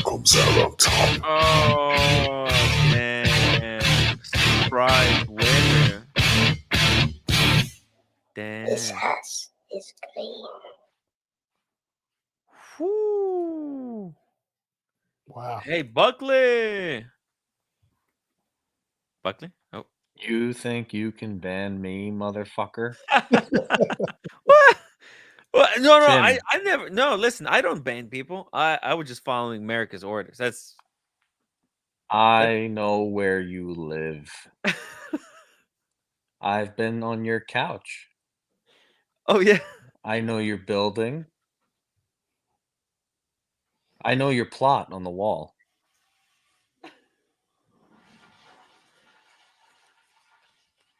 Speaker 15: comes out on top.
Speaker 1: Oh, man. Surprise winner. Damn.
Speaker 14: This house is clean.
Speaker 1: Whew.
Speaker 9: Wow.
Speaker 1: Hey, Buckley. Buckley? Oh.
Speaker 16: You think you can ban me, motherfucker?
Speaker 1: What? Well, no,
Speaker 16: Tim.
Speaker 1: I never. No, listen, I don't ban people. I was just following America's orders. That's.
Speaker 16: I know where you live. I've been on your couch.
Speaker 1: Oh, yeah.
Speaker 16: I know your building. I know your plot on the wall.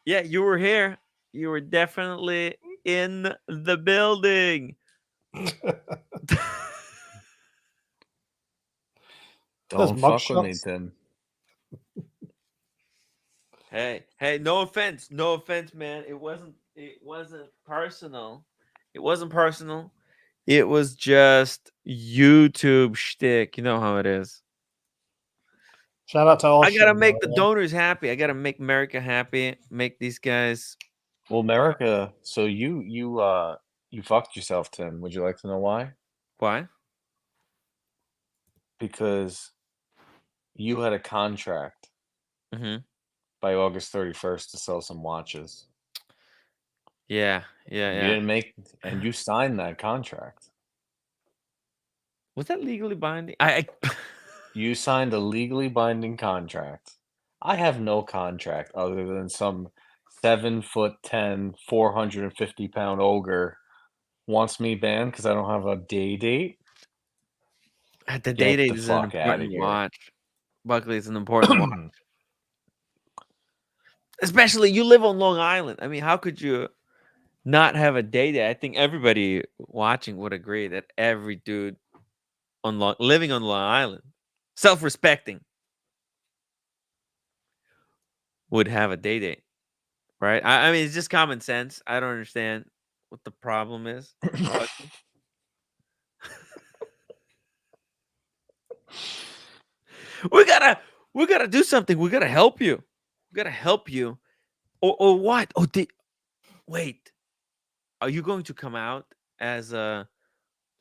Speaker 1: Yeah, you were here. You were definitely in the building.
Speaker 16: Don't fuck with me, Tim.
Speaker 1: Hey, no offense, man. It wasn't personal. It wasn't personal. It was just YouTube shtick. You know how it is.
Speaker 9: Shout out to all.
Speaker 1: I gotta make the donors happy. I gotta make America happy. Make these guys.
Speaker 16: Well, America. So you fucked yourself, Tim. Would you like to know why?
Speaker 1: Why?
Speaker 16: Because you had a contract by August 31st to sell some watches.
Speaker 1: Yeah.
Speaker 16: You didn't make, and you signed that contract.
Speaker 1: Was that legally binding?
Speaker 16: You signed a legally binding contract. I have no contract other than some 7'10", 450-pound ogre wants me banned because I don't have a day date.
Speaker 1: The day date is an important watch. Buckley is an important watch. Especially you live on Long Island. I mean, how could you not have a day date? I think everybody watching would agree that every dude living on Long Island, self-respecting, would have a day date, right? I mean, it's just common sense. I don't understand what the problem is. We gotta do something. We gotta help you. We gotta help you. Or what? Oh, wait. Are you going to come out as a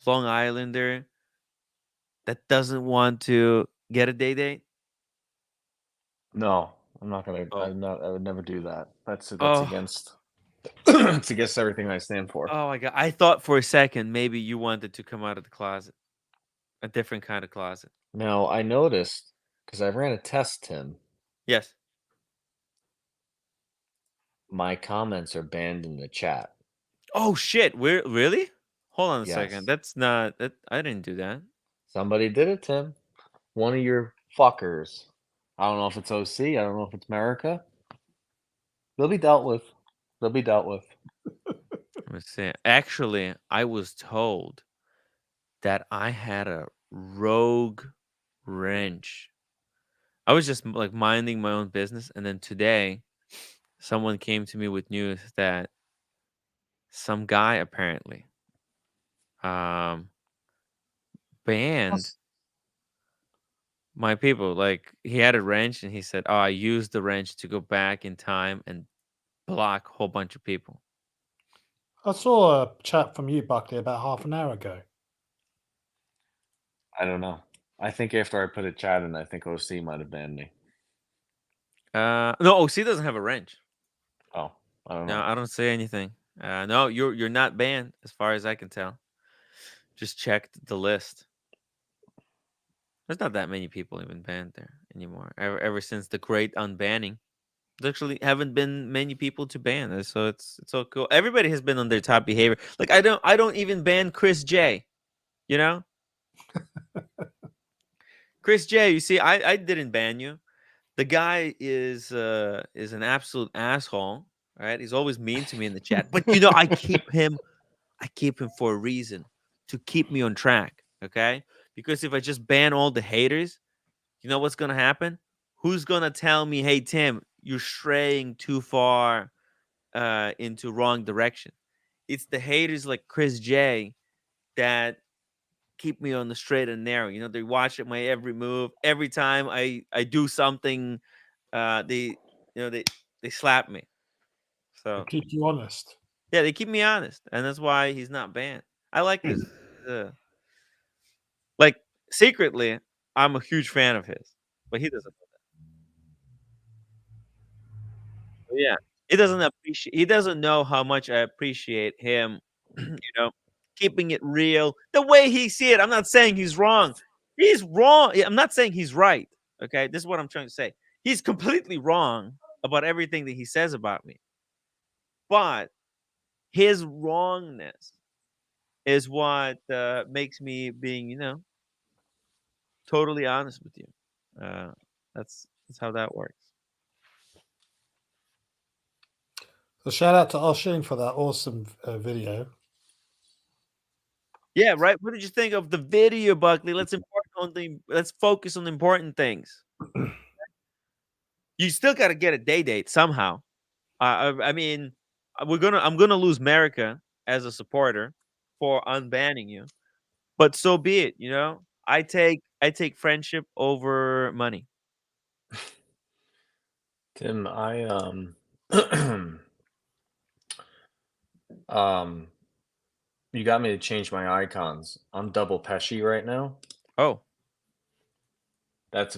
Speaker 1: Long Islander that doesn't want to get a day date?
Speaker 16: No, I'm not gonna.
Speaker 1: Oh.
Speaker 16: I would never do that. That's
Speaker 1: Oh.
Speaker 16: against. It's against everything I stand for.
Speaker 1: Oh my god! I thought for a second maybe you wanted to come out of the closet, a different kind of closet.
Speaker 16: Now I noticed because I ran a test, Tim.
Speaker 1: Yes.
Speaker 16: My comments are banned in the chat.
Speaker 1: Oh shit! We're really? Hold on a
Speaker 16: Yes.
Speaker 1: second. That's not. That I didn't do that.
Speaker 16: Somebody did it, Tim. One of your fuckers. I don't know if it's OC. I don't know if it's America. They'll be dealt with. They'll be dealt with.
Speaker 1: Let me see. Actually, I was told that I had a rogue wrench. I was just like minding my own business, and then today, someone came to me with news that some guy apparently banned my people. Like he had a wrench, and he said, "Oh, I used the wrench to go back in time and block a whole bunch of people."
Speaker 9: I saw a chat from you, Buckley, about half an hour ago.
Speaker 16: I don't know. I think after I put a chat in, I think OC might have banned me.
Speaker 1: No, OC doesn't have a wrench.
Speaker 16: Oh, I don't
Speaker 1: No,
Speaker 16: know.
Speaker 1: I don't say anything. No, you're not banned as far as I can tell. Just checked the list. There's not that many people even banned there anymore. Ever since the great unbanning, there actually haven't been many people to ban. So it's so cool. Everybody has been on their top behavior. Like I don't even ban Chris J. You know, Chris J. You see, I didn't ban you. The guy is an absolute asshole. Right? He's always mean to me in the chat. But you know, I keep him for a reason, to keep me on track. Okay? Because if I just ban all the haters, you know what's gonna happen? Who's gonna tell me, "Hey Tim, you're straying too far into wrong direction"? It's the haters like Chris J that keep me on the straight and narrow. You know, they watch my every move. Every time I do something, they they slap me.
Speaker 9: To
Speaker 1: So
Speaker 9: keep you honest.
Speaker 1: yeah, they keep me honest, and that's why he's not banned. I like this. Like secretly, I'm a huge fan of his, but he doesn't know that. Yeah, he doesn't appreciate. He doesn't know how much I appreciate him. You know, keeping it real the way he see it. I'm not saying he's wrong. He's wrong. I'm not saying he's right. Okay, this is what I'm trying to say. He's completely wrong about everything that he says about me. But his wrongness is what makes me being, totally honest with you. That's how that works.
Speaker 9: So shout out to Oshin for that awesome video.
Speaker 1: Yeah, right. What did you think of the video, Buckley? Let's focus on the important things. You still got to get a day date somehow. I mean, I'm gonna lose America as a supporter for unbanning you, but so be it. You know, I take friendship over money.
Speaker 16: Tim, you got me to change my icons. I'm double Pesci right now.
Speaker 1: Oh,
Speaker 16: that's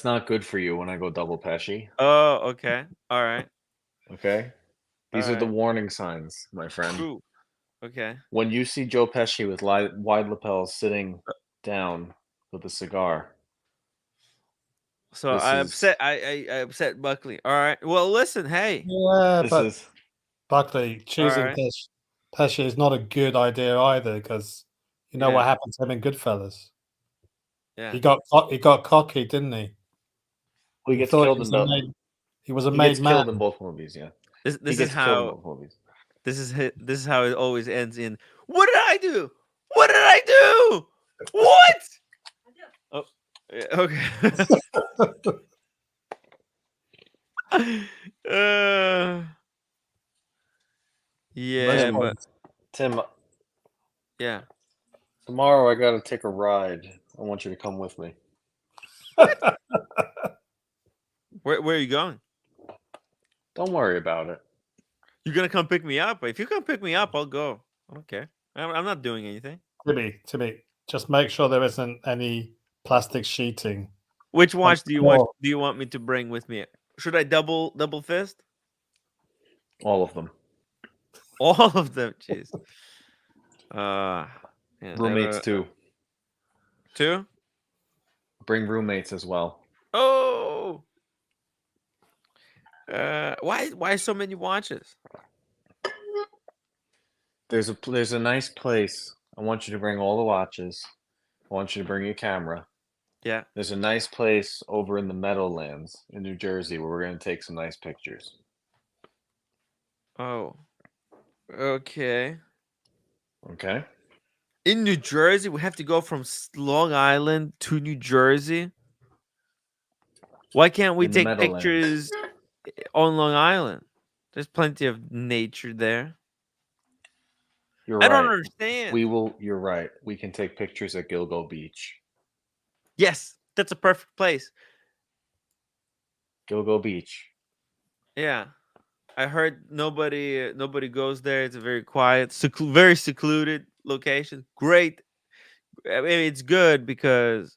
Speaker 16: not good for you when I go double Pesci.
Speaker 1: Oh, okay. All right.
Speaker 16: Okay, these
Speaker 1: All
Speaker 16: are the
Speaker 1: right.
Speaker 16: warning signs, my friend.
Speaker 1: True. Okay.
Speaker 16: When you see Joe Pesci with wide lapels sitting down with a cigar.
Speaker 1: So I upset Buckley. All right. Well, listen. Hey.
Speaker 9: Yeah, but Buckley choosing
Speaker 1: right.
Speaker 9: Pesci is not a good idea either, because you know what happened to him in Goodfellas.
Speaker 1: Yeah.
Speaker 9: He got cocky, didn't he?
Speaker 16: Well, he gets killed in both.
Speaker 9: He was a
Speaker 16: he
Speaker 9: made
Speaker 16: gets
Speaker 9: man.
Speaker 16: killed in both movies. Yeah.
Speaker 1: This is how. This is how it always ends in. What did I do? What did I do? What? Oh, okay. Yeah, but
Speaker 16: Tim.
Speaker 1: Yeah.
Speaker 16: Tomorrow I gotta take a ride. I want you to come with me.
Speaker 1: Where are you going?
Speaker 16: Don't worry about it.
Speaker 1: You're gonna come pick me up? If you come pick me up, I'll go. Okay. I'm not doing anything.
Speaker 9: Timmy, just make sure there isn't any plastic sheeting
Speaker 1: Which watch do you
Speaker 9: sure.
Speaker 1: Do you want me to bring with me? Should I double fist?
Speaker 16: All of them.
Speaker 1: All of them. Jeez. Yeah,
Speaker 16: Roommates too.
Speaker 1: Two?
Speaker 16: Bring roommates as well.
Speaker 1: Oh. Why so many watches?
Speaker 16: There's a nice place. I want you to bring all the watches. I want you to bring your camera.
Speaker 1: Yeah.
Speaker 16: There's a nice place over in the Meadowlands in New Jersey where we're going to take some nice pictures.
Speaker 1: Oh. Okay.
Speaker 16: Okay.
Speaker 1: In New Jersey, we have to go from Long Island to New Jersey. Why can't we
Speaker 16: In the
Speaker 1: take
Speaker 16: Meadowlands.
Speaker 1: pictures on Long Island? There's plenty of nature there.
Speaker 16: You're
Speaker 1: I
Speaker 16: right.
Speaker 1: don't understand.
Speaker 16: You're right. We can take pictures at Gilgo Beach.
Speaker 1: Yes, that's a perfect place.
Speaker 16: Gilgo Beach.
Speaker 1: Yeah. I heard nobody goes there. It's a very quiet, very secluded location. Great. I mean, it's good because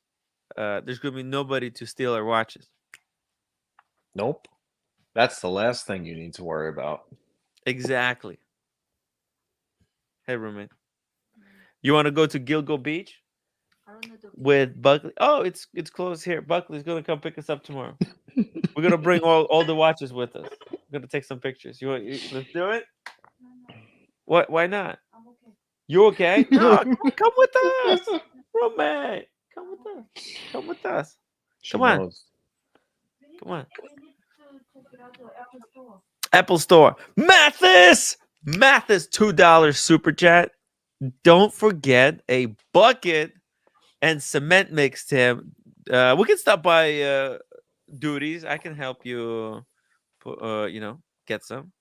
Speaker 1: there's going to be nobody to steal our watches.
Speaker 16: Nope. That's the last thing you need to worry about.
Speaker 1: Exactly. Hey, roommate. You want to go to Gilgo Beach with Buckley? Oh, it's close here. Buckley's going to come pick us up tomorrow. We're going to bring all the watches with us. We're going to take some pictures. Let's do it? What? Why not? I'm okay. You okay? No, come with us. Roommate. Come with us. Come with us. Come on. Come on. Apple Store. Mathis, $2 super chat. Don't forget a bucket and cement mix, Tim. We can stop by Duties. I can help you, get some.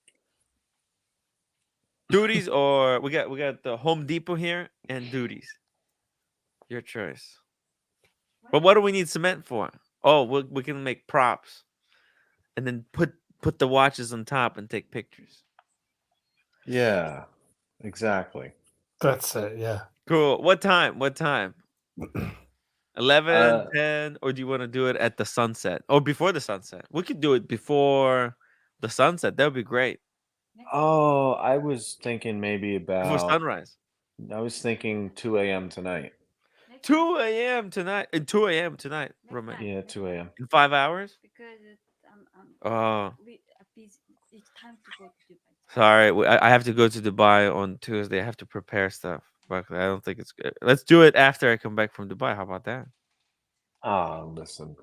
Speaker 1: Duties, or we got the Home Depot here and Duties. Your choice. But what do we need cement for? Oh, we can make props, and then put the watches on top and take pictures.
Speaker 16: Yeah, exactly.
Speaker 9: That's it. Yeah.
Speaker 1: Cool. What time? 11, 10, or do you want to do it at the sunset or before the sunset? We could do it before the sunset. That would be great.
Speaker 16: Oh, I was thinking maybe
Speaker 1: Before
Speaker 16: about
Speaker 1: sunrise.
Speaker 16: I was thinking 2 a.m. tonight.
Speaker 1: 2 a.m. tonight. 2 a.m. tonight, roommate.
Speaker 16: Yeah, 2 a.m.
Speaker 1: In 5 hours?
Speaker 3: Because it's time to go to Dubai.
Speaker 1: Sorry, I have to go to Dubai on Tuesday. I have to prepare stuff. But I don't think it's good. Let's do it after I come back from Dubai. How about that?
Speaker 16: Listen.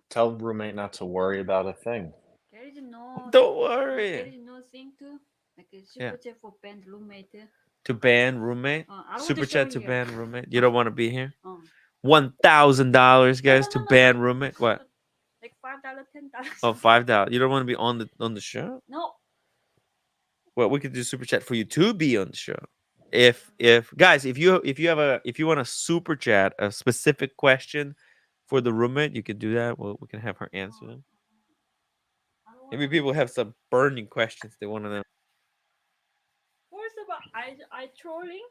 Speaker 16: Tell roommate not to worry about a thing.
Speaker 3: There is no.
Speaker 1: Don't worry.
Speaker 3: There is no thing to like a super chat for band roommate.
Speaker 1: To ban roommate? Super chat to ban roommate. You don't want to be here? $1,000, guys, to ban roommate. What?
Speaker 3: Like $5, $10.
Speaker 1: Oh, $5. You don't want to be on the show?
Speaker 3: No.
Speaker 1: Well, we could do super chat for you to be on the show. If guys, if you want to super chat a specific question for the roommate, you could do that. Well, we can have her answer them. Maybe people have some burning questions they want to know.
Speaker 3: First of all, I trolling.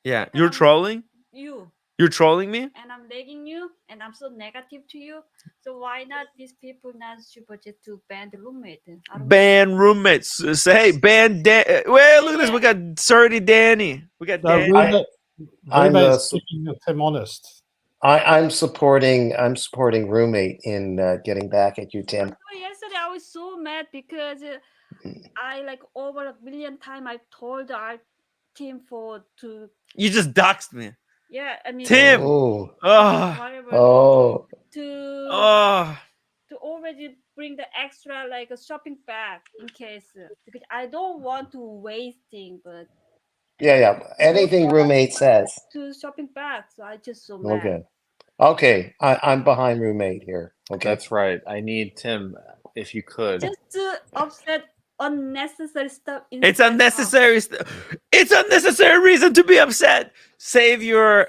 Speaker 1: Yeah, you're trolling?
Speaker 3: You.
Speaker 1: You're trolling me?
Speaker 3: And I'm begging you, and I'm so negative to you. So why not these people not super chat to ban the roommate?
Speaker 1: Ban roommates. Say ban Dan. Well, look at this. We got Surdy Danny. We got Danny.
Speaker 10: I'm
Speaker 9: keeping Tim honest.
Speaker 10: I'm supporting roommate in getting back at you, Tim.
Speaker 3: So yesterday I was so mad because I like over 1 million times I told our team to.
Speaker 1: You just doxed me.
Speaker 3: Yeah, I mean
Speaker 1: Tim.
Speaker 3: To already bring the extra like a shopping bag in case because I don't want to wasting, but
Speaker 10: yeah. Anything roommate says.
Speaker 3: To shopping bag, so I just so mad.
Speaker 10: Okay. I'm behind roommate here. Okay,
Speaker 16: that's right. I need Tim, if you could.
Speaker 3: Just to offset unnecessary stuff.
Speaker 1: It's unnecessary. It's unnecessary reason to be upset. Save your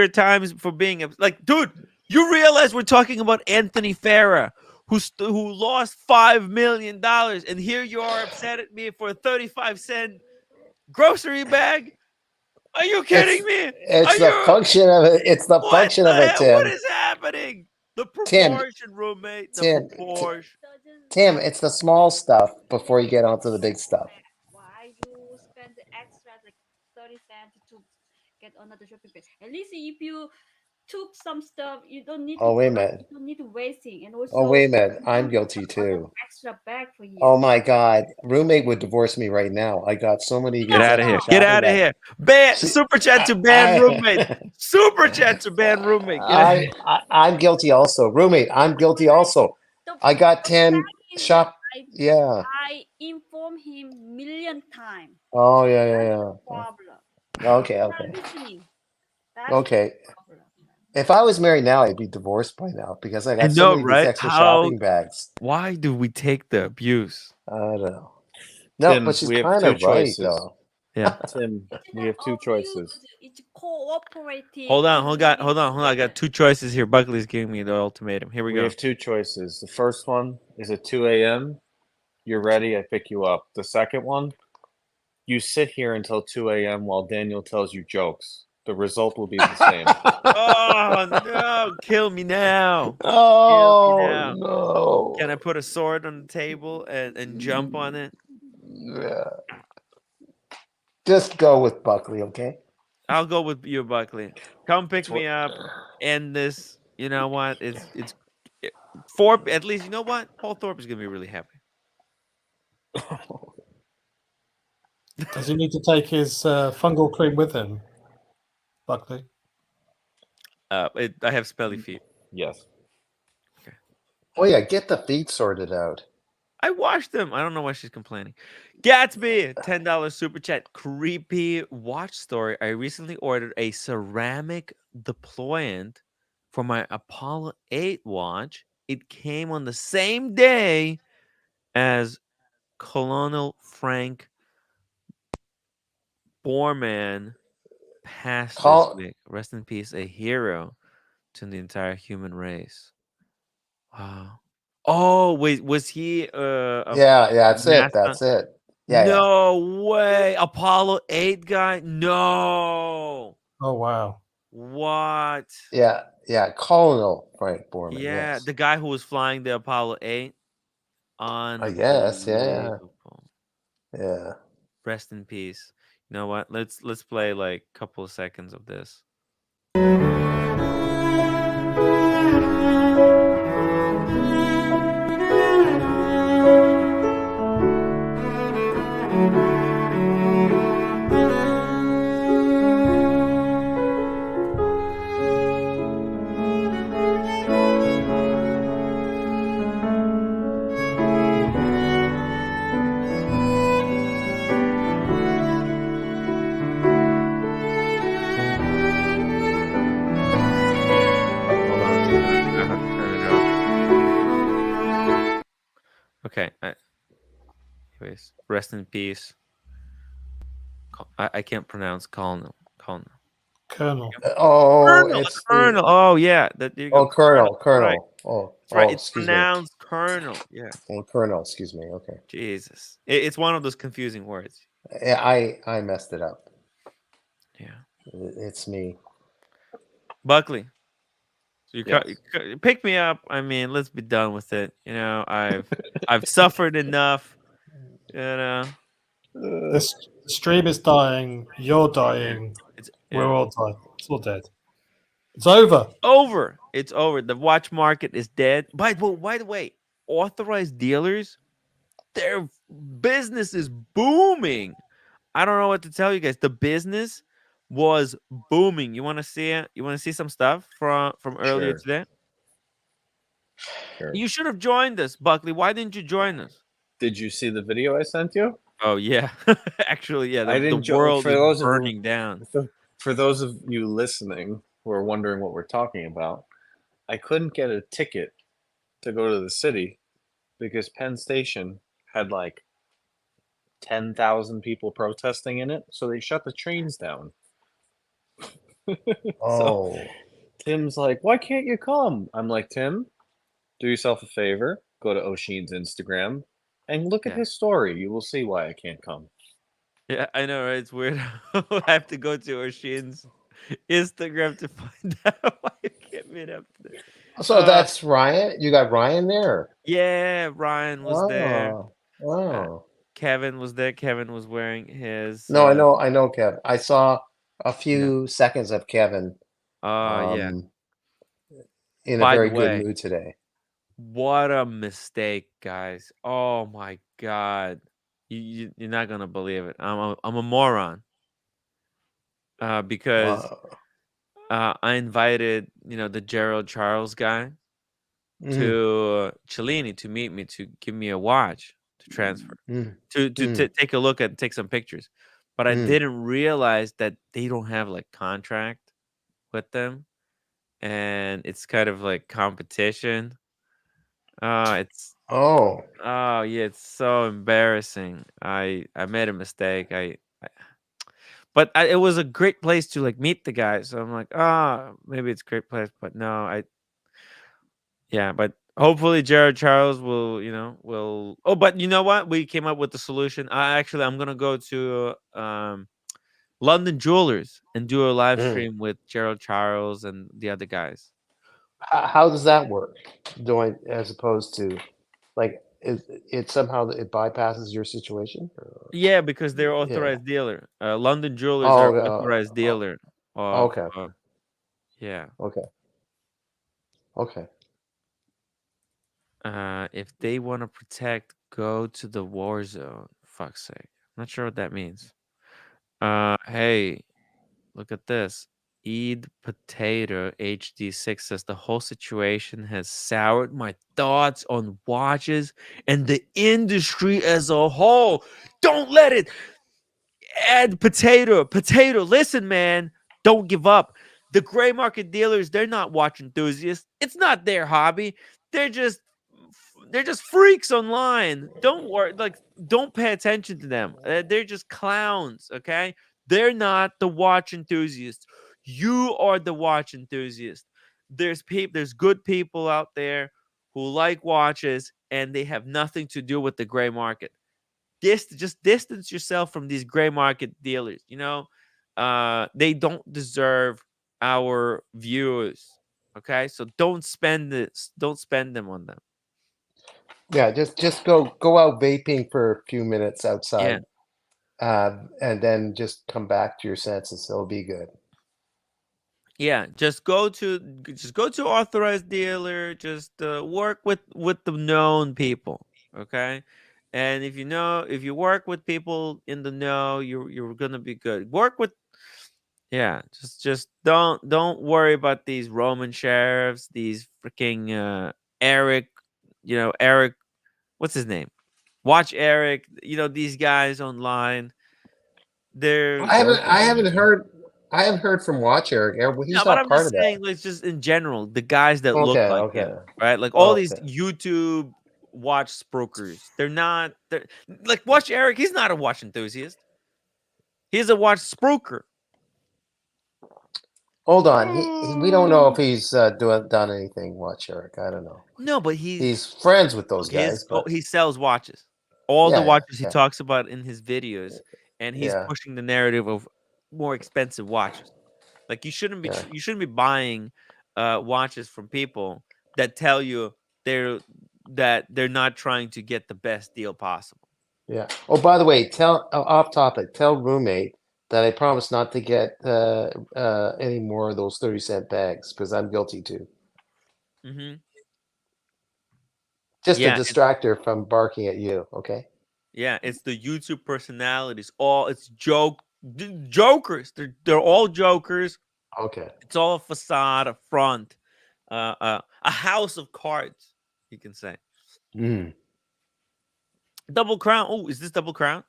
Speaker 1: times for being like, dude. You realize we're talking about Anthony Farah, who lost $5 million, and here you are upset at me for a 35-cent grocery bag. Are you kidding me?
Speaker 10: It's the function of it. It's the function of it, Tim.
Speaker 1: What is happening? The
Speaker 10: Tim,
Speaker 1: proportion, roommate. The
Speaker 10: Tim,
Speaker 1: proportion.
Speaker 10: Tim, it's the small stuff before you get onto the big stuff.
Speaker 3: Why you spend extra like 30 cents to get another shopping bag? At least if you took some stuff, you don't need
Speaker 10: Oh,
Speaker 3: to
Speaker 10: wait a minute.
Speaker 3: you don't need to wasting, and also
Speaker 10: Oh, wait a minute.
Speaker 3: you
Speaker 10: I'm
Speaker 3: don't
Speaker 10: guilty
Speaker 3: need another
Speaker 10: too.
Speaker 3: extra bag for you.
Speaker 10: Oh my God. Roommate would divorce me right now. I got so many of
Speaker 1: Get
Speaker 10: these
Speaker 1: out of here.
Speaker 10: extra
Speaker 1: Get
Speaker 10: shopping
Speaker 1: out of
Speaker 10: bags.
Speaker 1: here. Ban
Speaker 10: She-
Speaker 1: super chat to ban roommate. Super chat to ban roommate. Get out of here.
Speaker 10: I'm guilty also. Roommate, I'm guilty also. I got 10 shop. Yeah.
Speaker 3: I inform him million times.
Speaker 10: Oh, yeah.
Speaker 3: Problem.
Speaker 10: Okay,
Speaker 3: Not
Speaker 10: okay.
Speaker 3: listening. That's
Speaker 10: Okay.
Speaker 3: the problem.
Speaker 10: If I was married now, I'd be divorced by now because I
Speaker 1: I
Speaker 10: got so
Speaker 1: know,
Speaker 10: many of these
Speaker 1: right?
Speaker 10: extra shopping bags.
Speaker 1: Why do we take the abuse?
Speaker 10: I don't know. No,
Speaker 16: Tim,
Speaker 10: but she's
Speaker 16: we have
Speaker 10: kind
Speaker 16: two
Speaker 10: of right,
Speaker 16: choices.
Speaker 10: though.
Speaker 1: Yeah.
Speaker 16: Tim, we have two choices.
Speaker 3: It's cooperative.
Speaker 1: Hold on. I got two choices here. Buckley's giving me the ultimatum. Here we
Speaker 16: We
Speaker 1: go.
Speaker 16: have two choices. The first one is at 2 a.m. You're ready, I pick you up. The second one, you sit here until 2 a.m. while Daniel tells you jokes. The result will be the same.
Speaker 1: Oh no! Kill me now!
Speaker 10: Oh,
Speaker 1: Kill me now.
Speaker 10: no.
Speaker 1: Can I put a sword on the table and jump on it?
Speaker 10: Yeah. Just go with Buckley, okay?
Speaker 1: I'll go with you, Buckley. Come pick me up. End this. You know what? It's Thorpe. At least you know what? Paul Thorpe is gonna be really happy.
Speaker 9: Does he need to take his fungal cream with him, Buckley?
Speaker 1: I have spelly feet.
Speaker 16: Yes.
Speaker 10: Oh, yeah, get the feet sorted out.
Speaker 1: I washed them. I don't know why she's complaining. Gatsby, $10 super chat. Creepy watch story. I recently ordered a ceramic deployant for my Apollo 8 watch. It came on the same day as Colonel Frank Borman passed this week. Rest in peace, a hero to the entire human race. Wow. Oh, wait, was he
Speaker 10: Yeah, that's it. That's it. Yeah,
Speaker 1: no way. Apollo 8 guy? No.
Speaker 9: Oh, wow.
Speaker 1: What?
Speaker 10: Yeah, Colonel Frank Borman.
Speaker 1: Yeah,
Speaker 10: Yes.
Speaker 1: the guy who was flying the Apollo 8.
Speaker 10: I guess, yeah.
Speaker 1: Unbelievable.
Speaker 10: Yeah.
Speaker 1: Rest in peace. You know what? Let's play like a couple of seconds of this. Okay. Anyways, rest in peace. I can't pronounce Colonel.
Speaker 9: Colonel.
Speaker 10: Oh,
Speaker 1: it's Colonel. Oh yeah, there you go.
Speaker 10: Colonel.
Speaker 1: Right.
Speaker 10: Oh,
Speaker 1: That's right. It's
Speaker 10: excuse
Speaker 1: pronounced Colonel. Yeah.
Speaker 10: me. Colonel, excuse me. Okay.
Speaker 1: Jesus, it's one of those confusing words.
Speaker 10: Yeah, I messed it up.
Speaker 1: Yeah.
Speaker 10: It's me.
Speaker 1: Buckley. So you pick me up. I mean, let's be done with it. You know, I've suffered enough. You know.
Speaker 9: The stream is dying. You're dying. We're all dying. It's all dead. It's over.
Speaker 1: It's over. The watch market is dead. By the way, authorized dealers, their business is booming. I don't know what to tell you guys. The business was booming. You want to see it? You want to see some stuff from earlier today?
Speaker 16: Sure.
Speaker 1: You should have joined us, Buckley. Why didn't you join us?
Speaker 16: Did you see the video I sent you?
Speaker 1: Oh yeah, actually, yeah.
Speaker 16: I didn't
Speaker 1: The world
Speaker 16: for those
Speaker 1: is burning down.
Speaker 16: For those of you listening who are wondering what we're talking about, I couldn't get a ticket to go to the city because Penn Station had like 10,000 people protesting in it, so they shut the trains down. So Tim's like, "Why can't you come?" I'm like, "Tim, do yourself a favor, go to O'Sheen's Instagram and look at his story. You will see why I can't come."
Speaker 1: Yeah, I know, right? It's weird. I have to go to O'Sheen's Instagram to find out why you can't meet up today.
Speaker 10: So that's Ryan. You got Ryan there.
Speaker 1: Yeah, Ryan was there.
Speaker 10: Oh.
Speaker 1: Kevin was there. Kevin was wearing his.
Speaker 10: No, I know Kevin. I saw a few seconds of Kevin.
Speaker 1: Yeah.
Speaker 10: In a
Speaker 1: By the
Speaker 10: very good
Speaker 1: way,
Speaker 10: mood today.
Speaker 1: what a mistake, guys! Oh my God, you're not gonna believe it. I'm a moron. Because I invited the Gerald Charles guy to Cellini to meet me, to give me a watch to transfer, to take a look at, take some pictures, but I didn't realize that they don't have like contract with them, and it's kind of like competition. It's
Speaker 10: Oh
Speaker 1: yeah, it's so embarrassing. I made a mistake. But it was a great place to like meet the guy. So I'm like, maybe it's a great place, but no, but hopefully Jared Charles will. Oh, but you know what? We came up with the solution. I'm gonna go to London Jewelers and do a live stream with Gerald Charles and the other guys.
Speaker 10: How does that work? Doing as opposed to, like, it somehow it bypasses your situation?
Speaker 1: Yeah, because they're authorized dealer. London Jewelers
Speaker 10: Oh,
Speaker 1: are authorized dealer of.
Speaker 10: okay.
Speaker 1: Yeah.
Speaker 10: Okay.
Speaker 1: If they want to protect, go to the war zone. Fuck's sake. Not sure what that means. Hey, look at this. Eat Potato HD6 says the whole situation has soured my thoughts on watches and the industry as a whole. Don't let it. Add potato. Listen, man, don't give up. The gray market dealers, they're not watch enthusiasts. It's not their hobby. They're just freaks online. Don't worry, like, don't pay attention to them. They're just clowns, okay? They're not the watch enthusiasts. You are the watch enthusiast. There's good people out there who like watches, and they have nothing to do with the gray market. Just distance yourself from these gray market dealers. They don't deserve our viewers. Okay, so don't spend them on them.
Speaker 10: Yeah, just go out vaping for a few minutes outside, and then just come back to your senses. It'll be good.
Speaker 1: Yeah, just go to authorized dealer. Just work with the known people, okay? And if you work with people in the know, you're gonna be good. Work with just don't worry about these Roman sheriffs, these freaking Eric, Eric, what's his name? Watch Eric. These guys online.
Speaker 10: I haven't heard from Watch Eric. He's
Speaker 1: No, but
Speaker 10: not
Speaker 1: I'm
Speaker 10: part
Speaker 1: just
Speaker 10: of that.
Speaker 1: saying, like, just in general, the guys that look
Speaker 10: Okay,
Speaker 1: like
Speaker 10: okay.
Speaker 1: him, right? Like all these YouTube watch sprokers. They're like Watch Eric. He's not a watch enthusiast. He's a watch sproker.
Speaker 10: Hold on, we don't know if he's done anything. Watch Eric. I don't know.
Speaker 1: No, but
Speaker 10: he's friends with those guys. But
Speaker 1: he sells watches. All the watches he
Speaker 10: yeah.
Speaker 1: talks about in his videos, and he's pushing the narrative of more expensive watches. Like you shouldn't be buying watches from people that tell you they're not trying to get the best deal possible.
Speaker 10: Yeah. Oh, by the way, off topic. Tell roommate that I promise not to get any more of those 30-cent bags because I'm guilty too.
Speaker 1: Mm-hmm.
Speaker 10: Just to distract her from barking at you. Okay.
Speaker 1: Yeah, it's the YouTube personalities. It's jokers. They're all jokers.
Speaker 10: Okay.
Speaker 1: It's all a facade, a front, a house of cards, you can say. Double Crown. Oh, is this Double Crown?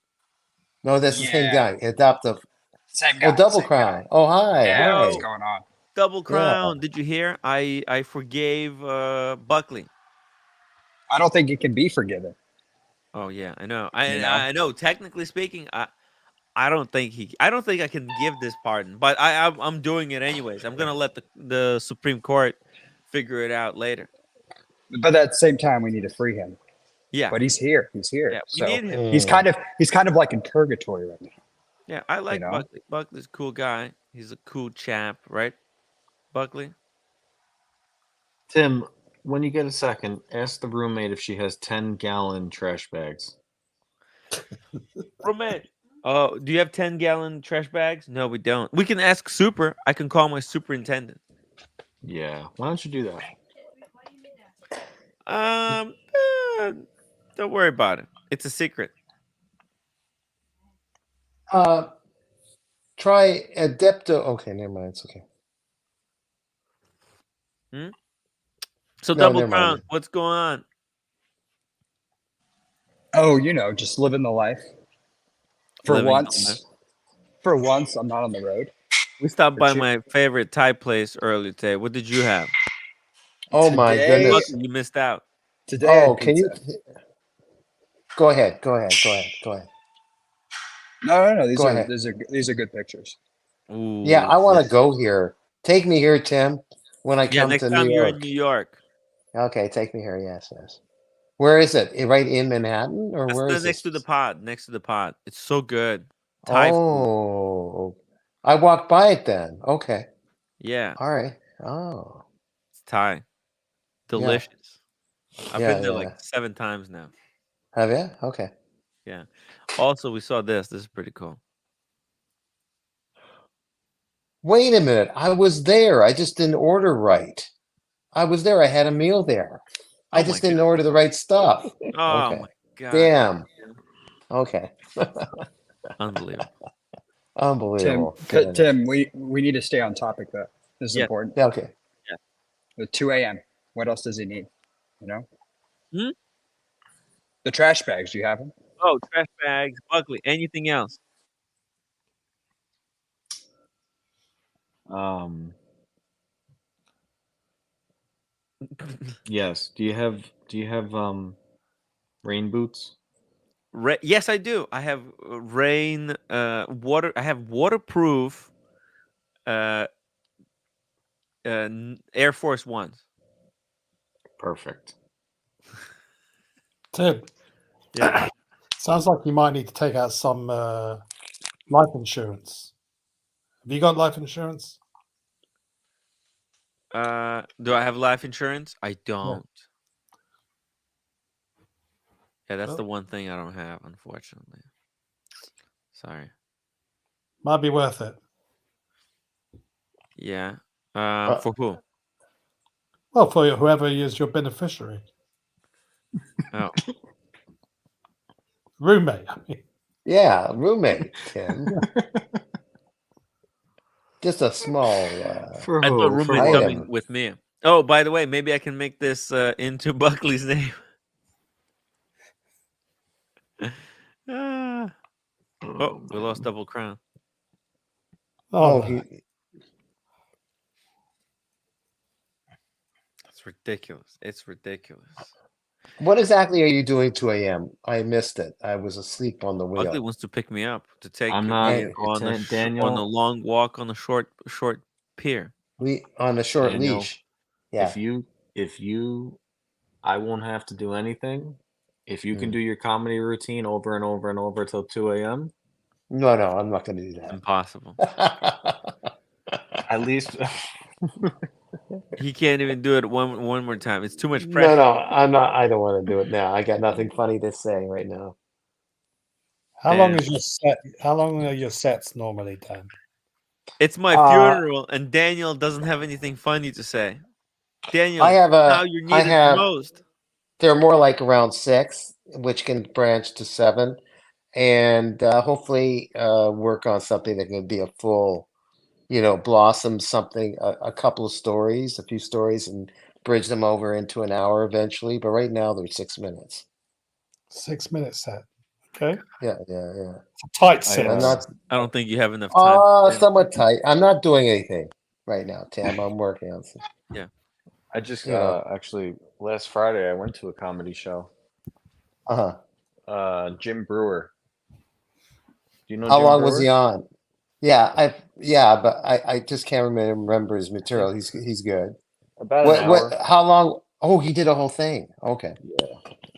Speaker 10: No, that's the same guy. Adoptive.
Speaker 17: Same guy.
Speaker 10: Oh, Double Crown.
Speaker 17: Guy.
Speaker 10: Oh, hi.
Speaker 17: Yeah,
Speaker 10: hi.
Speaker 17: what's going on?
Speaker 1: Double Crown. Yeah. Did you hear? I forgave Buckley.
Speaker 17: I don't think it can be forgiven.
Speaker 1: Oh yeah, I know. I know. Technically speaking, I don't think I can give this pardon, but I'm doing it anyways. I'm gonna let the Supreme Court figure it out later.
Speaker 17: But at the same time, we need to free him.
Speaker 1: Yeah,
Speaker 17: but he's here. He's here.
Speaker 1: Yeah, we need him.
Speaker 17: He's kind of like in purgatory right now.
Speaker 1: Yeah, I like Buckley. Buckley's a cool guy. He's a cool chap, right? Buckley.
Speaker 16: Tim, when you get a second, ask the roommate if she has 10-gallon trash bags.
Speaker 1: Roommate. Oh, do you have 10-gallon trash bags? No, we don't. We can ask Super. I can call my superintendent.
Speaker 16: Yeah, why don't you do that?
Speaker 1: Don't worry about it. It's a secret.
Speaker 10: Try Adepto. Okay, never mind. It's okay.
Speaker 1: So
Speaker 10: No,
Speaker 1: Double
Speaker 10: never mind.
Speaker 1: Crown, what's going on?
Speaker 17: Oh, just living the life. For
Speaker 1: Living on
Speaker 17: once, I'm not on the road.
Speaker 1: We stopped
Speaker 17: For
Speaker 1: by
Speaker 17: two-
Speaker 1: my favorite Thai place earlier today. What did you have?
Speaker 10: Oh my
Speaker 17: Today-
Speaker 10: goodness!
Speaker 1: You missed out.
Speaker 17: Today, I had
Speaker 10: Oh, can you
Speaker 17: pizza.
Speaker 10: go ahead? Go ahead.
Speaker 17: No.
Speaker 10: Go ahead.
Speaker 17: These are good pictures.
Speaker 1: Ooh,
Speaker 10: Yeah, I want to go here. Take me here, Tim. When I
Speaker 1: Yeah,
Speaker 10: come
Speaker 1: next
Speaker 10: to
Speaker 1: time
Speaker 10: New
Speaker 1: you're
Speaker 10: York.
Speaker 1: in New York.
Speaker 10: Okay, take me here. Yes. Where is it? Right in Manhattan, or
Speaker 1: That's
Speaker 10: where is
Speaker 1: next
Speaker 10: this?
Speaker 1: to the pod. Next to the pod. It's so good. Thai food.
Speaker 10: Oh, I walked by it then. Okay.
Speaker 1: Yeah.
Speaker 10: All right. Oh.
Speaker 1: It's Thai. Delicious. I've
Speaker 10: Yeah,
Speaker 1: been there
Speaker 10: yeah.
Speaker 1: like 7 times now.
Speaker 10: Have you? Okay.
Speaker 1: Yeah. Also, we saw this. This is pretty cool.
Speaker 10: Wait a minute. I was there. I just didn't order right. I was there. I had a meal there. I just didn't order the right stuff.
Speaker 1: Oh
Speaker 10: Okay.
Speaker 1: my god.
Speaker 10: Damn. Okay.
Speaker 1: Unbelievable.
Speaker 10: Unbelievable.
Speaker 17: Tim, we need to stay on topic though. This is
Speaker 1: Yeah.
Speaker 17: important.
Speaker 10: Yeah, okay.
Speaker 17: At 2 a.m. What else does he need?
Speaker 1: Hmm?
Speaker 17: The trash bags. Do you have them?
Speaker 1: Oh, trash bags, Buckley. Anything else?
Speaker 16: Yes. Do you have rain boots?
Speaker 1: Yes, I do. I have rain, water. I have waterproof, Air Force Ones.
Speaker 16: Perfect.
Speaker 9: Tim.
Speaker 1: Yeah.
Speaker 9: Sounds like you might need to take out some life insurance. Have you got life insurance?
Speaker 1: Do I have life insurance? I don't. Yeah, that's
Speaker 9: Oh.
Speaker 1: the one thing I don't have, unfortunately. Sorry.
Speaker 9: Might be worth it.
Speaker 1: Yeah. For who?
Speaker 9: Well, for whoever is your beneficiary.
Speaker 1: Oh.
Speaker 9: Roommate. I mean.
Speaker 10: Yeah, roommate, Tim. Just a small
Speaker 1: I thought roommate coming with me. Oh, by the way, maybe I can make this into Buckley's name. Oh, we lost Double Crown.
Speaker 10: Oh,
Speaker 1: That's ridiculous. It's ridiculous.
Speaker 10: What exactly are you doing 2 a.m.? I missed it. I was asleep on the wheel.
Speaker 1: Buckley wants to pick me up to take
Speaker 16: I'm
Speaker 1: me
Speaker 16: not-
Speaker 1: on a
Speaker 16: Daniel-
Speaker 1: on a long walk on a short pier.
Speaker 10: On a short
Speaker 16: Daniel,
Speaker 10: leash. Yeah.
Speaker 16: If you, I won't have to do anything. If you can
Speaker 10: Hmm.
Speaker 16: do your comedy routine over and over and over till 2 a.m.
Speaker 10: No, I'm not going to do that.
Speaker 1: Impossible.
Speaker 16: At least
Speaker 1: He can't even do it one more time. It's too much pressure.
Speaker 10: No, I'm not. I don't want to do it now. I got nothing funny to say right now.
Speaker 9: How long is your set? How long are your sets normally, Dan?
Speaker 1: It's my funeral, and Daniel doesn't have anything funny to say. Daniel,
Speaker 10: I have
Speaker 1: how you're needed the most.
Speaker 10: They're more like around 6, which can branch to 7, and hopefully work on something that can be a full, blossom something, a couple of stories, a few stories, and bridge them over into an hour eventually. But right now they're 6 minutes.
Speaker 9: 6 minute set. Okay.
Speaker 10: Yeah.
Speaker 9: It's a tight set.
Speaker 1: I don't think you have enough time.
Speaker 10: Somewhat tight. I'm not doing anything right now, Tim. I'm working on some.
Speaker 1: Yeah.
Speaker 16: I just
Speaker 10: Yeah.
Speaker 16: actually last Friday I went to a comedy show. Jim Brewer. Do you know
Speaker 10: How
Speaker 16: Jim
Speaker 10: long
Speaker 16: Brewer?
Speaker 10: was he on? Yeah, but I just can't remember his material. He's good.
Speaker 16: About an hour.
Speaker 10: How long? Oh, he did a whole thing. Okay.
Speaker 16: Yeah.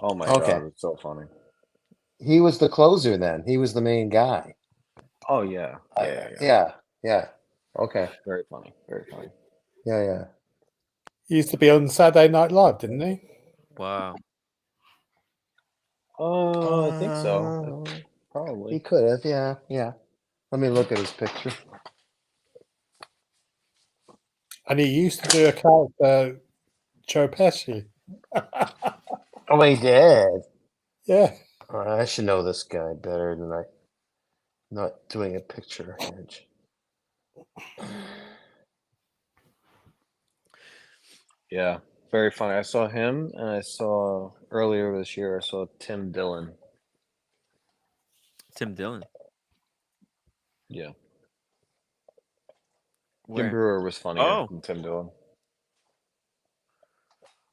Speaker 16: Oh my
Speaker 10: Okay.
Speaker 16: god, it's so funny.
Speaker 10: He was the closer then. He was the main guy.
Speaker 16: Oh yeah.
Speaker 10: Yeah. Okay.
Speaker 16: Very funny. Very funny.
Speaker 10: Yeah.
Speaker 9: He used to be on Saturday Night Live, didn't he?
Speaker 1: Wow.
Speaker 16: I think so.
Speaker 10: He
Speaker 16: Probably.
Speaker 10: could have, yeah. Let me look at his picture.
Speaker 9: And he used to do a character, Joe Pesci.
Speaker 10: Oh, he did.
Speaker 9: Yeah.
Speaker 10: All right, I should know this guy better than not doing a picture image.
Speaker 16: Yeah, very funny. I saw him, and I saw earlier this year. I saw Tim Dillon.
Speaker 1: Tim Dillon.
Speaker 16: Yeah.
Speaker 1: Where?
Speaker 16: Jim Brewer was funnier than Tim Dillon.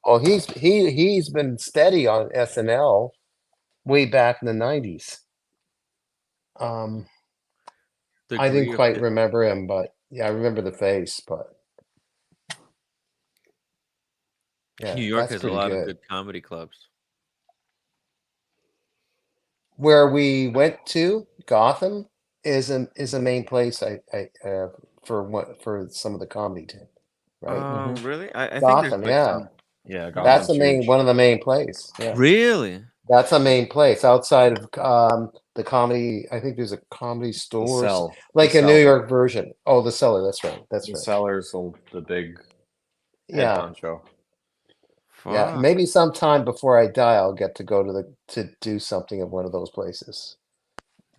Speaker 10: Oh, he's been steady on SNL way back in the 90s. I didn't quite remember him, but yeah, I remember the face, but yeah,
Speaker 1: New York
Speaker 10: that's
Speaker 1: has a
Speaker 10: pretty
Speaker 1: lot of
Speaker 10: good.
Speaker 1: good comedy clubs.
Speaker 10: Where we went to, Gotham is a main place for some of the comedy team, right?
Speaker 1: Really? I think there's
Speaker 10: Gotham,
Speaker 1: like
Speaker 10: yeah.
Speaker 1: some.
Speaker 16: Yeah,
Speaker 10: That's one of the main plays. Yeah.
Speaker 1: Really?
Speaker 10: That's a main place outside of the comedy. I think there's a comedy store,
Speaker 16: Cell.
Speaker 10: like
Speaker 16: The
Speaker 10: a New
Speaker 16: Cellar.
Speaker 10: York version. Oh, the Cellar. That's right. That's
Speaker 16: The
Speaker 10: right.
Speaker 16: Cellar's the big head
Speaker 10: Yeah.
Speaker 16: honcho.
Speaker 10: Yeah.
Speaker 1: Fuck.
Speaker 10: Maybe sometime before I die, I'll get to go to do something at one of those places.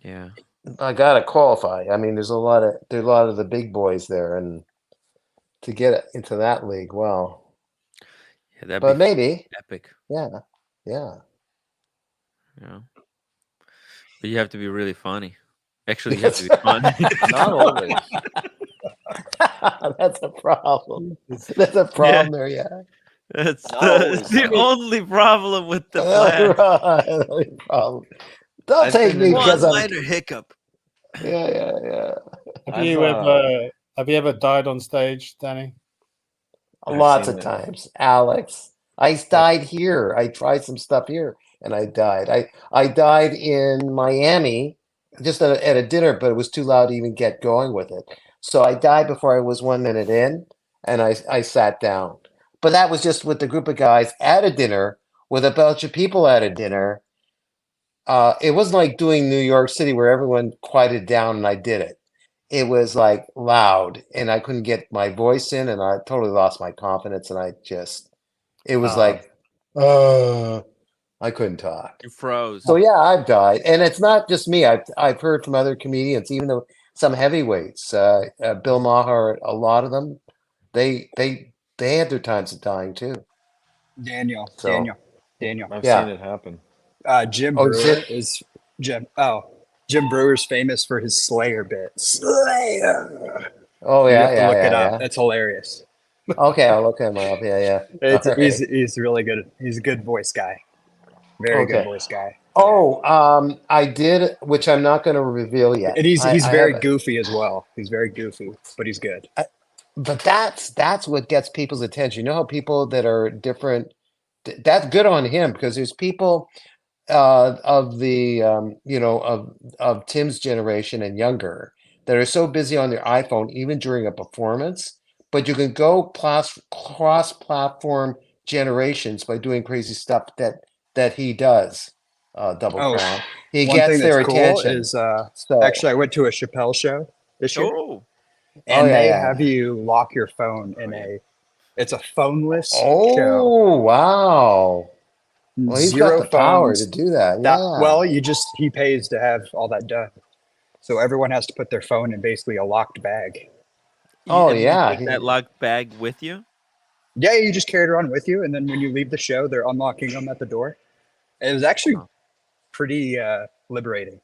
Speaker 1: Yeah.
Speaker 10: I gotta qualify. I mean, there's a lot of the big boys there, and to get into that league, well,
Speaker 1: Yeah, that'd
Speaker 10: but
Speaker 1: be
Speaker 10: maybe,
Speaker 1: epic.
Speaker 10: yeah.
Speaker 1: Yeah. But you have to be really funny. Actually, you have to be funny.
Speaker 16: Not always.
Speaker 10: That's a problem. That's a problem there, yeah.
Speaker 1: That's
Speaker 16: Not always
Speaker 1: the
Speaker 16: funny.
Speaker 1: only problem with the
Speaker 10: That's
Speaker 1: plan.
Speaker 10: right. Only problem. Don't
Speaker 16: I've
Speaker 10: take
Speaker 16: been
Speaker 10: me
Speaker 16: in
Speaker 10: because
Speaker 1: One
Speaker 10: I'm.
Speaker 1: minor hiccup.
Speaker 10: Yeah.
Speaker 9: Have you ever died on stage, Danny?
Speaker 10: Lots
Speaker 16: seen
Speaker 10: of
Speaker 16: it.
Speaker 10: times, Alex. I died here. I tried some stuff here, and I died. I died in Miami, just at a dinner, but it was too loud to even get going with it. So I died before I was 1 minute in, and I sat down. But that was just with the group of guys at a dinner with a bunch of people at a dinner. It wasn't like doing New York City where everyone quieted down and I did it. It was like loud and I couldn't get my voice in and I totally lost my confidence and it was like, I couldn't talk.
Speaker 1: You froze.
Speaker 10: So yeah, I've died. And it's not just me. I've heard from other comedians, even though some heavyweights, Bill Maher, a lot of them, they had their times of dying too.
Speaker 17: Daniel.
Speaker 10: So,
Speaker 16: I've
Speaker 10: yeah.
Speaker 16: seen it happen.
Speaker 17: Jim
Speaker 10: Oh,
Speaker 17: Brewer is Jim. Oh, Jim Brewer's famous for his Slayer bits. Slayer.
Speaker 10: Oh
Speaker 17: You
Speaker 10: yeah,
Speaker 17: have to
Speaker 10: yeah,
Speaker 17: look
Speaker 10: yeah,
Speaker 17: it up.
Speaker 10: yeah.
Speaker 17: That's hilarious.
Speaker 10: Okay, I'll look him up. Yeah. All right.
Speaker 17: He's really good. He's a good voice guy. Very good
Speaker 10: Okay.
Speaker 17: voice guy.
Speaker 10: Oh, I did, which I'm not going to reveal yet.
Speaker 17: And he's
Speaker 10: I
Speaker 17: very
Speaker 10: have
Speaker 17: goofy as well. He's very goofy, but he's good.
Speaker 10: but that's what gets people's attention. You know how people that are different, that's good on him because there's people of the of Tim's generation and younger that are so busy on their iPhone even during a performance, but you can go cross-platform generations by doing crazy stuff that he does. Double
Speaker 17: Oh,
Speaker 10: crown. He
Speaker 17: one thing
Speaker 10: gets
Speaker 17: that's
Speaker 10: their
Speaker 17: cool
Speaker 10: attention.
Speaker 17: is
Speaker 10: So,
Speaker 17: actually I went to a Chappelle show this year, and they have you lock your phone in it's a phoneless show.
Speaker 10: Oh, wow. Well, he's got
Speaker 17: Zero
Speaker 10: the power to
Speaker 17: phones.
Speaker 10: do that.
Speaker 17: Well,
Speaker 10: Yeah.
Speaker 17: he pays to have all that done. So everyone has to put their phone in basically a locked bag.
Speaker 10: Oh,
Speaker 1: And
Speaker 10: yeah.
Speaker 1: You take that locked bag with you?
Speaker 17: Yeah, you just carry it around with you, and then when you leave the show, they're unlocking them at the door. It was actually pretty liberating,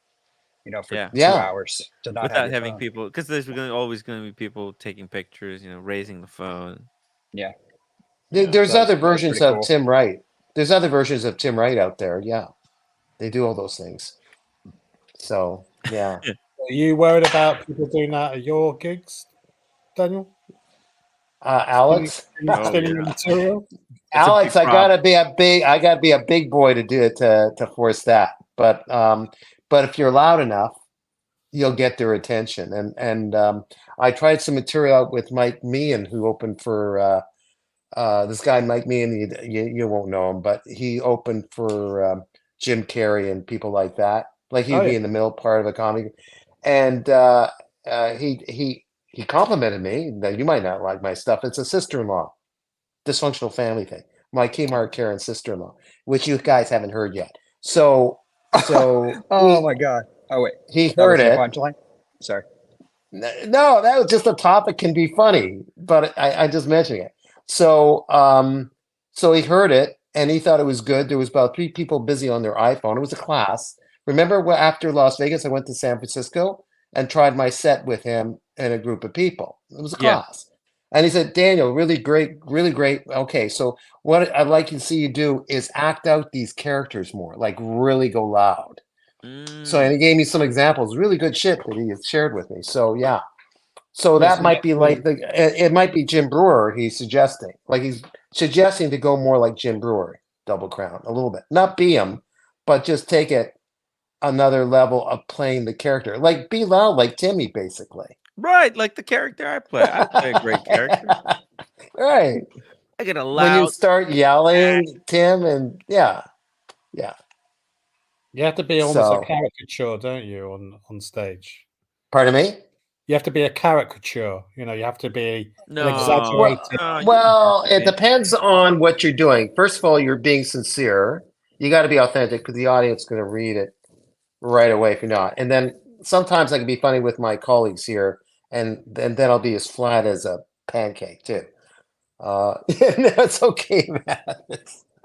Speaker 17: for 2 hours to not have
Speaker 1: Without
Speaker 17: your
Speaker 1: having
Speaker 17: phone.
Speaker 1: people, because there's always going to be people taking pictures, raising the phone.
Speaker 17: Yeah.
Speaker 10: There's other
Speaker 17: that was
Speaker 10: versions
Speaker 17: pretty
Speaker 10: of
Speaker 17: cool.
Speaker 10: Tim Wright. There's other versions of Tim Wright out there. Yeah. They do all those things. So, yeah.
Speaker 9: Are you worried about people doing that at your gigs, Daniel?
Speaker 10: Alex?
Speaker 9: Stealing the material?
Speaker 10: Alex, I gotta be a big boy to do it to force that. But if you're loud enough, you'll get their attention. And I tried some material out with Mike Meehan, who opened for This guy Mike Meehan, you won't know him, but he opened for Jim Carrey and people like that. Like he'd
Speaker 2: Oh
Speaker 10: be
Speaker 2: yeah.
Speaker 10: in the middle part of a comedy, and he complimented me that you might not like my stuff. It's a sister-in-law, dysfunctional family thing. My Kmart Karen's sister-in-law, which you guys haven't heard yet. So
Speaker 17: Oh my god! Oh wait,
Speaker 10: he
Speaker 17: that
Speaker 10: heard
Speaker 17: was the
Speaker 10: it.
Speaker 17: punchline. Sorry.
Speaker 10: No, that was just a topic can be funny, but I just mentioning it. So so he heard it and he thought it was good. There was about 3 people busy on their iPhone. It was a class. Remember after Las Vegas, I went to San Francisco and tried my set with him and a group of people. It was a
Speaker 1: Yeah.
Speaker 10: class. And he said, Daniel, really great, really great. Okay, so what I'd like to see you do is act out these characters more, like really go loud. So, and he gave me some examples, really good shit that he has shared with me. So, yeah. So
Speaker 9: Yes,
Speaker 10: that might be like it might be Jim Brewer he's suggesting. Like he's suggesting to go more like Jim Brewer, Double Crown, a little bit. Not be him, but just take it another level of playing the character. Like be loud like Timmy, basically.
Speaker 1: Right, like the character I play. I play a great character.
Speaker 10: Right.
Speaker 1: I get a
Speaker 10: When you
Speaker 1: loud.
Speaker 10: start yelling, Tim, and yeah.
Speaker 9: You have to be almost a
Speaker 10: So
Speaker 9: caricature, don't you, on stage?
Speaker 10: pardon me?
Speaker 9: You have to be a caricature. You know, you have to be an
Speaker 1: No,
Speaker 9: exaggerated.
Speaker 10: Well, it depends on what you're doing. First of all, you're being sincere. You got to be authentic because the audience is going to read it right away if you're not. And then sometimes I can be funny with my colleagues here, and then I'll be as flat as a pancake too. That's okay, man.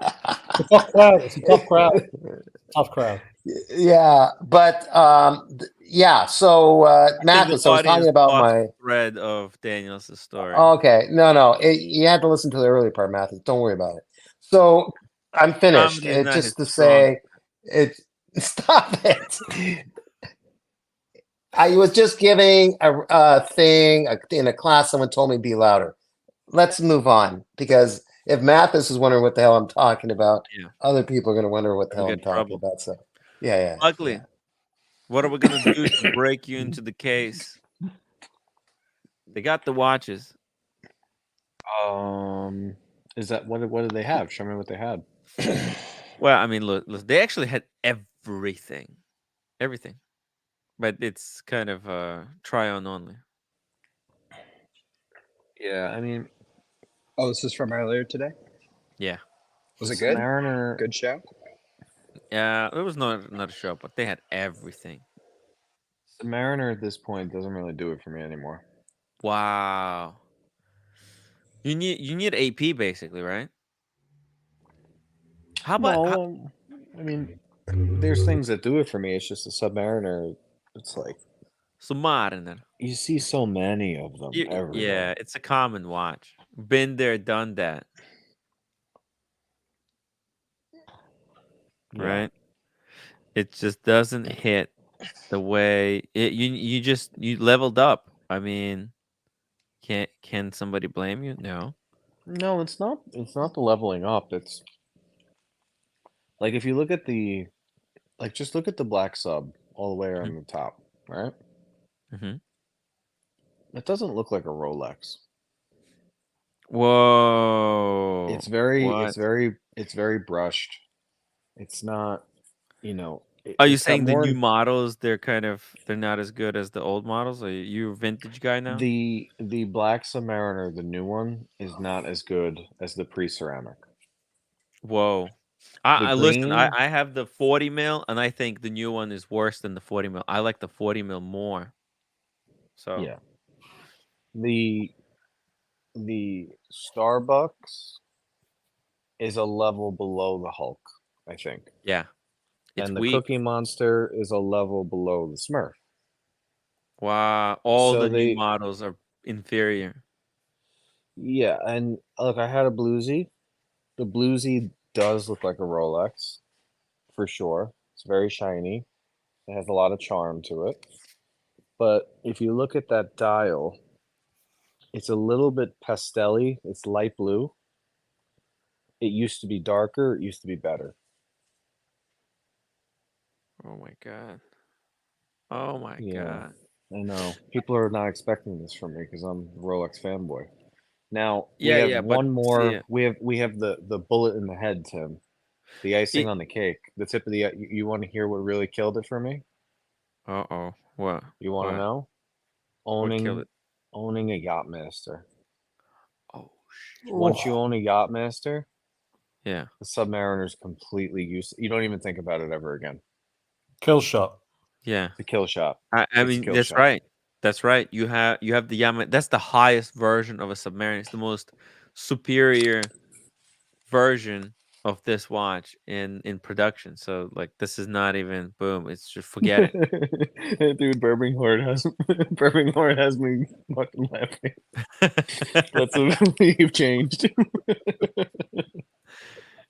Speaker 9: It's a tough crowd. It's a tough crowd. Tough crowd.
Speaker 10: Yeah, but yeah. So
Speaker 1: I think the
Speaker 10: Mathis, I was
Speaker 1: audience
Speaker 10: talking about
Speaker 1: lost
Speaker 10: my.
Speaker 1: the thread of Daniel's story.
Speaker 10: Okay, no, you had to listen to the early part, Mathis. Don't worry about it. So I'm finished.
Speaker 1: Comedy is
Speaker 10: It
Speaker 1: not his
Speaker 10: just to
Speaker 1: strong.
Speaker 10: say, it. Stop it. I was just giving a thing in a class. Someone told me be louder. Let's move on because if Mathis is wondering what the hell I'm talking about,
Speaker 1: Yeah.
Speaker 10: other people are going to wonder what the
Speaker 1: We'll
Speaker 10: hell I'm
Speaker 1: get
Speaker 10: talking
Speaker 1: trouble.
Speaker 10: about. So, yeah.
Speaker 1: Ugly. What are we gonna do to break you into the case? They got the watches.
Speaker 16: Is that what do they have? Show me what they had.
Speaker 1: Well, I mean, look, they actually had everything, but it's kind of try on only.
Speaker 16: Yeah, I mean,
Speaker 17: Oh, this is from earlier today.
Speaker 1: Yeah.
Speaker 17: Was it good?
Speaker 16: Mariner.
Speaker 17: Good show.
Speaker 1: Yeah, it was not a show, but they had everything.
Speaker 16: Mariner at this point doesn't really do it for me anymore.
Speaker 1: Wow. You need AP basically, right? How about
Speaker 16: I mean, there's things that do it for me. It's just a Submariner. It's like
Speaker 1: Submariner.
Speaker 16: You see so many of them everywhere.
Speaker 1: Yeah, it's a common watch. Been there, done that.
Speaker 16: Yeah.
Speaker 1: Right? It just doesn't hit the way you leveled up. I mean, can somebody blame you? No.
Speaker 16: No, it's not. It's not the leveling up. It's like if you look at just look at the black sub all the way around the top, right?
Speaker 1: Mm-hmm.
Speaker 16: It doesn't look like a Rolex.
Speaker 1: Whoa.
Speaker 16: It's very
Speaker 1: What?
Speaker 16: it's very brushed. It's not, you know.
Speaker 1: Are you
Speaker 16: It's got
Speaker 1: saying the
Speaker 16: more.
Speaker 1: new models they're not as good as the old models? Are you a vintage guy now?
Speaker 16: The black Submariner, the new one, is not as good as the pre-ceramic.
Speaker 1: Whoa.
Speaker 16: The
Speaker 1: I listen,
Speaker 16: green,
Speaker 1: I have the 40 mil and I think the new one is worse than the 40 mil. I like the 40 mil more. So
Speaker 16: yeah. The Starbucks is a level below the Hulk, I think.
Speaker 1: yeah. It's
Speaker 16: And the
Speaker 1: weak.
Speaker 16: Cookie Monster is a level below the Smurf.
Speaker 1: Wow. All
Speaker 16: So
Speaker 1: the new
Speaker 16: they,
Speaker 1: models are inferior.
Speaker 16: yeah, and look, I had a Bluesy. The Bluesy does look like a Rolex, for sure. It's very shiny. It has a lot of charm to it. But if you look at that dial, it's a little bit pastel-y. It's light blue. It used to be darker. It used to be better.
Speaker 1: Oh my god. Oh my
Speaker 16: Yeah,
Speaker 1: god.
Speaker 16: I know. People are not expecting this from me because I'm a Rolex fanboy. Now we
Speaker 1: Yeah,
Speaker 16: have
Speaker 1: yeah, but
Speaker 16: one
Speaker 1: see
Speaker 16: more.
Speaker 1: it.
Speaker 16: We have the bullet in the head, Tim. The icing
Speaker 1: It
Speaker 16: on the cake. The tip of the. You want to hear what really killed it for me?
Speaker 1: Uh-oh. What?
Speaker 16: You want to
Speaker 1: What?
Speaker 16: know?
Speaker 1: What killed it?
Speaker 16: Owning a Yachtmaster.
Speaker 1: Oh shit.
Speaker 16: Once you own a Yachtmaster,
Speaker 1: Yeah.
Speaker 16: the Submariner's completely useless. You don't even think about it ever again.
Speaker 9: Kill shot.
Speaker 1: Yeah.
Speaker 16: The kill shot.
Speaker 1: I
Speaker 16: It's a
Speaker 1: mean,
Speaker 16: kill
Speaker 1: that's
Speaker 16: shot.
Speaker 1: right. That's right. You have the Yama. That's the highest version of a submariner. It's the most superior version of this watch in production. So like, this is not even boom. It's just forget it.
Speaker 16: Dude, Birmingham has me fucking laughing. That's what you've changed.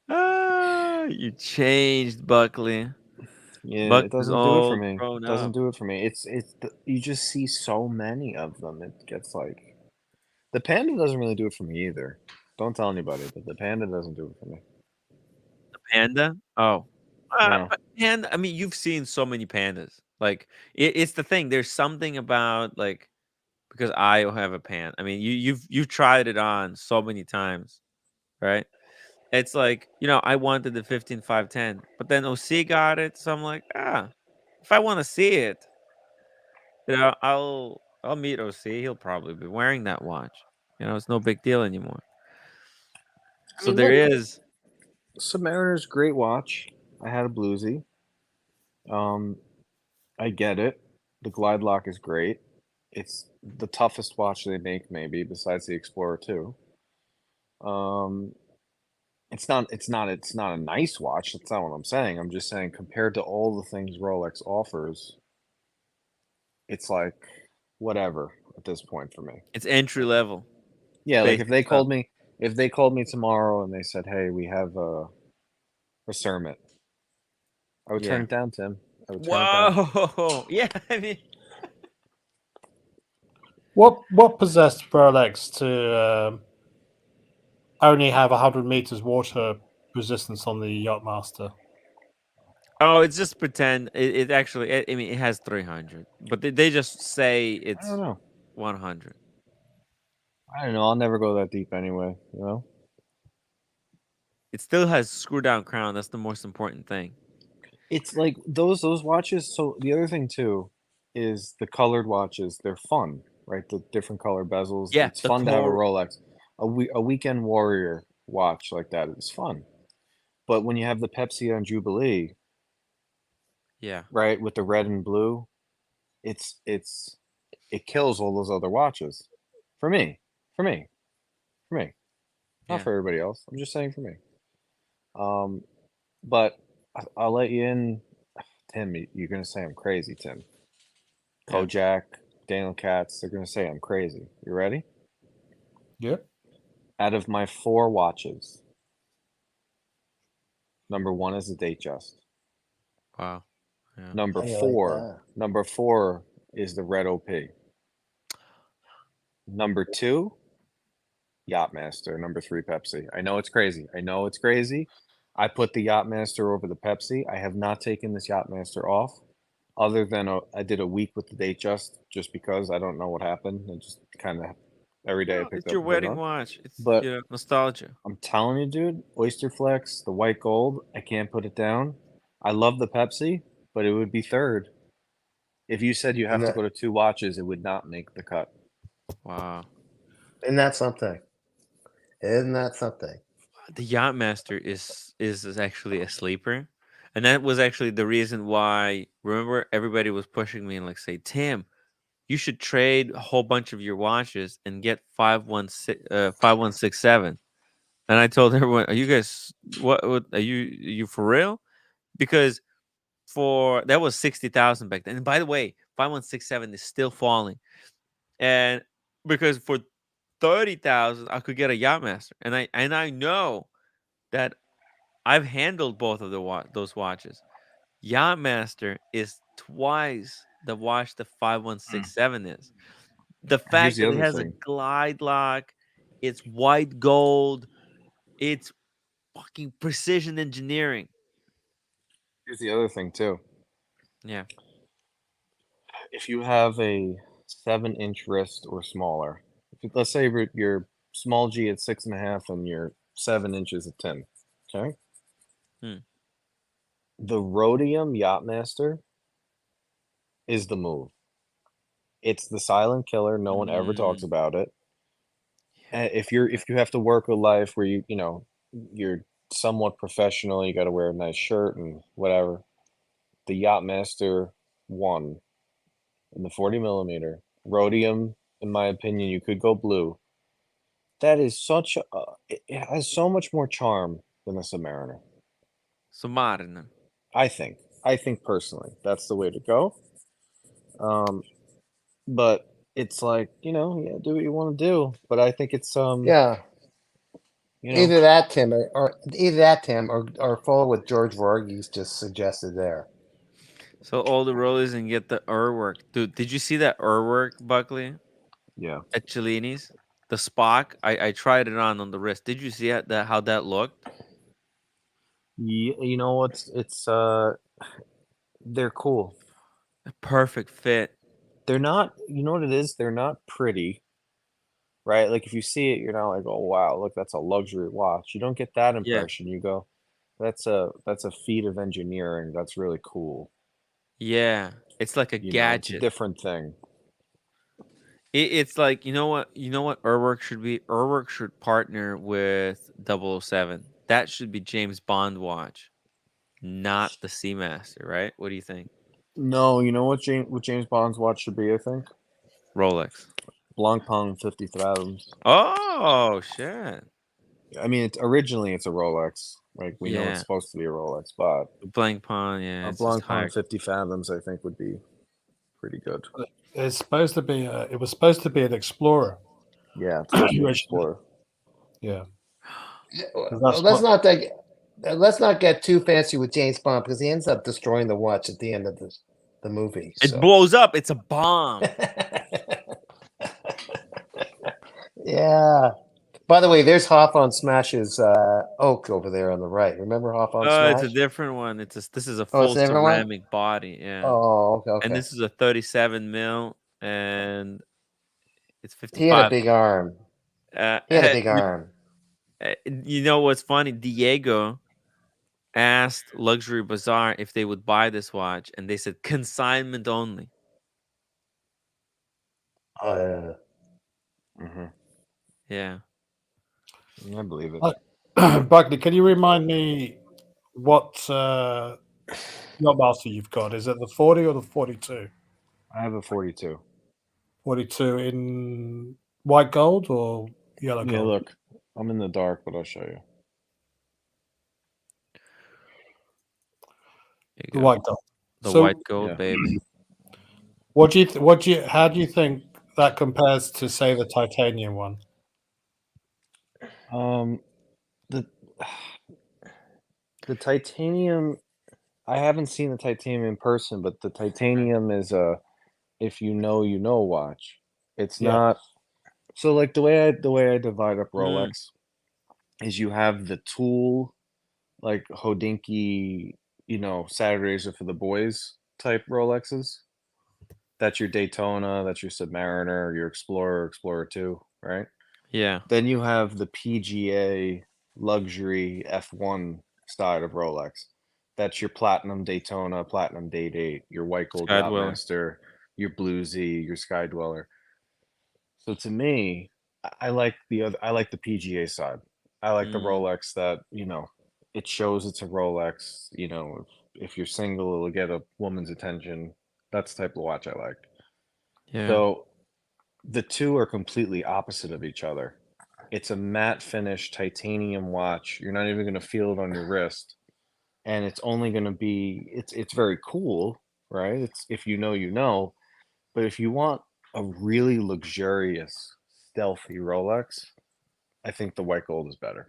Speaker 1: You changed, Buckley.
Speaker 16: Yeah, it
Speaker 1: Buckley's
Speaker 16: doesn't do it for
Speaker 1: all
Speaker 16: me.
Speaker 1: grown
Speaker 16: Doesn't
Speaker 1: up.
Speaker 16: do it for me. You just see so many of them. It gets like the Panda doesn't really do it for me either. Don't tell anybody, but the Panda doesn't do it for me.
Speaker 1: The Panda? Oh.
Speaker 16: No.
Speaker 1: But Panda, I mean, you've seen so many pandas. Like, it's the thing. There's something about, like, because I have a panda. I mean, you've tried it on so many times, right? It's like, I wanted the 15510, but then OC got it, so I'm like, if I want to see it, I'll meet OC. He'll probably be wearing that watch. It's no big deal anymore.
Speaker 16: I
Speaker 1: So
Speaker 16: mean,
Speaker 1: there
Speaker 16: look,
Speaker 1: is.
Speaker 16: Submariner's great watch. I had a bluesy. I get it. The glide lock is great. It's the toughest watch they make, maybe besides the Explorer 2. It's not a nice watch. That's not what I'm saying. I'm just saying compared to all the things Rolex offers, it's like whatever at this point for me.
Speaker 1: It's entry level.
Speaker 16: Yeah, like if
Speaker 1: Basic
Speaker 16: they
Speaker 1: stuff.
Speaker 16: called me tomorrow and they said, "Hey, we have a Cermet," I would turn
Speaker 1: Yeah.
Speaker 16: it down, Tim. I would turn it down.
Speaker 1: Whoa! Yeah, I mean,
Speaker 9: What possessed Rolex to only have 100 meters water resistance on the Yachtmaster?
Speaker 1: oh, it's just pretend. It actually, I mean, it has 300, but they just say
Speaker 16: I
Speaker 1: it's
Speaker 16: don't know.
Speaker 1: 100.
Speaker 16: I don't know. I'll never go that deep anyway. You know.
Speaker 1: It still has screw down crown. That's the most important thing.
Speaker 16: It's like those watches. So the other thing too is the colored watches. They're fun, right? The different color bezels.
Speaker 1: Yeah,
Speaker 16: It's
Speaker 1: the
Speaker 16: fun to have a
Speaker 1: core.
Speaker 16: Rolex. A weekend warrior watch like that is fun. But when you have the Pepsi on Jubilee,
Speaker 1: Yeah,
Speaker 16: right, with the red and blue, it kills all those other watches. For me, for me, for me. Not
Speaker 1: yeah.
Speaker 16: for everybody else. I'm just saying for me. But I'll let you in. Tim, you're gonna say I'm crazy, Tim.
Speaker 1: Yeah.
Speaker 16: Kojak, Daniel Katz, they're gonna say I'm crazy. You ready?
Speaker 9: Yeah.
Speaker 16: Out of my 4 watches, number 1 is the Datejust.
Speaker 1: Wow. Yeah.
Speaker 16: Number
Speaker 10: How do you like
Speaker 16: 4,
Speaker 10: that?
Speaker 16: number 4 is the Red OP. Number 2, Yachtmaster. Number 3, Pepsi. I know it's crazy. I know it's crazy. I put the Yachtmaster over the Pepsi. I have not taken this Yachtmaster off, other than I did a week with the Datejust just because I don't know what happened. It just kind of every day I
Speaker 1: No,
Speaker 16: picked
Speaker 1: it's
Speaker 16: up
Speaker 1: your
Speaker 16: and put it
Speaker 1: wedding
Speaker 16: on.
Speaker 1: watch. It's
Speaker 16: But
Speaker 1: nostalgia.
Speaker 16: I'm telling you, dude, Oyster Flex, the white gold, I can't put it down. I love the Pepsi, but it would be third. If you said you have to go to 2 watches, it would not make the cut.
Speaker 1: Wow.
Speaker 10: Isn't that something? Isn't that something?
Speaker 1: The Yachtmaster is actually a sleeper, and that was actually the reason why. Remember, everybody was pushing me and like, say, Tim, you should trade a whole bunch of your watches and get 5167. And I told everyone, are you guys what are you for real? Because for that was 60,000 back then. And by the way, 5167 is still falling. And because for 30,000 I could get a Yachtmaster. And I know that I've handled both of those watches. Yachtmaster is twice the watch the 5167 is. The
Speaker 16: Here's
Speaker 1: fact
Speaker 16: the
Speaker 1: that it
Speaker 16: other
Speaker 1: has a
Speaker 16: thing.
Speaker 1: glide lock, it's white gold, it's fucking precision engineering.
Speaker 16: Here's the other thing too.
Speaker 1: Yeah.
Speaker 16: If you have a 7-inch wrist or smaller, let's say you're small G at 6.5 and your 7 inches at 10. Okay. The rhodium Yachtmaster is the move. It's the silent killer. No one ever talks about it. If you have to work a life where you're somewhat professional, you got to wear a nice shirt and whatever. The Yachtmaster 1 in the 40 millimeter rhodium. In my opinion, you could go blue. That is it has so much more charm than a Submariner.
Speaker 1: Submariner.
Speaker 16: I think personally that's the way to go. But it's like, do what you want to do. But I think it's
Speaker 10: yeah. Either that, Tim, or follow what George Voorhees just suggested there.
Speaker 1: So all the rollers and get the work. Dude, did you see that work, Buckley?
Speaker 16: Yeah.
Speaker 1: At Cellini's? The Spock? I tried it on the wrist. Did you see how that looked?
Speaker 16: You know what's they're cool.
Speaker 1: A perfect fit.
Speaker 16: They're not, you know what it is? They're not pretty. Right? Like if you see it, you're not like, oh wow, look, that's a luxury watch. You don't get that impression. You go, that's a feat of engineering. That's really cool.
Speaker 1: Yeah. It's like a gadget.
Speaker 16: It's a different thing.
Speaker 1: It's like, you know what Urwerk should be? Urwerk should partner with 007. That should be James Bond watch, not the Seamaster, right? What do you think?
Speaker 16: No, you know what James Bond's watch should be, I think?
Speaker 1: Rolex.
Speaker 16: Blancpain 50 fathoms.
Speaker 1: Oh, shit.
Speaker 16: I mean, originally it's a Rolex. Like we know it's supposed to be a Rolex, but
Speaker 1: Blancpain, yeah.
Speaker 16: A Blancpain 50 fathoms, I think, would be pretty good.
Speaker 9: It's supposed to be. It was supposed to be an Explorer.
Speaker 16: Yeah, it's supposed to be an Explorer.
Speaker 9: Yeah.
Speaker 10: Well, let's not get too fancy with James Bond because he ends up destroying the watch at the end of the movie.
Speaker 1: It blows up. It's a bomb.
Speaker 10: Yeah. By the way, there's Hawthorne Smash's oak over there on the right. Remember Hawthorne Smash?
Speaker 1: It's a different one. This is a full ceramic body. Yeah.
Speaker 10: Oh, okay.
Speaker 1: And this is a 37 mil, and it's 55.
Speaker 10: He had a big arm. He had a big arm.
Speaker 1: You know what's funny? Diego asked Luxury Bazaar if they would buy this watch, and they said consignment only.
Speaker 10: Oh, yeah.
Speaker 16: Mm-hmm.
Speaker 1: Yeah.
Speaker 16: I believe it.
Speaker 9: Buckley, can you remind me what Yachtmaster you've got? Is it the 40 or the 42?
Speaker 16: I have a 42.
Speaker 9: 42 in white gold or yellow gold?
Speaker 16: Yeah, look. I'm in the dark, but I'll show you.
Speaker 9: The white gold.
Speaker 1: The white gold, baby.
Speaker 9: How do you think that compares to, say, the titanium one?
Speaker 16: The titanium, I haven't seen the titanium in person, but the titanium is a if you know watch. It's not so like the way I divide up Rolex is you have the tool like Hodinkee, Saturdays are for the boys type Rolexes. That's your Daytona, that's your Submariner, your Explorer, Explorer 2, right?
Speaker 1: Yeah.
Speaker 16: Then you have the PGA luxury F1 side of Rolex. That's your Platinum Daytona, Platinum Date 8, your White Gold Yachtmaster, your Bluesy, your Sky Dweller. So to me, I like the PGA side. I like the Rolex that, it shows it's a Rolex. If you're single, it'll get a woman's attention. That's the type of watch I like.
Speaker 1: Yeah.
Speaker 16: So the two are completely opposite of each other. It's a matte finish titanium watch. You're not even going to feel it on your wrist. And it's only going to be, it's very cool, right? It's if you know. But if you want a really luxurious, stealthy Rolex, I think the white gold is better.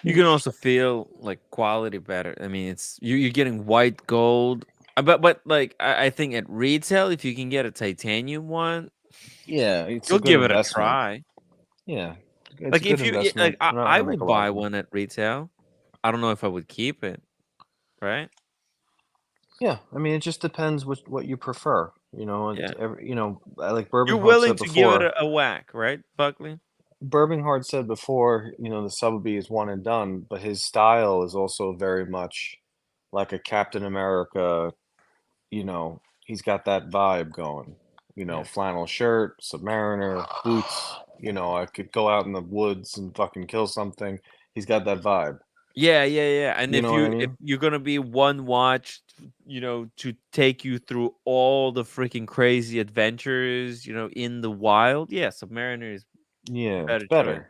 Speaker 1: You can also feel like quality better. I mean, it's you're getting white gold, but like I think at retail, if you can get a titanium one,
Speaker 16: yeah,
Speaker 1: you'll give it a try.
Speaker 16: Yeah,
Speaker 1: like if you like, I would buy one at retail. I don't know if I would keep it, right?
Speaker 16: Yeah, I mean, it just depends what you prefer. You know,
Speaker 1: Yeah.
Speaker 16: like Bourbon
Speaker 1: You're
Speaker 16: Heart
Speaker 1: willing
Speaker 16: said
Speaker 1: to give it
Speaker 16: before.
Speaker 1: a whack, right, Buckley?
Speaker 16: Bourbon Heart said before, the Sotheby is one and done, but his style is also very much like a Captain America. He's got that vibe going.
Speaker 1: Yeah.
Speaker 16: Flannel shirt, Submariner, boots. I could go out in the woods and fucking kill something. He's got that vibe.
Speaker 1: Yeah. And
Speaker 16: You
Speaker 1: if
Speaker 16: know what I
Speaker 1: if
Speaker 16: mean?
Speaker 1: you're gonna be one watch, to take you through all the freaking crazy adventures, in the wild, yeah, Submariner is
Speaker 16: Yeah, it's
Speaker 1: better choice.
Speaker 16: better.
Speaker 1: Yeah.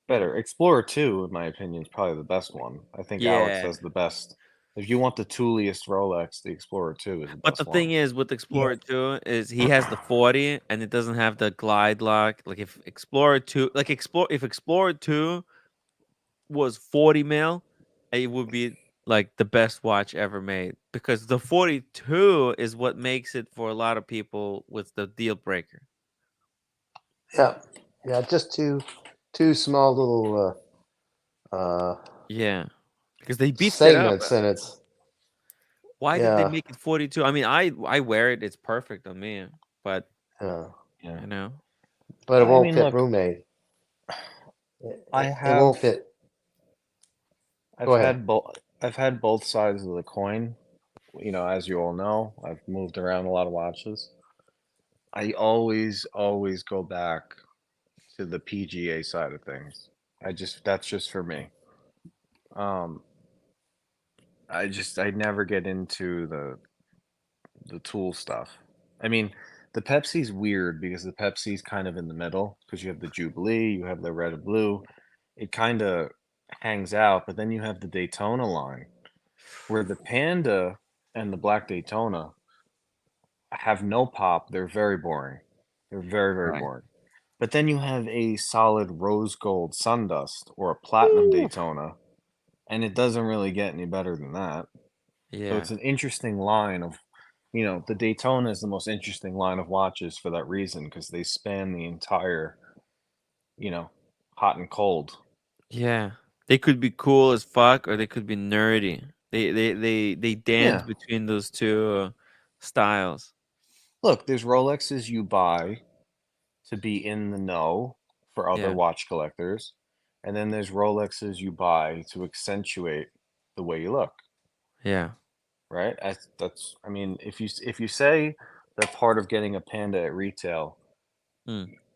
Speaker 16: Better. Explorer 2, in my opinion, is probably the best one. I think Alex
Speaker 1: Yeah.
Speaker 16: has the best. If you want the tooliest Rolex, the Explorer 2 is the
Speaker 1: But the
Speaker 16: best one.
Speaker 1: thing is, with Explorer 2 is he has the 40 and it doesn't have the glide lock. Like if Explorer 2, if Explorer 2 was 40 mil, it would be like the best watch ever made, because the 42 is what makes it for a lot of people with the deal breaker.
Speaker 10: Yeah, yeah, just two small little
Speaker 1: Yeah, because they beefed it up.
Speaker 10: segments, and it's
Speaker 1: Why did they
Speaker 10: yeah,
Speaker 1: make it 42? I mean, I wear it; it's perfect on me, but
Speaker 10: yeah.
Speaker 16: Yeah.
Speaker 10: But it
Speaker 16: I
Speaker 10: won't
Speaker 16: mean,
Speaker 10: fit
Speaker 16: look,
Speaker 10: roommate. It
Speaker 16: I've
Speaker 10: won't fit. Go ahead.
Speaker 16: I've had both sides of the coin. As you all know, I've moved around a lot of watches. I always go back to the PGA side of things. That's just for me. Um, I never get into the tool stuff. I mean, the Pepsi's weird because the Pepsi's kind of in the middle because you have the Jubilee, you have the red and blue. It kind of hangs out, but then you have the Daytona line where the Panda and the Black Daytona have no pop. They're very boring. They're very
Speaker 1: Right.
Speaker 16: boring. But then you have a solid rose gold Sundust or a platinum Daytona, and it doesn't really get any better than that. So
Speaker 1: Yeah.
Speaker 16: it's an interesting line of, the Daytona is the most interesting line of watches for that reason because they span the entire, hot and cold.
Speaker 1: Yeah, they could be cool as fuck, or they could be nerdy. They dance
Speaker 16: Yeah.
Speaker 1: between those two styles.
Speaker 16: Look, there's Rolexes you buy to be in the know for other
Speaker 1: Yeah.
Speaker 16: watch collectors, and then there's Rolexes you buy to accentuate the way you look.
Speaker 1: Yeah.
Speaker 16: Right? I mean, if you say that part of getting a Panda at retail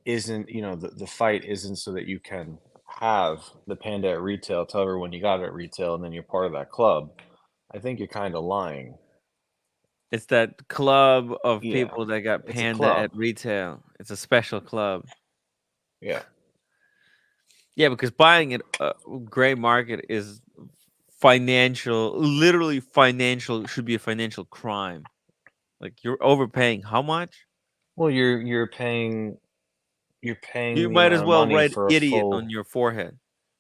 Speaker 16: isn't, the fight isn't so that you can have the Panda at retail, tell everyone you got it at retail, and then you're part of that club, I think you're kind of lying.
Speaker 1: It's that club of
Speaker 16: Yeah,
Speaker 1: people that got
Speaker 16: it's a
Speaker 1: Panda
Speaker 16: club.
Speaker 1: at retail. It's a special club.
Speaker 16: Yeah.
Speaker 1: Yeah, because buying it gray market is literally financial, should be a financial crime. Like you're overpaying how much?
Speaker 16: Well, you're paying
Speaker 1: You
Speaker 16: the
Speaker 1: might as
Speaker 16: amount of
Speaker 1: well
Speaker 16: money
Speaker 1: write
Speaker 16: for a
Speaker 1: idiot on
Speaker 16: full.
Speaker 1: your forehead.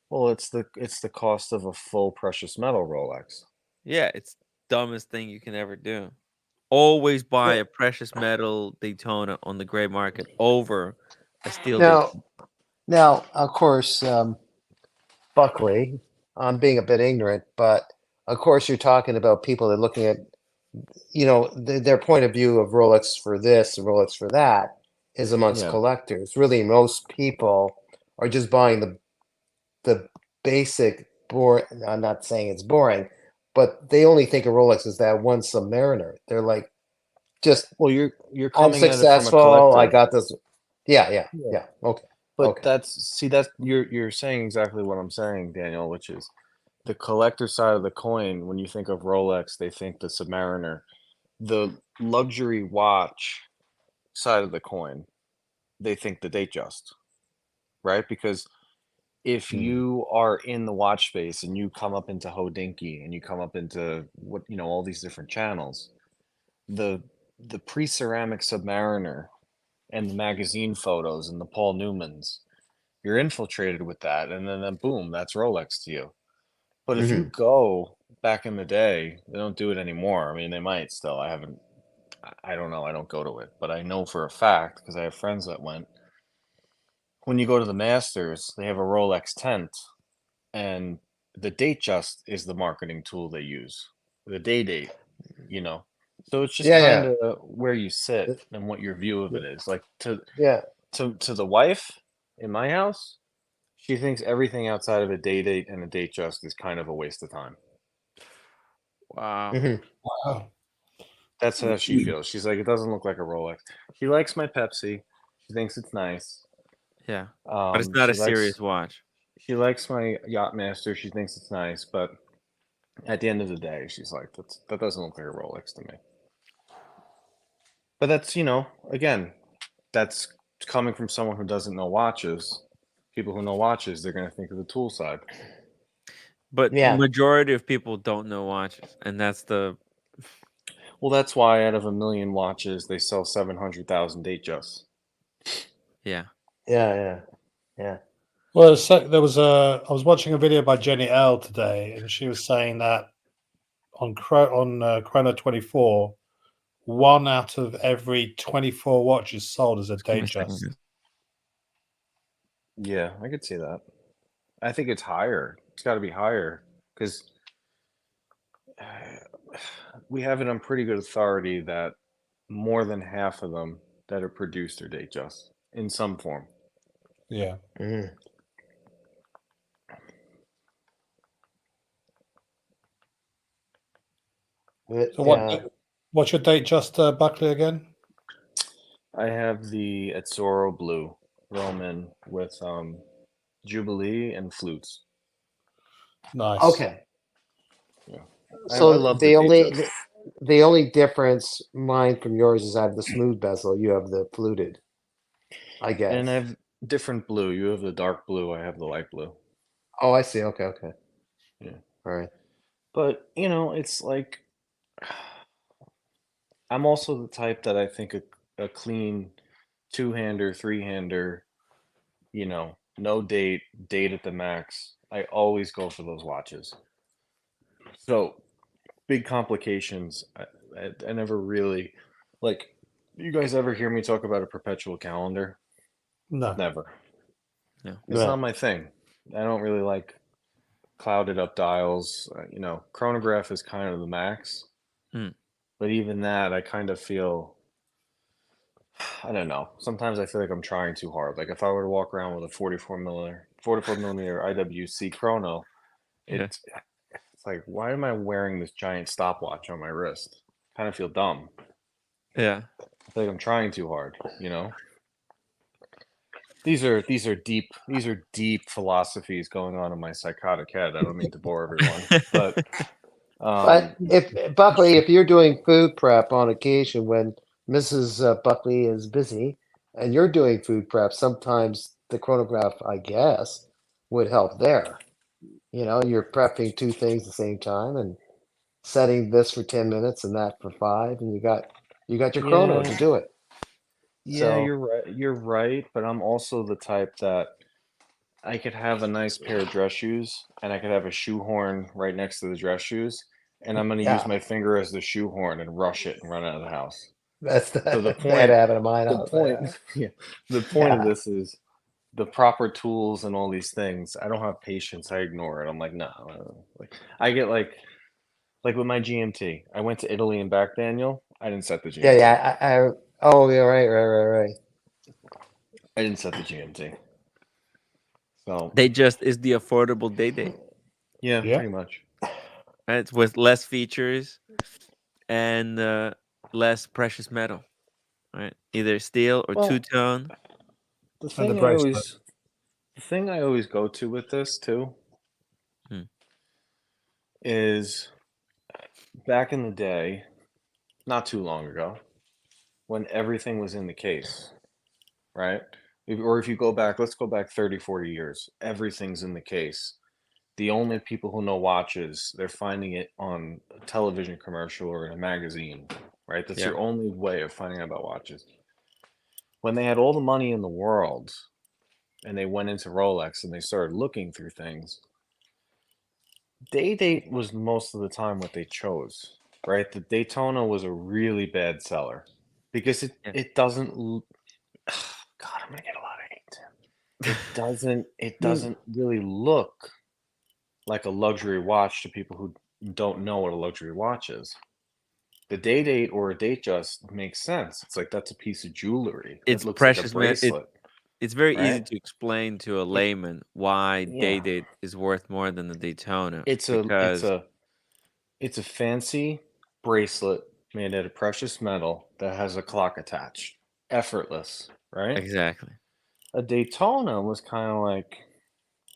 Speaker 16: Well, it's the cost of a full precious metal Rolex.
Speaker 1: Yeah, it's dumbest thing you can ever do. Always buy
Speaker 10: Yeah.
Speaker 1: a precious metal Daytona on the gray market over a steel
Speaker 10: Now,
Speaker 1: Daytona.
Speaker 10: now, of course, Buckley. I'm being a bit ignorant, but of course, you're talking about people that are looking at, their point of view of Rolex for this and Rolex for that is amongst
Speaker 16: Yeah.
Speaker 10: collectors. Really, most people are just buying the basic I'm not saying it's boring, but they only think of Rolex as that one Submariner. They're like, just
Speaker 16: Well, you're
Speaker 10: I'm
Speaker 16: coming at it from a
Speaker 10: successful. I
Speaker 16: collector.
Speaker 10: got this. Yeah.
Speaker 16: Yeah.
Speaker 10: Okay.
Speaker 16: But
Speaker 10: Okay.
Speaker 16: that's you're saying exactly what I'm saying, Daniel, which is the collector side of the coin. When you think of Rolex, they think the Submariner. The luxury watch side of the coin, they think the Datejust, right? Because if you are in the watch space and you come up into Hodinkee and you come up into all these different channels, the pre-ceramic Submariner and the magazine photos and the Paul Newmans, you're infiltrated with that, and then boom, that's Rolex to you. But if you
Speaker 10: Mhm.
Speaker 16: go back in the day, they don't do it anymore. I mean, they might still. I don't know. I don't go to it, but I know for a fact because I have friends that went. When you go to the Masters, they have a Rolex tent, and the Datejust is the marketing tool they use. The day date, you know. So it's just
Speaker 10: Yeah,
Speaker 16: kind
Speaker 10: yeah.
Speaker 16: of where you sit and what your view of it is. Like
Speaker 10: Yeah.
Speaker 16: to the wife in my house, she thinks everything outside of a day date and a date just is kind of a waste of time.
Speaker 1: Wow.
Speaker 9: Wow.
Speaker 16: That's how she feels. She's like, it doesn't look like a Rolex. She likes my Pepsi. She thinks it's nice.
Speaker 1: Yeah. But it's not a serious watch.
Speaker 16: She likes my Yachtmaster. She thinks it's nice, but at the end of the day, she's like, that doesn't look like a Rolex to me. But that's, again, that's coming from someone who doesn't know watches. People who know watches, they're going to think of the tool side.
Speaker 1: But majority of people don't know watches, and that's the.
Speaker 16: Well, that's why out of 1 million watches, they sell 700,000 Datejust.
Speaker 1: Yeah.
Speaker 10: Yeah.
Speaker 9: Well, there was I was watching a video by Jenny L today, and she was saying that on Chrono 24, 1 out of every 24 watches sold as a Datejust.
Speaker 16: Yeah, I could see that. I think it's higher. It's got to be higher because we have it on pretty good authority that more than half of them that are produced are Datejust in some form.
Speaker 9: Yeah. So what's your Datejust, Buckley, again?
Speaker 16: I have the Azzurro Blue Roman with Jubilee and flutes.
Speaker 9: Nice.
Speaker 10: Okay.
Speaker 16: Yeah.
Speaker 10: So
Speaker 16: I love
Speaker 10: the only
Speaker 16: Datejust.
Speaker 10: the only difference mine from yours is I have the smooth bezel. You have the fluted. I guess.
Speaker 16: And I have different blue. You have the dark blue. I have the light blue.
Speaker 10: Oh, I see. Okay.
Speaker 16: Yeah.
Speaker 10: All right.
Speaker 16: But it's like I'm also the type that I think a clean 2-hander, 3-hander, no date at the max. I always go for those watches. So big complications. I never really like. You guys ever hear me talk about a perpetual calendar?
Speaker 9: No.
Speaker 16: Never.
Speaker 1: No.
Speaker 16: It's not my thing. I don't really like clouded up dials. Chronograph is kind of the max. But even that, I kind of feel, I don't know. Sometimes I feel like I'm trying too hard. Like if I were to walk around with a 44 millimeter IWC chrono, it's like, why am I wearing this giant stopwatch on my wrist? Kind of feel dumb.
Speaker 1: Yeah.
Speaker 16: I feel like I'm trying too hard, These are deep philosophies going on in my psychotic head. I don't mean to bore everyone, but
Speaker 10: if Buckley, if you're doing food prep on occasion when Mrs. Buckley is busy and you're doing food prep, sometimes the chronograph, I guess, would help there. You're prepping two things at the same time and setting this for 10 minutes and that for 5, and you got your chrono to do it.
Speaker 16: Yeah,
Speaker 10: So
Speaker 16: you're right. You're right, but I'm also the type that I could have a nice pair of dress shoes and I could have a shoehorn right next to the dress shoes, and I'm going to use my finger as the shoehorn and rush it and run out of the house.
Speaker 10: That's
Speaker 16: So the
Speaker 10: bad
Speaker 16: point,
Speaker 10: habit of mine.
Speaker 16: the point, yeah, the point of this is the proper tools and all these things. I don't have patience. I ignore it. I'm like, no. I get like with my GMT. I went to Italy and back, Daniel. I didn't set the GMT.
Speaker 10: Yeah. Oh, yeah, right.
Speaker 16: I didn't set the GMT. So
Speaker 1: Datejust is the affordable date.
Speaker 16: Yeah, pretty much.
Speaker 1: It's with less features and less precious metal. Right, either steel or two-tone.
Speaker 16: The thing I always go to with this too is back in the day, not too long ago, when everything was in the case, right? Or if you go back, let's go back 30, 40 years, everything's in the case. The only people who know watches, they're finding it on a television commercial or in a magazine, right? That's your only way of finding out about watches. When they had all the money in the world and they went into Rolex and they started looking through things, day date was most of the time what they chose, right? The Daytona was a really bad seller because it doesn't. God, I'm gonna get a lot of hate. It doesn't really look like a luxury watch to people who don't know what a luxury watch is. The day date or a date just makes sense. It's like that's a piece of jewelry.
Speaker 1: It's
Speaker 16: It looks like a
Speaker 1: precious,
Speaker 16: bracelet.
Speaker 1: It's very easy
Speaker 16: right?
Speaker 1: to explain to a layman why day
Speaker 16: Yeah.
Speaker 1: date is worth more than the Daytona.
Speaker 16: It's
Speaker 1: because
Speaker 16: a fancy bracelet made out of precious metal that has a clock attached. Effortless, right?
Speaker 1: Exactly.
Speaker 16: A Daytona was kind of like,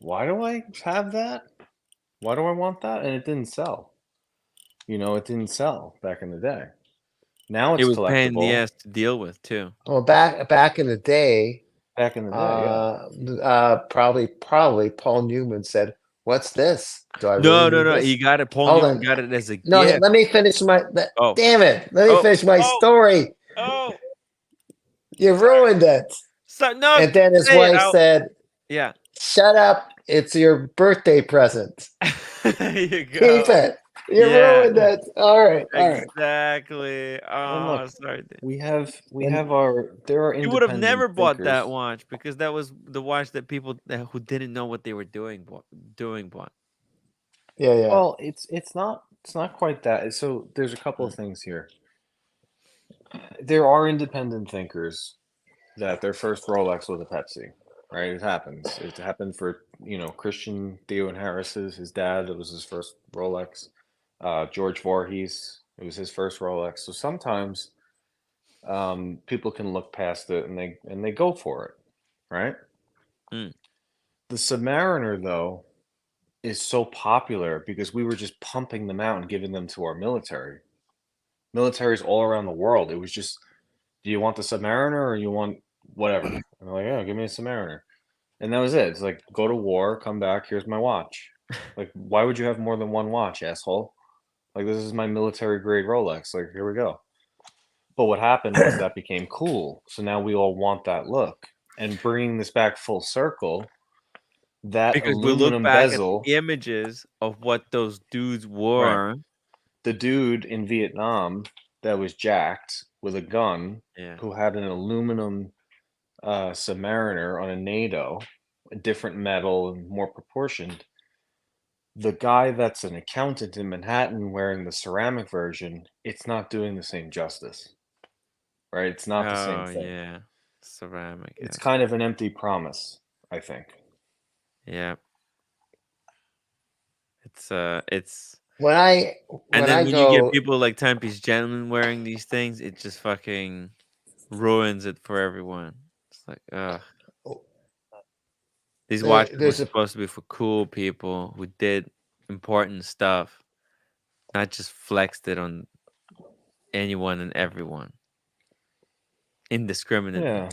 Speaker 16: why do I have that? Why do I want that? And it didn't sell. It didn't sell back in the day. Now
Speaker 1: it
Speaker 16: it's
Speaker 1: was a pain in the
Speaker 16: collectible.
Speaker 1: ass to deal with too.
Speaker 10: Well, back in the day,
Speaker 16: Back in the day, yeah.
Speaker 10: probably Paul Newman said, "What's this? Do I
Speaker 1: No,
Speaker 10: really
Speaker 1: no,
Speaker 10: need
Speaker 1: no.
Speaker 10: this?"
Speaker 1: He got it. Paul
Speaker 10: Hold
Speaker 1: Newman
Speaker 10: on.
Speaker 1: got it as a
Speaker 10: No,
Speaker 1: gift.
Speaker 10: let me finish my.
Speaker 1: Oh.
Speaker 10: Damn it! Let me finish my story.
Speaker 1: Oh,
Speaker 10: You ruined it.
Speaker 1: so no.
Speaker 10: And then his
Speaker 1: say it
Speaker 10: wife
Speaker 1: out.
Speaker 10: said,
Speaker 1: Yeah.
Speaker 10: "Shut up! It's your birthday present.
Speaker 1: There you go.
Speaker 10: Keep it. You ruined it. All right, all right."
Speaker 1: Exactly.
Speaker 16: And
Speaker 1: Oh,
Speaker 16: look,
Speaker 1: sorry.
Speaker 16: there are
Speaker 1: You would have
Speaker 16: independent
Speaker 1: never bought that
Speaker 16: thinkers.
Speaker 1: watch because that was the watch that people who didn't know what they were doing bought.
Speaker 10: Yeah, yeah.
Speaker 16: Well, it's not quite that. So there's a couple of things here. There are independent thinkers that their first Rolex was a Pepsi, right? It happens. It happened for Christian Theo Harris's. His dad, it was his first Rolex. George Voorhees, it was his first Rolex. So sometimes people can look past it and they go for it, right?
Speaker 1: Mm.
Speaker 16: The Submariner, though, is so popular because we were just pumping them out and giving them to our militaries all around the world. It was just, do you want the Submariner or you want whatever? And they're like, yeah, give me a Submariner. And that was it. It's like, go to war, come back, here's my watch. Like, why would you have more than one watch, asshole? Like, this is my military grade Rolex. Like, here we go. But what happened was that became cool. So now we all want that look. And bringing this back full circle, that
Speaker 1: Because we look
Speaker 16: aluminum
Speaker 1: back
Speaker 16: bezel.
Speaker 1: at the images of what those dudes
Speaker 16: Right.
Speaker 1: wore.
Speaker 16: The dude in Vietnam that was jacked with a gun,
Speaker 1: Yeah.
Speaker 16: who had an aluminum Submariner on a NATO, a different metal and more proportioned. The guy that's an accountant in Manhattan wearing the ceramic version, it's not doing the same justice. Right? It's not the same thing.
Speaker 1: Yeah. Ceramic.
Speaker 16: It's kind of an empty promise, I think.
Speaker 1: Yeah. It's
Speaker 10: when I
Speaker 1: you
Speaker 10: go,
Speaker 1: get people like Timepiece Gentleman wearing these things, it just fucking ruins it for everyone. It's like, these watches were supposed to be for cool people who did important stuff, not just flexed it on anyone and everyone indiscriminately.
Speaker 16: Yeah.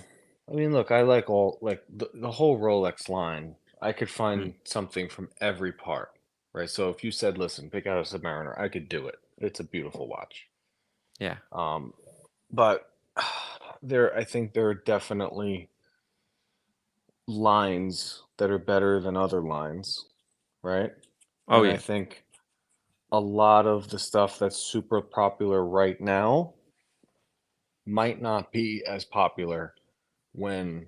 Speaker 16: I mean, look, I like the whole Rolex line. I could find something from every part, right? So if you said, listen, pick out a Submariner, I could do it. It's a beautiful watch.
Speaker 1: Yeah.
Speaker 16: But I think there are definitely lines that are better than other lines, right?
Speaker 1: Oh,
Speaker 16: and
Speaker 1: yeah.
Speaker 16: I think a lot of the stuff that's super popular right now might not be as popular when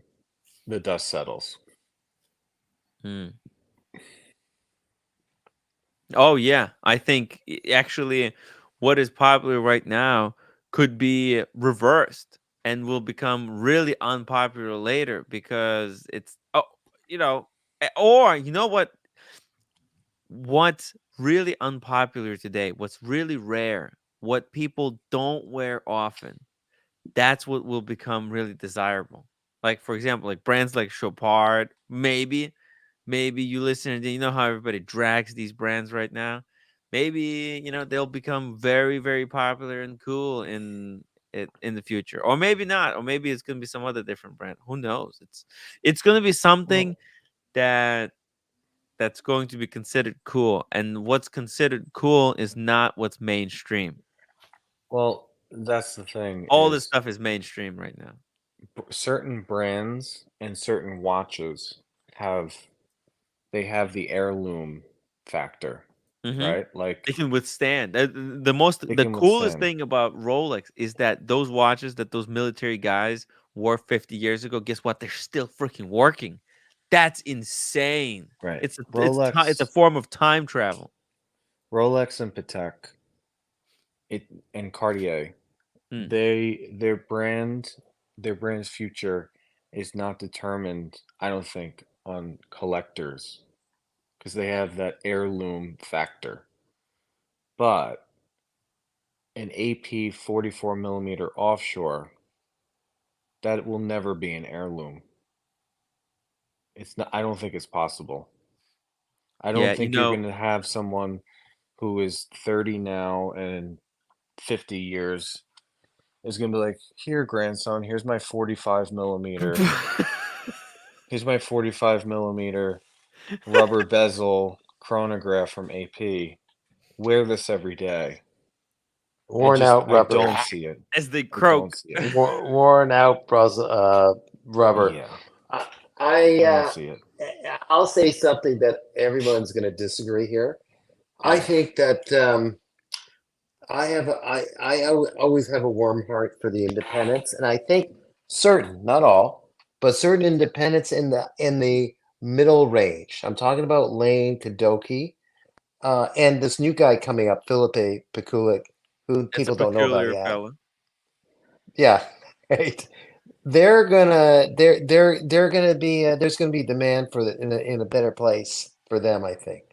Speaker 16: the dust settles.
Speaker 1: Oh, yeah. I think actually what is popular right now could be reversed and will become really unpopular later because it's, or you know what? What's really unpopular today, what's really rare, what people don't wear often, that's what will become really desirable. Like, for example, like brands like Chopard, maybe you listen and you know how everybody drags these brands right now. Maybe, they'll become very, very popular and cool in the future. Or maybe not. Or maybe it's going to be some other different brand. Who knows? It's going to be something that's going to be considered cool. And what's considered cool is not what's mainstream.
Speaker 16: Well, that's the thing.
Speaker 1: All this stuff is mainstream right now.
Speaker 16: Certain brands and certain watches have the heirloom factor, right? Like
Speaker 1: they can withstand. The coolest thing about Rolex is that those watches that those military guys wore 50 years ago, guess what? They're still freaking working. That's insane.
Speaker 16: Right.
Speaker 1: It's a form of time travel.
Speaker 16: Rolex and Patek and Cartier,
Speaker 1: Hmm.
Speaker 16: their brand's future is not determined, I don't think, on collectors because they have that heirloom factor. But an AP 44 millimeter offshore, that will never be an heirloom. It's not. I don't think it's possible. I don't
Speaker 1: Yeah,
Speaker 16: think you're going to have someone who is 30 now and 50 years is going to be like, here, grandson, here's my 45 millimeter. Here's my 45 millimeter rubber bezel chronograph from AP. Wear this every day.
Speaker 10: Worn out rubber.
Speaker 16: I don't see it.
Speaker 1: As they
Speaker 16: I don't
Speaker 1: croak.
Speaker 16: see it.
Speaker 10: Worn out rubber.
Speaker 16: Yeah.
Speaker 10: I
Speaker 16: don't see it.
Speaker 10: I'll say something that everyone's going to disagree here. I think that I always have a warm heart for the independents, and I think certain, not all, but certain independents in the middle range. I'm talking about Lane, Kadoki, and this new guy coming up, Philippe Pekulik, who
Speaker 1: It's a
Speaker 10: people don't know about
Speaker 1: peculiar
Speaker 10: yet.
Speaker 1: fella.
Speaker 10: Yeah, right. They're gonna be there's gonna be demand for in a better place for them, I think.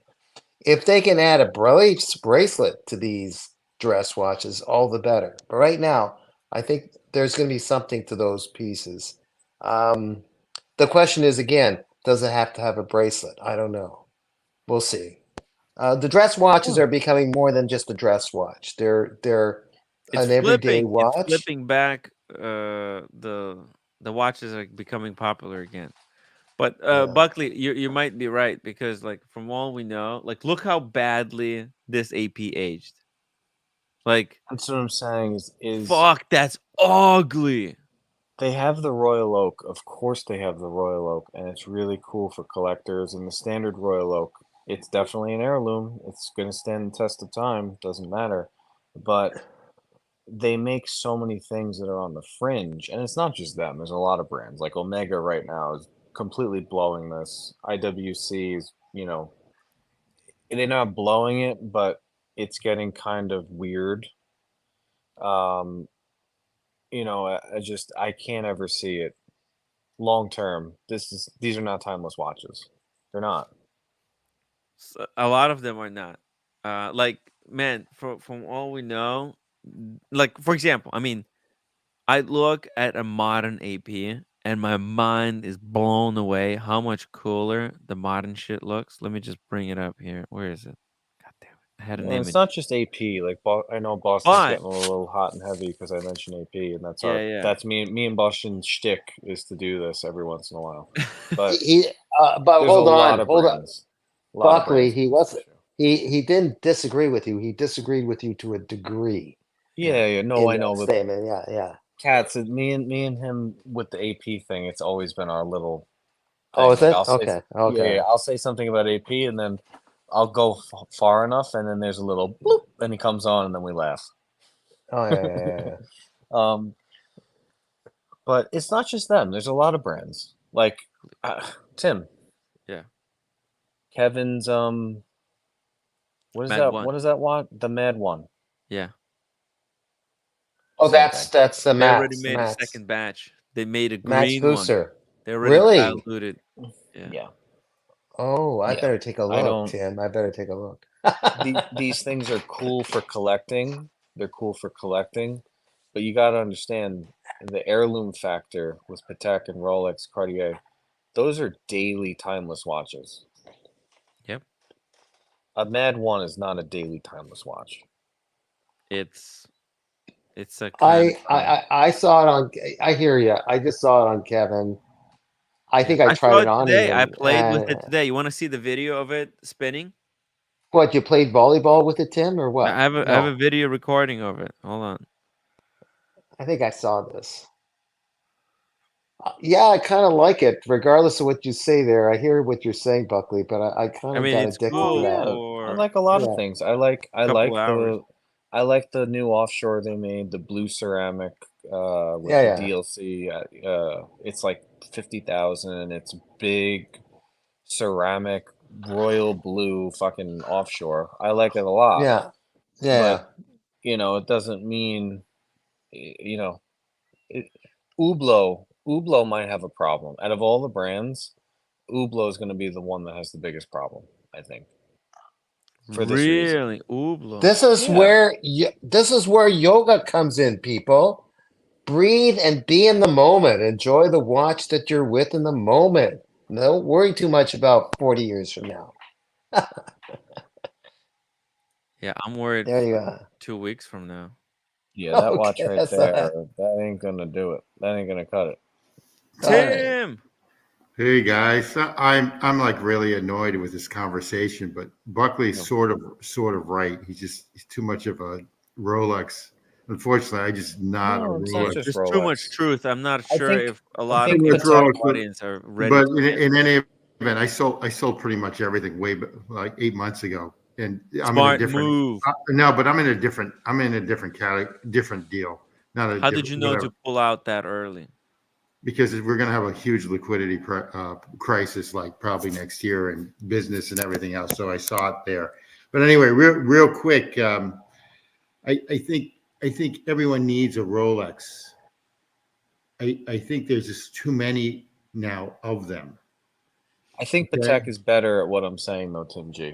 Speaker 10: If they can add a bracelet to these dress watches, all the better. But right now, I think there's going to be something to those pieces. The question is again, does it have to have a bracelet? I don't know. We'll see. The dress watches are becoming more than just a dress watch. They're
Speaker 1: It's
Speaker 10: an everyday
Speaker 1: flipping. It's
Speaker 10: watch.
Speaker 1: flipping back. The watches are becoming popular again. But Buckley, you might be right because like from all we know, like look how badly this AP aged. Like
Speaker 16: That's what I'm saying is
Speaker 1: fuck, that's ugly.
Speaker 16: they have the Royal Oak. Of course they have the Royal Oak, and it's really cool for collectors. And the standard Royal Oak, it's definitely an heirloom. It's going to stand the test of time. Doesn't matter. But they make so many things that are on the fringe, and it's not just them. There's a lot of brands. Like Omega right now is completely blowing this. IWC is, they're not blowing it, but it's getting kind of weird. I can't ever see it long term. These are not timeless watches. They're not.
Speaker 1: A lot of them are not. Like man, from all we know, like for example, I mean, I look at a modern AP and my mind is blown away how much cooler the modern shit looks. Let me just bring it up here. Where is it? God damn it! I had an
Speaker 16: And it's
Speaker 1: image.
Speaker 16: not just AP. Like I know Boston's getting a little hot and heavy because I mentioned AP, and that's me and Boston's shtick is to do this every once in a while. But
Speaker 10: But
Speaker 16: there's
Speaker 10: hold
Speaker 16: a
Speaker 10: on,
Speaker 16: lot of
Speaker 10: hold on.
Speaker 16: brands.
Speaker 10: Buckley, he didn't disagree with you. He disagreed with you to a degree.
Speaker 16: Yeah. No, I know. But
Speaker 10: statement. Yeah.
Speaker 16: Cats, me and him with the AP thing. It's always been our little.
Speaker 10: Oh, is it?
Speaker 16: I'll
Speaker 10: Okay.
Speaker 16: Yeah, I'll say something about AP, and then I'll go far enough, and then there's a little bloop, and he comes on, and then we laugh.
Speaker 10: Oh yeah.
Speaker 16: But it's not just them. There's a lot of brands like Tim.
Speaker 1: Yeah.
Speaker 16: Kevin's what is
Speaker 1: Mad
Speaker 16: that?
Speaker 1: One.
Speaker 16: What is that one? The Mad One.
Speaker 1: Yeah.
Speaker 10: Oh, that's the
Speaker 1: They
Speaker 10: Max.
Speaker 1: already made a second batch. They made a
Speaker 10: Max
Speaker 1: green
Speaker 10: Booster.
Speaker 1: one. They already
Speaker 10: Really?
Speaker 1: diluted. Yeah.
Speaker 10: Oh, I better take a look, Tim. I better take a look.
Speaker 16: These things are cool for collecting. They're cool for collecting, but you got to understand the heirloom factor with Patek and Rolex, Cartier. Those are daily timeless watches.
Speaker 1: Yep.
Speaker 16: A Mad One is not a daily timeless watch.
Speaker 1: It's a
Speaker 10: I saw it on. I hear you. I just saw it on Kevin. I think I tried
Speaker 1: saw
Speaker 10: it on
Speaker 1: today.
Speaker 10: even.
Speaker 1: I played with it today. You want to see the video of it spinning?
Speaker 10: What, you played volleyball with it, Tim, or what?
Speaker 1: I have a video recording of it. Hold on.
Speaker 10: I think I saw this. Yeah, I kind of like it, regardless of what you say there. I hear what you're saying, Buckley, but I kind of got addicted to that.
Speaker 16: I like a lot of things. I like the new offshore they made, the blue ceramic with the DLC. It's like 50,000. It's big ceramic royal blue fucking offshore. I like it a lot.
Speaker 10: Yeah.
Speaker 16: But it doesn't mean, Hublot might have a problem. Out of all the brands, Hublot is going to be the one that has the biggest problem, I think. For this reason.
Speaker 1: Really, Hublot.
Speaker 10: This is where yoga comes in, people. Breathe and be in the moment. Enjoy the watch that you're with in the moment. Don't worry too much about 40 years from now.
Speaker 1: Yeah, I'm worried
Speaker 10: There you
Speaker 1: for
Speaker 10: go.
Speaker 1: 2 weeks from now.
Speaker 16: Yeah, that watch
Speaker 10: Okay,
Speaker 16: right
Speaker 10: that's
Speaker 16: there, that ain't going to do it. That ain't going to cut it.
Speaker 1: Tim!
Speaker 18: Hey guys, I'm like really annoyed with this conversation, but Buckley's sort of right. He's too much of a Rolex. Unfortunately, I just not a Rolex.
Speaker 1: There's too much truth. I'm not sure if a
Speaker 18: I
Speaker 1: lot of
Speaker 18: think
Speaker 1: people in
Speaker 18: Rolex,
Speaker 1: the audience are ready.
Speaker 18: But
Speaker 1: to
Speaker 18: in any event, I sold pretty much everything like 8 months ago, and I'm
Speaker 1: Smart
Speaker 18: in a different.
Speaker 1: move.
Speaker 18: No, but I'm in a different different deal. Not a
Speaker 1: How did you know
Speaker 18: whatever.
Speaker 1: to pull out that early?
Speaker 18: Because we're going to have a huge liquidity crisis, like probably next year, and business and everything else. So I saw it there. But anyway, real quick, I think everyone needs a Rolex. I think there's just too many now of them.
Speaker 16: I think Patek is better at what I'm saying, though, Tim G.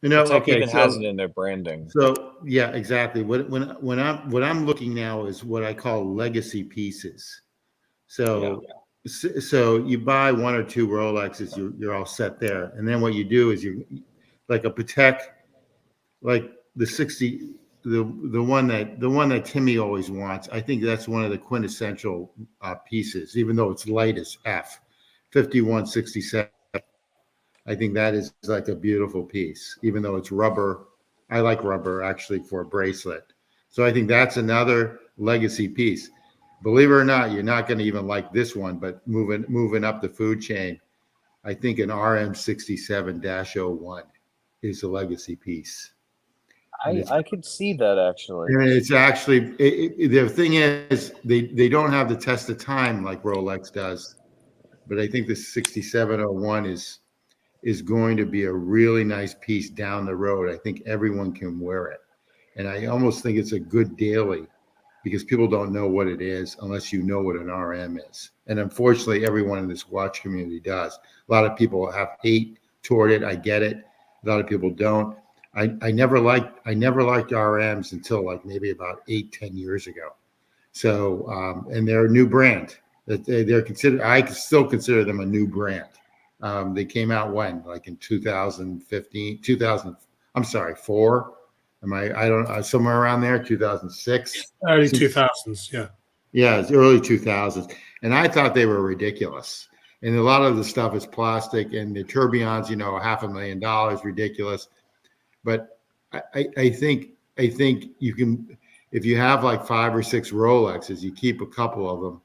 Speaker 16: Patek even has it in their branding.
Speaker 18: So yeah, exactly. When I'm looking now is what I call legacy pieces. So you buy 1 or 2 Rolexes, you're all set there. And then what you do is you like a Patek, like the 60, the one that Timmy always wants. I think that's one of the quintessential pieces, even though it's light as F, 5167. I think that is like a beautiful piece, even though it's rubber. I like rubber actually for a bracelet. So I think that's another legacy piece. Believe it or not, you're not going to even like this one, but moving up the food chain, I think an RM67-01 is a legacy piece.
Speaker 16: I could see that actually.
Speaker 18: And it's actually the thing is they don't have the test of time like Rolex does, but I think the 6701 is going to be a really nice piece down the road. I think everyone can wear it, and I almost think it's a good daily, because people don't know what it is unless you know what an RM is. And unfortunately, everyone in this watch community does. A lot of people have hate toward it. I get it. A lot of people don't. I never liked RMs until like maybe about 8-10 years ago. So and they're a new brand. They're considered. I still consider them a new brand. They came out when, like in 2015, 2000. I'm sorry, 4. I don't know, somewhere around there, 2006.
Speaker 8: Early 2000s, yeah.
Speaker 18: Yeah, it's early 2000s. And I thought they were ridiculous. And a lot of the stuff is plastic, and the tourbillons, $500,000, ridiculous. But I think you can, if you have like 5 or 6 Rolexes, you keep a couple of them,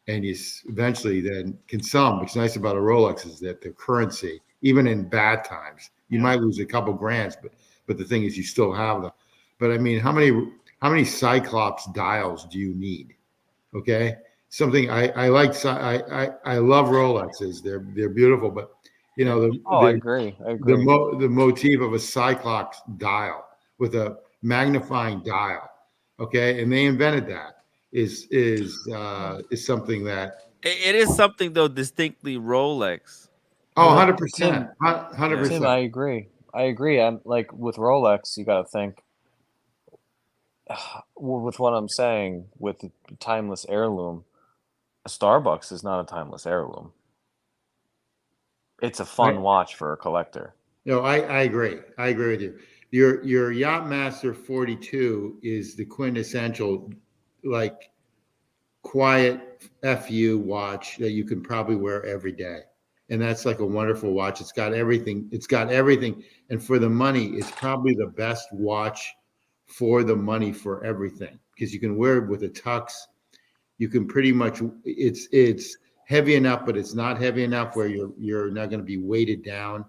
Speaker 18: and you eventually then can sell them. What's nice about a Rolex is that the currency, even in bad times, you might lose a couple grands, but the thing is, you still have them. But I mean, how many Cyclops dials do you need? Okay, something I like. I love Rolexes. They're beautiful, but
Speaker 16: I agree.
Speaker 18: The motif of a Cyclops dial with a magnifying dial. Okay, and they invented that. Is something that
Speaker 1: it is something though distinctly Rolex.
Speaker 18: Oh, 100%. 100%.
Speaker 16: Tim, I agree. I'm like with Rolex, you got to think with what I'm saying with the timeless heirloom. A Starbucks is not a timeless heirloom. It's a fun watch for a collector.
Speaker 18: No, I agree. I agree with you. Your Yachtmaster 42 is the quintessential, like, quiet FU watch that you can probably wear every day. And that's like a wonderful watch. It's got everything. And for the money, it's probably the best watch for the money for everything, because you can wear it with a tux. You can pretty much, it's heavy enough, but it's not heavy enough where you're not going to be weighted down.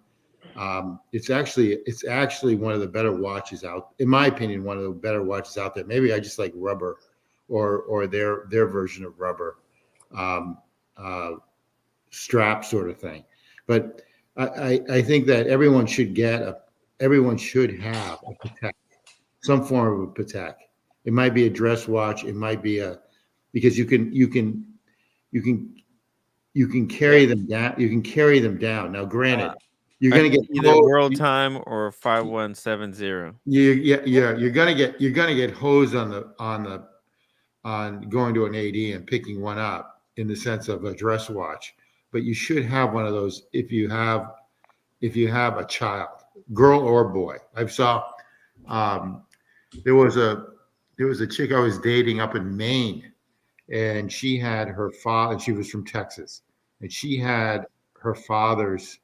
Speaker 18: It's actually one of the better watches out, in my opinion, one of the better watches out there. Maybe I just like rubber or their version of rubber strap sort of thing. But I think that everyone should have a Patek, some form of a Patek. It might be a dress watch. It might be because you can carry them down. You can carry them down. Now, granted, you're going to get
Speaker 1: either World Time or 5170.
Speaker 18: You're going to get hosed on going to an AD and picking one up in the sense of a dress watch. But you should have one of those if you have a child, girl or boy. I saw there was a chick I was dating up in Maine, and she had her father. She was from Texas, and she had her father's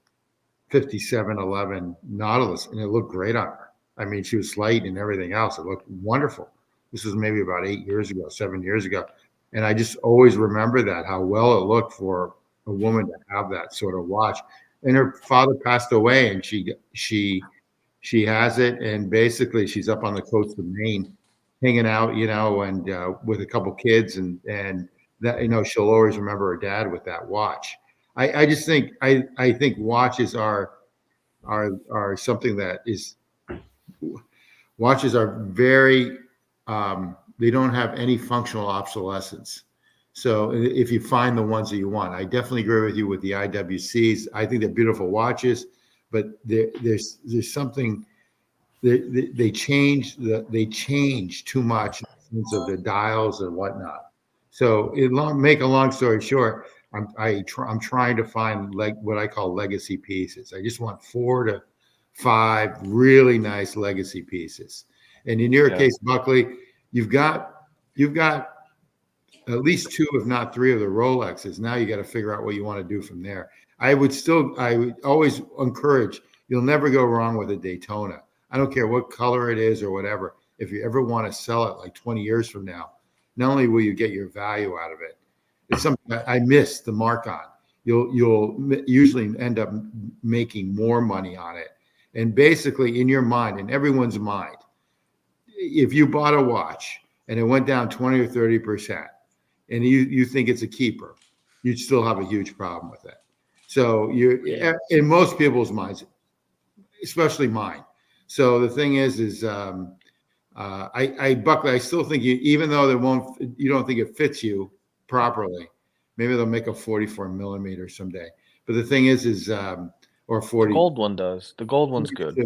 Speaker 18: 5711 Nautilus, and it looked great on her. I mean, she was slight and everything else. It looked wonderful. This was maybe about 7 years ago. And I just always remember that, how well it looked for a woman to have that sort of watch. And her father passed away, and she has it. And basically she's up on the coast of Maine hanging out, and with a couple kids, and that, she'll always remember her dad with that watch. I just think, I think watches are something that is, watches are very, they don't have any functional obsolescence. So if you find the ones that you want, I definitely agree with you with the IWCs. I think they're beautiful watches, but there's something, they change too much in terms of the dials and whatnot. So make a long story short, I'm trying to find what I call legacy pieces. I just want 4 to 5 really nice legacy pieces. And in your case, Buckley, you've got at least 2, if not 3 of the Rolexes. Now you got to figure out what you want to do from there. I would always encourage, you'll never go wrong with a Daytona. I don't care what color it is or whatever. If you ever want to sell it like 20 years from now, not only will you get your value out of it, it's something that I missed the mark on. You'll usually end up making more money on it. And basically, in your mind, in everyone's mind, if you bought a watch and it went down 20 or 30%, and you think it's a keeper, you'd still have a huge problem with it. So in most people's minds, especially mine. So the thing is Buckley, I still think even though you don't think it fits you properly, maybe they'll make a 44 millimeter someday. But the thing is or 40.
Speaker 16: The gold one does. The gold one's good.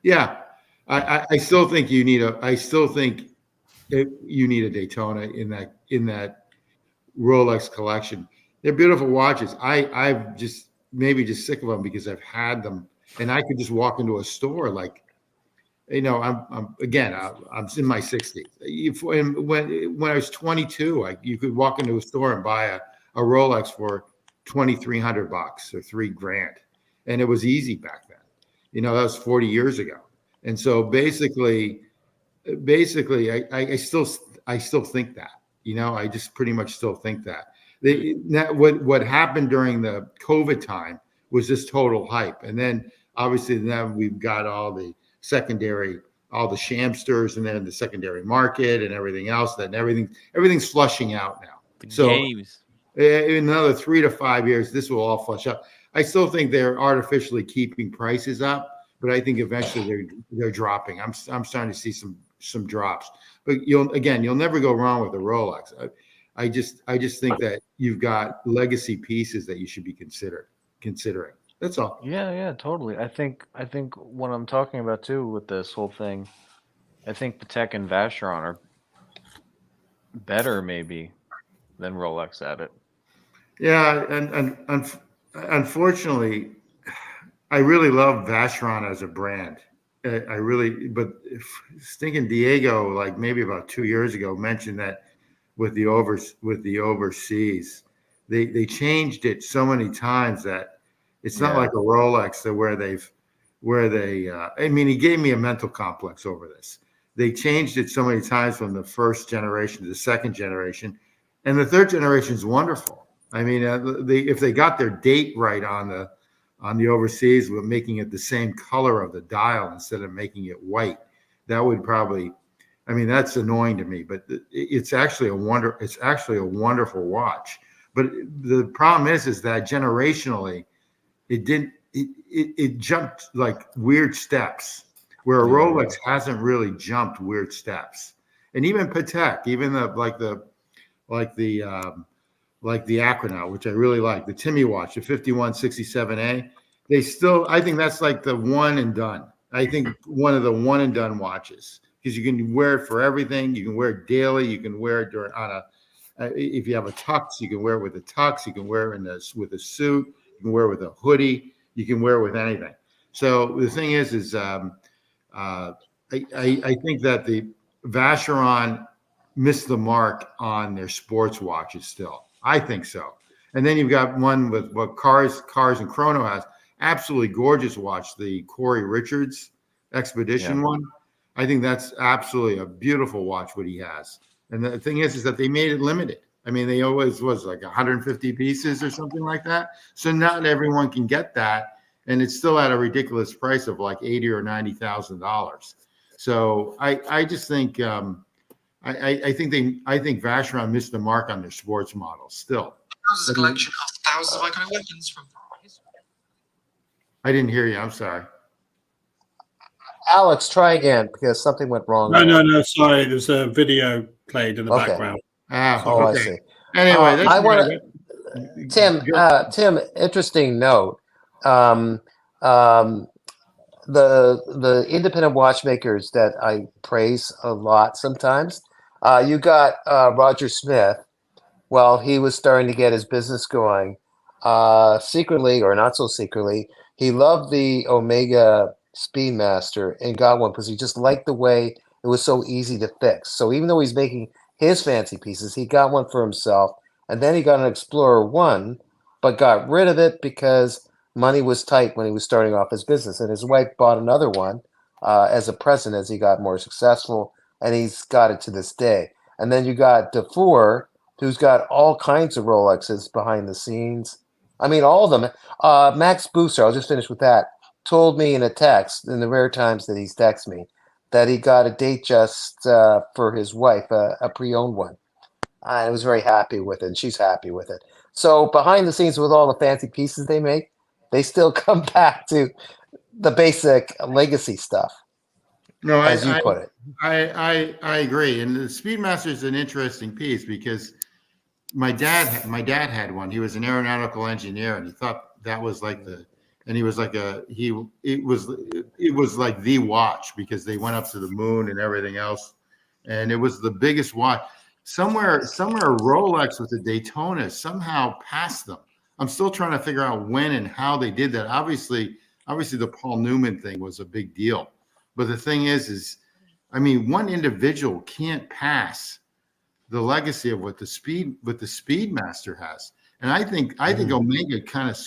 Speaker 18: Yeah, I still think you need a Daytona in that Rolex collection. They're beautiful watches. I've just sick of them because I've had them, and I could just walk into a store like, I'm in my 60s. When I was 22, you could walk into a store and buy a Rolex for $2,300 or $3,000, and it was easy back then. That was 40 years ago. And so basically, I still think that. I just pretty much still think that. What happened during the COVID time was just total hype, and then obviously now we've got all the shamsters, and then the secondary market and everything else. Everything's flushing out now.
Speaker 1: Games.
Speaker 18: In another 3 to 5 years, this will all flush out. I still think they're artificially keeping prices up, but I think eventually they're dropping. I'm starting to see some drops. But you'll never go wrong with a Rolex. I just think that you've got legacy pieces that you should be considering. That's all.
Speaker 16: Yeah, totally. I think what I'm talking about too with this whole thing, I think Patek and Vacheron are better maybe than Rolex at it.
Speaker 18: Yeah, and unfortunately, I really love Vacheron as a brand. But stinking Diego, like maybe about 2 years ago, mentioned that with the overseas, they changed it so many times that it's not like a Rolex he gave me a mental complex over this. They changed it so many times from the first generation to the second generation, and the third generation is wonderful. I mean, if they got their date right on the overseas, with making it the same color of the dial instead of making it white, that would probably, that's annoying to me, but it's actually a wonderful watch. But the problem is that generationally, it jumped like weird steps, where a Rolex hasn't really jumped weird steps. and even Patek, even the Aquanaut, which I really like, the Timmy watch, the 5167A. They still, I think that's like the one and done. I think one of the one and done watches, because you can wear it for everything. You can wear it daily. You can wear it if you have a tux, you can wear it with a tux. You can wear it with a suit. You can wear it with a hoodie. You can wear it with anything. So the thing is I think that the Vacheron missed the mark on their sports watches still. I think so. And then you've got one with what Cars and Chrono has. Absolutely gorgeous watch, the Corey Richards Expedition one. I think that's absolutely a beautiful watch what he has. And the thing is that they made it limited. I mean, they always was like 150 pieces or something like that. So not everyone can get that, and it's still at a ridiculous price of like $80,000 or $90,000. So I just think I think Vacheron missed the mark on their sports models still.
Speaker 19: Houses a collection of thousands of iconic weapons from
Speaker 18: I didn't hear you. I'm sorry.
Speaker 10: Alex, try again because something went wrong.
Speaker 8: No. Sorry, there's a video played in the background.
Speaker 10: I see.
Speaker 18: Anyway,
Speaker 10: I want to, Tim. Interesting note. The independent watchmakers that I praise a lot sometimes. You got Roger Smith. Well, he was starting to get his business going. Secretly or not so secretly, he loved the Omega Speedmaster and got one because he just liked the way it was so easy to fix. So even though he's making his fancy pieces, he got one for himself, and then he got an Explorer 1, but got rid of it because money was tight when he was starting off his business. And his wife bought another one as a present as he got more successful, and he's got it to this day. And then you got DeFore, who's got all kinds of Rolexes behind the scenes. I mean, all of them. Max Booster, I'll just finish with that, told me in a text, in the rare times that he's texted me, that he got a Datejust for his wife, a pre-owned one. I was very happy with it, and she's happy with it. So behind the scenes with all the fancy pieces they make, they still come back to the basic legacy stuff.
Speaker 18: No,
Speaker 10: as you put it.
Speaker 18: I agree. And the Speedmaster is an interesting piece because my dad had one. He was an aeronautical engineer, and he thought that was like it was like the watch because they went up to the moon and everything else, and it was the biggest watch. Somewhere Rolex with the Daytona somehow passed them. I'm still trying to figure out when and how they did that. Obviously the Paul Newman thing was a big deal, but the thing is I mean, one individual can't pass the legacy of what the Speedmaster has. And I think Omega kind of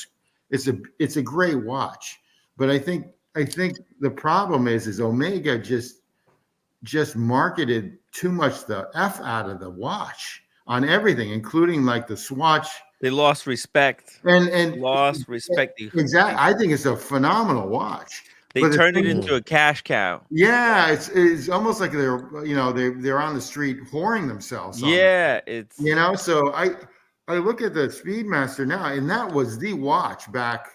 Speaker 18: it's a great watch, but I think the problem is Omega just marketed too much the F out of the watch on everything, including like the swatch.
Speaker 1: They lost respect.
Speaker 18: And
Speaker 1: lost respect.
Speaker 18: Exactly. I think it's a phenomenal watch.
Speaker 1: They turned it into a cash cow.
Speaker 18: Yeah, it's almost like they're on the street whoring themselves.
Speaker 1: Yeah, it's
Speaker 18: So I look at the Speedmaster now, and that was the watch back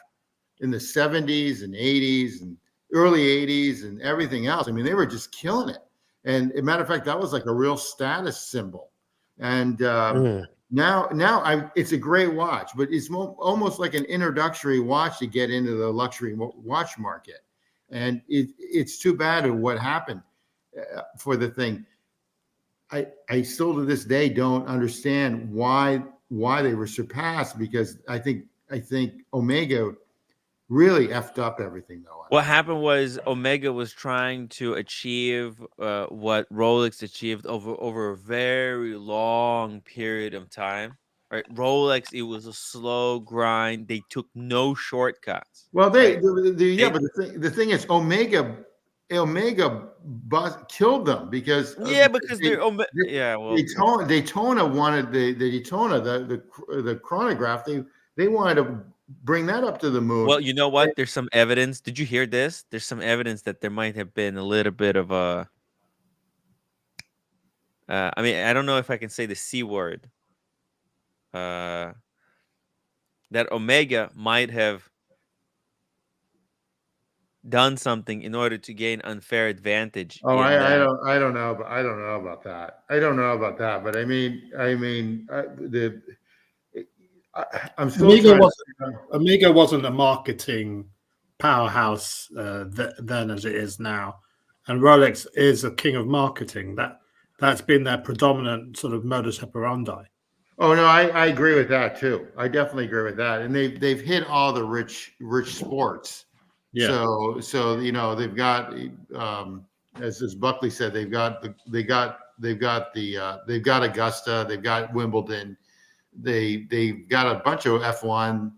Speaker 18: in the 70s and 80s and early 80s and everything else. I mean, they were just killing it. And as a matter of fact, that was like a real status symbol. And now it's a great watch, but it's almost like an introductory watch to get into the luxury watch market. And it's too bad of what happened for the thing. I still to this day don't understand why they were surpassed, because I think Omega really effed up everything though.
Speaker 1: What happened was Omega was trying to achieve what Rolex achieved over a very long period of time. Right, Rolex, it was a slow grind. They took no shortcuts.
Speaker 18: Well, but the thing is, Omega killed them because Daytona wanted the Daytona, the chronograph. They wanted to bring that up to the moon.
Speaker 1: Well, you know what? There's some evidence. Did you hear this? There's some evidence that there might have been a little bit of a. I mean, I don't know if I can say the C word. That Omega might have done something in order to gain unfair advantage.
Speaker 18: Oh,
Speaker 1: in
Speaker 18: I
Speaker 1: that.
Speaker 18: don't know, but I don't know about that. I don't know about that, but I mean, I'm still
Speaker 8: Amigo
Speaker 18: trying.
Speaker 8: Amigo wasn't a marketing powerhouse then as it is now, and Rolex is a king of marketing. That's been their predominant sort of modus operandi.
Speaker 18: Oh no, I agree with that too. I definitely agree with that. And they've hit all the rich sports.
Speaker 8: Yeah.
Speaker 18: So you know they've got as Buckley said, they've got Augusta, they've got Wimbledon, they've got a bunch of F1.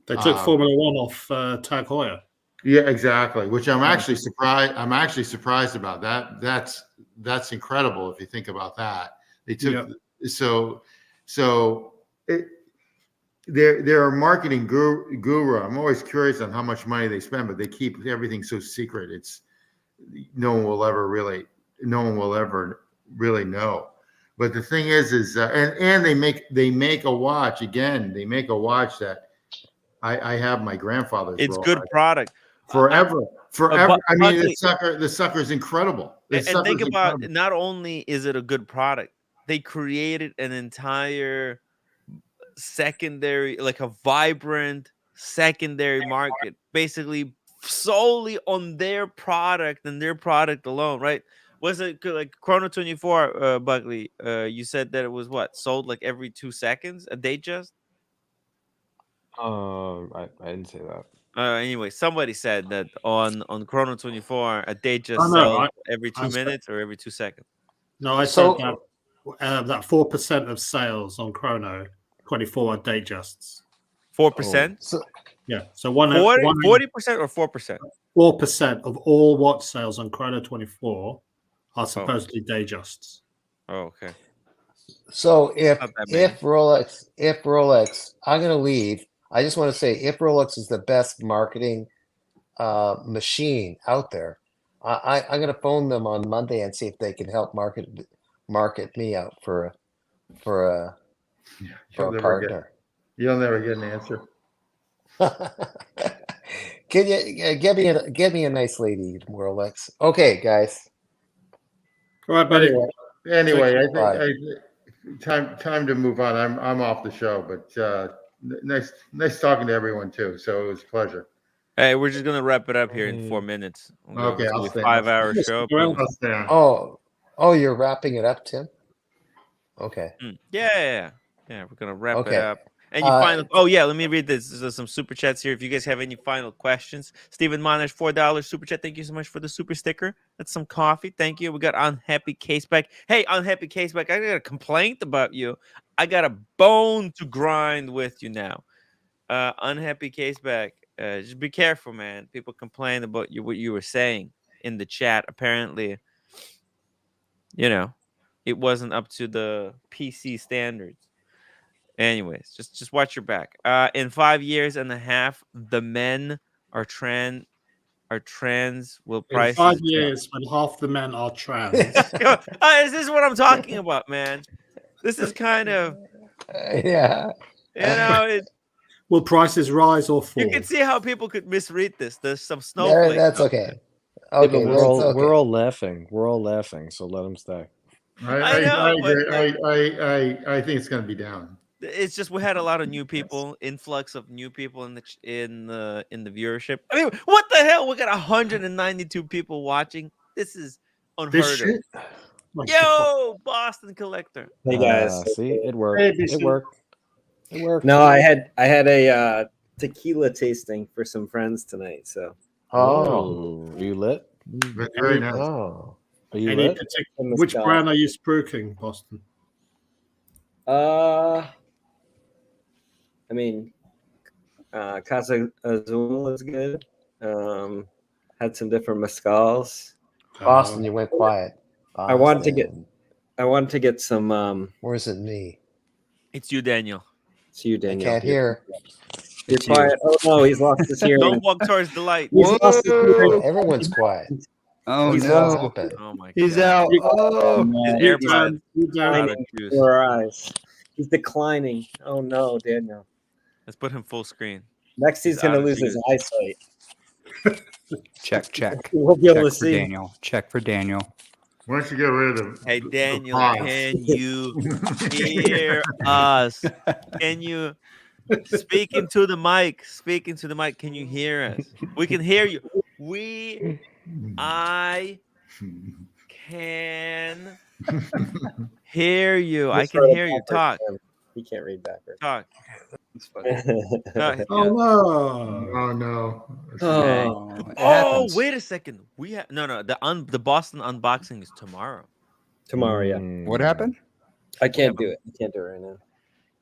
Speaker 8: They took Formula One off Tag Heuer.
Speaker 18: Yeah, exactly. Which I'm actually surprised. I'm actually surprised about that. That's incredible if you think about that. They took they're a marketing guru. I'm always curious on how much money they spend, but they keep everything so secret. It's no one will ever really know. But the thing is and they make a watch again. They make a watch that I have my grandfather's.
Speaker 1: It's
Speaker 18: Rolex.
Speaker 1: good product.
Speaker 18: Forever. I mean,
Speaker 1: Buckley,
Speaker 18: the sucker is incredible.
Speaker 1: And think about not only is it a good product, they created an entire secondary, like a vibrant secondary market, basically solely on their product and their product alone, right? Was it like Chrono 24, Buckley? You said that it was what sold like every 2 seconds a day, just.
Speaker 16: I didn't say that.
Speaker 1: Anyway, somebody said that on Chrono 24 a day just sells every 2 minutes or every 2 seconds.
Speaker 8: No, I said that 4% of sales on Chrono 24 are Datejusts.
Speaker 1: 4%?
Speaker 8: Yeah. So
Speaker 1: 40% or 4%?
Speaker 8: 4% of all watch sales on Chrono 24 are supposedly Datejusts.
Speaker 1: Oh, okay.
Speaker 10: So if Rolex, I'm going to leave. I just want to say, if Rolex is the best marketing machine out there, I'm going to phone them on Monday and see if they can help market me out for a partner.
Speaker 18: You'll never get an answer.
Speaker 10: Can you get me a nice lady, Rolex? Okay, guys.
Speaker 8: All right, buddy.
Speaker 18: Anyway, I think time to move on. I'm off the show, but nice talking to everyone too. So it was a pleasure.
Speaker 1: Hey, we're just gonna wrap it up here in 4 minutes.
Speaker 18: Okay,
Speaker 1: I'll stay. 5-hour show.
Speaker 10: Oh, you're wrapping it up, Tim? Okay.
Speaker 1: Yeah. We're gonna wrap it up. Any final? Oh yeah, let me read this. There's some super chats here. If you guys have any final questions, Stephen Monash, $4 super chat. Thank you so much for the super sticker. That's some coffee. Thank you. We got Unhappy Caseback. Hey, Unhappy Caseback, I got a complaint about you. I got a bone to grind with you now. Unhappy Caseback. Just be careful, man. People complain about what you were saying in the chat. Apparently, it wasn't up to the PC standards. Anyways, just watch your back. In 5 years and a half, the men are trans will price.
Speaker 8: In 5 years, when half the men are trans.
Speaker 1: This is what I'm talking about, man. This is kind of
Speaker 8: Will prices rise or fall?
Speaker 1: You can see how people could misread this. There's some snowflakes.
Speaker 10: That's okay.
Speaker 16: Yeah, but we're all laughing. We're all laughing, so let them stay.
Speaker 18: I think it's going to be down.
Speaker 1: It's just we had a lot of new people, influx of new people in the viewership. I mean, what the hell? We got 192 people watching. This is unheard of. Yo, Boston Collector.
Speaker 20: Hey guys,
Speaker 16: see, it worked. It worked. It worked.
Speaker 20: No, I had a tequila tasting for some friends tonight. So.
Speaker 16: Oh, are you lit?
Speaker 18: Very nice.
Speaker 16: Oh, are you
Speaker 8: Any
Speaker 16: lit?
Speaker 8: which brand are you spruiking, Boston?
Speaker 20: I mean, Casa Azul is good. Had some different mezcals.
Speaker 10: Boston, you went quiet. Boston.
Speaker 20: I wanted to get some.
Speaker 10: Or is it me?
Speaker 1: It's you, Daniel.
Speaker 20: It's you, Daniel.
Speaker 10: I can't hear.
Speaker 20: You're quiet. Oh no, he's lost his hearing.
Speaker 1: Don't walk towards the light.
Speaker 10: Everyone's quiet.
Speaker 20: Oh
Speaker 10: He's
Speaker 20: no!
Speaker 1: Oh my God.
Speaker 20: He's out. Oh,
Speaker 1: his AirPods out of juice.
Speaker 20: For our eyes. He's declining. Oh no, Daniel.
Speaker 1: Let's put him full screen.
Speaker 20: Next, he's going to lose his eyesight.
Speaker 17: Check.
Speaker 20: We'll be able
Speaker 17: Check
Speaker 20: to
Speaker 17: for
Speaker 20: see.
Speaker 17: Daniel. Check for Daniel.
Speaker 18: Why don't you get rid of
Speaker 1: Hey
Speaker 18: the
Speaker 1: Daniel,
Speaker 18: pause?
Speaker 1: can you hear us? Can you speak into the mic? Speak into the mic. Can you hear us? We can hear you. I can hear you. I
Speaker 20: Just
Speaker 1: can
Speaker 20: wrote it
Speaker 1: hear you.
Speaker 20: backwards,
Speaker 1: Talk.
Speaker 20: Tim. He can't read backwards.
Speaker 1: Talk.
Speaker 20: It's funny.
Speaker 8: Oh no!
Speaker 18: Oh no!
Speaker 20: Oh, it
Speaker 1: Oh,
Speaker 20: happens.
Speaker 1: wait a second. We have no. The Boston unboxing is tomorrow.
Speaker 20: Tomorrow, yeah.
Speaker 17: What happened?
Speaker 20: I can't do it. I can't do it right now.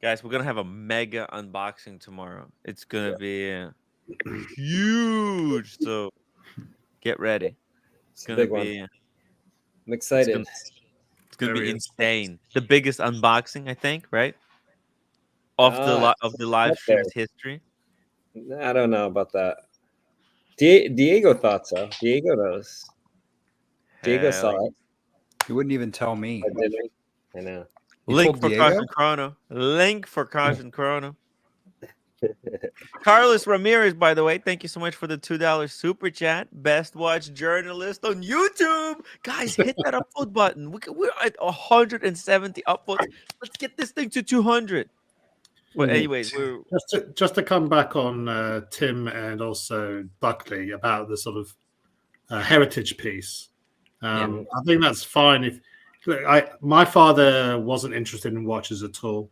Speaker 1: Guys, we're gonna have a mega unboxing tomorrow. It's gonna be huge. So get ready. It's
Speaker 20: a
Speaker 1: gonna
Speaker 20: big one.
Speaker 1: be.
Speaker 20: I'm excited.
Speaker 1: It's gonna be insane. The biggest unboxing, I think, right? Of the live
Speaker 20: up there.
Speaker 1: stream's history.
Speaker 20: I don't know about that. Diego thought so. Diego knows. Diego
Speaker 1: Hell
Speaker 20: saw it.
Speaker 17: You wouldn't even tell me.
Speaker 20: I know.
Speaker 17: You
Speaker 1: Link
Speaker 17: told
Speaker 1: for
Speaker 17: Diego?
Speaker 1: Caution Chrono. Link for Caution Chrono. Carlos Ramirez, by the way, thank you so much for the $2 super chat. Best watch journalist on YouTube. Guys, hit that upvote button. We're at 170 upvotes. Let's get this thing to 200. But anyways, we're
Speaker 8: Just to come back on Tim and also Buckley about the sort of heritage piece. I think that's fine. If my father wasn't interested in watches at all.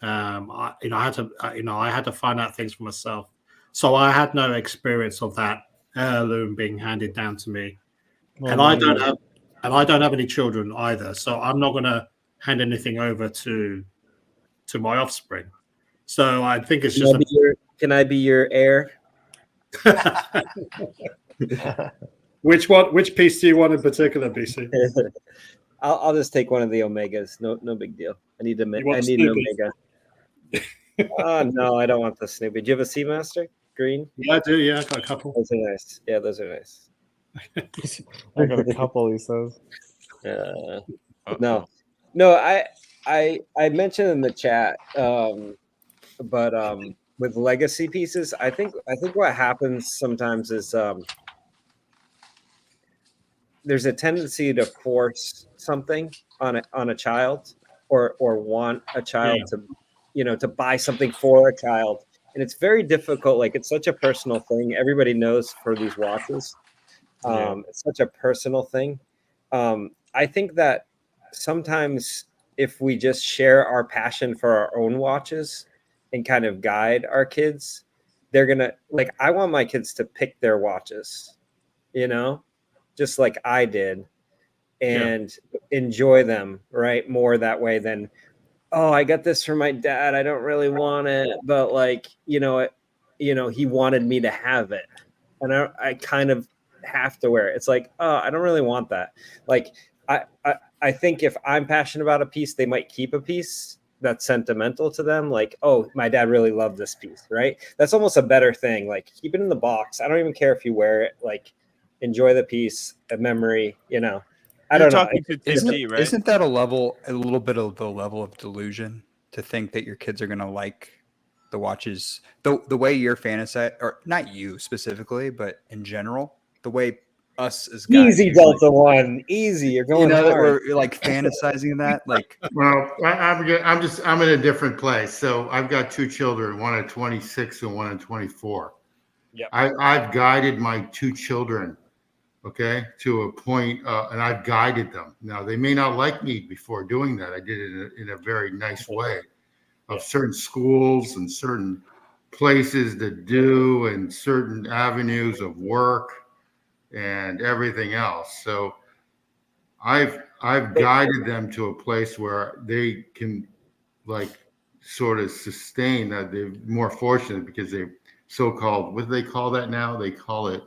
Speaker 8: I had to find out things for myself. So I had no experience of that heirloom being handed down to me, and I don't have any children either. So I'm not going to hand anything over to my offspring. So I think it's just.
Speaker 20: Can I be your heir?
Speaker 8: Which piece do you want in particular, BC?
Speaker 20: I'll just take one of the Omegas. No big deal. I need an
Speaker 8: Snoopy?
Speaker 20: Omega. No, I don't want the Snoopy. Do you have a Seamaster green?
Speaker 8: Yeah, I do. Yeah, I got a couple.
Speaker 20: Those are nice. Yeah, those are nice.
Speaker 6: I got a couple, he says.
Speaker 20: No. I mentioned in the chat, but with legacy pieces, I think what happens sometimes is there's a tendency to force something on a child or want a child to buy something for a child, and it's very difficult. Like, it's such a personal thing. Everybody knows for these watches, it's such a personal thing. I think that sometimes if we just share our passion for our own watches and kind of guide our kids, they're gonna, like, I want my kids to pick their watches, just like I did, and enjoy them, right? More that way than, oh, I got this for my dad, I don't really want it, but like, he wanted me to have it, and I kind of have to wear it. It's like, oh, I don't really want that. Like, I think if I'm passionate about a piece, they might keep a piece that's sentimental to them. Like, oh, my dad really loved this piece, right? That's almost a better thing. Like, keep it in the box. I don't even care if you wear it. Like, enjoy the piece, a memory, I don't know.
Speaker 17: Isn't that a little bit of the level of delusion to think that your kids are going to like the watches, the way you're fantasizing, or not you specifically, but in general, the way us as guys.
Speaker 20: Easy, Delta One. Easy. You're going
Speaker 17: that
Speaker 20: hard.
Speaker 17: we're like fantasizing that. Like,
Speaker 18: well, I'm in a different place. So I've got two children, one at 26 and one at 24.
Speaker 20: Yeah.
Speaker 18: I've guided my two children, okay, to a point, and I've guided them. Now, they may not like me before doing that. I did it in a very nice way, of certain schools and certain places to do and certain avenues of work and everything else. So I've guided them to a place where they can, like, sort of sustain that. They're more fortunate because they're so-called, what do they call that now? They call it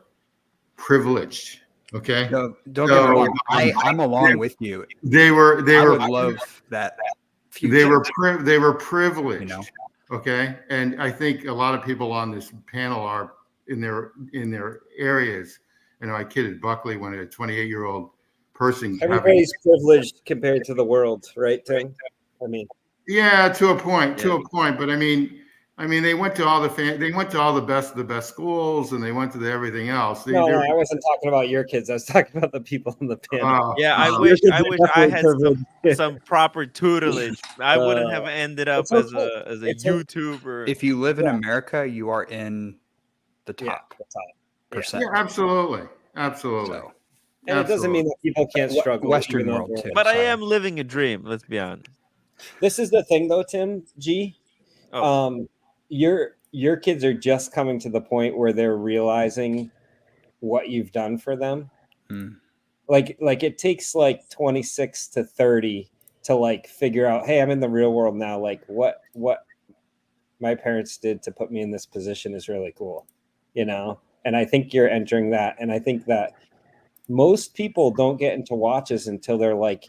Speaker 18: privileged. Okay.
Speaker 17: No, don't get me wrong. I'm along with you.
Speaker 18: I would
Speaker 17: love that.
Speaker 18: They were privileged. Okay. And I think a lot of people on this panel are in their areas. I kidded Buckley when a 28-year-old person.
Speaker 20: Everybody's privileged compared to the world, right, Ting? I mean,
Speaker 18: yeah, to a point. But I mean, I mean, they went to all the best of the best schools, and they went to everything else.
Speaker 20: No, I wasn't talking about your kids. I was talking about the people in the panel.
Speaker 1: Yeah, I wish I had some proper tutelage. I wouldn't have ended up
Speaker 20: it's
Speaker 1: as
Speaker 20: okay.
Speaker 1: a
Speaker 20: It's
Speaker 1: YouTuber.
Speaker 17: If you live in America, you are in the top percent.
Speaker 18: Yeah, absolutely.
Speaker 20: And it doesn't mean that people can't struggle.
Speaker 17: Western
Speaker 20: even though
Speaker 17: world
Speaker 20: they're-
Speaker 17: too.
Speaker 1: But I am living a dream. Let's be honest.
Speaker 20: This is the thing, though, Tim G.
Speaker 1: Oh.
Speaker 20: Your kids are just coming to the point where they're realizing what you've done for them. Like it takes like 26 to 30 to like figure out, hey, I'm in the real world now. Like what my parents did to put me in this position is really cool, you know? And I think you're entering that. And I think that most people don't get into watches until they're like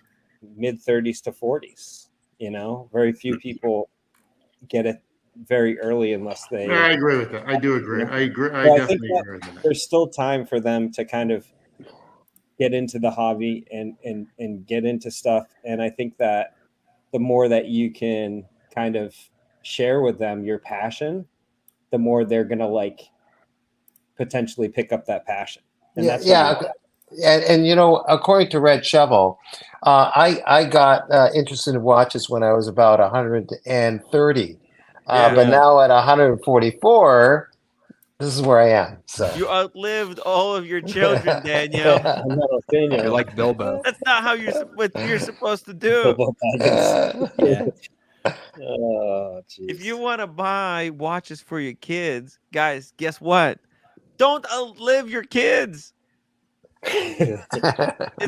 Speaker 20: mid 30s to 40s, you know? Very few people get it very early unless they...
Speaker 18: I agree with that. I do agree. I agree. I
Speaker 20: think
Speaker 18: definitely
Speaker 20: that
Speaker 18: agree with that.
Speaker 20: there's still time for them to kind of get into the hobby and get into stuff. And I think that the more that you can kind of share with them your passion, the more they're going to like potentially pick up that passion. And that's
Speaker 10: and you know, according to Red Shovel, I got interested in watches when I was about 130, but now at 144, this is where I am. So
Speaker 1: You outlived all of your children, Daniel.
Speaker 17: You're like Bilbo.
Speaker 1: That's not how what you're supposed to do. If you want to buy watches for your kids, guys, guess what? Don't outlive your kids. It's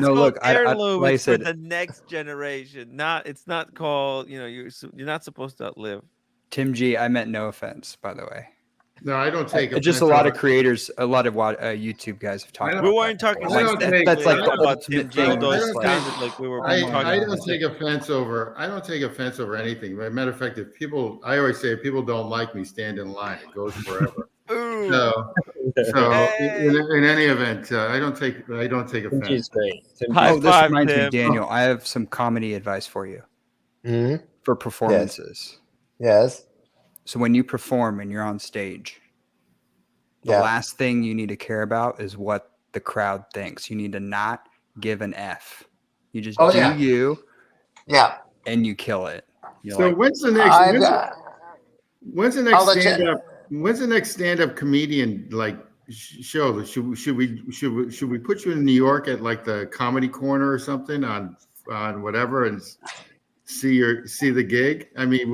Speaker 17: No,
Speaker 1: called
Speaker 17: look,
Speaker 1: heirloom.
Speaker 17: like I
Speaker 1: It's for
Speaker 17: said,
Speaker 1: the next generation. It's not called, you're not supposed to outlive.
Speaker 17: Tim G, I meant no offense, by the way.
Speaker 18: No, I don't take
Speaker 17: it. Just a lot of creators, a lot of YouTube guys have talked about
Speaker 1: We weren't
Speaker 17: that.
Speaker 1: talking
Speaker 17: that's like the
Speaker 1: about
Speaker 17: ultimate
Speaker 1: Tim G,
Speaker 17: thing.
Speaker 1: although it sounded like we were talking
Speaker 18: I don't
Speaker 1: about
Speaker 18: take offense over. I don't take offense over anything. As a matter of fact, I always say, if people don't like me, stand in line. It goes forever. So in any event, I don't take offense.
Speaker 20: He's great.
Speaker 17: Oh, this reminds me, Daniel. I have some comedy advice for you for performances.
Speaker 10: Yes.
Speaker 17: So when you perform and you're on stage, the last thing you need to care about is what the crowd thinks. You need to not give an F. You just you.
Speaker 10: Yeah.
Speaker 17: And you kill it. You're
Speaker 18: So
Speaker 17: like,
Speaker 18: when's the next stand-up comedian like show? Should we put you in New York at like the Comedy Corner or something on whatever and see the gig? I mean,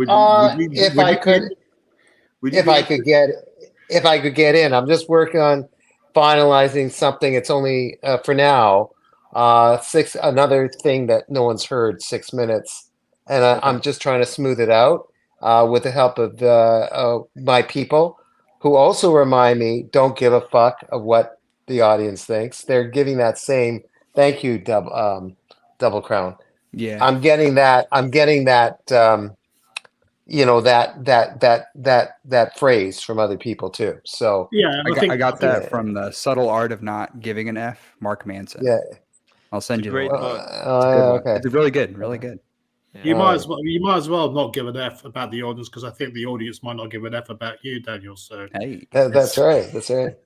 Speaker 18: if I could get in, I'm just working on finalizing something. It's only for now another thing that no one's heard, 6 minutes, and I'm just trying to smooth it out with the help of my people, who also remind me, don't give a fuck of what the audience thinks. They're giving that same thank you, Double Crown.
Speaker 17: Yeah,
Speaker 10: I'm getting that that phrase from other people too. So
Speaker 17: I got that from The Subtle Art of Not Giving an F, Mark Manson.
Speaker 10: Yeah,
Speaker 17: I'll send you the
Speaker 1: great
Speaker 17: link.
Speaker 1: book.
Speaker 17: It's a good one.
Speaker 10: Okay.
Speaker 17: It's really good, really good.
Speaker 8: You might as well not give an F about the audience, because I think the audience might not give an F about you, Daniel. So
Speaker 17: hey,
Speaker 10: that's right. That's right.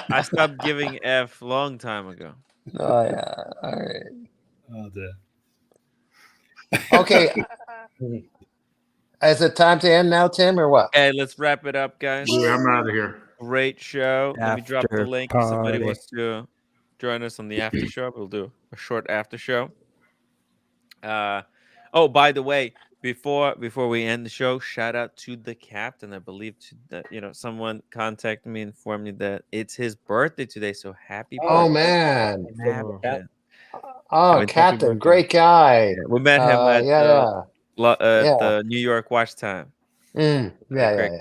Speaker 1: I stopped giving F long time ago.
Speaker 10: Oh yeah. All right.
Speaker 8: Oh dear.
Speaker 10: Okay. Is it time to end now, Tim, or what?
Speaker 1: Hey, let's wrap it up, guys.
Speaker 18: Yeah, I'm out of here.
Speaker 1: Great show. Let me drop the
Speaker 17: After
Speaker 1: link if somebody
Speaker 17: party.
Speaker 1: wants to join us on the after show. We'll do a short after show. Oh, by the way, before we end the show, shout out to the captain. I believe someone contacted me and informed me that it's his birthday today. So happy birthday!
Speaker 10: Oh man!
Speaker 1: Captain.
Speaker 10: Oh, Captain, great guy.
Speaker 1: Yeah, we met him at the New York Watch Time. Great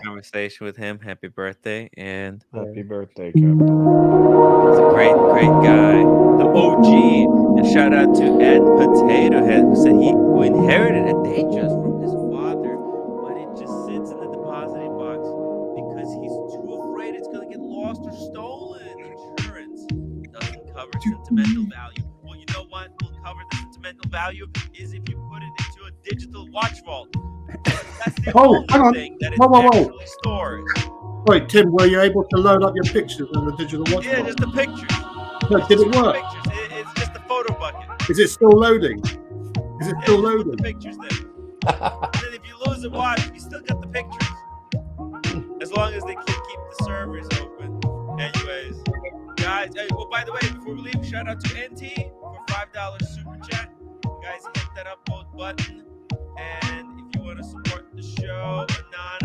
Speaker 1: conversation with him. Happy birthday, and
Speaker 6: happy birthday, Captain.
Speaker 1: He's a great guy, the OG. And shout out to Ed Potato Head, who said who inherited a Datejust from his father, but it just sits in the depositing box because he's too afraid it's gonna get lost or stolen. Insurance doesn't cover sentimental value. Well, you know what will cover the sentimental value is if you put it into a digital watch vault. That's the
Speaker 8: Oh, hang
Speaker 1: only
Speaker 8: on.
Speaker 1: thing that it
Speaker 8: Whoa.
Speaker 1: actually stores.
Speaker 8: Wait, Tim, were you able to load up your pictures in the digital watch?
Speaker 1: Yeah, just the pictures.
Speaker 8: No, did it work?
Speaker 1: Pictures. It's just a photo bucket.
Speaker 8: Is it still loading? Is it still
Speaker 1: Just put
Speaker 8: loading?
Speaker 1: the pictures there. And then if you lose a watch, you still got the pictures. As long as they keep the servers open. Anyways, guys. Well, by the way, before we leave, shout out to NT for $5 super chat. Guys, hit that upvote button. And if you want to support the show anonymously,